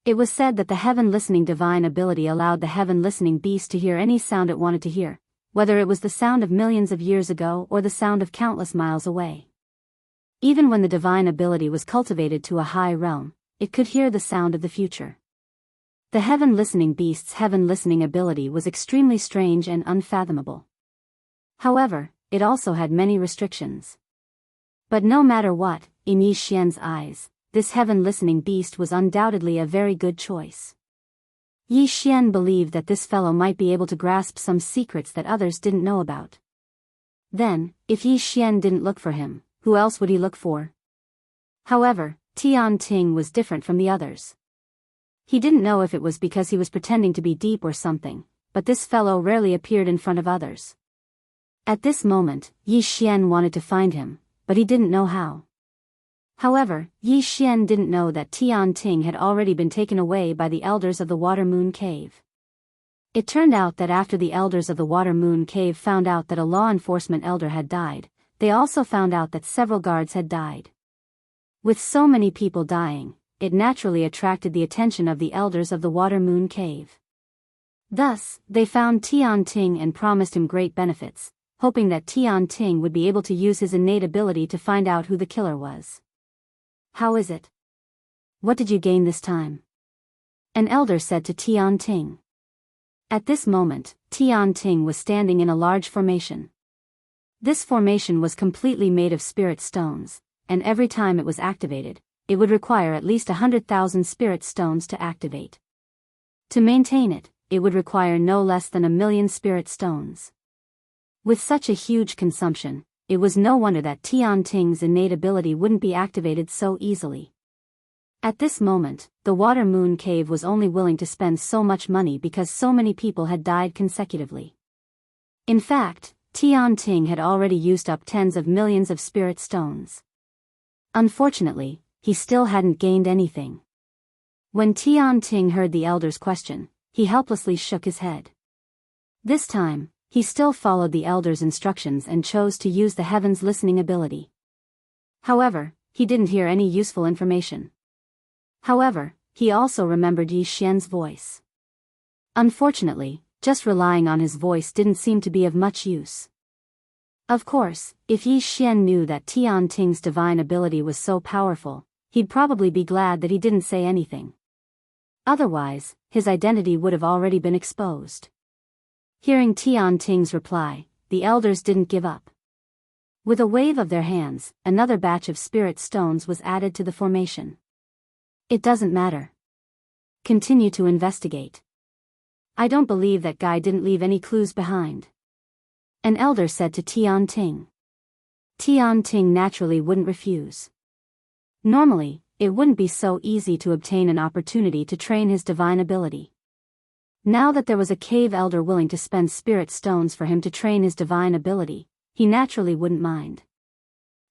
It was said that the heaven-listening divine ability allowed the heaven-listening beast to hear any sound it wanted to hear, whether it was the sound of millions of years ago or the sound of countless miles away. Even when the divine ability was cultivated to a high realm, it could hear the sound of the future. The heaven-listening beast's heaven-listening ability was extremely strange and unfathomable. However, it also had many restrictions. But no matter what, in Yi Xian's eyes, this heaven-listening beast was undoubtedly a very good choice. Yi Xian believed that this fellow might be able to grasp some secrets that others didn't know about. Then, if Yi Xian didn't look for him, who else would he look for? However, Tian Ting was different from the others. He didn't know if it was because he was pretending to be deep or something, but this fellow rarely appeared in front of others. At this moment, Yi Xian wanted to find him, but he didn't know how. However, Yi Xian didn't know that Tian Ting had already been taken away by the elders of the Water Moon Cave. It turned out that after the elders of the Water Moon Cave found out that a law enforcement elder had died, they also found out that several guards had died. With so many people dying, it naturally attracted the attention of the elders of the Water Moon Cave. Thus, they found Tian Ting and promised him great benefits, hoping that Tian Ting would be able to use his innate ability to find out who the killer was. How is it? What did you gain this time? An elder said to Tian Ting. At this moment, Tian Ting was standing in a large formation. This formation was completely made of spirit stones, and every time it was activated, it would require at least 100,000 spirit stones to activate. To maintain it, it would require no less than 1,000,000 spirit stones. With such a huge consumption, it was no wonder that Tian Ting's innate ability wouldn't be activated so easily. At this moment, the Water Moon Cave was only willing to spend so much money because so many people had died consecutively. In fact, Tian Ting had already used up tens of millions of spirit stones. Unfortunately, he still hadn't gained anything. When Tian Ting heard the elder's question, he helplessly shook his head. This time, he still followed the elder's instructions and chose to use the heaven's listening ability. However, he didn't hear any useful information. However, he also remembered Yi Xian's voice. Unfortunately, just relying on his voice didn't seem to be of much use. Of course, if Yi Xian knew that Tian Ting's divine ability was so powerful, he'd probably be glad that he didn't say anything. Otherwise, his identity would have already been exposed. Hearing Tian Ting's reply, the elders didn't give up. With a wave of their hands, another batch of spirit stones was added to the formation. It doesn't matter. Continue to investigate. I don't believe that guy didn't leave any clues behind. An elder said to Tian Ting. Tian Ting naturally wouldn't refuse. Normally, it wouldn't be so easy to obtain an opportunity to train his divine ability. Now that there was a cave elder willing to spend spirit stones for him to train his divine ability, he naturally wouldn't mind.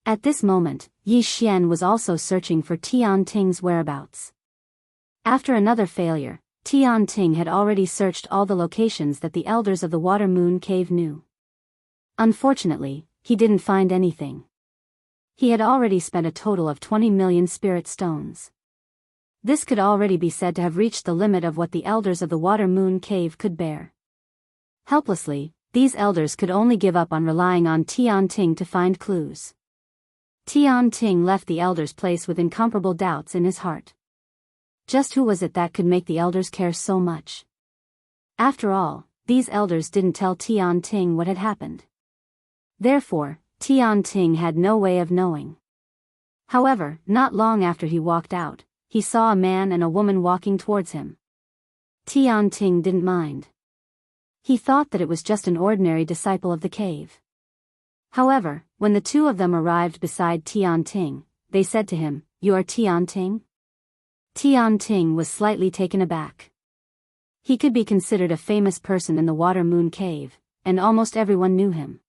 At this moment, Yi Xian was also searching for Tian Ting's whereabouts. After another failure, Tian Ting had already searched all the locations that the elders of the Water Moon Cave knew. Unfortunately, he didn't find anything. He had already spent a total of 20 million spirit stones. This could already be said to have reached the limit of what the elders of the Water Moon Cave could bear. Helplessly, these elders could only give up on relying on Tian Ting to find clues. Tian Ting left the elders' place with incomparable doubts in his heart. Just who was it that could make the elders care so much? After all, these elders didn't tell Tian Ting what had happened. Therefore, Tian Ting had no way of knowing. However, not long after he walked out, he saw a man and a woman walking towards him. Tian Ting didn't mind. He thought that it was just an ordinary disciple of the cave. However, when the two of them arrived beside Tian Ting, they said to him, "You are Tian Ting?" Tian Ting was slightly taken aback. He could be considered a famous person in the Water Moon Cave, and almost everyone knew him.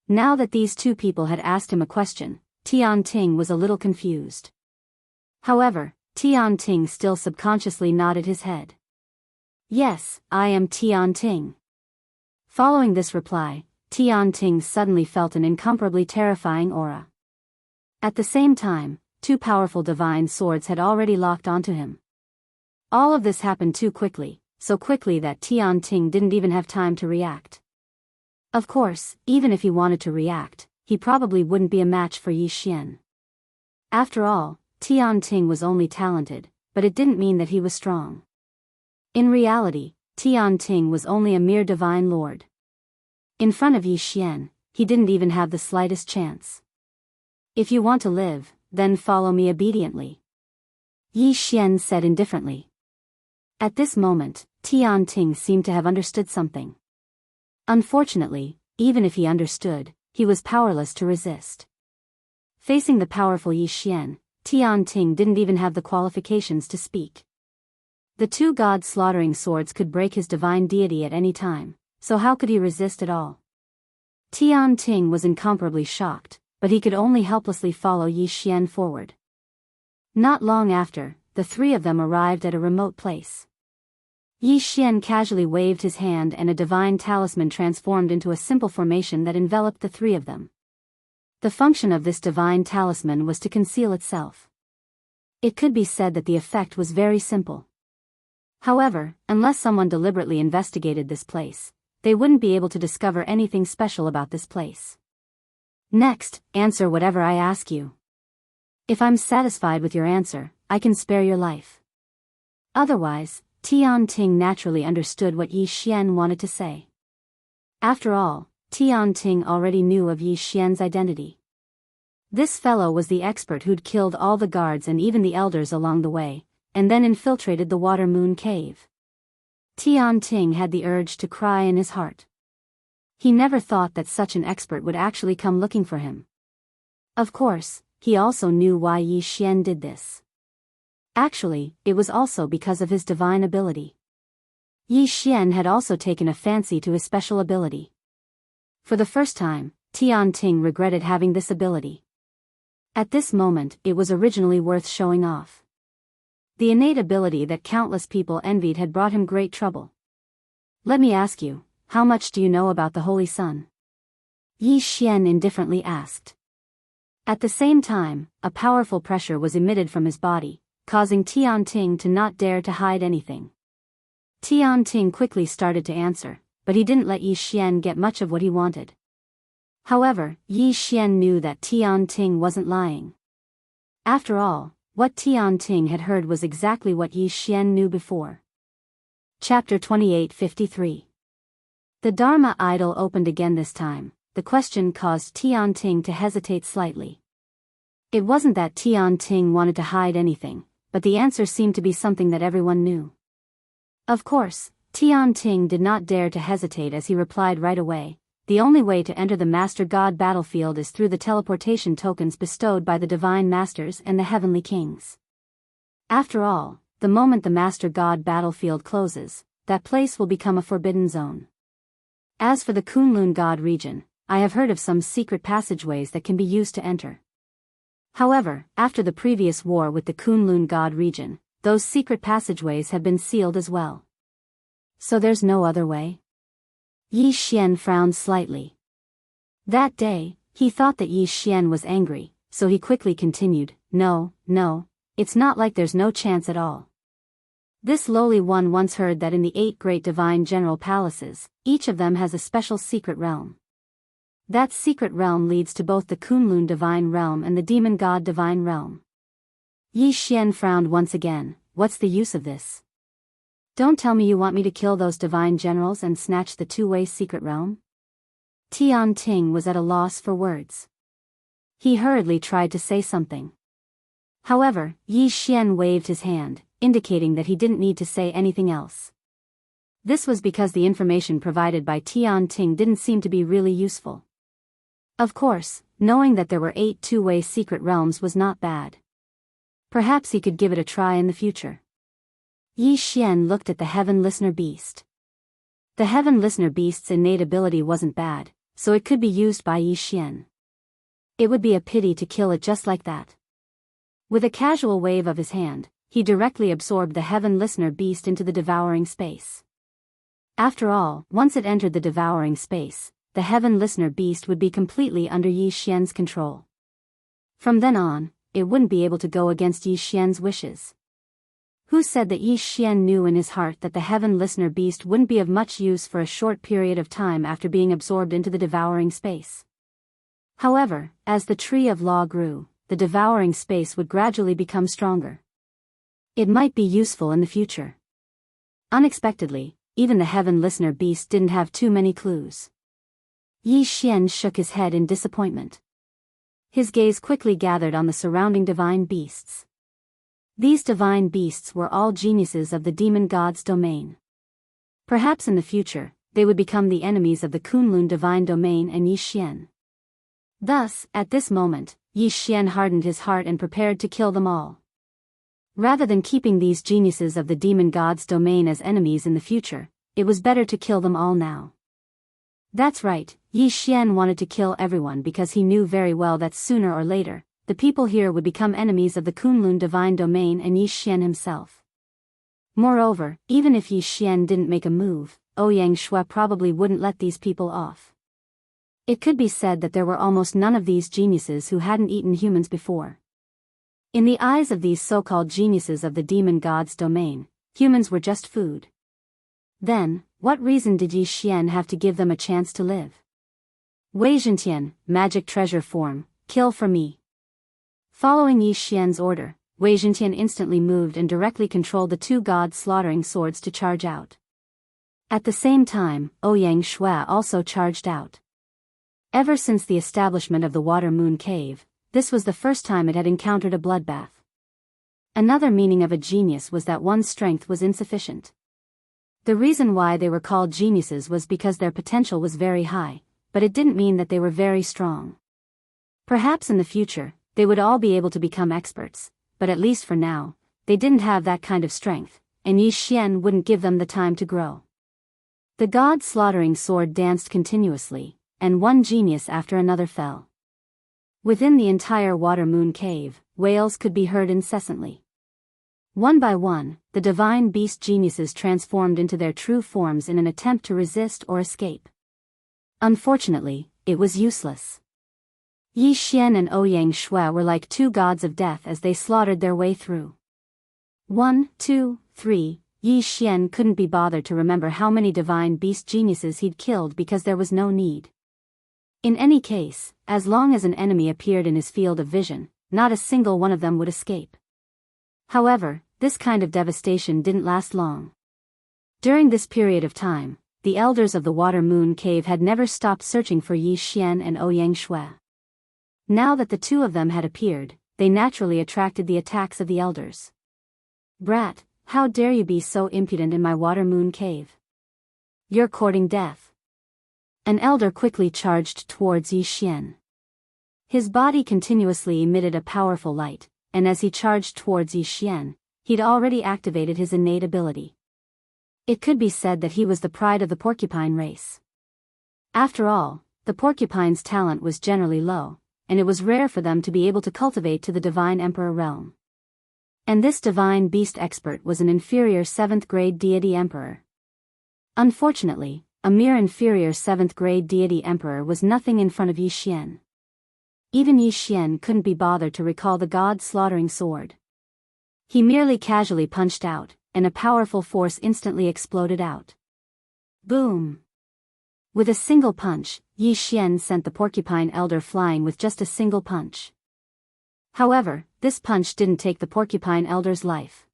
Now that these two people had asked him a question, Tian Ting was a little confused. However, Tian Ting still subconsciously nodded his head. "Yes, I am Tian Ting." Following this reply, Tian Ting suddenly felt an incomparably terrifying aura. At the same time, two powerful divine swords had already locked onto him. All of this happened too quickly, so quickly that Tian Ting didn't even have time to react. Of course, even if he wanted to react, he probably wouldn't be a match for Yi Xian. After all, Tian Ting was only talented, but it didn't mean that he was strong. In reality, Tian Ting was only a mere divine lord. In front of Yi Xian, he didn't even have the slightest chance. "If you want to live, then follow me obediently," Yi Xian said indifferently. At this moment, Tian Ting seemed to have understood something. Unfortunately, even if he understood, he was powerless to resist. Facing the powerful Yi Xian, Tian Ting didn't even have the qualifications to speak. The two god-slaughtering swords could break his divine deity at any time, so how could he resist at all? Tian Ting was incomparably shocked, but he could only helplessly follow Yi Xian forward. Not long after, the three of them arrived at a remote place. Yi Xian casually waved his hand and a divine talisman transformed into a simple formation that enveloped the three of them. The function of this divine talisman was to conceal itself. It could be said that the effect was very simple. However, unless someone deliberately investigated this place, they wouldn't be able to discover anything special about this place. "Next, answer whatever I ask you. If I'm satisfied with your answer, I can spare your life." Otherwise, Tian Ting naturally understood what Yi Xian wanted to say. After all, Tian Ting already knew of Yi Xian's identity. This fellow was the expert who'd killed all the guards and even the elders along the way, and then infiltrated the Water Moon Cave. Tian Ting had the urge to cry in his heart. He never thought that such an expert would actually come looking for him. Of course, he also knew why Yi Xian did this. Actually, it was also because of his divine ability. Yi Xian had also taken a fancy to his special ability. For the first time, Tian Ting regretted having this ability. At this moment, it was originally worth showing off. The innate ability that countless people envied had brought him great trouble. "Let me ask you, how much do you know about the Holy Sun?" Yi Xian indifferently asked. At the same time, a powerful pressure was emitted from his body, causing Tian Ting to not dare to hide anything. Tian Ting quickly started to answer, but he didn't let Yi Xian get much of what he wanted. However, Yi Xian knew that Tian Ting wasn't lying. After all, what Tian Ting had heard was exactly what Yi Xian knew before. Chapter 2853. The Dharma idol opened again this time. The question caused Tian Ting to hesitate slightly. It wasn't that Tian Ting wanted to hide anything, but the answer seemed to be something that everyone knew. Of course, Tian Ting did not dare to hesitate as he replied right away. "The only way to enter the Master God battlefield is through the teleportation tokens bestowed by the Divine Masters and the Heavenly Kings. After all, the moment the Master God battlefield closes, that place will become a forbidden zone. As for the Kunlun God region, I have heard of some secret passageways that can be used to enter. However, after the previous war with the Kunlun God region, those secret passageways have been sealed as well. So there's no other way?" Yi Xian frowned slightly. That day, he thought that Yi Xian was angry, so he quickly continued, No, it's not like there's no chance at all. This lowly one once heard that in the 8 great divine general palaces, each of them has a special secret realm. That secret realm leads to both the Kunlun divine realm and the demon god divine realm. Yi Xian frowned once again. "What's the use of this? Don't tell me you want me to kill those divine generals and snatch the two-way secret realm?" Tian Ting was at a loss for words. He hurriedly tried to say something. However, Yi Xian waved his hand, indicating that he didn't need to say anything else. This was because the information provided by Tian Ting didn't seem to be really useful. Of course, knowing that there were 8 two-way secret realms was not bad. Perhaps he could give it a try in the future. Yi Xian looked at the Heaven Listener Beast. The Heaven Listener Beast's innate ability wasn't bad, so it could be used by Yi Xian. It would be a pity to kill it just like that. With a casual wave of his hand, he directly absorbed the Heaven Listener Beast into the devouring space. After all, once it entered the devouring space, the Heaven Listener Beast would be completely under Yi Xian's control. From then on, it wouldn't be able to go against Yi Xian's wishes. Who said that Yi Xian knew in his heart that the Heaven Listener Beast wouldn't be of much use for a short period of time after being absorbed into the devouring space? However, as the tree of law grew, the devouring space would gradually become stronger. It might be useful in the future. Unexpectedly, even the Heaven Listener Beast didn't have too many clues. Yi Xian shook his head in disappointment. His gaze quickly gathered on the surrounding divine beasts. These divine beasts were all geniuses of the demon god's domain. Perhaps in the future, they would become the enemies of the Kunlun divine domain and Yi Xian. Thus, at this moment, Yi Xian hardened his heart and prepared to kill them all. Rather than keeping these geniuses of the demon god's domain as enemies in the future, it was better to kill them all now. That's right, Yi Xian wanted to kill everyone because he knew very well that sooner or later, the people here would become enemies of the Kunlun divine domain and Yi Xian himself. Moreover, even if Yi Xian didn't make a move, Ouyang Shui probably wouldn't let these people off. It could be said that there were almost none of these geniuses who hadn't eaten humans before. In the eyes of these so-called geniuses of the demon god's domain, humans were just food. Then, what reason did Yi Xian have to give them a chance to live? Wei Zhentian, magic treasure form, kill for me. Following Yi Xian's order, Wei Zhentian instantly moved and directly controlled the 2 god-slaughtering swords to charge out. At the same time, Ouyang Shui also charged out. Ever since the establishment of the Water Moon Cave, this was the first time it had encountered a bloodbath. Another meaning of a genius was that one's strength was insufficient. The reason why they were called geniuses was because their potential was very high, but it didn't mean that they were very strong. Perhaps in the future, they would all be able to become experts, but at least for now, they didn't have that kind of strength, and Yi Xian wouldn't give them the time to grow. The god-slaughtering sword danced continuously, and one genius after another fell. Within the entire Water Moon Cave, wails could be heard incessantly. One by one, the divine beast geniuses transformed into their true forms in an attempt to resist or escape. Unfortunately, it was useless. Yi Xian and Ouyang Shui were like 2 gods of death as they slaughtered their way through. 1, 2, 3, Yi Xian couldn't be bothered to remember how many divine beast geniuses he'd killed because there was no need. In any case, as long as an enemy appeared in his field of vision, not a single one of them would escape. However, this kind of devastation didn't last long. During this period of time, the elders of the Water Moon Cave had never stopped searching for Yi Xian and Ouyang Shui. Now that the 2 of them had appeared, they naturally attracted the attacks of the elders. Brat, how dare you be so impudent in my Water Moon Cave? You're courting death. An elder quickly charged towards Yi Xian. His body continuously emitted a powerful light, and as he charged towards Yi Xian, he'd already activated his innate ability. It could be said that he was the pride of the porcupine race. After all, the porcupine's talent was generally low, and it was rare for them to be able to cultivate to the divine emperor realm. And this divine beast expert was an inferior 7th grade deity emperor. Unfortunately, a mere inferior 7th grade deity emperor was nothing in front of Yi Xian. Even Yi Xian couldn't be bothered to recall the god-slaughtering sword. He merely casually punched out, and a powerful force instantly exploded out. Boom! With a single punch, Yi Xian sent the porcupine elder flying with just a single punch. However, this punch didn't take the porcupine elder's life.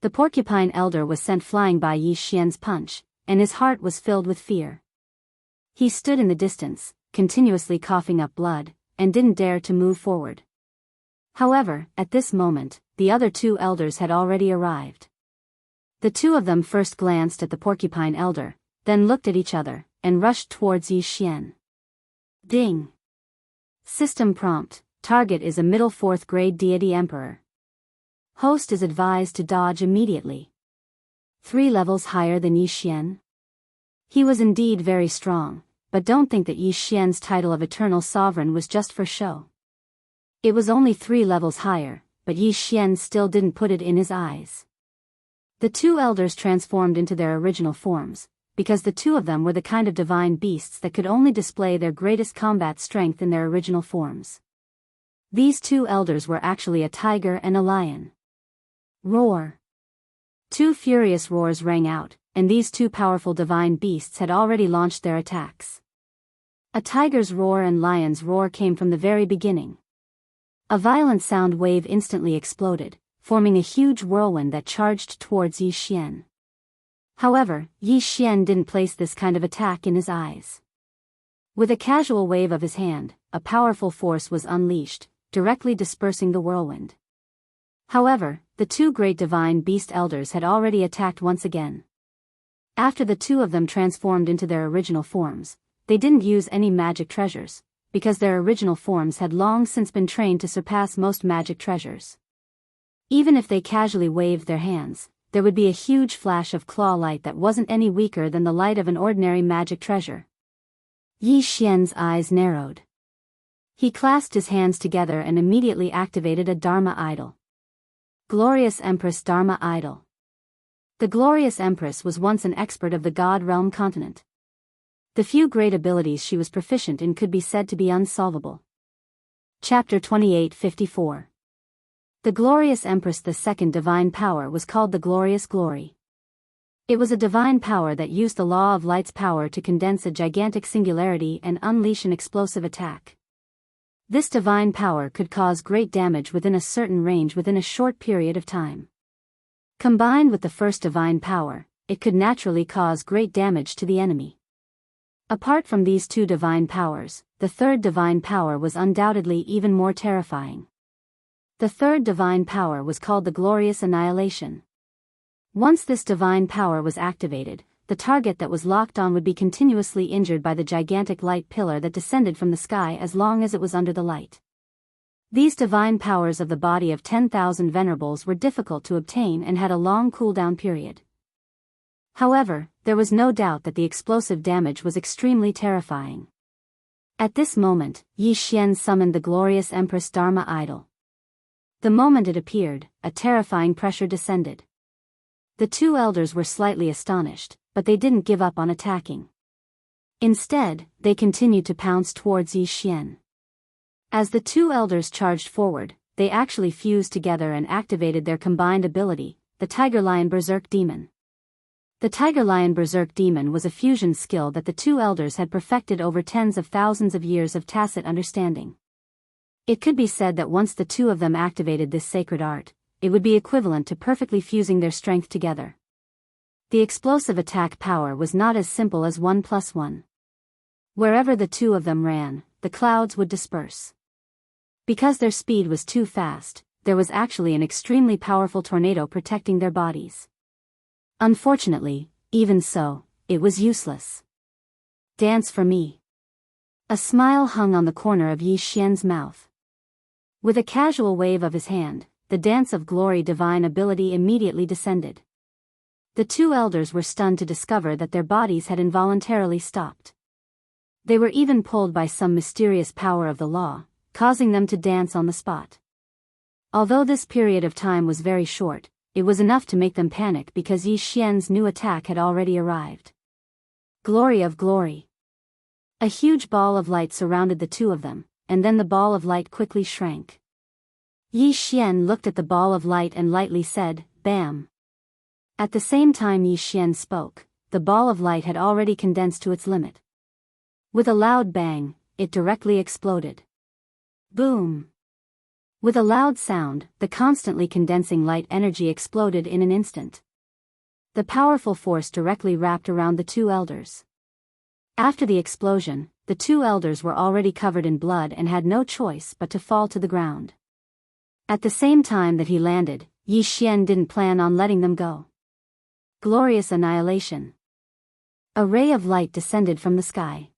The porcupine elder was sent flying by Yi Xian's punch, and his heart was filled with fear. He stood in the distance, continuously coughing up blood, and didn't dare to move forward. However, at this moment, the other 2 elders had already arrived. The 2 of them first glanced at the porcupine elder, then looked at each other, and rushed towards Yi Xian. Ding! System prompt: target is a middle 4th grade deity emperor. Host is advised to dodge immediately. 3 levels higher than Yi Xian. He was indeed very strong, but don't think that Yi Xian's title of eternal sovereign was just for show. It was only 3 levels higher, but Yi Xian still didn't put it in his eyes. The 2 elders transformed into their original forms, because the 2 of them were the kind of divine beasts that could only display their greatest combat strength in their original forms. These 2 elders were actually a tiger and a lion. Roar! 2 furious roars rang out, and these 2 powerful divine beasts had already launched their attacks. A tiger's roar and lion's roar came from the very beginning. A violent sound wave instantly exploded, forming a huge whirlwind that charged towards Yi Xian. However, Yi Xian didn't place this kind of attack in his eyes. With a casual wave of his hand, a powerful force was unleashed, directly dispersing the whirlwind. However, the 2 great divine beast elders had already attacked once again. After the 2 of them transformed into their original forms, they didn't use any magic treasures, because their original forms had long since been trained to surpass most magic treasures. Even if they casually waved their hands, there would be a huge flash of claw light that wasn't any weaker than the light of an ordinary magic treasure. Yi Xian's eyes narrowed. He clasped his hands together and immediately activated a Dharma idol. Glorious Empress Dharma idol. The Glorious Empress was once an expert of the God Realm continent. The few great abilities she was proficient in could be said to be unsolvable. Chapter 28:54. The Glorious Empress. The second divine power was called the Glorious Glory. It was a divine power that used the law of light's power to condense a gigantic singularity and unleash an explosive attack. This divine power could cause great damage within a certain range within a short period of time. Combined with the first divine power, it could naturally cause great damage to the enemy. Apart from these 2 divine powers, the third divine power was undoubtedly even more terrifying. The third divine power was called the Glorious Annihilation. Once this divine power was activated, the target that was locked on would be continuously injured by the gigantic light pillar that descended from the sky as long as it was under the light. These divine powers of the body of 10,000 venerables were difficult to obtain and had a long cooldown period. However, there was no doubt that the explosive damage was extremely terrifying. At this moment, Yi Xian summoned the Glorious Empress Dharma idol. The moment it appeared, a terrifying pressure descended. The 2 elders were slightly astonished, but they didn't give up on attacking. Instead, they continued to pounce towards Yi Xian. As the 2 elders charged forward, they actually fused together and activated their combined ability, the Tiger Lion Berserk Demon. The Tiger Lion Berserk Demon was a fusion skill that the 2 elders had perfected over tens of thousands of years of tacit understanding. It could be said that once the 2 of them activated this sacred art, it would be equivalent to perfectly fusing their strength together. The explosive attack power was not as simple as 1 + 1. Wherever the 2 of them ran, the clouds would disperse. Because their speed was too fast, there was actually an extremely powerful tornado protecting their bodies. Unfortunately, even so, it was useless. Dance for me. A smile hung on the corner of Yi Xian's mouth. With a casual wave of his hand, the Dance of Glory divine ability immediately descended. The 2 elders were stunned to discover that their bodies had involuntarily stopped. They were even pulled by some mysterious power of the law, causing them to dance on the spot. Although this period of time was very short, it was enough to make them panic because Yi Xian's new attack had already arrived. Glory of Glory. A huge ball of light surrounded the 2 of them, and then the ball of light quickly shrank. Yi Xian looked at the ball of light and lightly said, "Bam." At the same time Yi Xian spoke, the ball of light had already condensed to its limit. With a loud bang, it directly exploded. Boom! With a loud sound, the constantly condensing light energy exploded in an instant. The powerful force directly wrapped around the 2 elders. After the explosion, the 2 elders were already covered in blood and had no choice but to fall to the ground. At the same time that he landed, Yi Xian didn't plan on letting them go. Glorious Annihilation. A ray of light descended from the sky.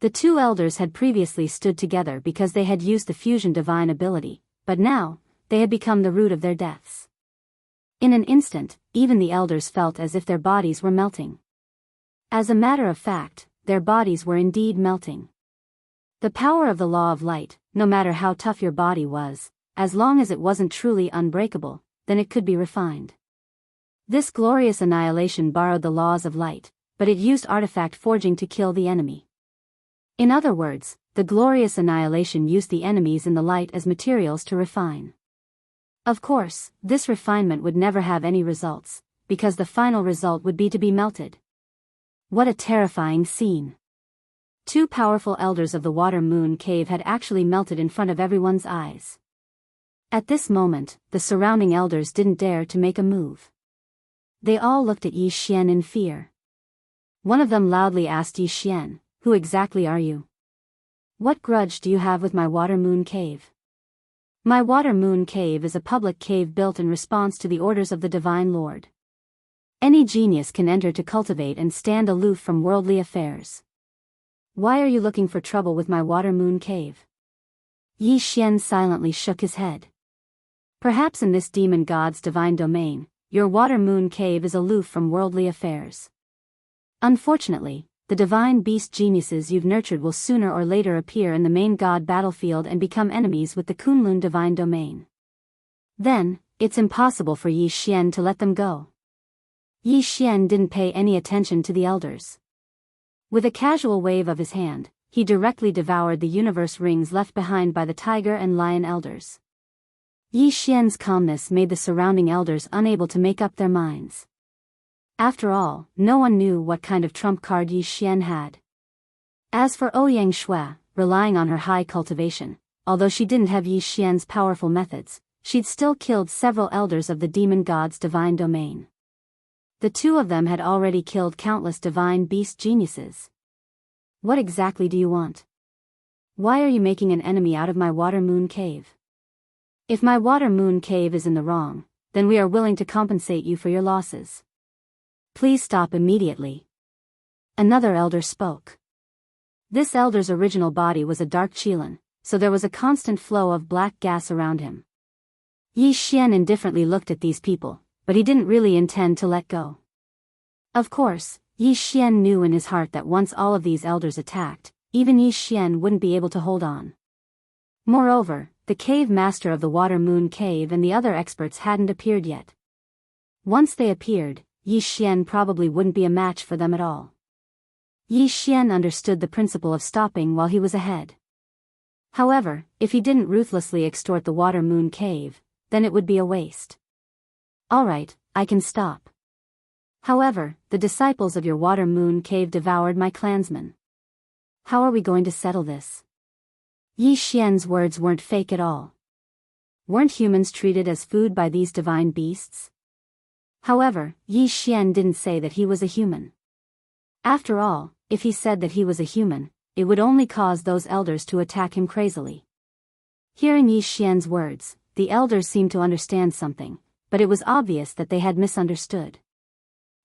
The two elders had previously stood together because they had used the fusion divine ability, but now, they had become the root of their deaths. In an instant, even the elders felt as if their bodies were melting. As a matter of fact, their bodies were indeed melting. The power of the law of light, no matter how tough your body was, as long as it wasn't truly unbreakable, then it could be refined. This glorious annihilation borrowed the laws of light, but it used artifact forging to kill the enemy. In other words, the glorious annihilation used the enemies in the light as materials to refine. Of course, this refinement would never have any results, because the final result would be to be melted. What a terrifying scene. Two powerful elders of the Water Moon Cave had actually melted in front of everyone's eyes. At this moment, the surrounding elders didn't dare to make a move. They all looked at Yi Xian in fear. One of them loudly asked Yi Xian, "Who exactly are you? What grudge do you have with my Water Moon Cave?" My Water Moon Cave is a public cave built in response to the orders of the Divine Lord. Any genius can enter to cultivate and stand aloof from worldly affairs. Why are you looking for trouble with my Water Moon Cave? Yi Xian silently shook his head. Perhaps in this demon god's divine domain, your Water Moon Cave is aloof from worldly affairs. Unfortunately, the divine beast geniuses you've nurtured will sooner or later appear in the main god battlefield and become enemies with the Kunlun divine domain. Then, it's impossible for Yi Xian to let them go. Yi Xian didn't pay any attention to the elders. With a casual wave of his hand, he directly devoured the universe rings left behind by the tiger and lion elders. Yi Xian's calmness made the surrounding elders unable to make up their minds. After all, no one knew what kind of trump card Yi Xian had. As for Ouyang Shui, relying on her high cultivation, although she didn't have Yi Xian's powerful methods, she'd still killed several elders of the demon god's divine domain. The two of them had already killed countless divine beast geniuses. What exactly do you want? Why are you making an enemy out of my Water Moon Cave? If my Water Moon Cave is in the wrong, then we are willing to compensate you for your losses. Please stop immediately. Another elder spoke. This elder's original body was a dark Qilin, so there was a constant flow of black gas around him. Yi Xian indifferently looked at these people, but he didn't really intend to let go. Of course, Yi Xian knew in his heart that once all of these elders attacked, even Yi Xian wouldn't be able to hold on. Moreover, the cave master of the Water Moon Cave and the other experts hadn't appeared yet. Once they appeared, Yi Xian probably wouldn't be a match for them at all. Yi Xian understood the principle of stopping while he was ahead. However, if he didn't ruthlessly extort the Water Moon Cave, then it would be a waste. Alright, I can stop. However, the disciples of your Water Moon Cave devoured my clansmen. How are we going to settle this? Yi Xian's words weren't fake at all. Weren't humans treated as food by these divine beasts? However, Yi Xian didn't say that he was a human. After all, if he said that he was a human, it would only cause those elders to attack him crazily. Hearing Yi Xian's words, the elders seemed to understand something, but it was obvious that they had misunderstood.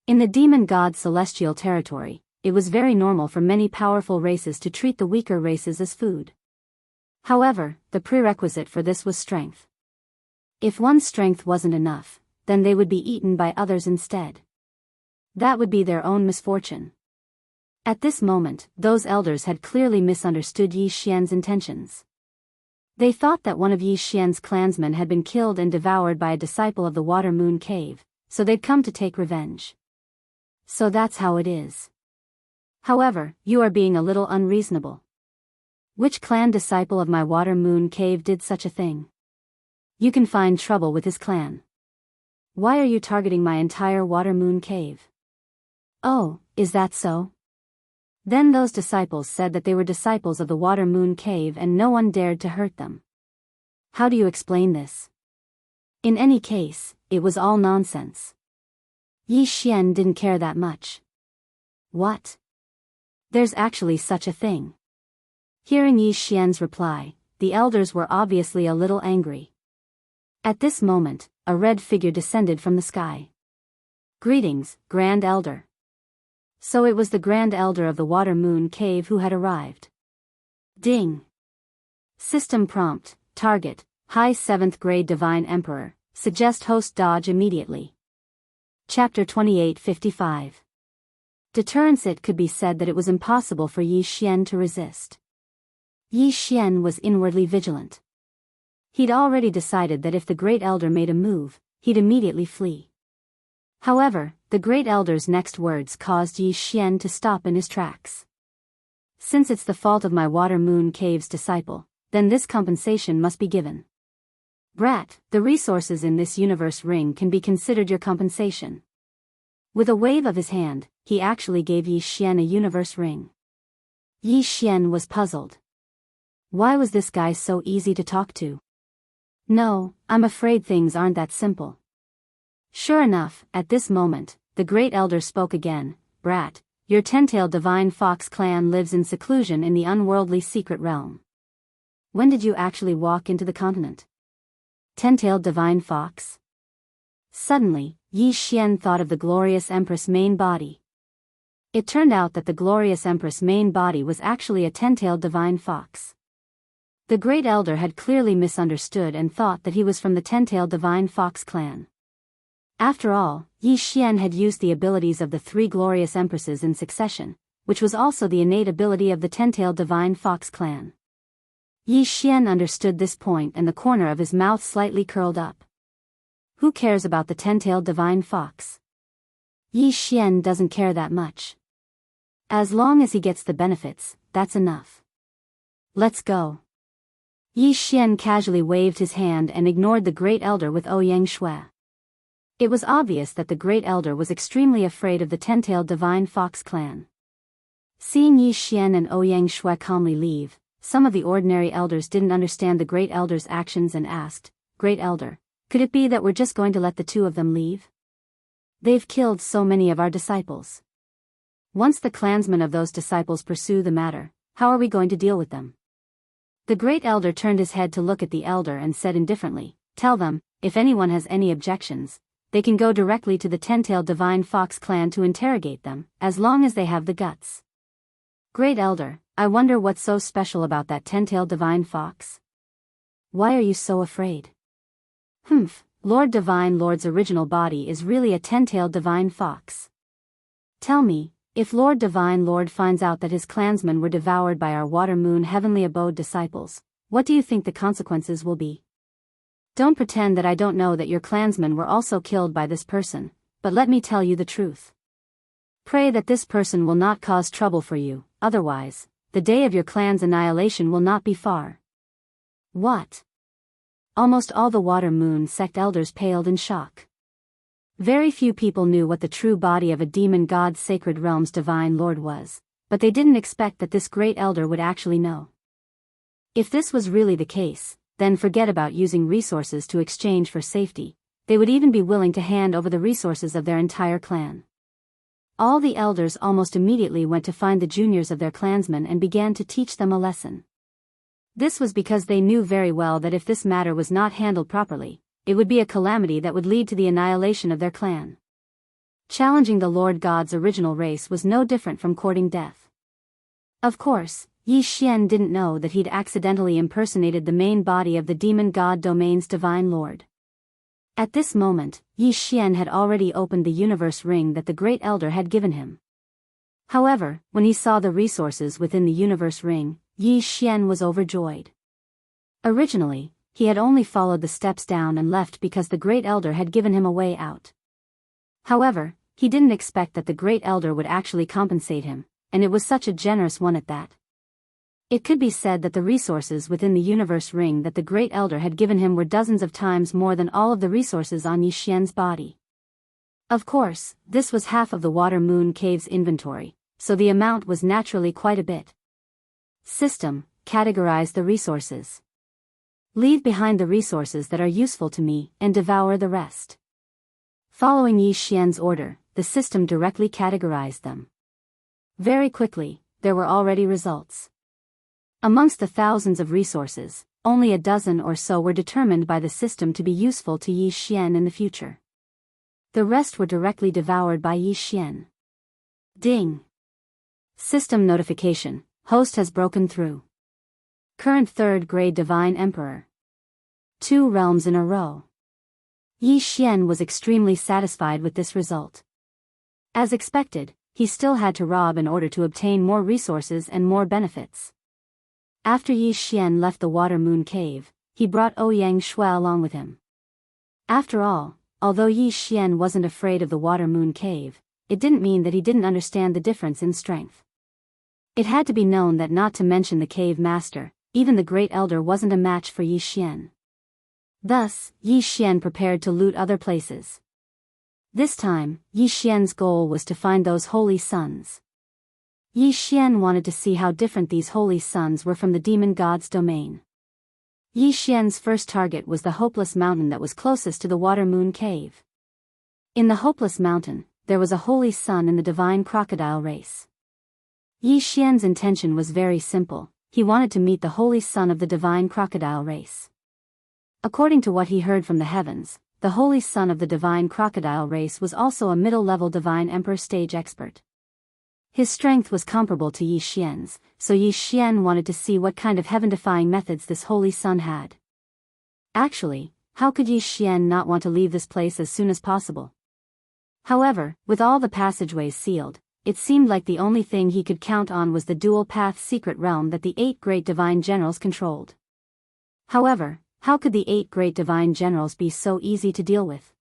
In the demon god's celestial territory, it was very normal for many powerful races to treat the weaker races as food. However, the prerequisite for this was strength. If one's strength wasn't enough, then they would be eaten by others instead. That would be their own misfortune. At this moment, those elders had clearly misunderstood Yi Xian's intentions. They thought that one of Yi Xian's clansmen had been killed and devoured by a disciple of the Water Moon Cave, so they'd come to take revenge. So that's how it is. However, you are being a little unreasonable. Which clan disciple of my Water Moon Cave did such a thing? You can find trouble with his clan. Why are you targeting my entire Water Moon Cave? Oh, is that so? Then those disciples said that they were disciples of the Water Moon Cave and no one dared to hurt them. How do you explain this? In any case, it was all nonsense. Yi Xian didn't care that much. What? There's actually such a thing. Hearing Yi Xian's reply, the elders were obviously a little angry. At this moment, a red figure descended from the sky. Greetings, Grand Elder. So it was the Grand Elder of the Water Moon Cave who had arrived. Ding. System prompt, target, High 7th Grade Divine Emperor, suggest host dodge immediately. Chapter 2855. Deterrence. It could be said that it was impossible for Yi Xian to resist. Yi Xian was inwardly vigilant. He'd already decided that if the Great Elder made a move, he'd immediately flee. However, the Great Elder's next words caused Yi Xian to stop in his tracks. Since it's the fault of my Water Moon Cave's disciple, then this compensation must be given. Brat, the resources in this universe ring can be considered your compensation. With a wave of his hand, he actually gave Yi Xian a universe ring. Yi Xian was puzzled. Why was this guy so easy to talk to? No, I'm afraid things aren't that simple. Sure enough, at this moment, the Great Elder spoke again. Brat, your 10-tailed divine fox clan lives in seclusion in the unworldly secret realm. When did you actually walk into the continent? 10-tailed divine fox? Suddenly, Yi Xian thought of the glorious Empress' main body. It turned out that the glorious Empress' main body was actually a 10-tailed divine fox. The Great Elder had clearly misunderstood and thought that he was from the 10-tailed divine fox clan. After all, Yi Xian had used the abilities of the 3 glorious empresses in succession, which was also the innate ability of the 10-tailed divine fox clan. Yi Xian understood this point and the corner of his mouth slightly curled up. Who cares about the 10-tailed divine fox? Yi Xian doesn't care that much. As long as he gets the benefits, that's enough. Let's go. Yi Xian casually waved his hand and ignored the Great Elder with Ouyang Shui. It was obvious that the Great Elder was extremely afraid of the 10-tailed divine fox clan. Seeing Yi Xian and Ouyang Shui calmly leave, some of the ordinary elders didn't understand the Great Elder's actions and asked, Great Elder, could it be that we're just going to let the 2 of them leave? They've killed so many of our disciples. Once the clansmen of those disciples pursue the matter, how are we going to deal with them? The Great Elder turned his head to look at the elder and said indifferently, tell them, if anyone has any objections, they can go directly to the 10-tailed divine fox clan to interrogate them, as long as they have the guts. Great Elder, I wonder what's so special about that 10-tailed divine fox? Why are you so afraid? Lord Divine Lord's original body is really a 10-tailed divine fox. Tell me, if Lord Divine Lord finds out that his clansmen were devoured by our Water Moon Heavenly Abode disciples, what do you think the consequences will be? Don't pretend that I don't know that your clansmen were also killed by this person, but let me tell you the truth. Pray that this person will not cause trouble for you, otherwise, the day of your clan's annihilation will not be far. What? Almost all the Water Moon sect elders paled in shock. Very few people knew what the true body of a demon god's sacred realm's divine lord was, but they didn't expect that this Great Elder would actually know. If this was really the case, then forget about using resources to exchange for safety. They would even be willing to hand over the resources of their entire clan. All the elders almost immediately went to find the juniors of their clansmen and began to teach them a lesson. This was because they knew very well that if this matter was not handled properly, it would be a calamity that would lead to the annihilation of their clan. Challenging the Lord God's original race was no different from courting death. Of course, Yi Xian didn't know that he'd accidentally impersonated the main body of the demon god domain's divine lord. At this moment, Yi Xian had already opened the universe ring that the Great Elder had given him. However, when he saw the resources within the universe ring, Yi Xian was overjoyed. Originally, he had only followed the steps down and left because the Great Elder had given him a way out. However, he didn't expect that the Great Elder would actually compensate him, and it was such a generous one at that. It could be said that the resources within the universe ring that the Great Elder had given him were dozens of times more than all of the resources on Yi Xian's body. Of course, this was half of the Water Moon Cave's inventory, so the amount was naturally quite a bit. System, categorize the resources. Leave behind the resources that are useful to me and devour the rest. Following Yi Xian's order, the system directly categorized them. Very quickly, there were already results. Amongst the thousands of resources, only a dozen or so were determined by the system to be useful to Yi Xian in the future. The rest were directly devoured by Yi Xian. Ding. System notification. Host has broken through. Current 3rd grade Divine Emperor. 2 realms in a row. Yi Xian was extremely satisfied with this result. As expected, he still had to rob in order to obtain more resources and more benefits. After Yi Xian left the Water Moon Cave, he brought Ouyang Shui along with him. After all, although Yi Xian wasn't afraid of the Water Moon Cave, it didn't mean that he didn't understand the difference in strength. It had to be known that not to mention the cave master, even the Great Elder wasn't a match for Yi Xian. Thus, Yi Xian prepared to loot other places. This time, Yi Xian's goal was to find those holy suns. Yi Xian wanted to see how different these holy suns were from the demon god's domain. Yi Xian's first target was the Hopeless Mountain that was closest to the Water Moon Cave. In the Hopeless Mountain, there was a holy sun in the divine crocodile race. Yi Xian's intention was very simple. He wanted to meet the holy son of the divine crocodile race. According to what he heard from the heavens, the holy son of the divine crocodile race was also a middle-level divine emperor stage expert. His strength was comparable to Yi Xian's, so Yi Xian wanted to see what kind of heaven-defying methods this holy son had. Actually, how could Yi Xian not want to leave this place as soon as possible? However, with all the passageways sealed, it seemed like the only thing he could count on was the dual-path secret realm that the 8 great divine generals controlled. However, how could the 8 great divine generals be so easy to deal with?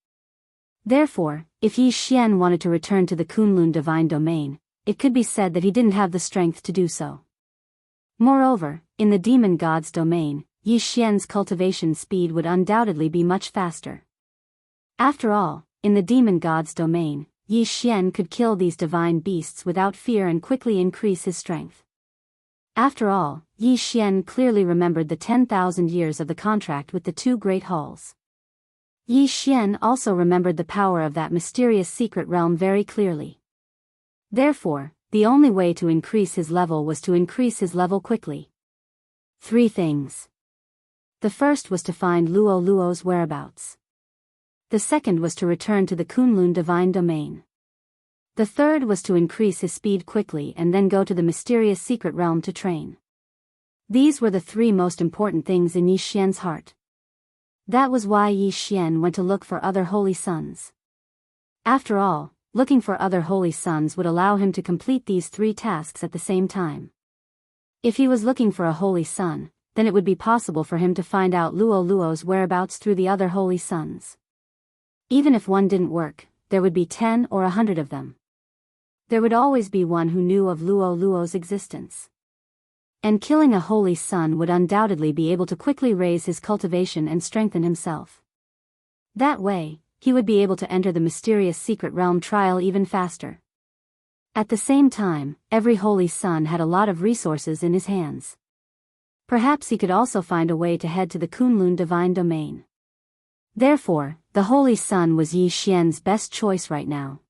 Therefore, if Yi Xian wanted to return to the Kunlun divine domain, it could be said that he didn't have the strength to do so. Moreover, in the demon god's domain, Yi Xian's cultivation speed would undoubtedly be much faster. After all, in the demon god's domain, Yi Xian could kill these divine beasts without fear and quickly increase his strength. After all, Yi Xian clearly remembered the 10,000 years of the contract with the 2 great halls. Yi Xian also remembered the power of that mysterious secret realm very clearly. Therefore, the only way to increase his level was to increase his level quickly. 3 things. The first was to find Luo Luo's whereabouts. The second was to return to the Kunlun divine domain. The third was to increase his speed quickly and then go to the mysterious secret realm to train. These were the 3 most important things in Yi Xian's heart. That was why Yi Xian went to look for other holy suns. After all, looking for other holy suns would allow him to complete these 3 tasks at the same time. If he was looking for a holy sun, then it would be possible for him to find out Luo Luo's whereabouts through the other holy suns. Even if one didn't work, there would be 10 or 100 of them. There would always be one who knew of Luo Luo's existence. And killing a holy sun would undoubtedly be able to quickly raise his cultivation and strengthen himself. That way, he would be able to enter the mysterious secret realm trial even faster. At the same time, every holy sun had a lot of resources in his hands. Perhaps he could also find a way to head to the Kunlun divine domain. Therefore, the holy sun was Yi Xian's best choice right now.